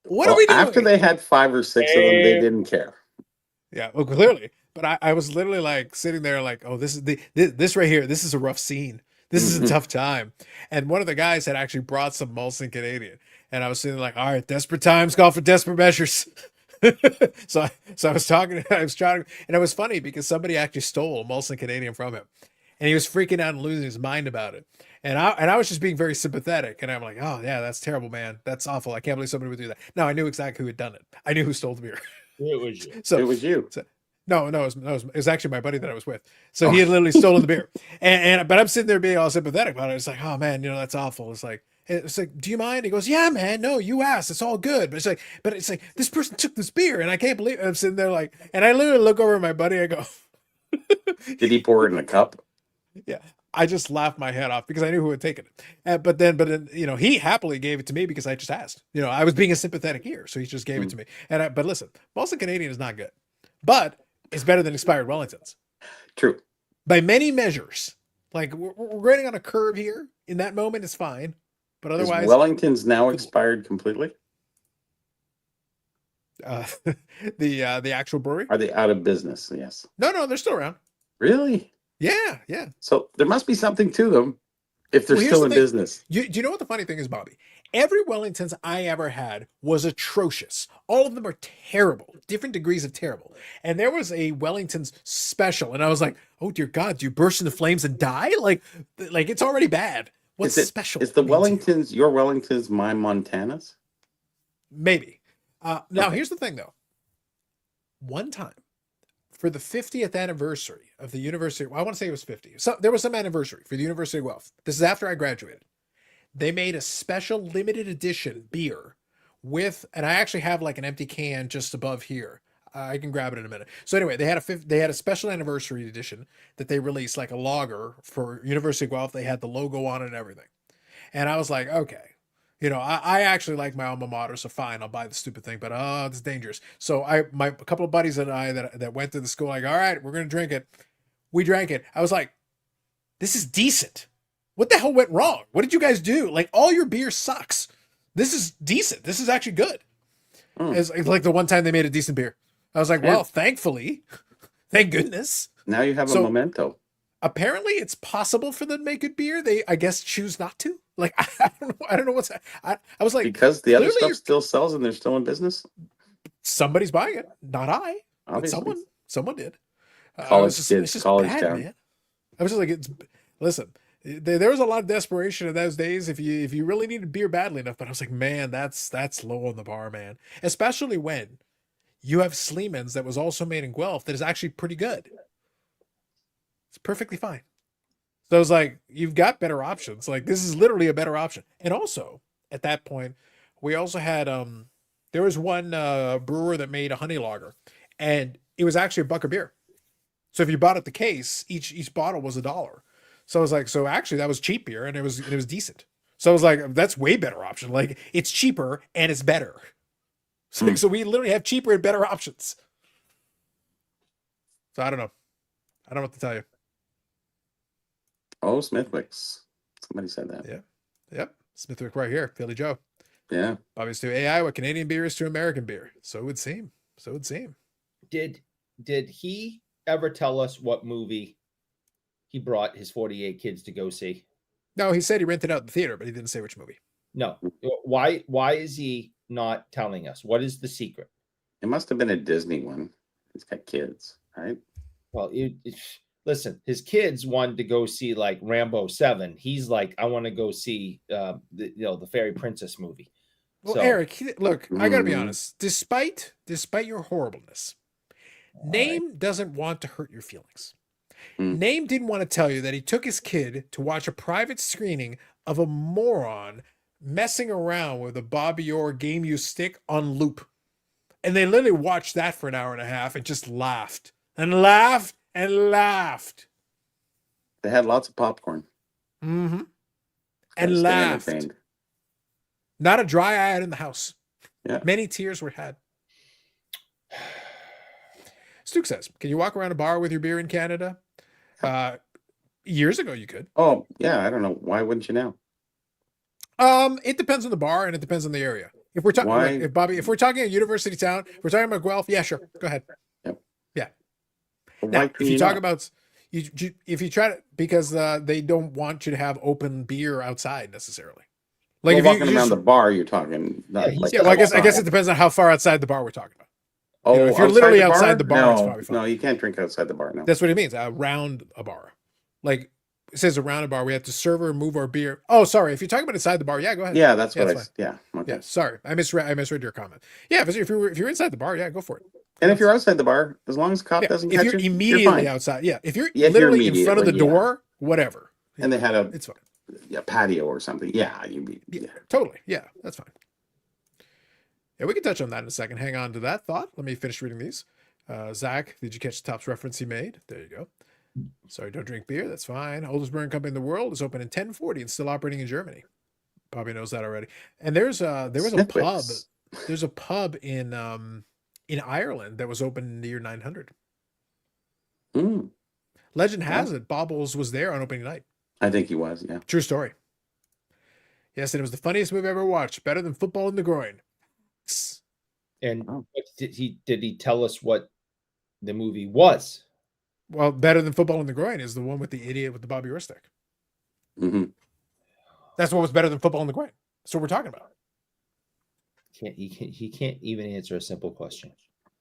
What are we doing? After they had 5 or 6 of them, they didn't care. Yeah, well, clearly. But I was literally like sitting there like, oh, this is this right here. This is a rough scene. This is a tough time. And one of the guys had actually brought some Molson Canadian. And I was sitting like, all right, desperate times call for desperate measures. so I was trying, and it was funny because somebody actually stole a Molson Canadian from him, and he was freaking out and losing his mind about it. And I was just being very sympathetic, and I'm like, oh yeah, that's terrible, man. That's awful. I can't believe somebody would do that. No, I knew exactly who had done it. I knew who stole the beer. It was you. It was you. No, it was actually my buddy that I was with. So he had literally stolen the beer, but I'm sitting there being all sympathetic about it. It's like, oh man, that's awful. It's like, do you mind? He goes, yeah, man, no, you asked. It's all good. But it's like, this person took this beer, and I can't believe it. I'm sitting there like, and I literally look over at my buddy. I go, did he pour it in a cup? Yeah. I just laughed my head off because I knew who had taken it. But then, he happily gave it to me because I just asked. I was being a sympathetic ear, so he just gave it to me. But listen, Molson Canadian is not good, but it's better than expired Wellingtons. True. By many measures. Like we're grading on a curve here. In that moment, it's fine. But otherwise, is Wellington's now expired completely? The actual brewery? Are they out of business? Yes. No, they're still around. Really? Yeah. So there must be something to them if they're still in business. Do you know what the funny thing is, Bobby? Every Wellingtons I ever had was atrocious. All of them are terrible, different degrees of terrible. And there was a Wellingtons special, and I was like, oh dear God, do you burst into flames and die? Like it's already bad. What's special? Is the Wellingtons your Wellingtons my Montanas? Maybe. Now here's the thing though. One time, for the 50th anniversary of the University, I want to say it was 50. So there was some anniversary for the University of Guelph. This is after I graduated. They made a special limited edition beer and I actually have like an empty can just above here. I can grab it in a minute. So anyway, they had a special anniversary edition that they released, like a lager for University of Guelph. They had the logo on it and everything. And I was like, okay, You know, I actually like my alma mater, so fine, I'll buy the stupid thing. But it's dangerous. So a couple of buddies and I that went to the school, like, all right, we're gonna drink it. We drank it. I was like, this is decent. What the hell went wrong? What did you guys do? Like, all your beer sucks. This is decent. This is actually good. It's like the one time they made a decent beer. I was like, well, thankfully, thank goodness. Now you have a memento. Apparently, it's possible for them to make good beer. They, I guess, choose not to. Like, I don't know what's. I was like, because the other stuff still sells and they're still in business. Somebody's buying it, not I. Obviously. But someone did. College kids, college bad, town. Man. I was just like, listen. There was a lot of desperation in those days if you really needed beer badly enough. But I was like, man, that's low on the bar, man. Especially when you have Sleeman's that was also made in Guelph that is actually pretty good. It's perfectly fine. So I was like, you've got better options. Like, this is literally a better option. And also, at that point, we also had there was one brewer that made a honey lager, and it was actually $1 a beer. So if you bought it the case, each bottle was $1. So I was like, so actually that was cheap beer, and it was decent. So I was like, that's way better option. Like, it's cheaper and it's better. So we literally have cheaper and better options. So I don't know. I don't know what to tell you. Oh, Smithwick's. Somebody said that. Yeah. Yep. Smithwick right here. Philly Joe. Yeah. Bobby's to AI what Canadian beer is to American beer. So it would seem. Did he ever tell us what movie he brought his 48 kids to go see? No, he said he rented out the theater, but he didn't say which movie. No. Why is he not telling us? What is the secret? It must have been a Disney one. He's got kids, right? Well, listen, his kids wanted to go see like Rambo 7. He's like, I want to go see the Fairy Princess movie. Well, so, Eric, look, I got to be honest. Despite your horribleness, Name doesn't want to hurt your feelings. Name didn't want to tell you that he took his kid to watch a private screening of a moron messing around with a Bobby Orr game use stick on loop. And they literally watched that for an hour and a half and just laughed and laughed and laughed. They had lots of popcorn. Mm-hmm. And laughed. Not a dry eye in the house. Yeah. Many tears were had. Stuke says, can you walk around a bar with your beer in Canada? Years ago, you could. Oh, yeah. I don't know. Why wouldn't you now? It depends on the bar and it depends on the area. If we're talking, if we're talking a university town, if we're talking about Guelph, yeah, sure. Go ahead. Yep. Yeah. Now, if you talk about, if you try to, because they don't want you to have open beer outside necessarily. Like, if you're walking around the bar, you're talking. Well, I guess it depends on how far outside the bar we're talking about. Oh, if you're literally outside the bar, it's probably fine. No, you can't drink outside the bar. No, that's what it means. Around a bar, like it says around a bar, we have to serve or move our beer. Oh, sorry. If you're talking about inside the bar, yeah, go ahead. Yeah, that's what I. Yeah, okay. Yeah. Sorry, I misread your comment. Yeah, if you're inside the bar, yeah, go for it. And if you're outside the bar, as long as the cop doesn't catch you, if you're immediately outside, yeah. If you're literally in front of the door, whatever. And they had it's fine. Yeah, patio or something. Yeah, totally. Yeah, that's fine. Yeah, we can touch on that in a second. Hang on to that thought. Let me finish reading these. Zach, did you catch the Tops reference he made? There you go. Sorry, don't drink beer. That's fine. Oldest brewing company in the world is open in 1040 and still operating in Germany. Probably knows that already. And there was a pub. There's a pub in Ireland that was open in the year 900. Legend has it Bobbles was there on opening night. I think he was. Yeah. True story. Yes, and it was the funniest movie I ever watched. Better than Football in the Groin. And did he tell us what the movie was? Well, Better Than Football in the Groin is the one with the idiot with the Bobby Orr stick. Mm-hmm. That's what was Better Than Football in the Groin. That's what we're talking about. He can't even answer a simple question.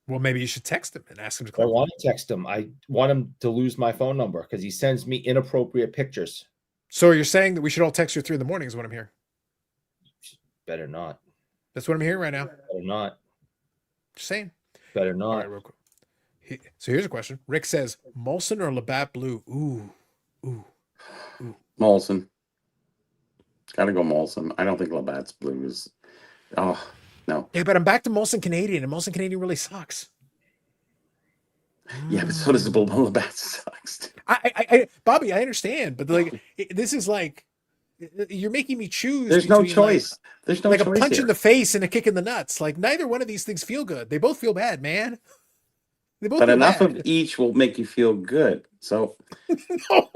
Well, maybe you should text him and ask him to clarify. I want to text him. I want him to lose my phone number because he sends me inappropriate pictures. So you're saying that we should all text you at 3 a.m. is what I'm hearing? Better not. That's what I'm hearing right now. Better not. Just saying. Better not. All right, real quick. So here's a question. Rick says, Molson or Labatt Blue? Ooh. Molson. Gotta go Molson. I don't think Labatt's Blue is... Oh, no. Yeah, but I'm back to Molson Canadian, and Molson Canadian really sucks. Yeah, but so does the Labatt sucks. Bobby, I understand, but this is like You're making me choose. There's no between, like, choice. There's no like a choice punch here. in the face and a kick in the nuts. Like neither one of these things feel good. They both feel bad, man. They both But feel enough bad. of each will make you feel good. So no,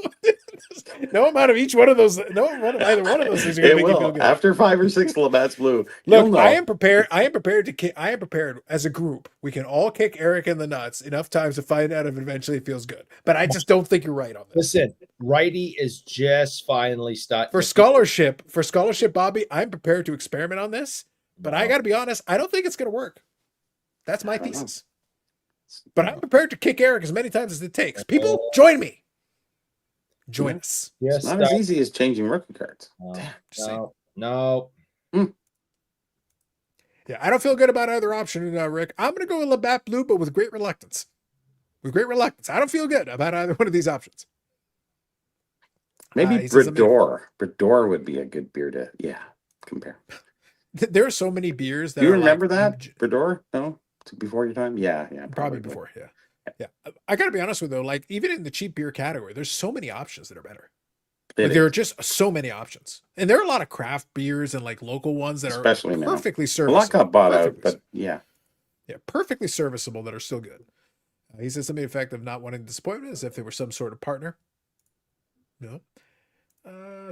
no amount of each one of those. No amount of either one of those things are going to it make you feel will. good. After 5 or 6 Labatt's Blue, you'll Look, know. I am prepared. I am prepared to kick. I am prepared as a group. We can all kick Eric in the nuts enough times to find out if it eventually feels good. But I just don't think you're right on this. Listen, righty is just finally starting For scholarship, Bobby, I'm prepared to experiment on this. But I got to be honest, I don't think it's going to work. That's my thesis. But I'm prepared to kick Eric as many times as it takes. People, join me. Join us. Yes, It's not as easy as changing rookie cards. No. Yeah, I don't feel good about either option, Rick. I'm going to go with Labatt Blue, but with great reluctance. With great reluctance. I don't feel good about either one of these options. Maybe Brador. Brador would be a good beer to, compare. There are so many beers that you are remember like, that? Brador? No? Before your time? Yeah. Probably before, yeah. I got to be honest with you, though, like, even in the cheap beer category, there's so many options that are better. Like, there are just so many options. And there are a lot of craft beers and like local ones that especially are perfectly now. serviceable. A lot got bought out, but yeah. Yeah, perfectly serviceable that are still good. He said something effective, not wanting disappointment as if they were some sort of partner. No.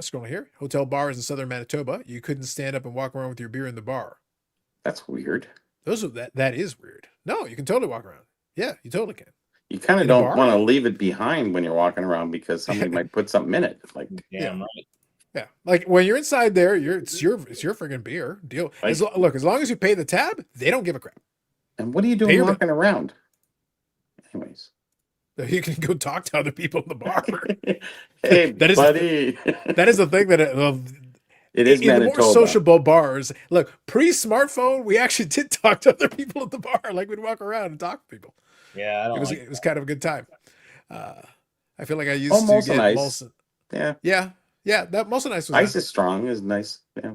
Scrolling here. Hotel bars in southern Manitoba. You couldn't stand up and walk around with your beer in the bar. That's weird. That is weird. No, you can totally walk around. Yeah, you totally can. You kind of don't want to leave it behind when you're walking around because somebody might put something in it. Like, right. Yeah, like when you're inside there, it's your friggin' beer deal. As long as you pay the tab, they don't give a crap. And what are you doing walking around? Anyways, you can go talk to other people in the bar. Hey, buddy. That is the thing that it is in Manitoba. the more sociable bars. Look, pre-smartphone, we actually did talk to other people at the bar. Like we'd walk around and talk to people. Yeah, it was kind of a good time. I feel like I used to Molson get Ice. Molson. Yeah. That Molson Ice was Ice is strong, is nice. Yeah.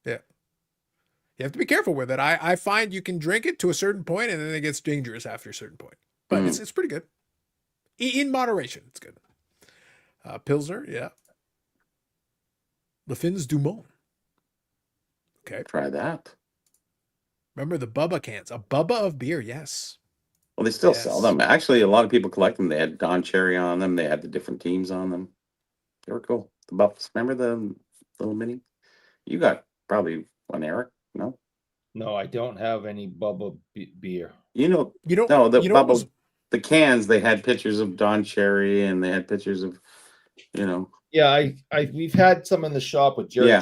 You have to be careful with it. I find you can drink it to a certain point, and then it gets dangerous after a certain point. But it's pretty good. In moderation, it's good. Pilsner, yeah. Lafins Dumont. Okay. Try that. Remember the Bubba cans. A Bubba of beer, yes. Well, they still sell them. Actually, a lot of people collect them. They had Don Cherry on them. They had the different teams on them. They were cool. The Buffs. Remember the little mini? You got probably one, Eric. No? No, I don't have any Bubba beer. Bubba, the cans, they had pictures of Don Cherry and they had pictures of, Yeah, we've had some in the shop with Jerry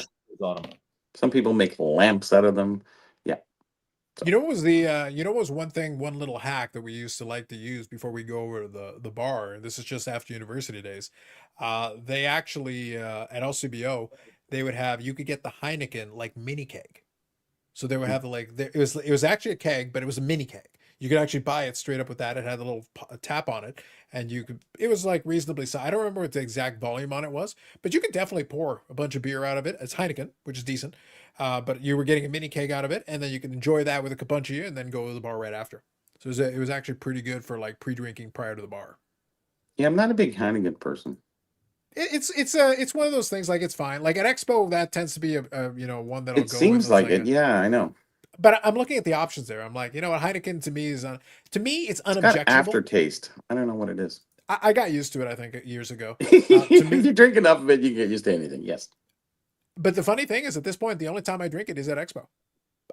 on them. Some people make lamps out of them. Yeah. So. What was one little hack that we used to like to use before we go over to the bar, and this is just after university days. They actually at LCBO, they would have, you could get the Heineken like mini keg. So they would have it was actually a keg, but it was a mini keg. You could actually buy it straight up with that. It had a little tap on it, and it was like reasonably sized. I don't remember what the exact volume on it was, but you could definitely pour a bunch of beer out of it. It's Heineken, which is decent. But you were getting a mini keg out of it, and then you could enjoy that with a bunch of you, and then go to the bar right after. So it was actually pretty good for like pre-drinking prior to the bar. Yeah, I'm not a big Heineken person. It's one of those things. Like, it's fine. Like at Expo, that tends to be a one that'll go. It seems like it. Yeah, I know. But I'm looking at the options there. I'm like, what, Heineken to me is it's unobjectionable. Got aftertaste. I don't know what it is. I got used to it, I think, years ago. If you drink enough of it, you get used to anything. Yes. But the funny thing is, at this point, the only time I drink it is at Expo.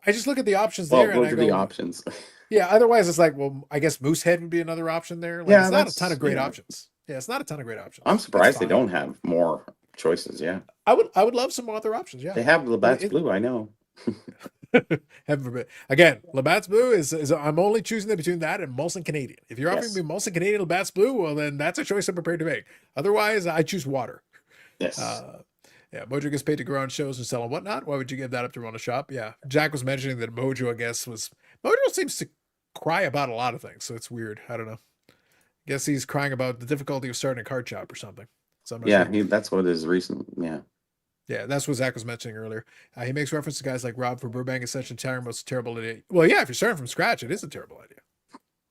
I just look at the options there, and I go, the options. Yeah. Otherwise, it's like, well, I guess Moosehead would be another option there. Like, it's not a ton of great options. Yeah, it's not a ton of great options. I'm surprised they don't have more choices. Yeah. I would love some other options. Yeah. They have Labatt's Blue. I know. Heaven forbid. Again, Labatt's Blue is I'm only choosing between that and Molson Canadian. If you're offering me Molson Canadian Labatt's Blue, well, then that's a choice I'm prepared to make. Otherwise, I choose water. Yes. Mojo gets paid to go on shows and sell and whatnot. Why would you give that up to run a shop? Yeah. Jack was mentioning that Mojo, I guess, Mojo seems to cry about a lot of things, so it's weird. I don't know. Guess he's crying about the difficulty of starting a card shop or something. So sure. That's what his recent. Yeah, that's what Zach was mentioning earlier. He makes reference to guys like Rob for Burbank Ascension Towering. Most terrible idea. Well, yeah, if you're starting from scratch, it is a terrible idea.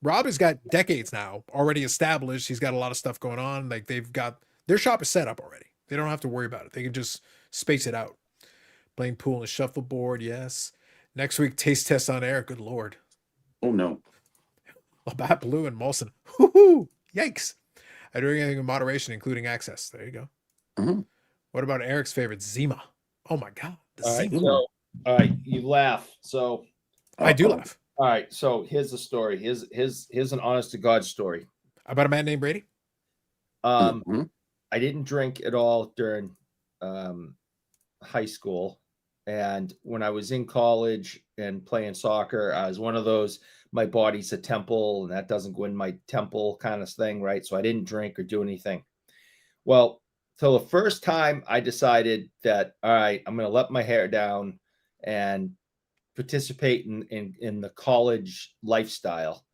Rob has got decades now already established. He's got a lot of stuff going on. Like their shop is set up already. They don't have to worry about it. They can just space it out. Playing pool and shuffleboard, yes. Next week, taste test on air. Good Lord. Oh, no. Labatt Blue and Molson. Woohoo! Yikes. I do anything in moderation, including access. There you go. Mm-hmm. What about Eric's favorite, Zima? Oh my God. The All right, Zima. so, all right, you laugh. So I do laugh. all right, so here's the story. Here's an honest to God story. About a man named Brady? Mm-hmm. I didn't drink at all during high school. And when I was in college and playing soccer, I was one of those, my body's a temple and that doesn't go in my temple kind of thing, right? So I didn't drink or do anything. Well, so the first time I decided that, all right, I'm going to let my hair down and participate in the college lifestyle,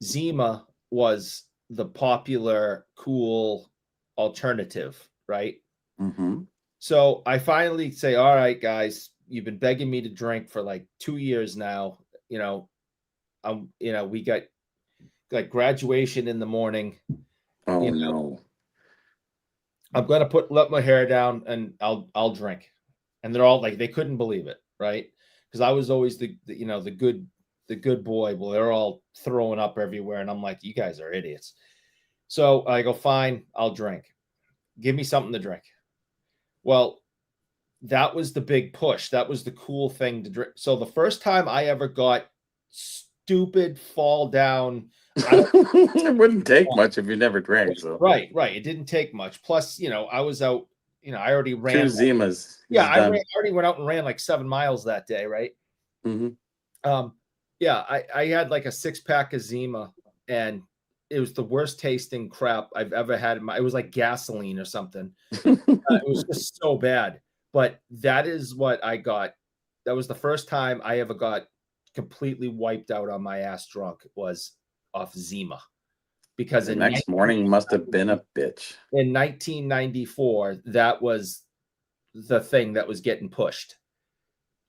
Zima was the popular, cool alternative, right? Mm-hmm. So I finally say, all right, guys, you've been begging me to drink for like 2 years now. We got like graduation in the morning. Oh, no. I'm gonna let my hair down and I'll drink. And they're all like, they couldn't believe it, right? Because I was always the good boy. Well, they're all throwing up everywhere, and I'm like, you guys are idiots. So I go, fine, I'll drink. Give me something to drink. Well, that was the big push. That was the cool thing to drink. So the first time I ever got stupid fall down, It wouldn't take much if you never drank. So right. It didn't take much. Plus, I was out. I already ran 2 Zimas. Yeah, I already went out and ran like 7 miles that day, right? Mm-hmm. Yeah, I had like a 6-pack of Zima, and it was the worst tasting crap I've ever had. It was like gasoline or something. It was just so bad. But that is what I got. That was the first time I ever got completely wiped out on my ass drunk, was off Zima. Because the next morning must have been a bitch. In 1994, that was the thing that was getting pushed.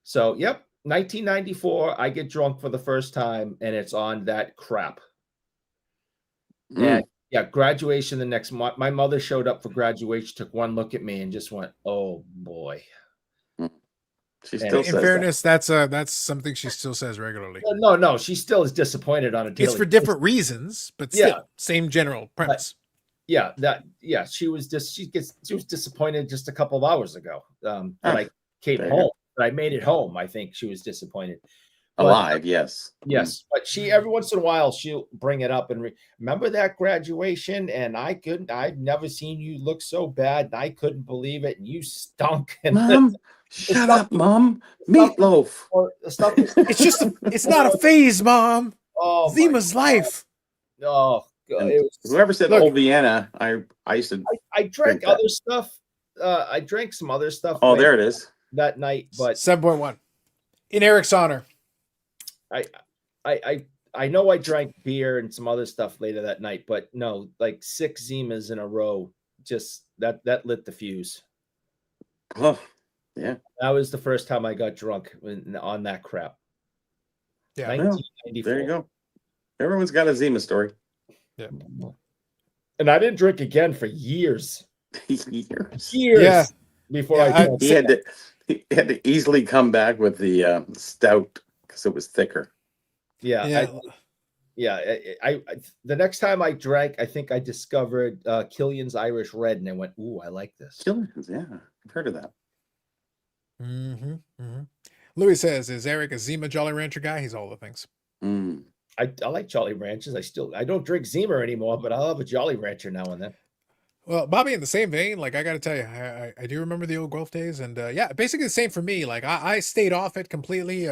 So, yep, 1994, I get drunk for the first time, and it's on that crap. And yeah, graduation the next month. My mother showed up for graduation, took one look at me, and just went, "Oh boy." She still in fairness, that's something she still says regularly. No, she still is disappointed on a daily. It's for different reasons, but still, same general premise. She was disappointed just a couple of hours ago. That I came home, but I made it home. I think she was disappointed. Alive, yes. Yes, but she every once in a while she'll bring it up and remember that graduation, and I've never seen you look so bad, and I couldn't believe it, and you stunk. And Mom, shut up, Mom. Meatloaf. It's not a phase, Mom. Oh, Zima's life. Oh, God. Whoever said old Vienna, I used to. I drank other stuff. I drank some other stuff. Oh, there it is. That night, but 7.1 in Eric's honor. I know I drank beer and some other stuff later that night, but no, like 6 Zimas in a row, just that lit the fuse. Oh, yeah. That was the first time I got drunk on that crap. Yeah. 1994. There you go. Everyone's got a Zima story. Yeah. And I didn't drink again for years. Years. Yeah. Before he had to easily come back with the stout because it was thicker. Yeah. I the next time I drank, I think I discovered Killian's Irish Red, and I went, "Ooh, I like this." Killian's, yeah, I've heard of that. Louis says, "Is Eric a Zima Jolly Rancher guy?" He's all the things. I like Jolly Ranchers. I don't drink Zima anymore, but I'll have a Jolly Rancher now and then. Well, Bobby, in the same vein, like I got to tell you, I do remember the old Guelph days, and basically the same for me. Like I stayed off it completely.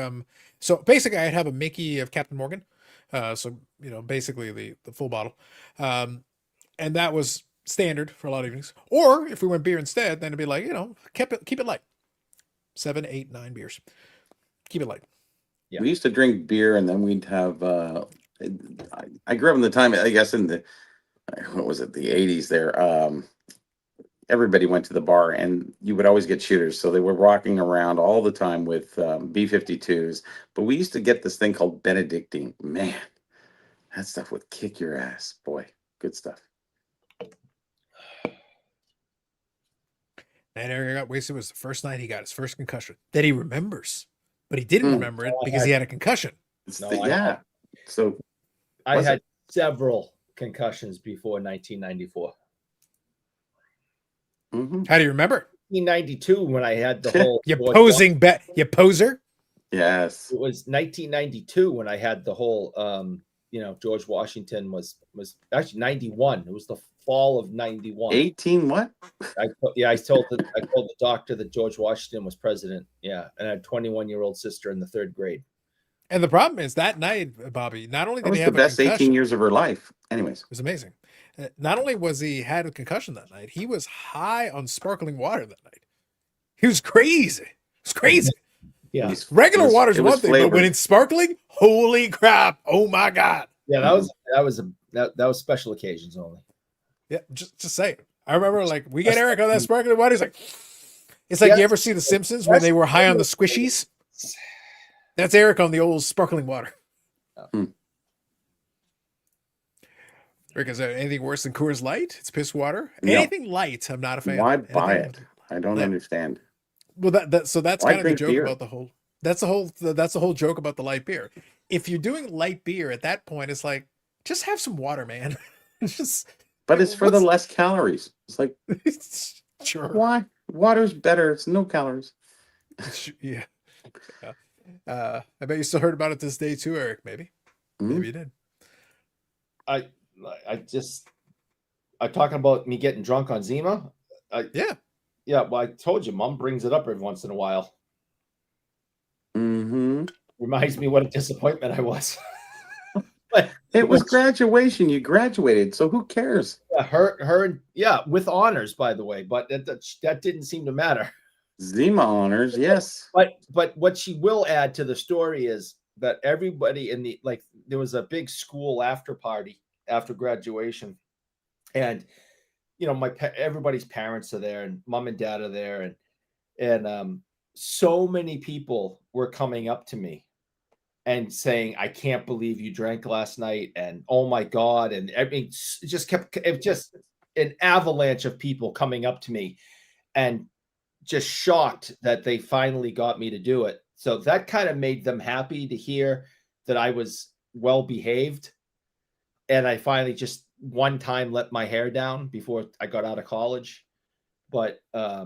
So basically, I'd have a Mickey of Captain Morgan, so basically the full bottle, and that was standard for a lot of evenings. Or if we went beer instead, then it'd be like keep it light, 7, 8, 9 beers, keep it light. Yeah. We used to drink beer, and then we'd have. I grew up in the time, I guess, in the. What was it? The 80s there. Everybody went to the bar, and you would always get shooters. So they were rocking around all the time with B-52s. But we used to get this thing called Benedictine. Man, that stuff would kick your ass. Boy, good stuff. And Eric got wasted. Was the first night he got his first concussion that he remembers, but he didn't Hmm. remember it because he had a concussion. Yeah. So I Was had several concussions before 1994. mhm. How do you remember? 1992 when I had the whole You posing bet. You poser. Yes. It was 1992 when I had the whole George Washington was actually 91. It was the fall of 91. 18 what? I told the doctor that George Washington was president. Yeah, and I had a 21-year-old sister in the 3rd grade. And the problem is that night, Bobby, not only That did was he the have a best concussion, 18 years of her life. Anyways. it was amazing. Not only was he had a concussion that night, he was high on sparkling water that night. He was crazy. It was crazy. Yeah, Regular water is it was one thing, but when flavored. it's sparkling, holy crap! Oh my god! yeah, that was special occasions only. Yeah, just say. I remember like we get Eric on that sparkling water. He's like, it's like Yes. you ever see The Simpsons when they were high on the squishies? That's Eric on the old sparkling water. Hmm. Rick, is there anything worse than Coors Light? It's piss water. No. Anything light, I'm not a fan. Why of. buy Anything- it? I don't Yeah. understand. Well, that's Why kind of the drink joke beer? about the whole. That's the whole joke about the light beer. If you're doing light beer at that point, it's like just have some water, man. It's just. But it's for the what's- less calories. It's like, Sure. why? Water's better. It's no calories. Yeah. I bet you still heard about it this day too, Eric. Maybe. Mhm. Maybe you did. I'm talking about me getting drunk on Zima. Yeah. Yeah, well, I told you, Mom brings it up every once in a while. Mm-hmm. Reminds me what a disappointment I was. It was graduation. You graduated, so who cares? Her, yeah, with honors, by the way, but that didn't seem to matter. Zima honors, yes. But what she will add to the story is that everybody in the there was a big school after party after graduation, and everybody's parents are there, and mom and dad are there, and so many people were coming up to me and saying, "I can't believe you drank last night," and "Oh my God," and I mean, it just an avalanche of people coming up to me and just shocked that they finally got me to do it. So that kind of made them happy to hear that I was well behaved, and I finally just one time let my hair down before I got out of college. But I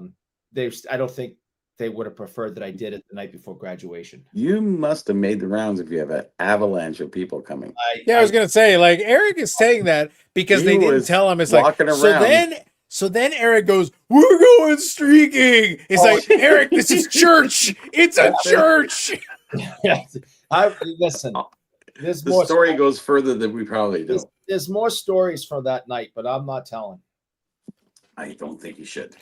don't think they would have preferred that I did it the night before graduation. You must have made the rounds if you have an avalanche of people coming. I was gonna say, like, Eric is saying that because they He didn't was tell him. It's like walking so around. then Eric goes, "We're going streaking." It's like, Eric, this is church. It's a church. Listen. There's The more story goes further than we probably do. There's more stories from that night, but I'm not telling. I don't think you should.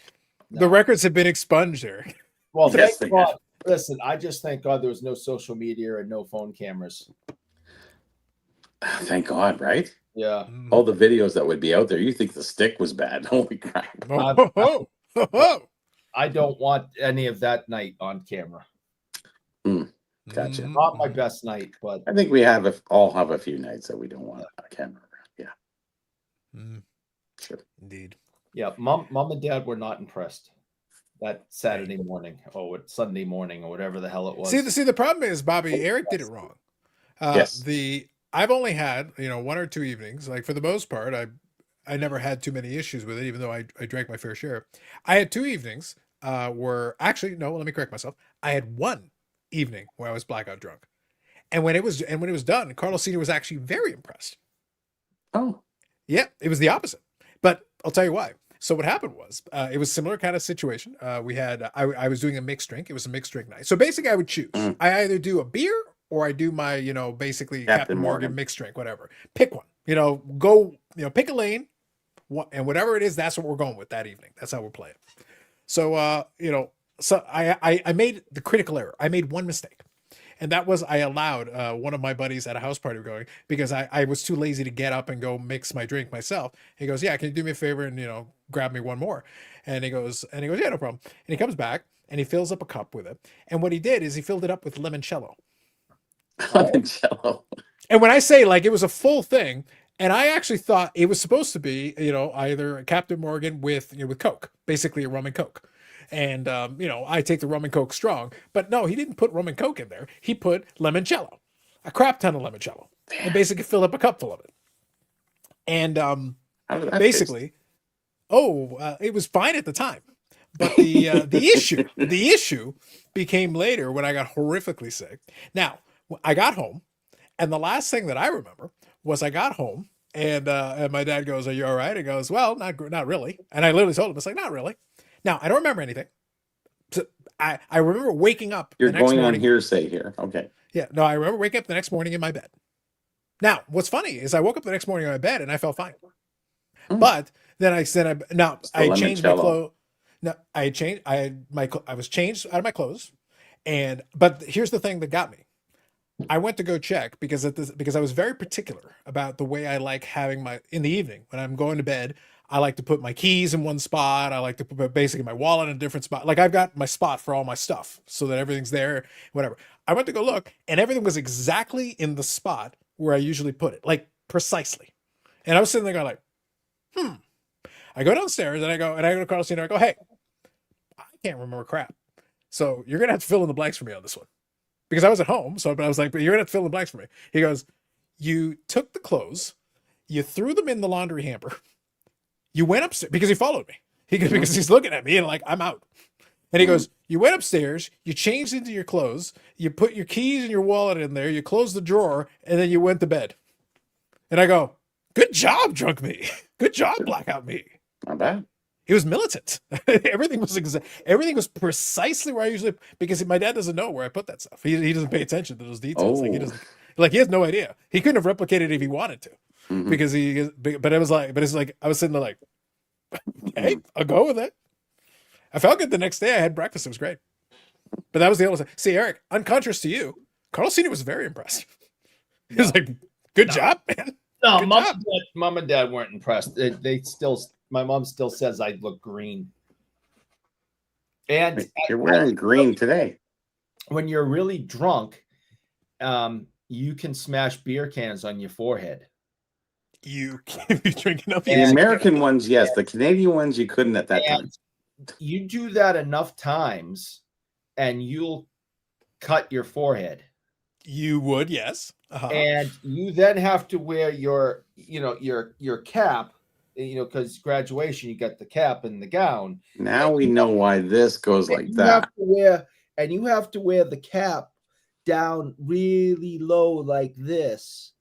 The records have been expunged, Eric. Well, Yes, thank they God. Listen, I just thank God there was no social media and no phone cameras. Thank God, right? Yeah. All the videos that would be out there. You think the stick was bad? Holy crap! I don't want any of that night on camera. Gotcha. Not my best night, but I think we all have a few nights that we don't want a camera around. Yeah. Sure. Indeed. Yeah, mom and dad were not impressed that Saturday morning or Sunday morning or whatever the hell it was. See, the problem is, Bobby, Eric did it wrong. Yes. I've only had, one or two evenings. Like, for the most part, I never had too many issues with it, even though I drank my fair share. I had 2 evenings where actually, no, let me correct myself. I had 1 evening where I was blackout drunk. And when it was done, Carlos Sr. was actually very impressed. Oh. Yeah, it was the opposite. But I'll tell you why. So what happened was, it was similar kind of situation. We had, I was doing a mixed drink. It was a mixed drink night. So basically I would choose. I either do a beer or I do my, basically Captain Morgan mixed drink, whatever. Pick one, go, pick a lane, and whatever it is, that's what we're going with that evening. That's how we're playing. So, so I made the critical error. I made one mistake. And that was I allowed one of my buddies at a house party going because I was too lazy to get up and go mix my drink myself. He goes, "Yeah, can you do me a favor and grab me one more?" And he goes, "Yeah, no problem." And he comes back and he fills up a cup with it. And what he did is he filled it up with limoncello. Limoncello. And when I say it was a full thing, and I actually thought it was supposed to be either Captain Morgan with Coke, basically a rum and Coke. And I take the rum and coke strong. But no, he didn't put rum and coke in there. He put limoncello, a crap ton of limoncello, and basically filled up a cupful of it. And How did that basically, it was fine at the time. But the issue became later when I got horrifically sick. Now, I got home, and the last thing that I remember was I got home, and my dad goes, "Are you all right?" He goes, "Well, not really." And I literally told him, "It's like, not really." Now, I don't remember anything. So I remember waking up You're the next going morning. on hearsay here. Okay. Yeah, no, I remember waking up the next morning in my bed. Now, what's funny is I woke up the next morning in my bed and I felt fine. But then I said, I changed my clothes. No, I changed. I was changed out of my clothes, but here's the thing that got me. I went to go check because I was very particular about the way I like having in the evening when I'm going to bed. I like to put my keys in one spot. I like to put basically my wallet in a different spot. Like I've got my spot for all my stuff so that everything's there, whatever. I went to go look and everything was exactly in the spot where I usually put it, like precisely. And I was sitting there going like, I go downstairs and I go to Carlos and I go, "Hey, I can't remember crap. So you're going to have to fill in the blanks for me on this one." Because I was at home. But I was like, "But you're going to have to fill in the blanks for me." He goes, "You took the clothes, you threw them in the laundry hamper. You went upstairs," because he followed me. Because he's looking at me and like, I'm out. And he goes, "You went upstairs, you changed into your clothes, you put your keys and your wallet in there, you closed the drawer, and then you went to bed." And I go, "Good job, drunk me. Good job, blackout me." Not bad. He was militant. Everything was precisely where I usually, because my dad doesn't know where I put that stuff. He doesn't pay attention to those details. He has no idea. He couldn't have replicated it if he wanted to, because it's like I was sitting there like, "Hey, I'll go with it." I felt good the next day. I had breakfast. It was great. But that was the only thing. See, Eric, unconscious to you, Carlos Sr. was very impressed. He was like, "Good job, man." No, Good job. mom and dad weren't impressed. They still, my mom still says I look green. And you're wearing green today. When you're really drunk, you can smash beer cans on your forehead. You can't be drinking up. The American ones, yes. The Canadian ones, you couldn't at that time. You do that enough times, and you'll cut your forehead. You would, yes. And you then have to wear your cap, because graduation, you got the cap and the gown. Now we know why this goes like that. You have to wear the cap down really low like this,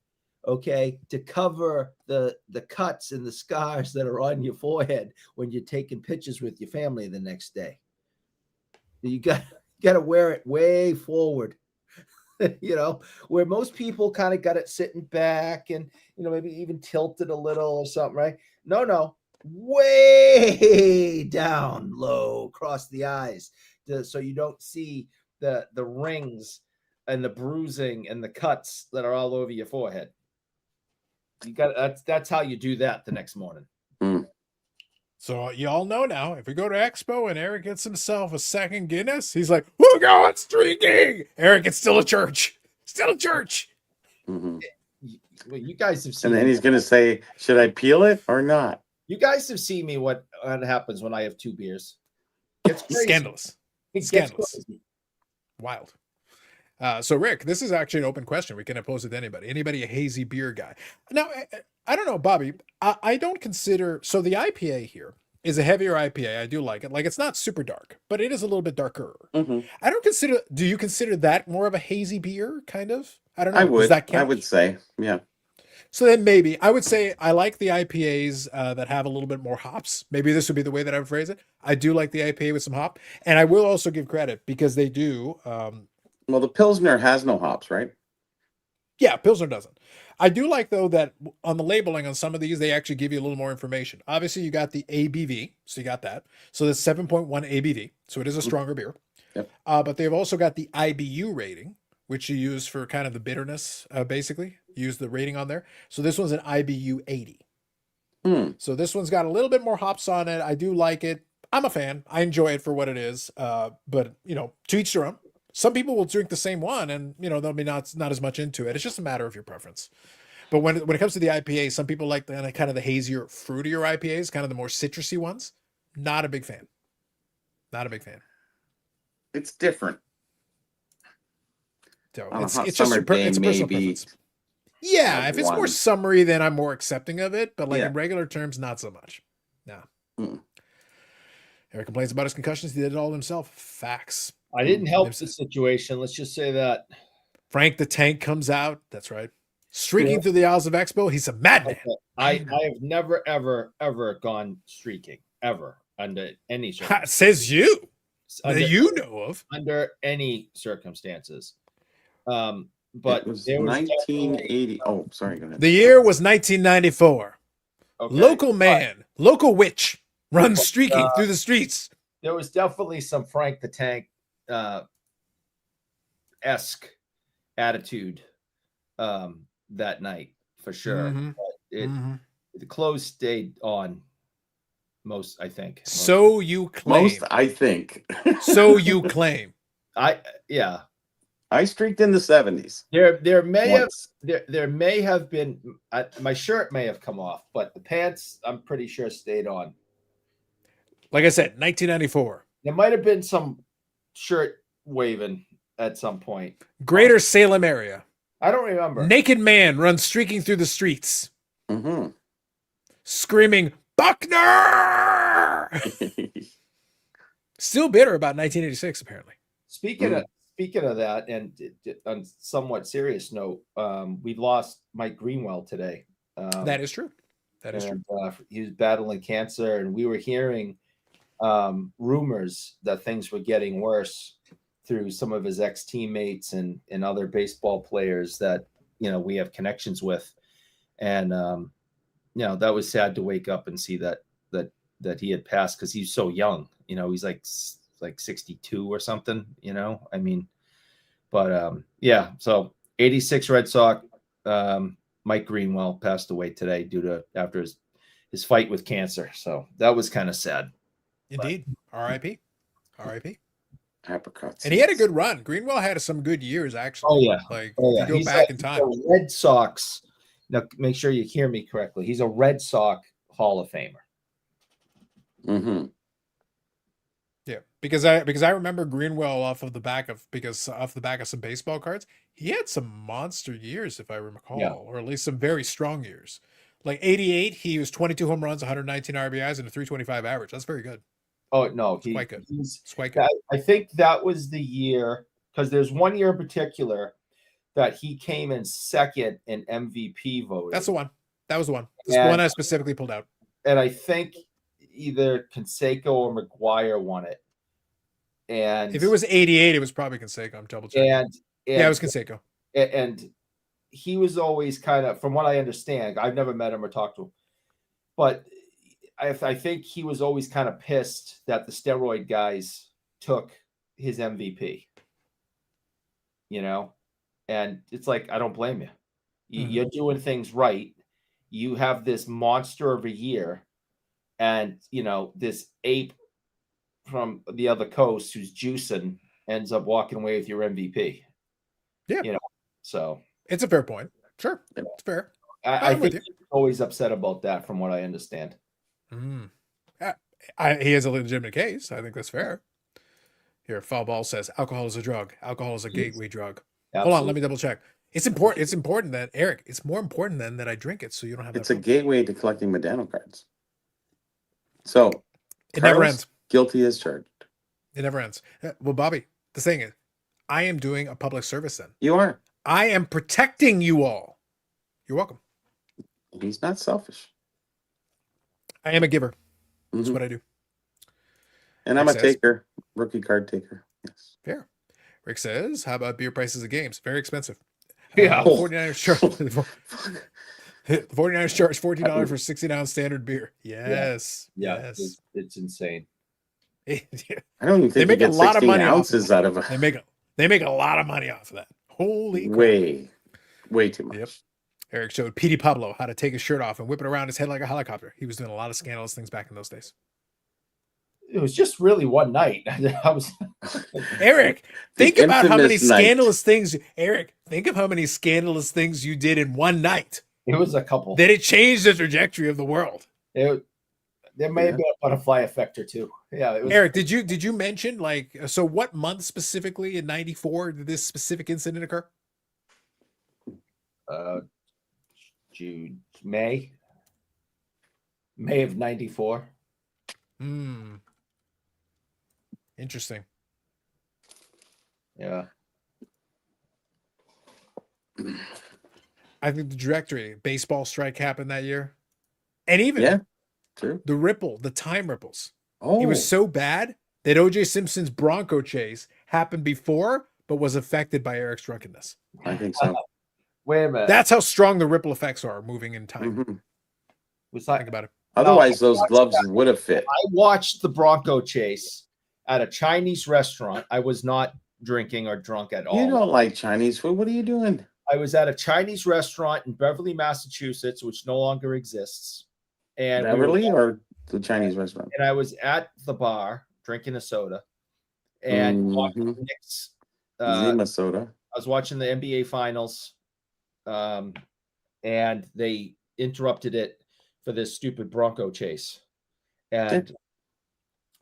okay, to cover the cuts and the scars that are on your forehead when you're taking pictures with your family the next day. You got to wear it way forward. Where most people kind of got it sitting back and, maybe even tilted a little or something, right? No, way down low across the eyes, so you don't see the rings and the bruising and the cuts that are all over your forehead. That's how you do that the next morning. So you all know now, if we go to Expo and Eric gets himself a second Guinness, he's like, "Who God's drinking?" Eric, it's still a church. Still a church. Well, you guys have seen. And then he's going to say, "Should I peel it or not?" You guys have seen me what happens when I have 2 beers. It's crazy. Scandalous. Crazy. Wild. So Rick, this is actually an open question. We can pose it to anybody. Anybody a hazy beer guy? Now, I don't know, Bobby. I don't consider, so the IPA here is a heavier IPA. I do like it. Like, it's not super dark, but it is a little bit darker. I don't consider, do you consider that more of a hazy beer, kind of? I don't know. I would. Does that count? I would say, yeah. So then maybe I would say I like the IPAs that have a little bit more hops. Maybe this would be the way that I would phrase it. I do like the IPA with some hop, and I will also give credit because they do. Well, the Pilsner has no hops, right? Yeah, Pilsner doesn't. I do like, though, that on the labeling on some of these, they actually give you a little more information. Obviously, you got the ABV, so you got that. So there's 7.1 ABV, so it is a stronger beer. Yep. But they've also got the IBU rating, which you use for kind of the bitterness, basically. You use the rating on there. So this one's an IBU 80. So this one's got a little bit more hops on it. I do like it. I'm a fan. I enjoy it for what it is. But, to each their own. Some people will drink the same one and, they'll be not as much into it. It's just a matter of your preference. But when it comes to the IPA, some people like the kind of the hazier, fruitier IPAs, kind of the more citrusy ones. Not a big fan. Not a big fan. It's different. So On a it's hot it's just summer day, it's a personal maybe preference. Yeah, have if it's more one. summery, then I'm more accepting of it. But like Yeah. in regular terms, not so much. No. Mm. Eric complains about his concussions. He did it all himself. Facts. I didn't help There's- the situation. Let's just say that. Frank the Tank comes out. That's right. Streaking Yeah. through the aisles of Expo. He's a madman. Okay. I have never, ever gone streaking, ever, under any circumstances. Says you. Under, That you know of. under any circumstances. But it was there was 1980. Oh, sorry. Go ahead. The year was 1994. okay, Local man, local witch runs streaking uh, through the streets. there was definitely some Frank the Tank esque attitude that night for sure. Mhm. But the clothes stayed on most, I think. So you claim. Most, I think. So you claim. Yeah. I streaked in the 70s. There may have once. there may have been my shirt may have come off, but the pants I'm pretty sure stayed on. Like I said, 1994. There might have been some shirt waving at some point. Greater Salem area. I don't remember. Naked man runs streaking through the streets, Mm-hmm. screaming, Buckner! Still bitter about 1986, apparently. Speaking of that, and on somewhat serious note, we lost Mike Greenwell today. That is true. That is true. He was battling cancer, and we were hearing rumors that things were getting worse through some of his ex-teammates and other baseball players that we have connections with, and that was sad to wake up and see that he had passed, because he's so young. He's like 62 or something. I mean, but yeah. So 86 Red Sox. Mike Greenwell passed away today after his fight with cancer. So that was kind of sad. Indeed. R.I.P. R.I.P. Apricots. And he had a good run. Greenwell had some good years, actually. Oh yeah. Like, Oh, yeah. if you go back in time. He's a Red Sox. Now, make sure you hear me correctly. He's a Red Sox Hall of Famer. Mm-hmm. Yeah, because I remember Greenwell off the back of some baseball cards. He had some monster years, if I recall, or at least some very strong years. Like 88, he was 22 home runs, 119 RBIs, and a 325 average. That's very good. Oh no, It's quite good. It's quite good. I think that was the year, because there's one year in particular that he came in second in MVP voting. That's the one. That was the one. This one I specifically pulled out. And I think either Canseco or McGuire won it. And If it was 88, it was probably Canseco. I'm double checking. And yeah, it was Canseco. And he was always kind of, from what I understand, I've never met him or talked to him, but I think he was always kind of pissed that the steroid guys took his MVP. And it's like, I don't blame you. You're doing things right. You have this monster of a year, and this ape from the other coast who's juicing ends up walking away with your MVP. Yeah. So it's a fair point. Sure. It's fair. I think he's always upset about that, from what I understand. He has a legitimate case. I think that's fair. Here, Foul Ball says alcohol is a drug. Alcohol is a gateway drug. Absolutely. Hold on, let me double check. It's important. It's important that, Eric, it's more important than that I drink it, so you don't have. It's a gateway to collecting Medano cards. So it never ends. Guilty as charged. It never ends. Well, Bobby, the thing is, I am doing a public service then. You are. I am protecting you all. You're welcome. He's not selfish. I am a giver. That's what I do. And I'm a taker, rookie card taker. Yes. Fair. Rick says, how about beer prices of games? Very expensive. Yeah. 49ers charge. The 49ers charge $14 for 16-ounce standard beer. Yes. Yeah. Yes. It's insane. I don't even think they make a lot of money ounces out of it. They make a lot of money off of that. Holy crap. Way too much. Yep. Eric showed Petey Pablo how to take his shirt off and whip it around his head like a helicopter. He was doing a lot of scandalous things back in those days. It was just really one night. Eric, think about how many scandalous things you did in one night. It was a couple. That it changed the trajectory of the world. There may have been a butterfly effect or two. Yeah, it was Eric, did you mention like so? What month specifically in '94 did this specific incident occur? June, May of '94. Hmm. Interesting. Yeah. I think the directory baseball strike happened that year, and even Yeah, true. the time ripples. Oh, It was so bad that O.J. Simpson's Bronco chase happened before, but was affected by Eric's drunkenness. I think so. Wait a minute. That's how strong the ripple effects are moving in time. Mhm. Was like Think about it. Otherwise, those gloves would have fit. I watched the Bronco chase at a Chinese restaurant. I was not drinking or drunk at all. You don't like Chinese food. What are you doing? I was at a Chinese restaurant in Beverly, Massachusetts, which no longer exists. And Beverly or the Chinese restaurant? And I was at the bar drinking a soda and watching the Knicks. Zima soda. I was watching the NBA finals, and they interrupted it for this stupid Bronco chase. And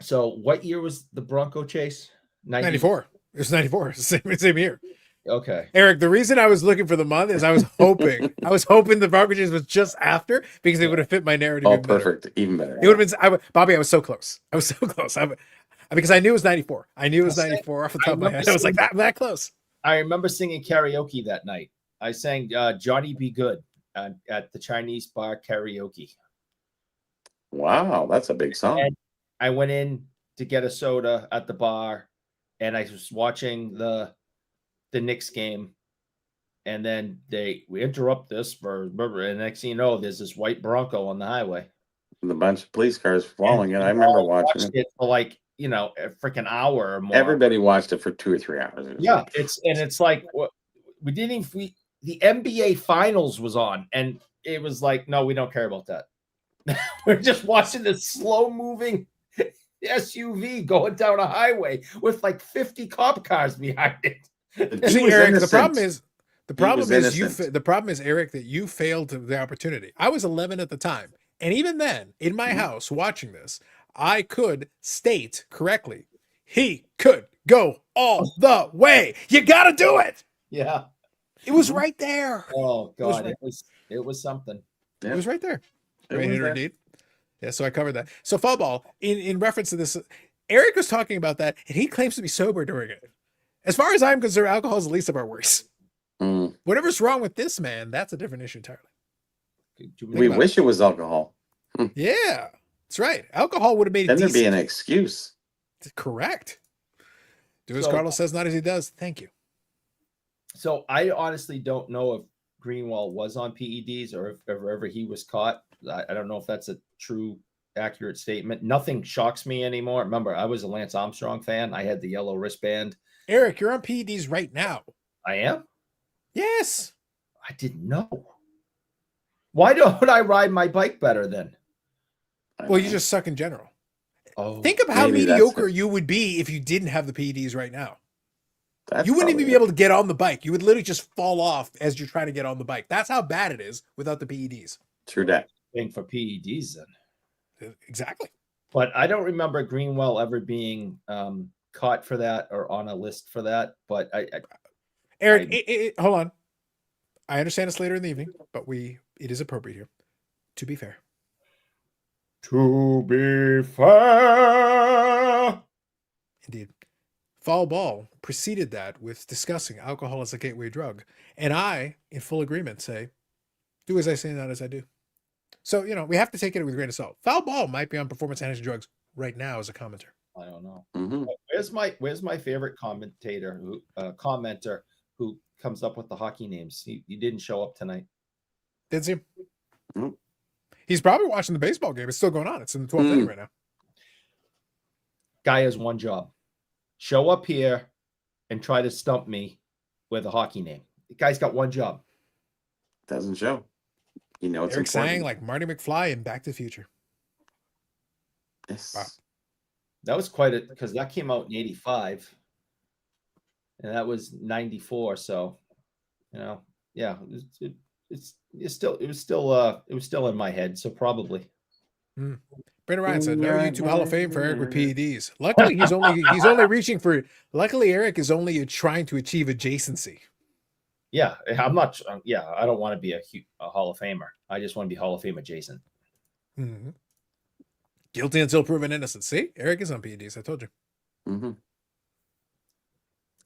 so, what year was the Bronco chase? 94. It was 94. Same year. Okay. Eric, the reason I was looking for the month is I was hoping the Bronco chase was just after because it would have fit my narrative. Oh, even perfect. Better. Even better. It would have been, Bobby, I was so close. Because I knew it was 94. I knew it was 94 off the top of my head. I was like that close. I remember singing karaoke that night. I sang Johnny Be Good at the Chinese bar karaoke. Wow, that's a big song. And I went in to get a soda at the bar, and I was watching the Knicks game, and then we interrupt this and next thing you know, there's this white Bronco on the highway. With a bunch of police cars following it. I remember watching it for like a freaking hour or more. Everybody watched it for 2 or 3 hours. Yeah, it's like we didn't even the NBA finals was on, and it was like, no, we don't care about that. We're just watching this slow moving SUV going down a highway with like 50 cop cars behind it. See, Eric, the problem is innocent. Eric, that you failed the opportunity. I was 11 at the time, and even then, in my house watching this, I could state correctly, he could go all the way. You got to do it. Yeah, it was right there. Oh God, it was something. Yeah. It was right there. Right here, indeed. Yeah, so I covered that. So, foul ball, in reference to this, Eric was talking about that, and he claims to be sober during it. As far as I'm concerned, alcohol is the least of our worries. Whatever's wrong with this man, that's a different issue entirely. We wish it was alcohol. Yeah, that's right. Alcohol would have made it then decent. There'd be an excuse. Correct. Do as Carlos says, not as he does. Thank you. So I honestly don't know if Greenwald was on PEDs or if ever he was caught. I don't know if that's a true, accurate statement. Nothing shocks me anymore. Remember, I was a Lance Armstrong fan. I had the yellow wristband. Eric, you're on PEDs right now. I am? Yes. I didn't know. Why don't I ride my bike better then? Well, you just suck in general. Oh, think of how mediocre you would be if you didn't have the PEDs right now. You wouldn't even be able to get on the bike. You would literally just fall off as you're trying to get on the bike. That's how bad it is without the PEDs. True that. Thing for PEDs then. Exactly. But I don't remember Greenwell ever being caught for that or on a list for that. But Eric, hold on. I understand it's later in the evening, but it is appropriate here. To be fair. To be fair. Indeed. Foul ball preceded that with discussing alcohol as a gateway drug. And I, in full agreement, say, do as I say, not as I do. So, we have to take it with a grain of salt. Foul ball might be on performance-enhancing drugs right now as a commenter. I don't know. Mm-hmm. Where's my favorite commenter who comes up with the hockey names? He didn't show up tonight. Didn't see him. Mm-hmm. He's probably watching the baseball game. It's still going on. It's in the 12th inning right now. Guy has one job. Show up here and try to stump me with a hockey name. The guy's got one job. Doesn't show. It's Eric sang like Marty McFly in Back to the Future. Yes. Wow. That was because that came out in 85. And that was 94. So, yeah, it was still in my head. So probably. Brandon Ryan said, "No YouTube Hall of Fame for Eric with PEDs." Luckily, he's only reaching for. Luckily, Eric is only trying to achieve adjacency. Yeah, I'm not. Yeah, I don't want to be a Hall of Famer. I just want to be Hall of Fame adjacent. Mm-hmm. Guilty until proven innocent. See, Eric is on PEDs. I told you. Mm-hmm.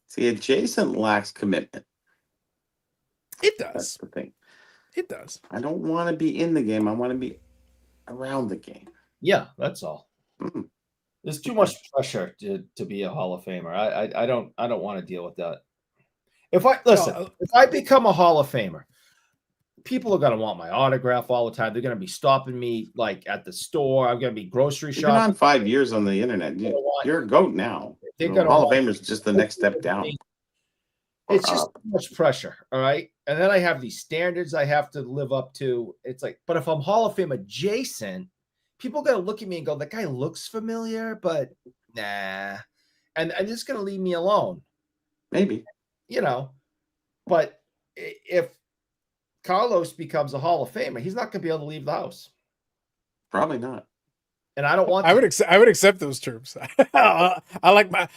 See, adjacent lacks commitment. It does. That's the thing. It does. I don't want to be in the game. I want to be around the game. Yeah, that's all. Mm-hmm. There's too much pressure to be a Hall of Famer. I don't want to deal with that. If I become a Hall of Famer, people are going to want my autograph all the time. They're going to be stopping me like at the store. I'm going to be grocery shopping. You've been on 5 years on the internet. You're a GOAT now. Hall of Famer is just the next step down. It's just too much pressure. All right. And then I have these standards I have to live up to. It's like, but if I'm Hall of Fame adjacent, people are going to look at me and go, that guy looks familiar, but nah. And it's going to leave me alone. Maybe. But if Carlos becomes a Hall of Famer, he's not going to be able to leave the house. Probably not. And I don't want. I would accept those terms. I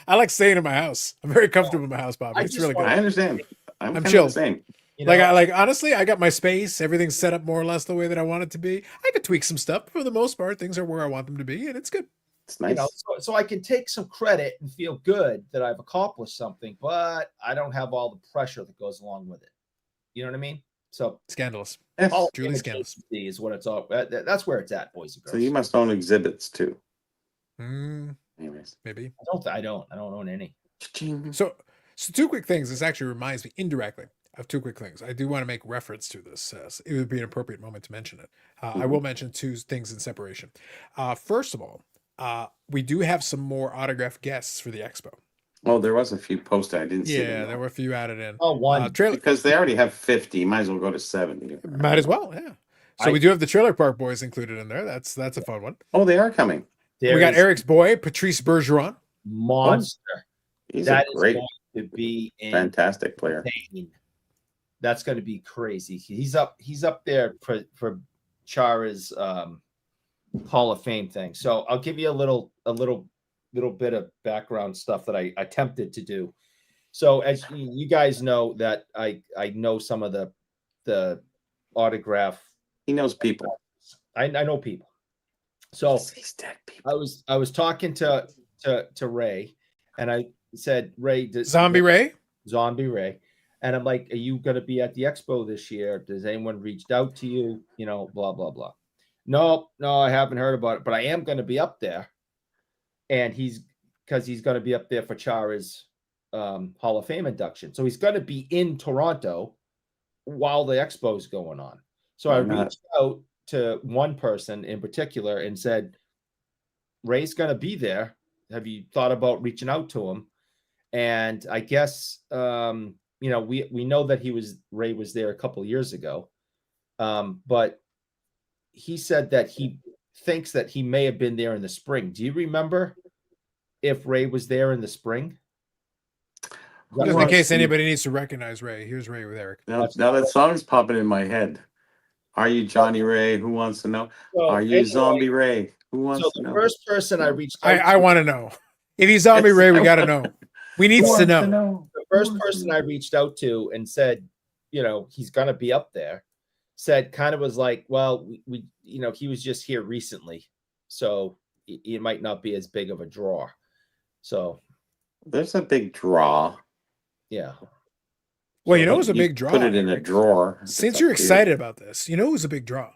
like staying in my house. I'm very comfortable in my house, Bobby. It's really good. I understand. I'm chill. The same. Honestly, I got my space. Everything's set up more or less the way that I want it to be. I could tweak some stuff, but for the most part, things are where I want them to be, and it's good. It's nice. So I can take some credit and feel good that I've accomplished something, but I don't have all the pressure that goes along with it. You know what I mean? So scandalous. Yes. Truly scandalous is what it's all. That's where it's at, boys and girls. So you must own exhibits too. Anyways, maybe I don't own any. So two quick things. This actually reminds me indirectly of two quick things. I do want to make reference to this. It would be an appropriate moment to mention it. I will mention two things in separation. First of all, we do have some more autographed guests for the expo. Oh, there was a few posted. I didn't see them. Yeah, there were a few added in. Oh, one. Because they already have 50. Might as well go to 70. Might as well, yeah. So we do have the Trailer Park Boys included in there. That's a fun one. Oh, they are coming. We got Eric's boy, Patrice Bergeron. Monster. He's that a great, is going to be fantastic player. That's going to be crazy. He's up there for Chara's Hall of Fame thing. So I'll give you a little bit of background stuff that I attempted to do. So as you guys know that I know some of the autograph. He knows people. I know people. So he's dead people. I was talking to Ray, and I said, Ray, Zombie Ray, and I'm like, are you going to be at the expo this year? Does anyone reached out to you? Blah blah blah. No, I haven't heard about it, but I am going to be up there. And he's going to be up there for Chara's Hall of Fame induction. So he's going to be in Toronto while the expo is going on. So I reached out to one person in particular and said, Ray's going to be there. Have you thought about reaching out to him? And I guess, we know that Ray was there a couple of years ago. But he said that he thinks that he may have been there in the spring. Do you remember if Ray was there in the spring? Just in case anybody needs to recognize Ray, here's Ray with Eric. Now that song's popping in my head. Are you Johnny Ray? Who wants to know? Are you Zombie Ray? Who wants to know? So the first person I reached out I want to know. If he's Zombie Ray, we got to know. We need to know. The first person I reached out to and said, he's going to be up there, was like, well, we he was just here recently, so it might not be as big of a draw. So there's a big draw. Yeah. Well, it was a big draw. Put it in a drawer. Since you're excited about this, it was a big draw.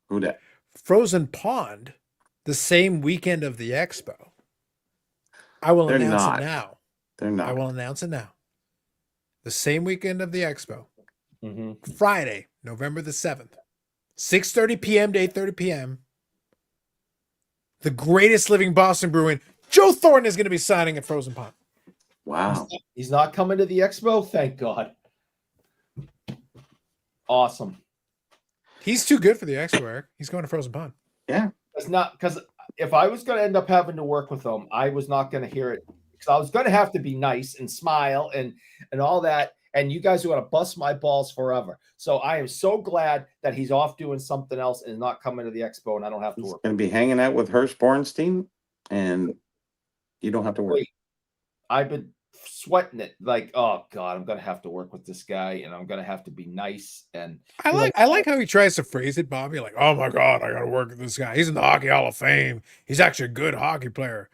Who that? Frozen Pond, the same weekend of the expo. I will announce it now. They're not. I will announce it now. The same weekend of the expo. Mm-hmm. Friday, November the 7th, 6:30 p.m. to 8:30 p.m. The greatest living Boston Bruin, Joe Thornton, is going to be signing at Frozen Pond. Wow. He's not coming to the expo? Thank God. Awesome. He's too good for the expo, Eric. He's going to Frozen Pond. Yeah. It's not because if I was going to end up having to work with him, I was not going to hear it because I was going to have to be nice and smile and all that. and you guys are going to bust my balls forever. So I am so glad that he's off doing something else and not coming to the expo, and I don't have to He's work. going to be hanging out with Hirsch Bornstein, and you don't have to work. Wait, I've been sweating it. Like, oh God, I'm going to have to work with this guy, and I'm going to have to be nice. And I like how he tries to phrase it, Bobby. Like, oh my God, I got to work with this guy. He's in the Hockey Hall of Fame. He's actually a good hockey player.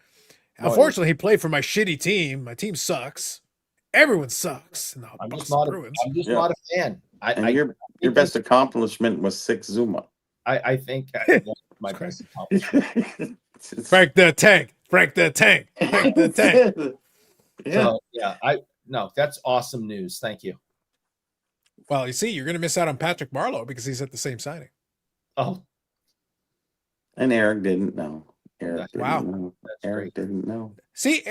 Unfortunately, he played for my shitty team. My team sucks. Everyone sucks. No, I'm just not a fan. Your best accomplishment was 6 Zuma. I think that's my best accomplishment. Frank the Tank. Frank the Tank. Frank the Tank. So, no, that's awesome news. Thank you. Well, you see, you're going to miss out on Patrick Marleau because he's at the same signing. Oh, and Eric didn't know. Eric great. didn't know. See,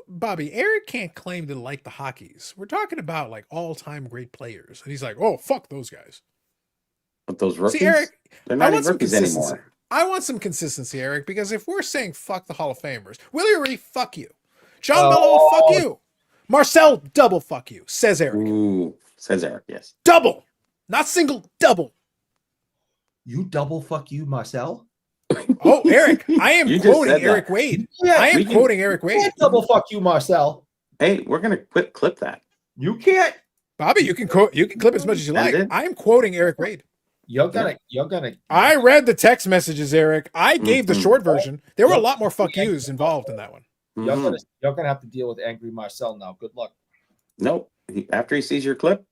Bobby, Eric can't claim to like the Hockeys. We're talking about like all-time great players. And he's like, oh, fuck those guys. But those rookies, see, Eric, they're not even rookies anymore. I want some consistency, Eric, because if we're saying fuck the Hall of Famers, Willie Marie, fuck you. John Mello, fuck you. Marcel, double fuck you, says Eric. Ooh, says Eric, yes. Double. Not single, double. You double fuck you, Marcel? Oh, Eric, I am quoting Eric Wade. Yeah, I am quoting Eric Wade. You can't double fuck you, Marcel. Hey, we're going to clip that. You can't. Bobby, you can clip as much as you like. I am quoting Eric Wade. You're gonna. I read the text messages, Eric. I gave the short version. There were a lot more fuck yous involved in that one. You're gonna have to deal with angry Marcel now. Good luck. Nope. After he sees your clip,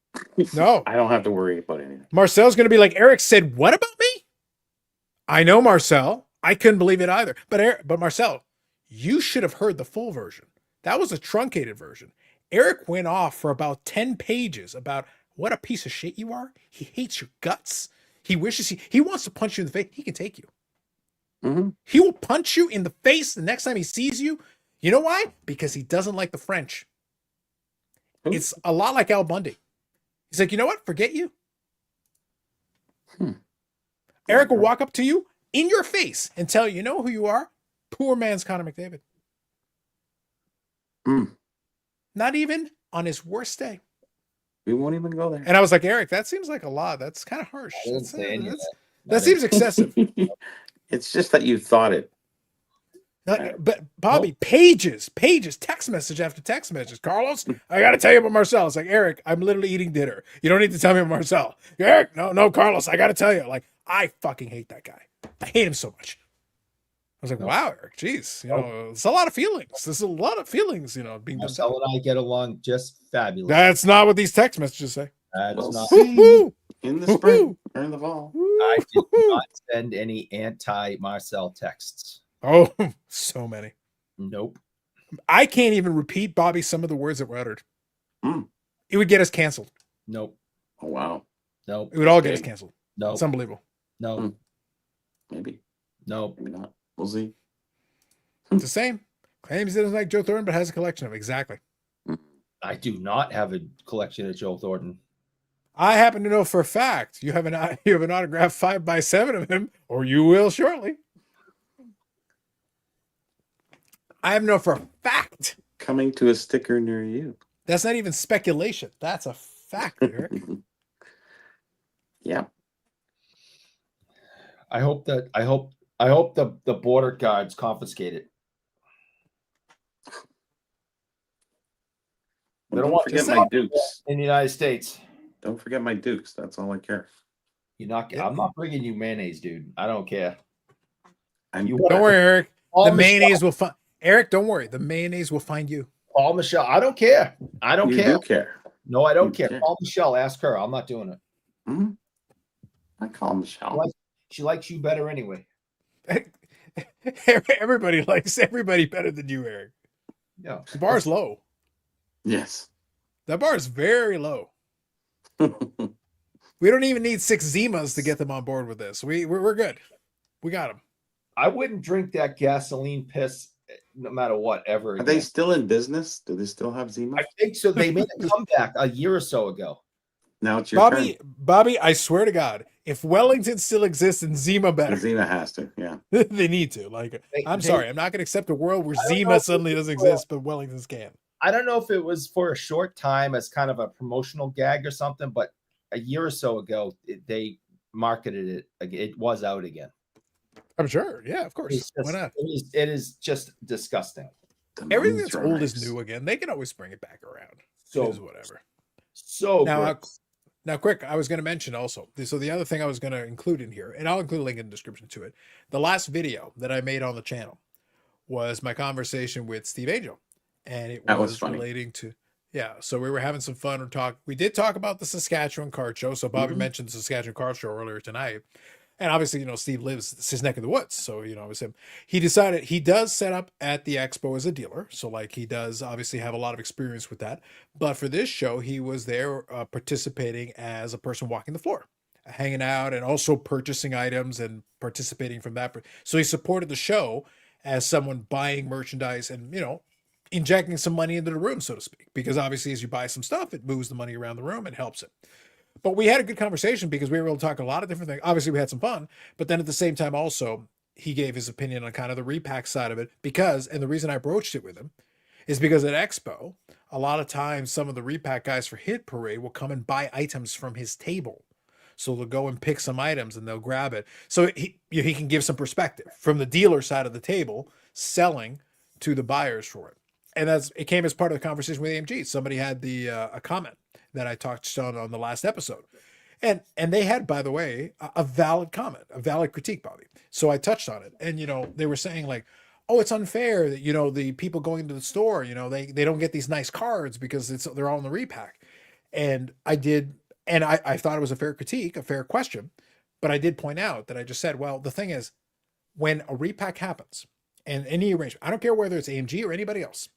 no, I don't have to worry about anything. Marcel's gonna be like, Eric said, what about me? I know Marcel. I couldn't believe it either. But Marcel, you should have heard the full version. That was a truncated version. Eric went off for about 10 pages about what a piece of shit you are. He hates your guts. He wishes he wants to punch you in the face. He can take you. Mm-hmm. He will punch you in the face the next time he sees you. You know why? Because he doesn't like the French. Ooh. It's a lot like Al Bundy. He's like, you know what? Forget you. Eric will walk up to you in your face and tell you, you know who you are? Poor man's Connor McDavid. Not even on his worst day. We won't even go there. And I was like, Eric, that seems like a lot. That's kind of harsh. That seems excessive. It's just that you thought it. But Bobby, pages, text message after text message. Carlos, I got to tell you about Marcel. It's like, Eric, I'm literally eating dinner. You don't need to tell me about Marcel. Eric, no, Carlos, I got to tell you. Like, I fucking hate that guy. I hate him so much. I was like, wow, Eric, geez, it's a lot of feelings. There's a lot of feelings, being Marcel and I get along just fabulous. That's not what these text messages say. That's not in the spring or in the fall. I did not send any anti-Marcel texts. Oh, so many. Nope. I can't even repeat, Bobby, some of the words that were uttered. It would get us canceled. Nope. Oh, wow. Nope. It would all get us canceled. No. It's unbelievable. No. Maybe. No. Maybe not. We'll see. It's the same. Claims he doesn't like Joe Thornton, but has a collection of exactly. I do not have a collection of Joe Thornton. I happen to know for a fact you have an autographed 5x7 of him, or you will shortly. I have known for a fact. Coming to a sticker near you. That's not even speculation. That's a fact, Eric. Yeah. I hope the border guards confiscate it. They don't want to forget my Dukes in the United States. Don't forget my Dukes. That's all I care. I'm not bringing you mayonnaise, dude. I don't care. Don't worry, Eric. The mayonnaise will find Eric. Don't worry. The mayonnaise will find you. Paul Michelle. I don't care. I don't care. You do care. No, I don't care. Paul Michelle. Ask her. I'm not doing it. I call Michelle. She likes you better anyway. Everybody likes everybody better than you, Eric. Yeah. The bar's low. Yes. That bar is very low. We don't even need 6 Zimas to get them on board with this. We're good. We got them. I wouldn't drink that gasoline piss no matter what ever. Are they still in business? Do they still have Zima? I think so. They made a comeback a year or so ago. Now it's your turn. Bobby, I swear to God, if Wellington still exists and Zima better. Zima has to, yeah. They need to. Like, I'm sorry. I'm not going to accept a world where Zima suddenly doesn't exist, but Wellington's can. I don't know if it was for a short time as kind of a promotional gag or something, but a year or so ago, they marketed it. It was out again. I'm sure. Yeah, of course. Why not? It is just disgusting. Everything that's old is new again. They can always bring it back around. So it is whatever. So now, quick, I was going to mention also. So the other thing I was going to include in here, and I'll include a link in the description to it. The last video that I made on the channel was my conversation with Steve Angel, and it was relating to So we were having some fun and talk. We did talk about the Saskatchewan card show. So Bobby mentioned the Saskatchewan card show earlier tonight. And obviously, Steve lives, it's his neck of the woods. So, it was him. He decided he does set up at the expo as a dealer. So, like, he does obviously have a lot of experience with that. But for this show, he was there participating as a person walking the floor, hanging out, and also purchasing items and participating from that. So he supported the show as someone buying merchandise and, injecting some money into the room, so to speak. Because obviously, as you buy some stuff, it moves the money around the room and helps it. But we had a good conversation because we were able to talk a lot of different things. Obviously, we had some fun, but then at the same time also, he gave his opinion on kind of the repack side of it and the reason I broached it with him is because at Expo, a lot of times some of the repack guys for Hit Parade will come and buy items from his table. So they'll go and pick some items and they'll grab it. So he can give some perspective from the dealer side of the table, selling to the buyers for it. And it came as part of the conversation with AMG. Somebody had a comment that I touched on the last episode. And they had, by the way, a valid comment, a valid critique, Bobby. So I touched on it. And, they were saying like, oh, it's unfair that, the people going to the store, they don't get these nice cards because they're all in the repack. And I did. And I thought it was a fair critique, a fair question. But I did point out that I just said, well, the thing is, when a repack happens and any arrangement, I don't care whether it's AMG or anybody else,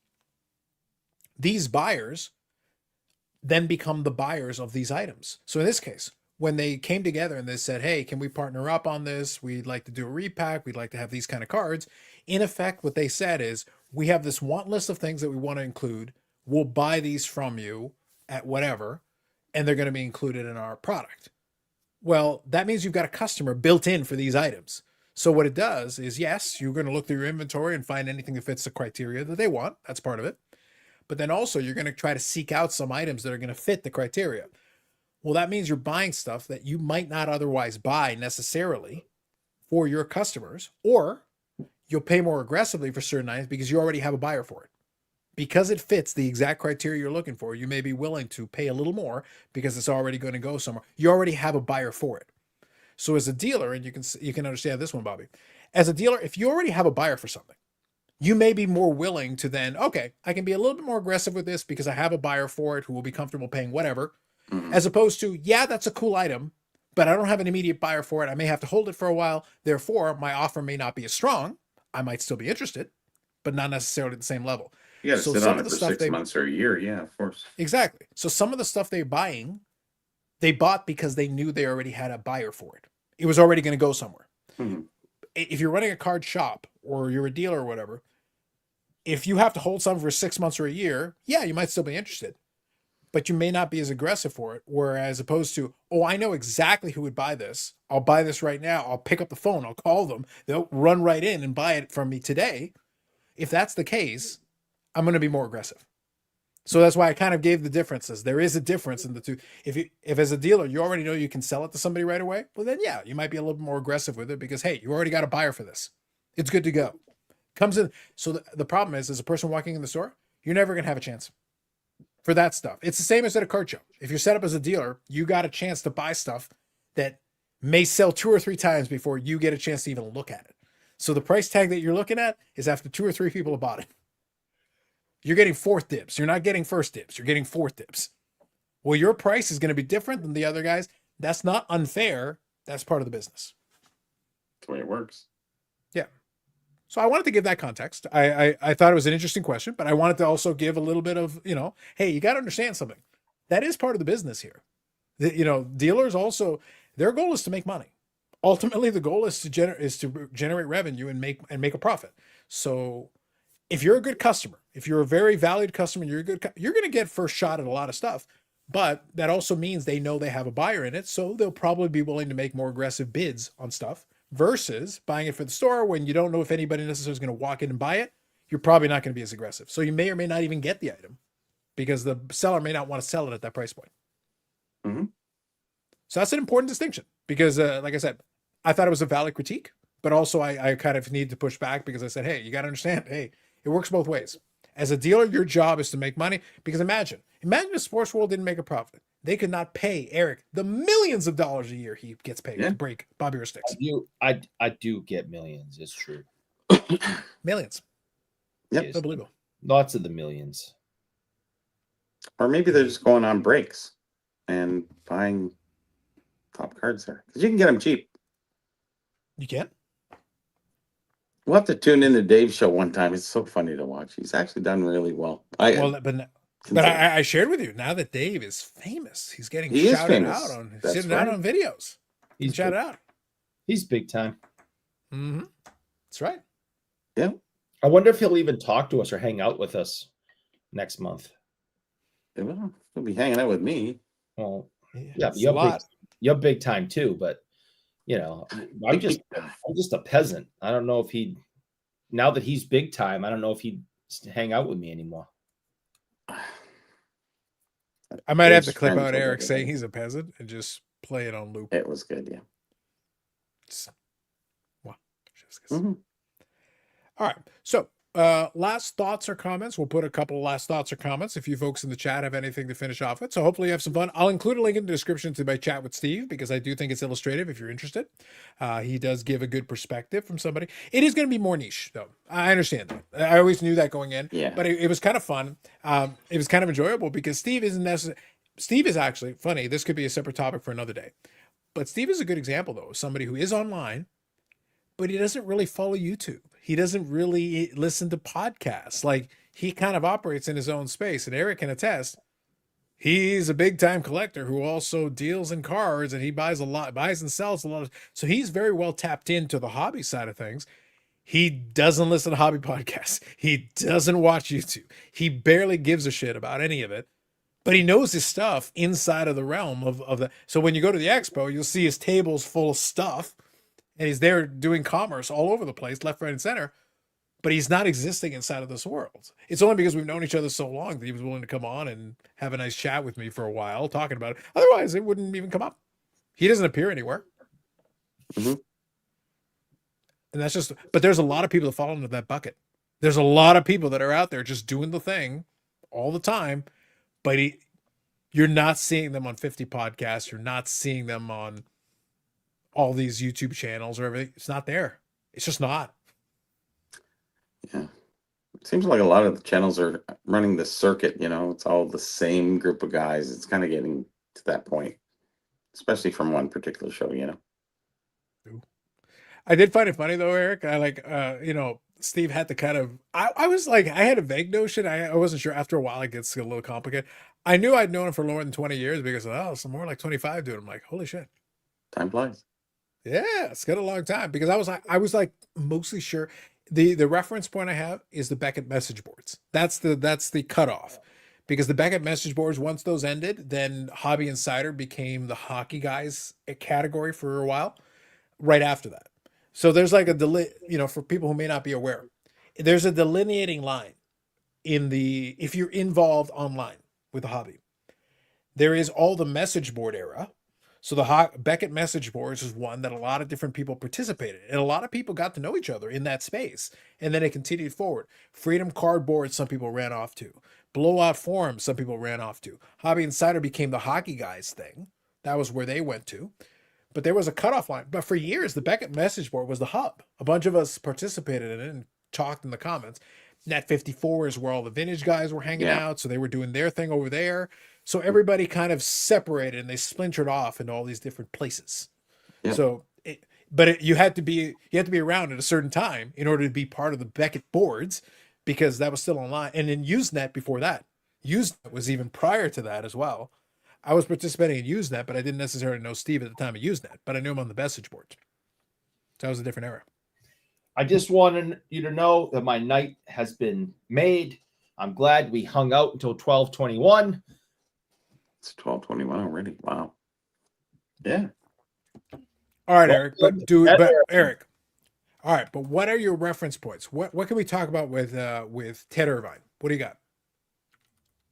these buyers then become the buyers of these items. So in this case, when they came together and they said, hey, can we partner up on this? We'd like to do a repack. We'd like to have these kind of cards. In effect, what they said is, we have this want list of things that we want to include. We'll buy these from you at whatever, and they're going to be included in our product. Well, that means you've got a customer built in for these items. So what it does is, yes, you're going to look through your inventory and find anything that fits the criteria that they want. That's part of it. But then also you're going to try to seek out some items that are going to fit the criteria. Well, that means you're buying stuff that you might not otherwise buy necessarily for your customers, or you'll pay more aggressively for certain items because you already have a buyer for it. Because it fits the exact criteria you're looking for, you may be willing to pay a little more because it's already going to go somewhere. You already have a buyer for it. So as a dealer, and you can understand this one, Bobby, as a dealer, if you already have a buyer for something, you may be more willing to then, okay, I can be a little bit more aggressive with this because I have a buyer for it who will be comfortable paying whatever, as opposed to, yeah, that's a cool item, but I don't have an immediate buyer for it. I may have to hold it for a while. Therefore, my offer may not be as strong. I might still be interested, but not necessarily at the same level. Yeah, so sit on it for 6 months or a year. Yeah, of course. Exactly. So some of the stuff they're buying, they bought because they knew they already had a buyer for it. It was already going to go somewhere. If you're running a card shop or you're a dealer or whatever, if you have to hold something for 6 months or a year, yeah, you might still be interested, but you may not be as aggressive for it. Whereas opposed to, oh, I know exactly who would buy this. I'll buy this right now. I'll pick up the phone. I'll call them. They'll run right in and buy it from me today. If that's the case, I'm going to be more aggressive. So that's why I kind of gave the differences. There is a difference in the two. If as a dealer, you already know you can sell it to somebody right away, well then, yeah, you might be a little bit more aggressive with it because, hey, you already got a buyer for this. It's good to go. Comes in. So the problem is, as a person walking in the store, you're never going to have a chance for that stuff. It's the same as at a card show. If you're set up as a dealer, you got a chance to buy stuff that may sell 2 or 3 times before you get a chance to even look at it. So the price tag that you're looking at is after 2 or 3 people have bought it. You're getting 4th dibs. You're not getting 1st dibs. You're getting 4th dibs. Well, your price is going to be different than the other guys. That's not unfair. That's part of the business. That's the way it works. Yeah. So I wanted to give that context. I thought it was an interesting question, but I wanted to also give a little bit of, hey, you got to understand something. That is part of the business here. Dealers also, their goal is to make money. Ultimately, the goal is to generate revenue and make a profit. So if you're a good customer, if you're a very valued customer, you're going to get first shot at a lot of stuff, but that also means they know they have a buyer in it. So they'll probably be willing to make more aggressive bids on stuff versus buying it for the store when you don't know if anybody necessarily is going to walk in and buy it. you're probably not going to be as aggressive. So you may or may not even get the item because the seller may not want to sell it at that price point. Mm-hmm. So that's an important distinction because, like I said, I thought it was a valid critique, but also I kind of need to push back because I said, hey, you got to understand, hey, it works both ways. As a dealer, your job is to make money because imagine if Sports World didn't make a profit. They could not pay Eric the millions of dollars a year he gets paid to break Bobby Orr sticks. I do get millions. It's true. Millions. Yep. Unbelievable. Lots of the millions. Or maybe they're just going on breaks and buying top cards there. Because you can get them cheap. You can? We'll have to tune in to Dave's show one time. It's so funny to watch. He's actually done really well. But I shared with you now that Dave is famous. He's getting shouted out on videos. He's shouted out. He's big time. Mm-hmm. That's right. Yeah. I wonder if he'll even talk to us or hang out with us next month. Well, he'll be hanging out with me. Well, yeah, you're big time too, but you know, I'm just a peasant. I don't know if now that he's big time, I don't know if he'd hang out with me anymore. I might have to clip out Eric saying he's a peasant and just play it on loop. It was good, yeah. Wow. Mm-hmm. All right. So last thoughts or comments. We'll put a couple of last thoughts or comments if you folks in the chat have anything to finish off with. So hopefully you have some fun. I'll include a link in the description to my chat with Steve because I do think it's illustrative if you're interested. He does give a good perspective from somebody. It is going to be more niche, though. I understand that. I always knew that going in. Yeah. But it was kind of fun. It was kind of enjoyable because Steve is actually funny. This could be a separate topic for another day. But Steve is a good example, though, of somebody who is online, but he doesn't really follow YouTube. He doesn't really listen to podcasts. Like, he kind of operates in his own space. And Eric can attest, he's a big time collector who also deals in cards and he buys and sells a lot. So he's very well tapped into the hobby side of things. He doesn't listen to hobby podcasts. He doesn't watch YouTube. He barely gives a shit about any of it, but he knows his stuff inside of the realm of the. So when you go to the expo, you'll see his tables full of stuff. And he's there doing commerce all over the place, left, right, and center. But he's not existing inside of this world. It's only because we've known each other so long that he was willing to come on and have a nice chat with me for a while, talking about it. Otherwise, it wouldn't even come up. He doesn't appear anywhere. Mm-hmm. And that's just, but there's a lot of people that fall into that bucket. There's a lot of people that are out there just doing the thing all the time, but you're not seeing them on 50 podcasts. You're not seeing them on all these YouTube channels or everything. It's not there. It's just not. Yeah. It seems like a lot of the channels are running the circuit, it's all the same group of guys. It's kind of getting to that point, especially from one particular show, I did find it funny though, Eric. I Steve had to kind of, I was like, I had a vague notion. I wasn't sure. After a while, it gets a little complicated. I knew I'd known him for more than 20 years because, it's more like 25, dude. I'm like, holy shit. Time flies. Yeah, it's got a long time because I was mostly sure the reference point I have is the Beckett message boards. That's the cutoff because the Beckett message boards, once those ended, then Hobby Insider became the hockey guys category for a while right after that. So there's like for people who may not be aware, there's a delineating line if you're involved online with the hobby. There is all the message board era. So the Beckett message boards is one that a lot of different people participated in. And a lot of people got to know each other in that space. And then it continued forward. Freedom Cardboard, some people ran off to. Blowout Forums, some people ran off to. Hobby Insider became the hockey guys thing. That was where they went to. But there was a cutoff line. But for years, the Beckett message board was the hub. A bunch of us participated in it and talked in the comments. Net 54 is where all the vintage guys were hanging out. So they were doing their thing over there. So everybody kind of separated and they splintered off into all these different places. Yeah. So, you had to be around at a certain time in order to be part of the Beckett boards because that was still online. And in Usenet before that, Usenet was even prior to that as well. I was participating in Usenet, but I didn't necessarily know Steve at the time of Usenet, but I knew him on the message boards. So that was a different era. I just wanted you to know that my night has been made. I'm glad we hung out until 12:21. It's 12:21 already. Wow. Yeah. All right, Eric. Eric, All right, but what are your reference points? What can we talk about with Ted Irvine? What do you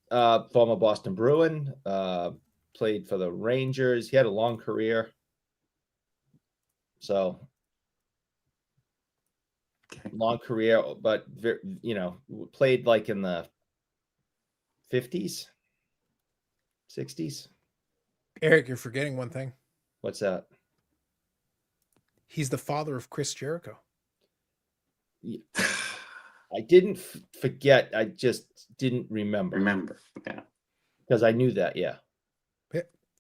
got? Former Boston Bruin, played for the Rangers. He had a long career. So long career, but played like in the 50s, 60s. Eric, you're forgetting one thing. What's that? He's the father of Chris Jericho. I didn't forget. I just didn't remember. Yeah. Because I knew that. Yeah.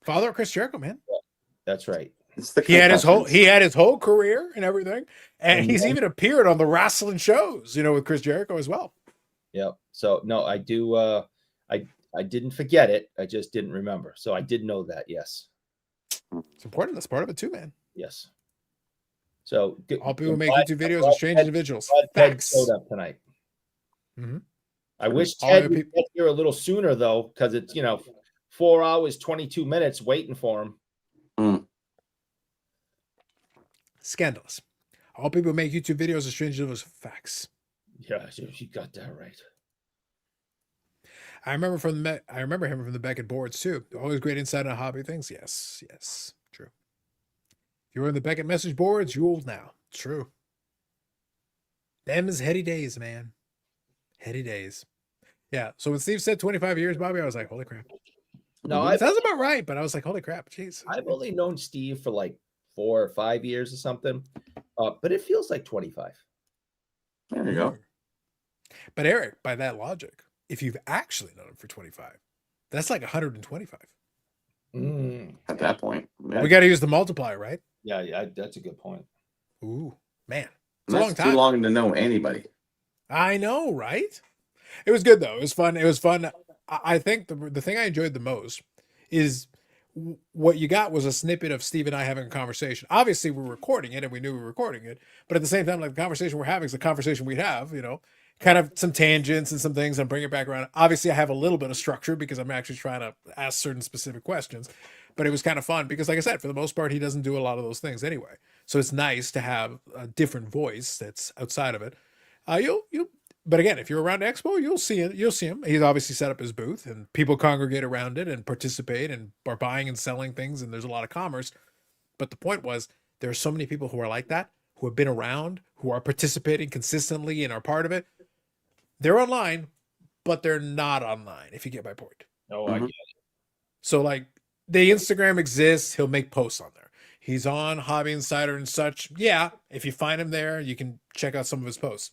Father of Chris Jericho, man. That's right. He had his whole career and everything, and he's even appeared on the wrestling shows, with Chris Jericho as well. Yep. So no, I do. I didn't forget it. I just didn't remember. So I did know that. Yes. It's important. That's part of it too, man. Yes. So all people make YouTube videos of strange individuals. Ted showed up tonight. Mm-hmm. I wish Ted would get here a little sooner though, because it's 4 hours 22 minutes waiting for him. Scandalous. All people who make YouTube videos of strange individuals. Facts. Yeah, you got that right. I remember him from the Beckett boards too. Always great insight on hobby things. Yes, true. If you were in the Beckett message boards, you old now. True. Them is heady days, man. Heady days. Yeah. So when Steve said 25 years, Bobby, I was like, holy crap. No, it sounds about right, but I was like, holy crap, jeez. I've only known Steve for like 4 or 5 years or something, but it feels like 25. There you go. But Eric, by that logic, if you've actually known him for 25, that's like 125. At that point, yeah. We got to use the multiplier, right? Yeah, that's a good point. Ooh, man, it's a long time. Too long to know anybody. I know, right? It was good though. It was fun. I think the thing I enjoyed the most is what you got was a snippet of Steve and I having a conversation. Obviously, we're recording it, and we knew we were recording it. But at the same time, like the conversation we're having is the conversation we'd have. Kind of some tangents and some things and bring it back around. Obviously, I have a little bit of structure because I'm actually trying to ask certain specific questions. But it was kind of fun because, like I said, for the most part, he doesn't do a lot of those things anyway. So it's nice to have a different voice that's outside of it. But again, if you're around Expo, you'll see it. You'll see him. He's obviously set up his booth, and people congregate around it and participate and are buying and selling things, and there's a lot of commerce. But the point was, there are so many people who are like that, who have been around, who are participating consistently and are part of it. They're online, but they're not online, if you get my point. Oh, I get it. So, like, the Instagram exists. He'll make posts on there. He's on Hobby Insider and such. Yeah, if you find him there, you can check out some of his posts.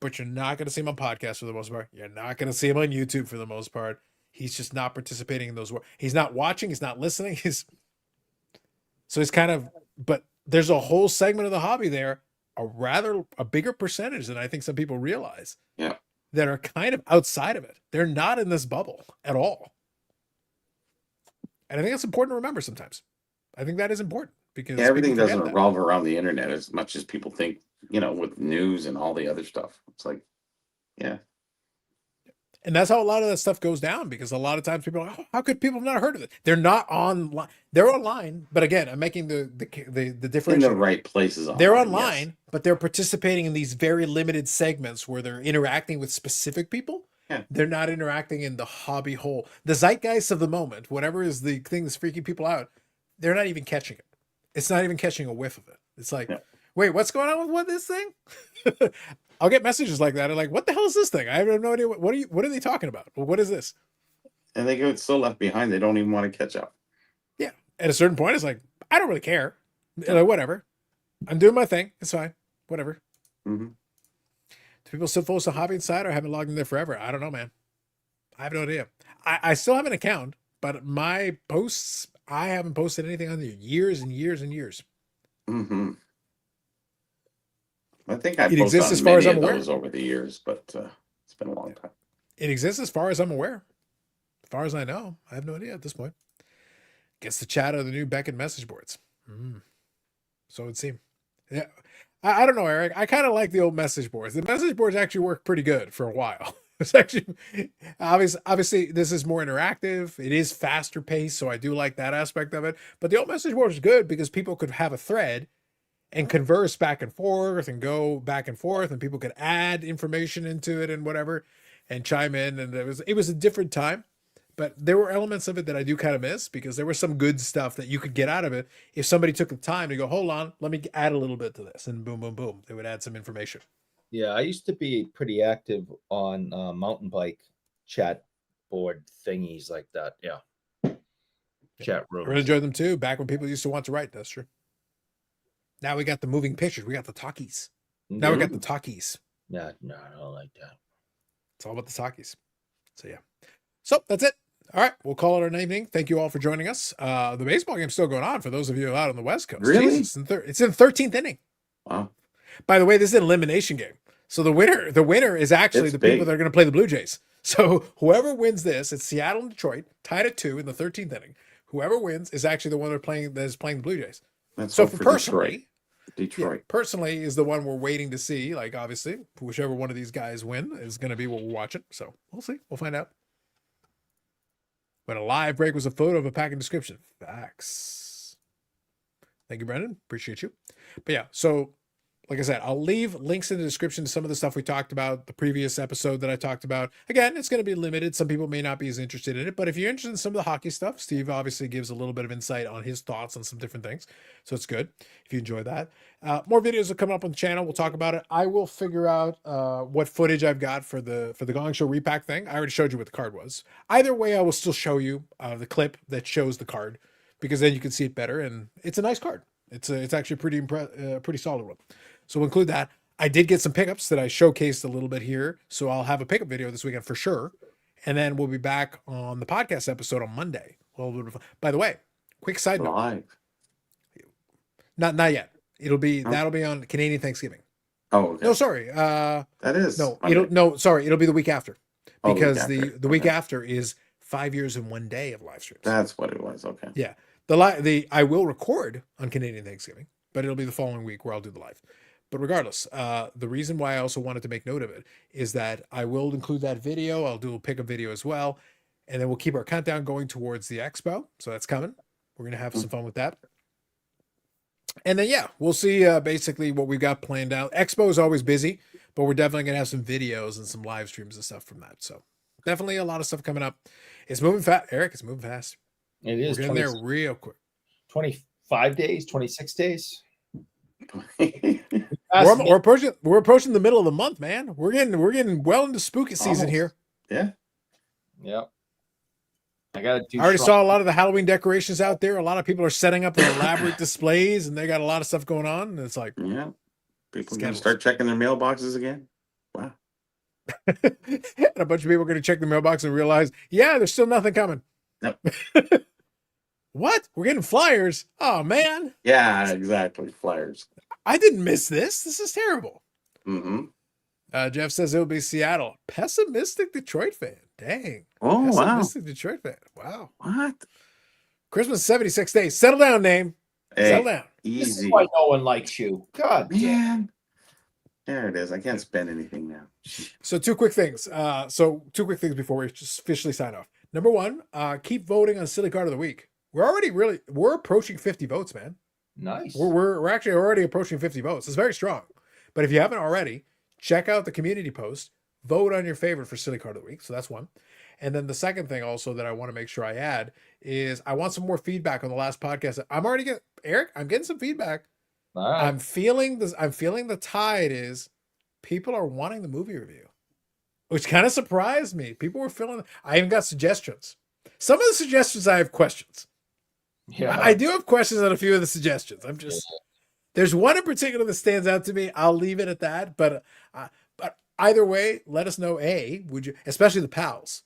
But you're not going to see him on podcasts for the most part. You're not going to see him on YouTube for the most part. He's just not participating in those. He's not watching. He's not listening. So he's kind of, but there's a whole segment of the hobby there, a bigger percentage than I think some people realize. Yeah. That are kind of outside of it. They're not in this bubble at all. And I think it's important to remember sometimes. I think that is important because everything doesn't revolve around the internet as much as people think, with news and all the other stuff. It's like, yeah. And that's how a lot of that stuff goes down because a lot of times people are like, oh, how could people have not heard of it? They're not online. They're online. But again, I'm making the difference. In the right places. They're online, yes. But they're participating in these very limited segments where they're interacting with specific people. Yeah. They're not interacting in the hobby whole. The zeitgeist of the moment, whatever is the thing that's freaking people out, they're not even catching it. It's not even catching a whiff of it. It's like, wait, what's going on with this thing? I'll get messages like that. I'm like, what the hell is this thing? I have no idea. What are they talking about? Well, what is this? And they get so left behind. They don't even want to catch up. Yeah. At a certain point, it's like, I don't really care. Like, whatever. I'm doing my thing. It's fine. Whatever. Mm-hmm. Do people still post a Hobby Insider? I haven't logged in there forever. I don't know, man. I have no idea. I still have an account, but my posts, I haven't posted anything on there years and years and years. Mm-hmm. I think it exists as far as I'm aware over the years, but it's been a long time. It exists as far as I'm aware. As far as I know, I have no idea at this point. Gets the chat of the new Beckett message boards. So it would seem. Yeah, I don't know, Eric. I kind of like the old message boards. The message boards actually work pretty good for a while. It's actually obviously this is more interactive. It is faster paced, so I do like that aspect of it. But the old message board is good because people could have a thread and converse back and forth and go back and forth, and people could add information into it and whatever and chime in. And it was a different time, but there were elements of it that I do kind of miss, because there was some good stuff that you could get out of it if somebody took the time to go, hold on, let me add a little bit to this, and boom, boom, boom, they would add some information. Yeah, I used to be pretty active on mountain bike chat board thingies like that. Yeah. Chat I rooms. really enjoyed them too, back when people used to want to write. That's true. Now we got the moving pictures. We got the talkies. Now we got the talkies. No, I don't like that. It's all about the talkies. So yeah. So that's it. All right, we'll call it an evening. Thank you all for joining us. The baseball game's still going on for those of you out on the West Coast. Really? Jesus, it's in 13th inning. Wow. By the way, this is an elimination game. So the winner is actually the people that are going to play the Blue Jays. So whoever wins this, it's Seattle and Detroit, tied at 2 in the 13th inning. Whoever wins is actually the one that is playing the Blue Jays. Let's So hope for for personally, Detroit. yeah, personally is the one we're waiting to see. Like, obviously, whichever one of these guys win is going to be what we're watching. So we'll see. We'll find out. When a live break was a photo of a pack and description. Facts. Thank you, Brendan. Appreciate you. But yeah, so like I said, I'll leave links in the description to some of the stuff we talked about, the previous episode that I talked about. Again, it's going to be limited. Some people may not be as interested in it, but if you're interested in some of the hockey stuff, Steve obviously gives a little bit of insight on his thoughts on some different things. So it's good if you enjoy that. More videos will come up on the channel. We'll talk about it. I will figure out what footage I've got for the Gong Show repack thing. I already showed you what the card was. Either way, I will still show you the clip that shows the card, because then you can see it better. And it's a nice card. It's actually pretty solid one. So we'll include that. I did get some pickups that I showcased a little bit here. So I'll have a pickup video this weekend for sure. And then we'll be back on the podcast episode on Monday. Well, by the way, quick side note. Live. Not yet. That'll be on Canadian Thanksgiving. Oh, okay. No, sorry. That is no, Monday. it'll be the week after. Because the week Okay. after is 5 years and 1 day of live streams. That's what it was. Okay. Yeah. I will record on Canadian Thanksgiving, but it'll be the following week where I'll do the live. But regardless, the reason why I also wanted to make note of it is that I will include that video. I'll do a pickup video as well. And then we'll keep our countdown going towards the expo. So that's coming. We're going to have some fun with that. And then, yeah, we'll see basically what we've got planned out. Expo is always busy, but we're definitely going to have some videos and some live streams and stuff from that. So definitely a lot of stuff coming up. It's moving fast. Eric, it's moving fast. It is. We're getting there real quick. 25 days, 26 days. We're approaching the middle of the month, man. We're getting well into spooky season here. Yeah. Yep. I already saw a lot of the Halloween decorations out there. A lot of people are setting up their elaborate displays, and they got a lot of stuff going on. And it's like, yeah, people are going to start checking their mailboxes again. Wow. And a bunch of people are going to check the mailbox and realize, yeah, there's still nothing coming. Nope. What? We're getting flyers. Oh man. Yeah, exactly. Flyers. I didn't miss this. This is terrible. Mm-hmm. Jeff says it'll be Seattle. Pessimistic Detroit fan. Dang. Oh, Pessimistic Detroit fan. Wow. What? Christmas 76 days. Settle down, name. Hey, settle down. Easy. This is why no one likes you. God man. There it is. I can't spend anything now. So two quick things. Before we just officially sign off. Number one, keep voting on Silly Card of the Week. We're approaching 50 votes, man. Nice. We're actually already approaching 50 votes. It's very strong. But if you haven't already, check out the community post. Vote on your favorite for Silly Card of the Week. So that's one. And then the second thing also that I want to make sure I add is I want some more feedback on the last podcast. I'm getting some feedback. All right. I'm feeling the tide is people are wanting the movie review, which kind of surprised me. People were I even got suggestions. Some of the suggestions I have questions. Yeah. I do have questions on a few of the suggestions. There's one in particular that stands out to me. I'll leave it at that. But either way, let us know. Would you, especially the pals?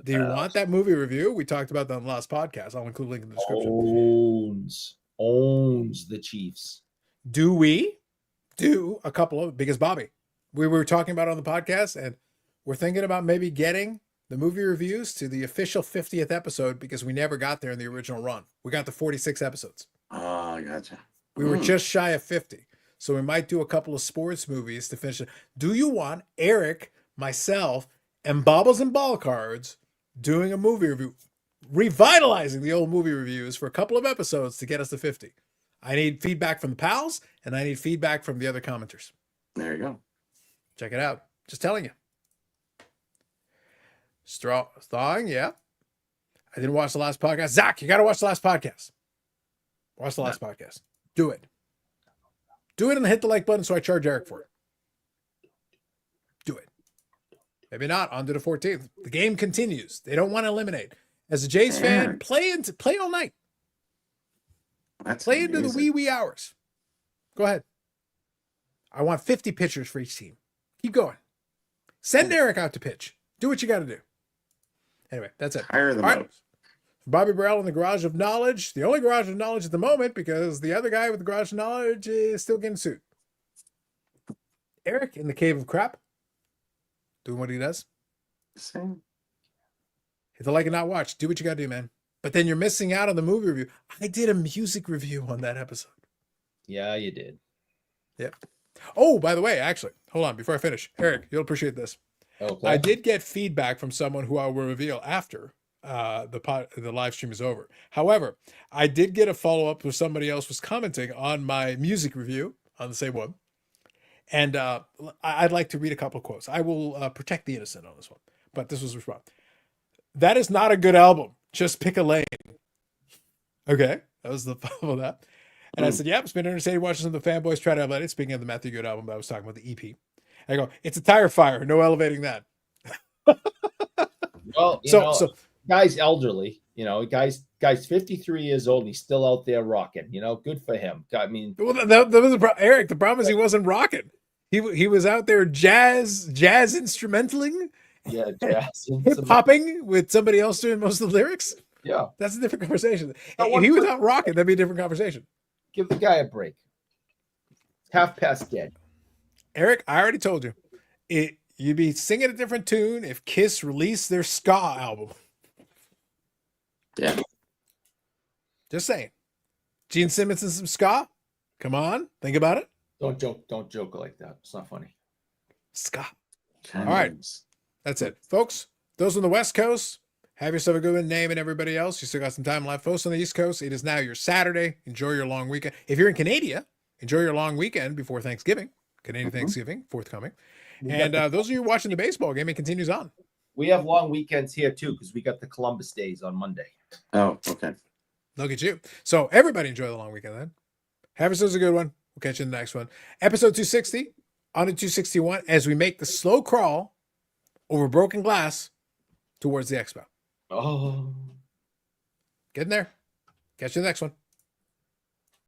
Do you want that movie review? We talked about that on the last podcast. I'll include a link in the description. Owns the Chiefs. Do we do a couple of, because Bobby, we were talking about it on the podcast, and we're thinking about maybe getting the movie reviews to the official 50th episode, because we never got there in the original run. We got to 46 episodes. Oh, I gotcha. We were just shy of 50. So we might do a couple of sports movies to finish it. Do you want Eric, myself, and Bobbles and Ball Cards doing a movie review, revitalizing the old movie reviews for a couple of episodes to get us to 50? I need feedback from the pals, and I need feedback from the other commenters. There you go. Check it out. Just telling you. Thawing, yeah. I didn't watch the last podcast. Zach, you got to watch the last podcast. Watch the last podcast. Do it. Do it and hit the like button so I charge Eric for it. Do it. Maybe not. On to the 14th. The game continues. They don't want to eliminate. As a Jays fan, play all night. Play into the wee hours. Go ahead. I want 50 pitchers for each team. Keep going. Send Eric out to pitch. Do what you got to do. Anyway, that's it. Hire them out. Bobby Burrell in the Garage of Knowledge. The only Garage of Knowledge at the moment because the other guy with the Garage of Knowledge is still getting sued. Eric in the Cave of Crap. Doing what he does. Same. Hit the like and not watch. Do what you got to do, man. But then you're missing out on the movie review. I did a music review on that episode. Yeah, you did. Yep. Oh, by the way, actually, hold on before I finish. Eric, you'll appreciate this. Okay. I did get feedback from someone who I will reveal after the live stream is over. However, I did get a follow-up where somebody else was commenting on my music review on the same one. And I'd like to read a couple of quotes. I will protect the innocent on this one. But this was a response. That is not a good album. Just pick a lane. Okay. That was the follow of that. And I said, yeah, it's been entertaining watching some of the fanboys try to elevate it. Speaking of the Matthew Good album, I was talking about the EP. I go, it's a tire fire. No elevating that. Well, so guy's elderly, guy's 53 years old and he's still out there rocking, good for him. I mean, well, that was Eric. The problem is he wasn't rocking. He was out there jazz instrumentaling. Yeah, jazz. Hip hopping with somebody else doing most of the lyrics. Yeah. That's a different conversation. If he was out rocking, that'd be a different conversation. Give the guy a break. Half past dead. Eric, I already told you. You'd be singing a different tune if Kiss released their ska album. Yeah. Just saying. Gene Simmons and some ska? Come on. Think about it. Don't joke like that. It's not funny. Ska. All right. That's it. Folks, those on the West Coast, have yourself a good one. Name and everybody else. You still got some time left. Folks on the East Coast, it is now your Saturday. Enjoy your long weekend. If you're in Canada, enjoy your long weekend before Thanksgiving. Canadian Thanksgiving, forthcoming. And those of you watching the baseball game, it continues on. We have long weekends here too because we got the Columbus Days on Monday. Oh, okay. Look at you. So everybody enjoy the long weekend then. Have yourselves a good one. We'll catch you in the next one. Episode 260 on to 261 as we make the slow crawl over broken glass towards the expo. Oh. Getting there. Catch you in the next one.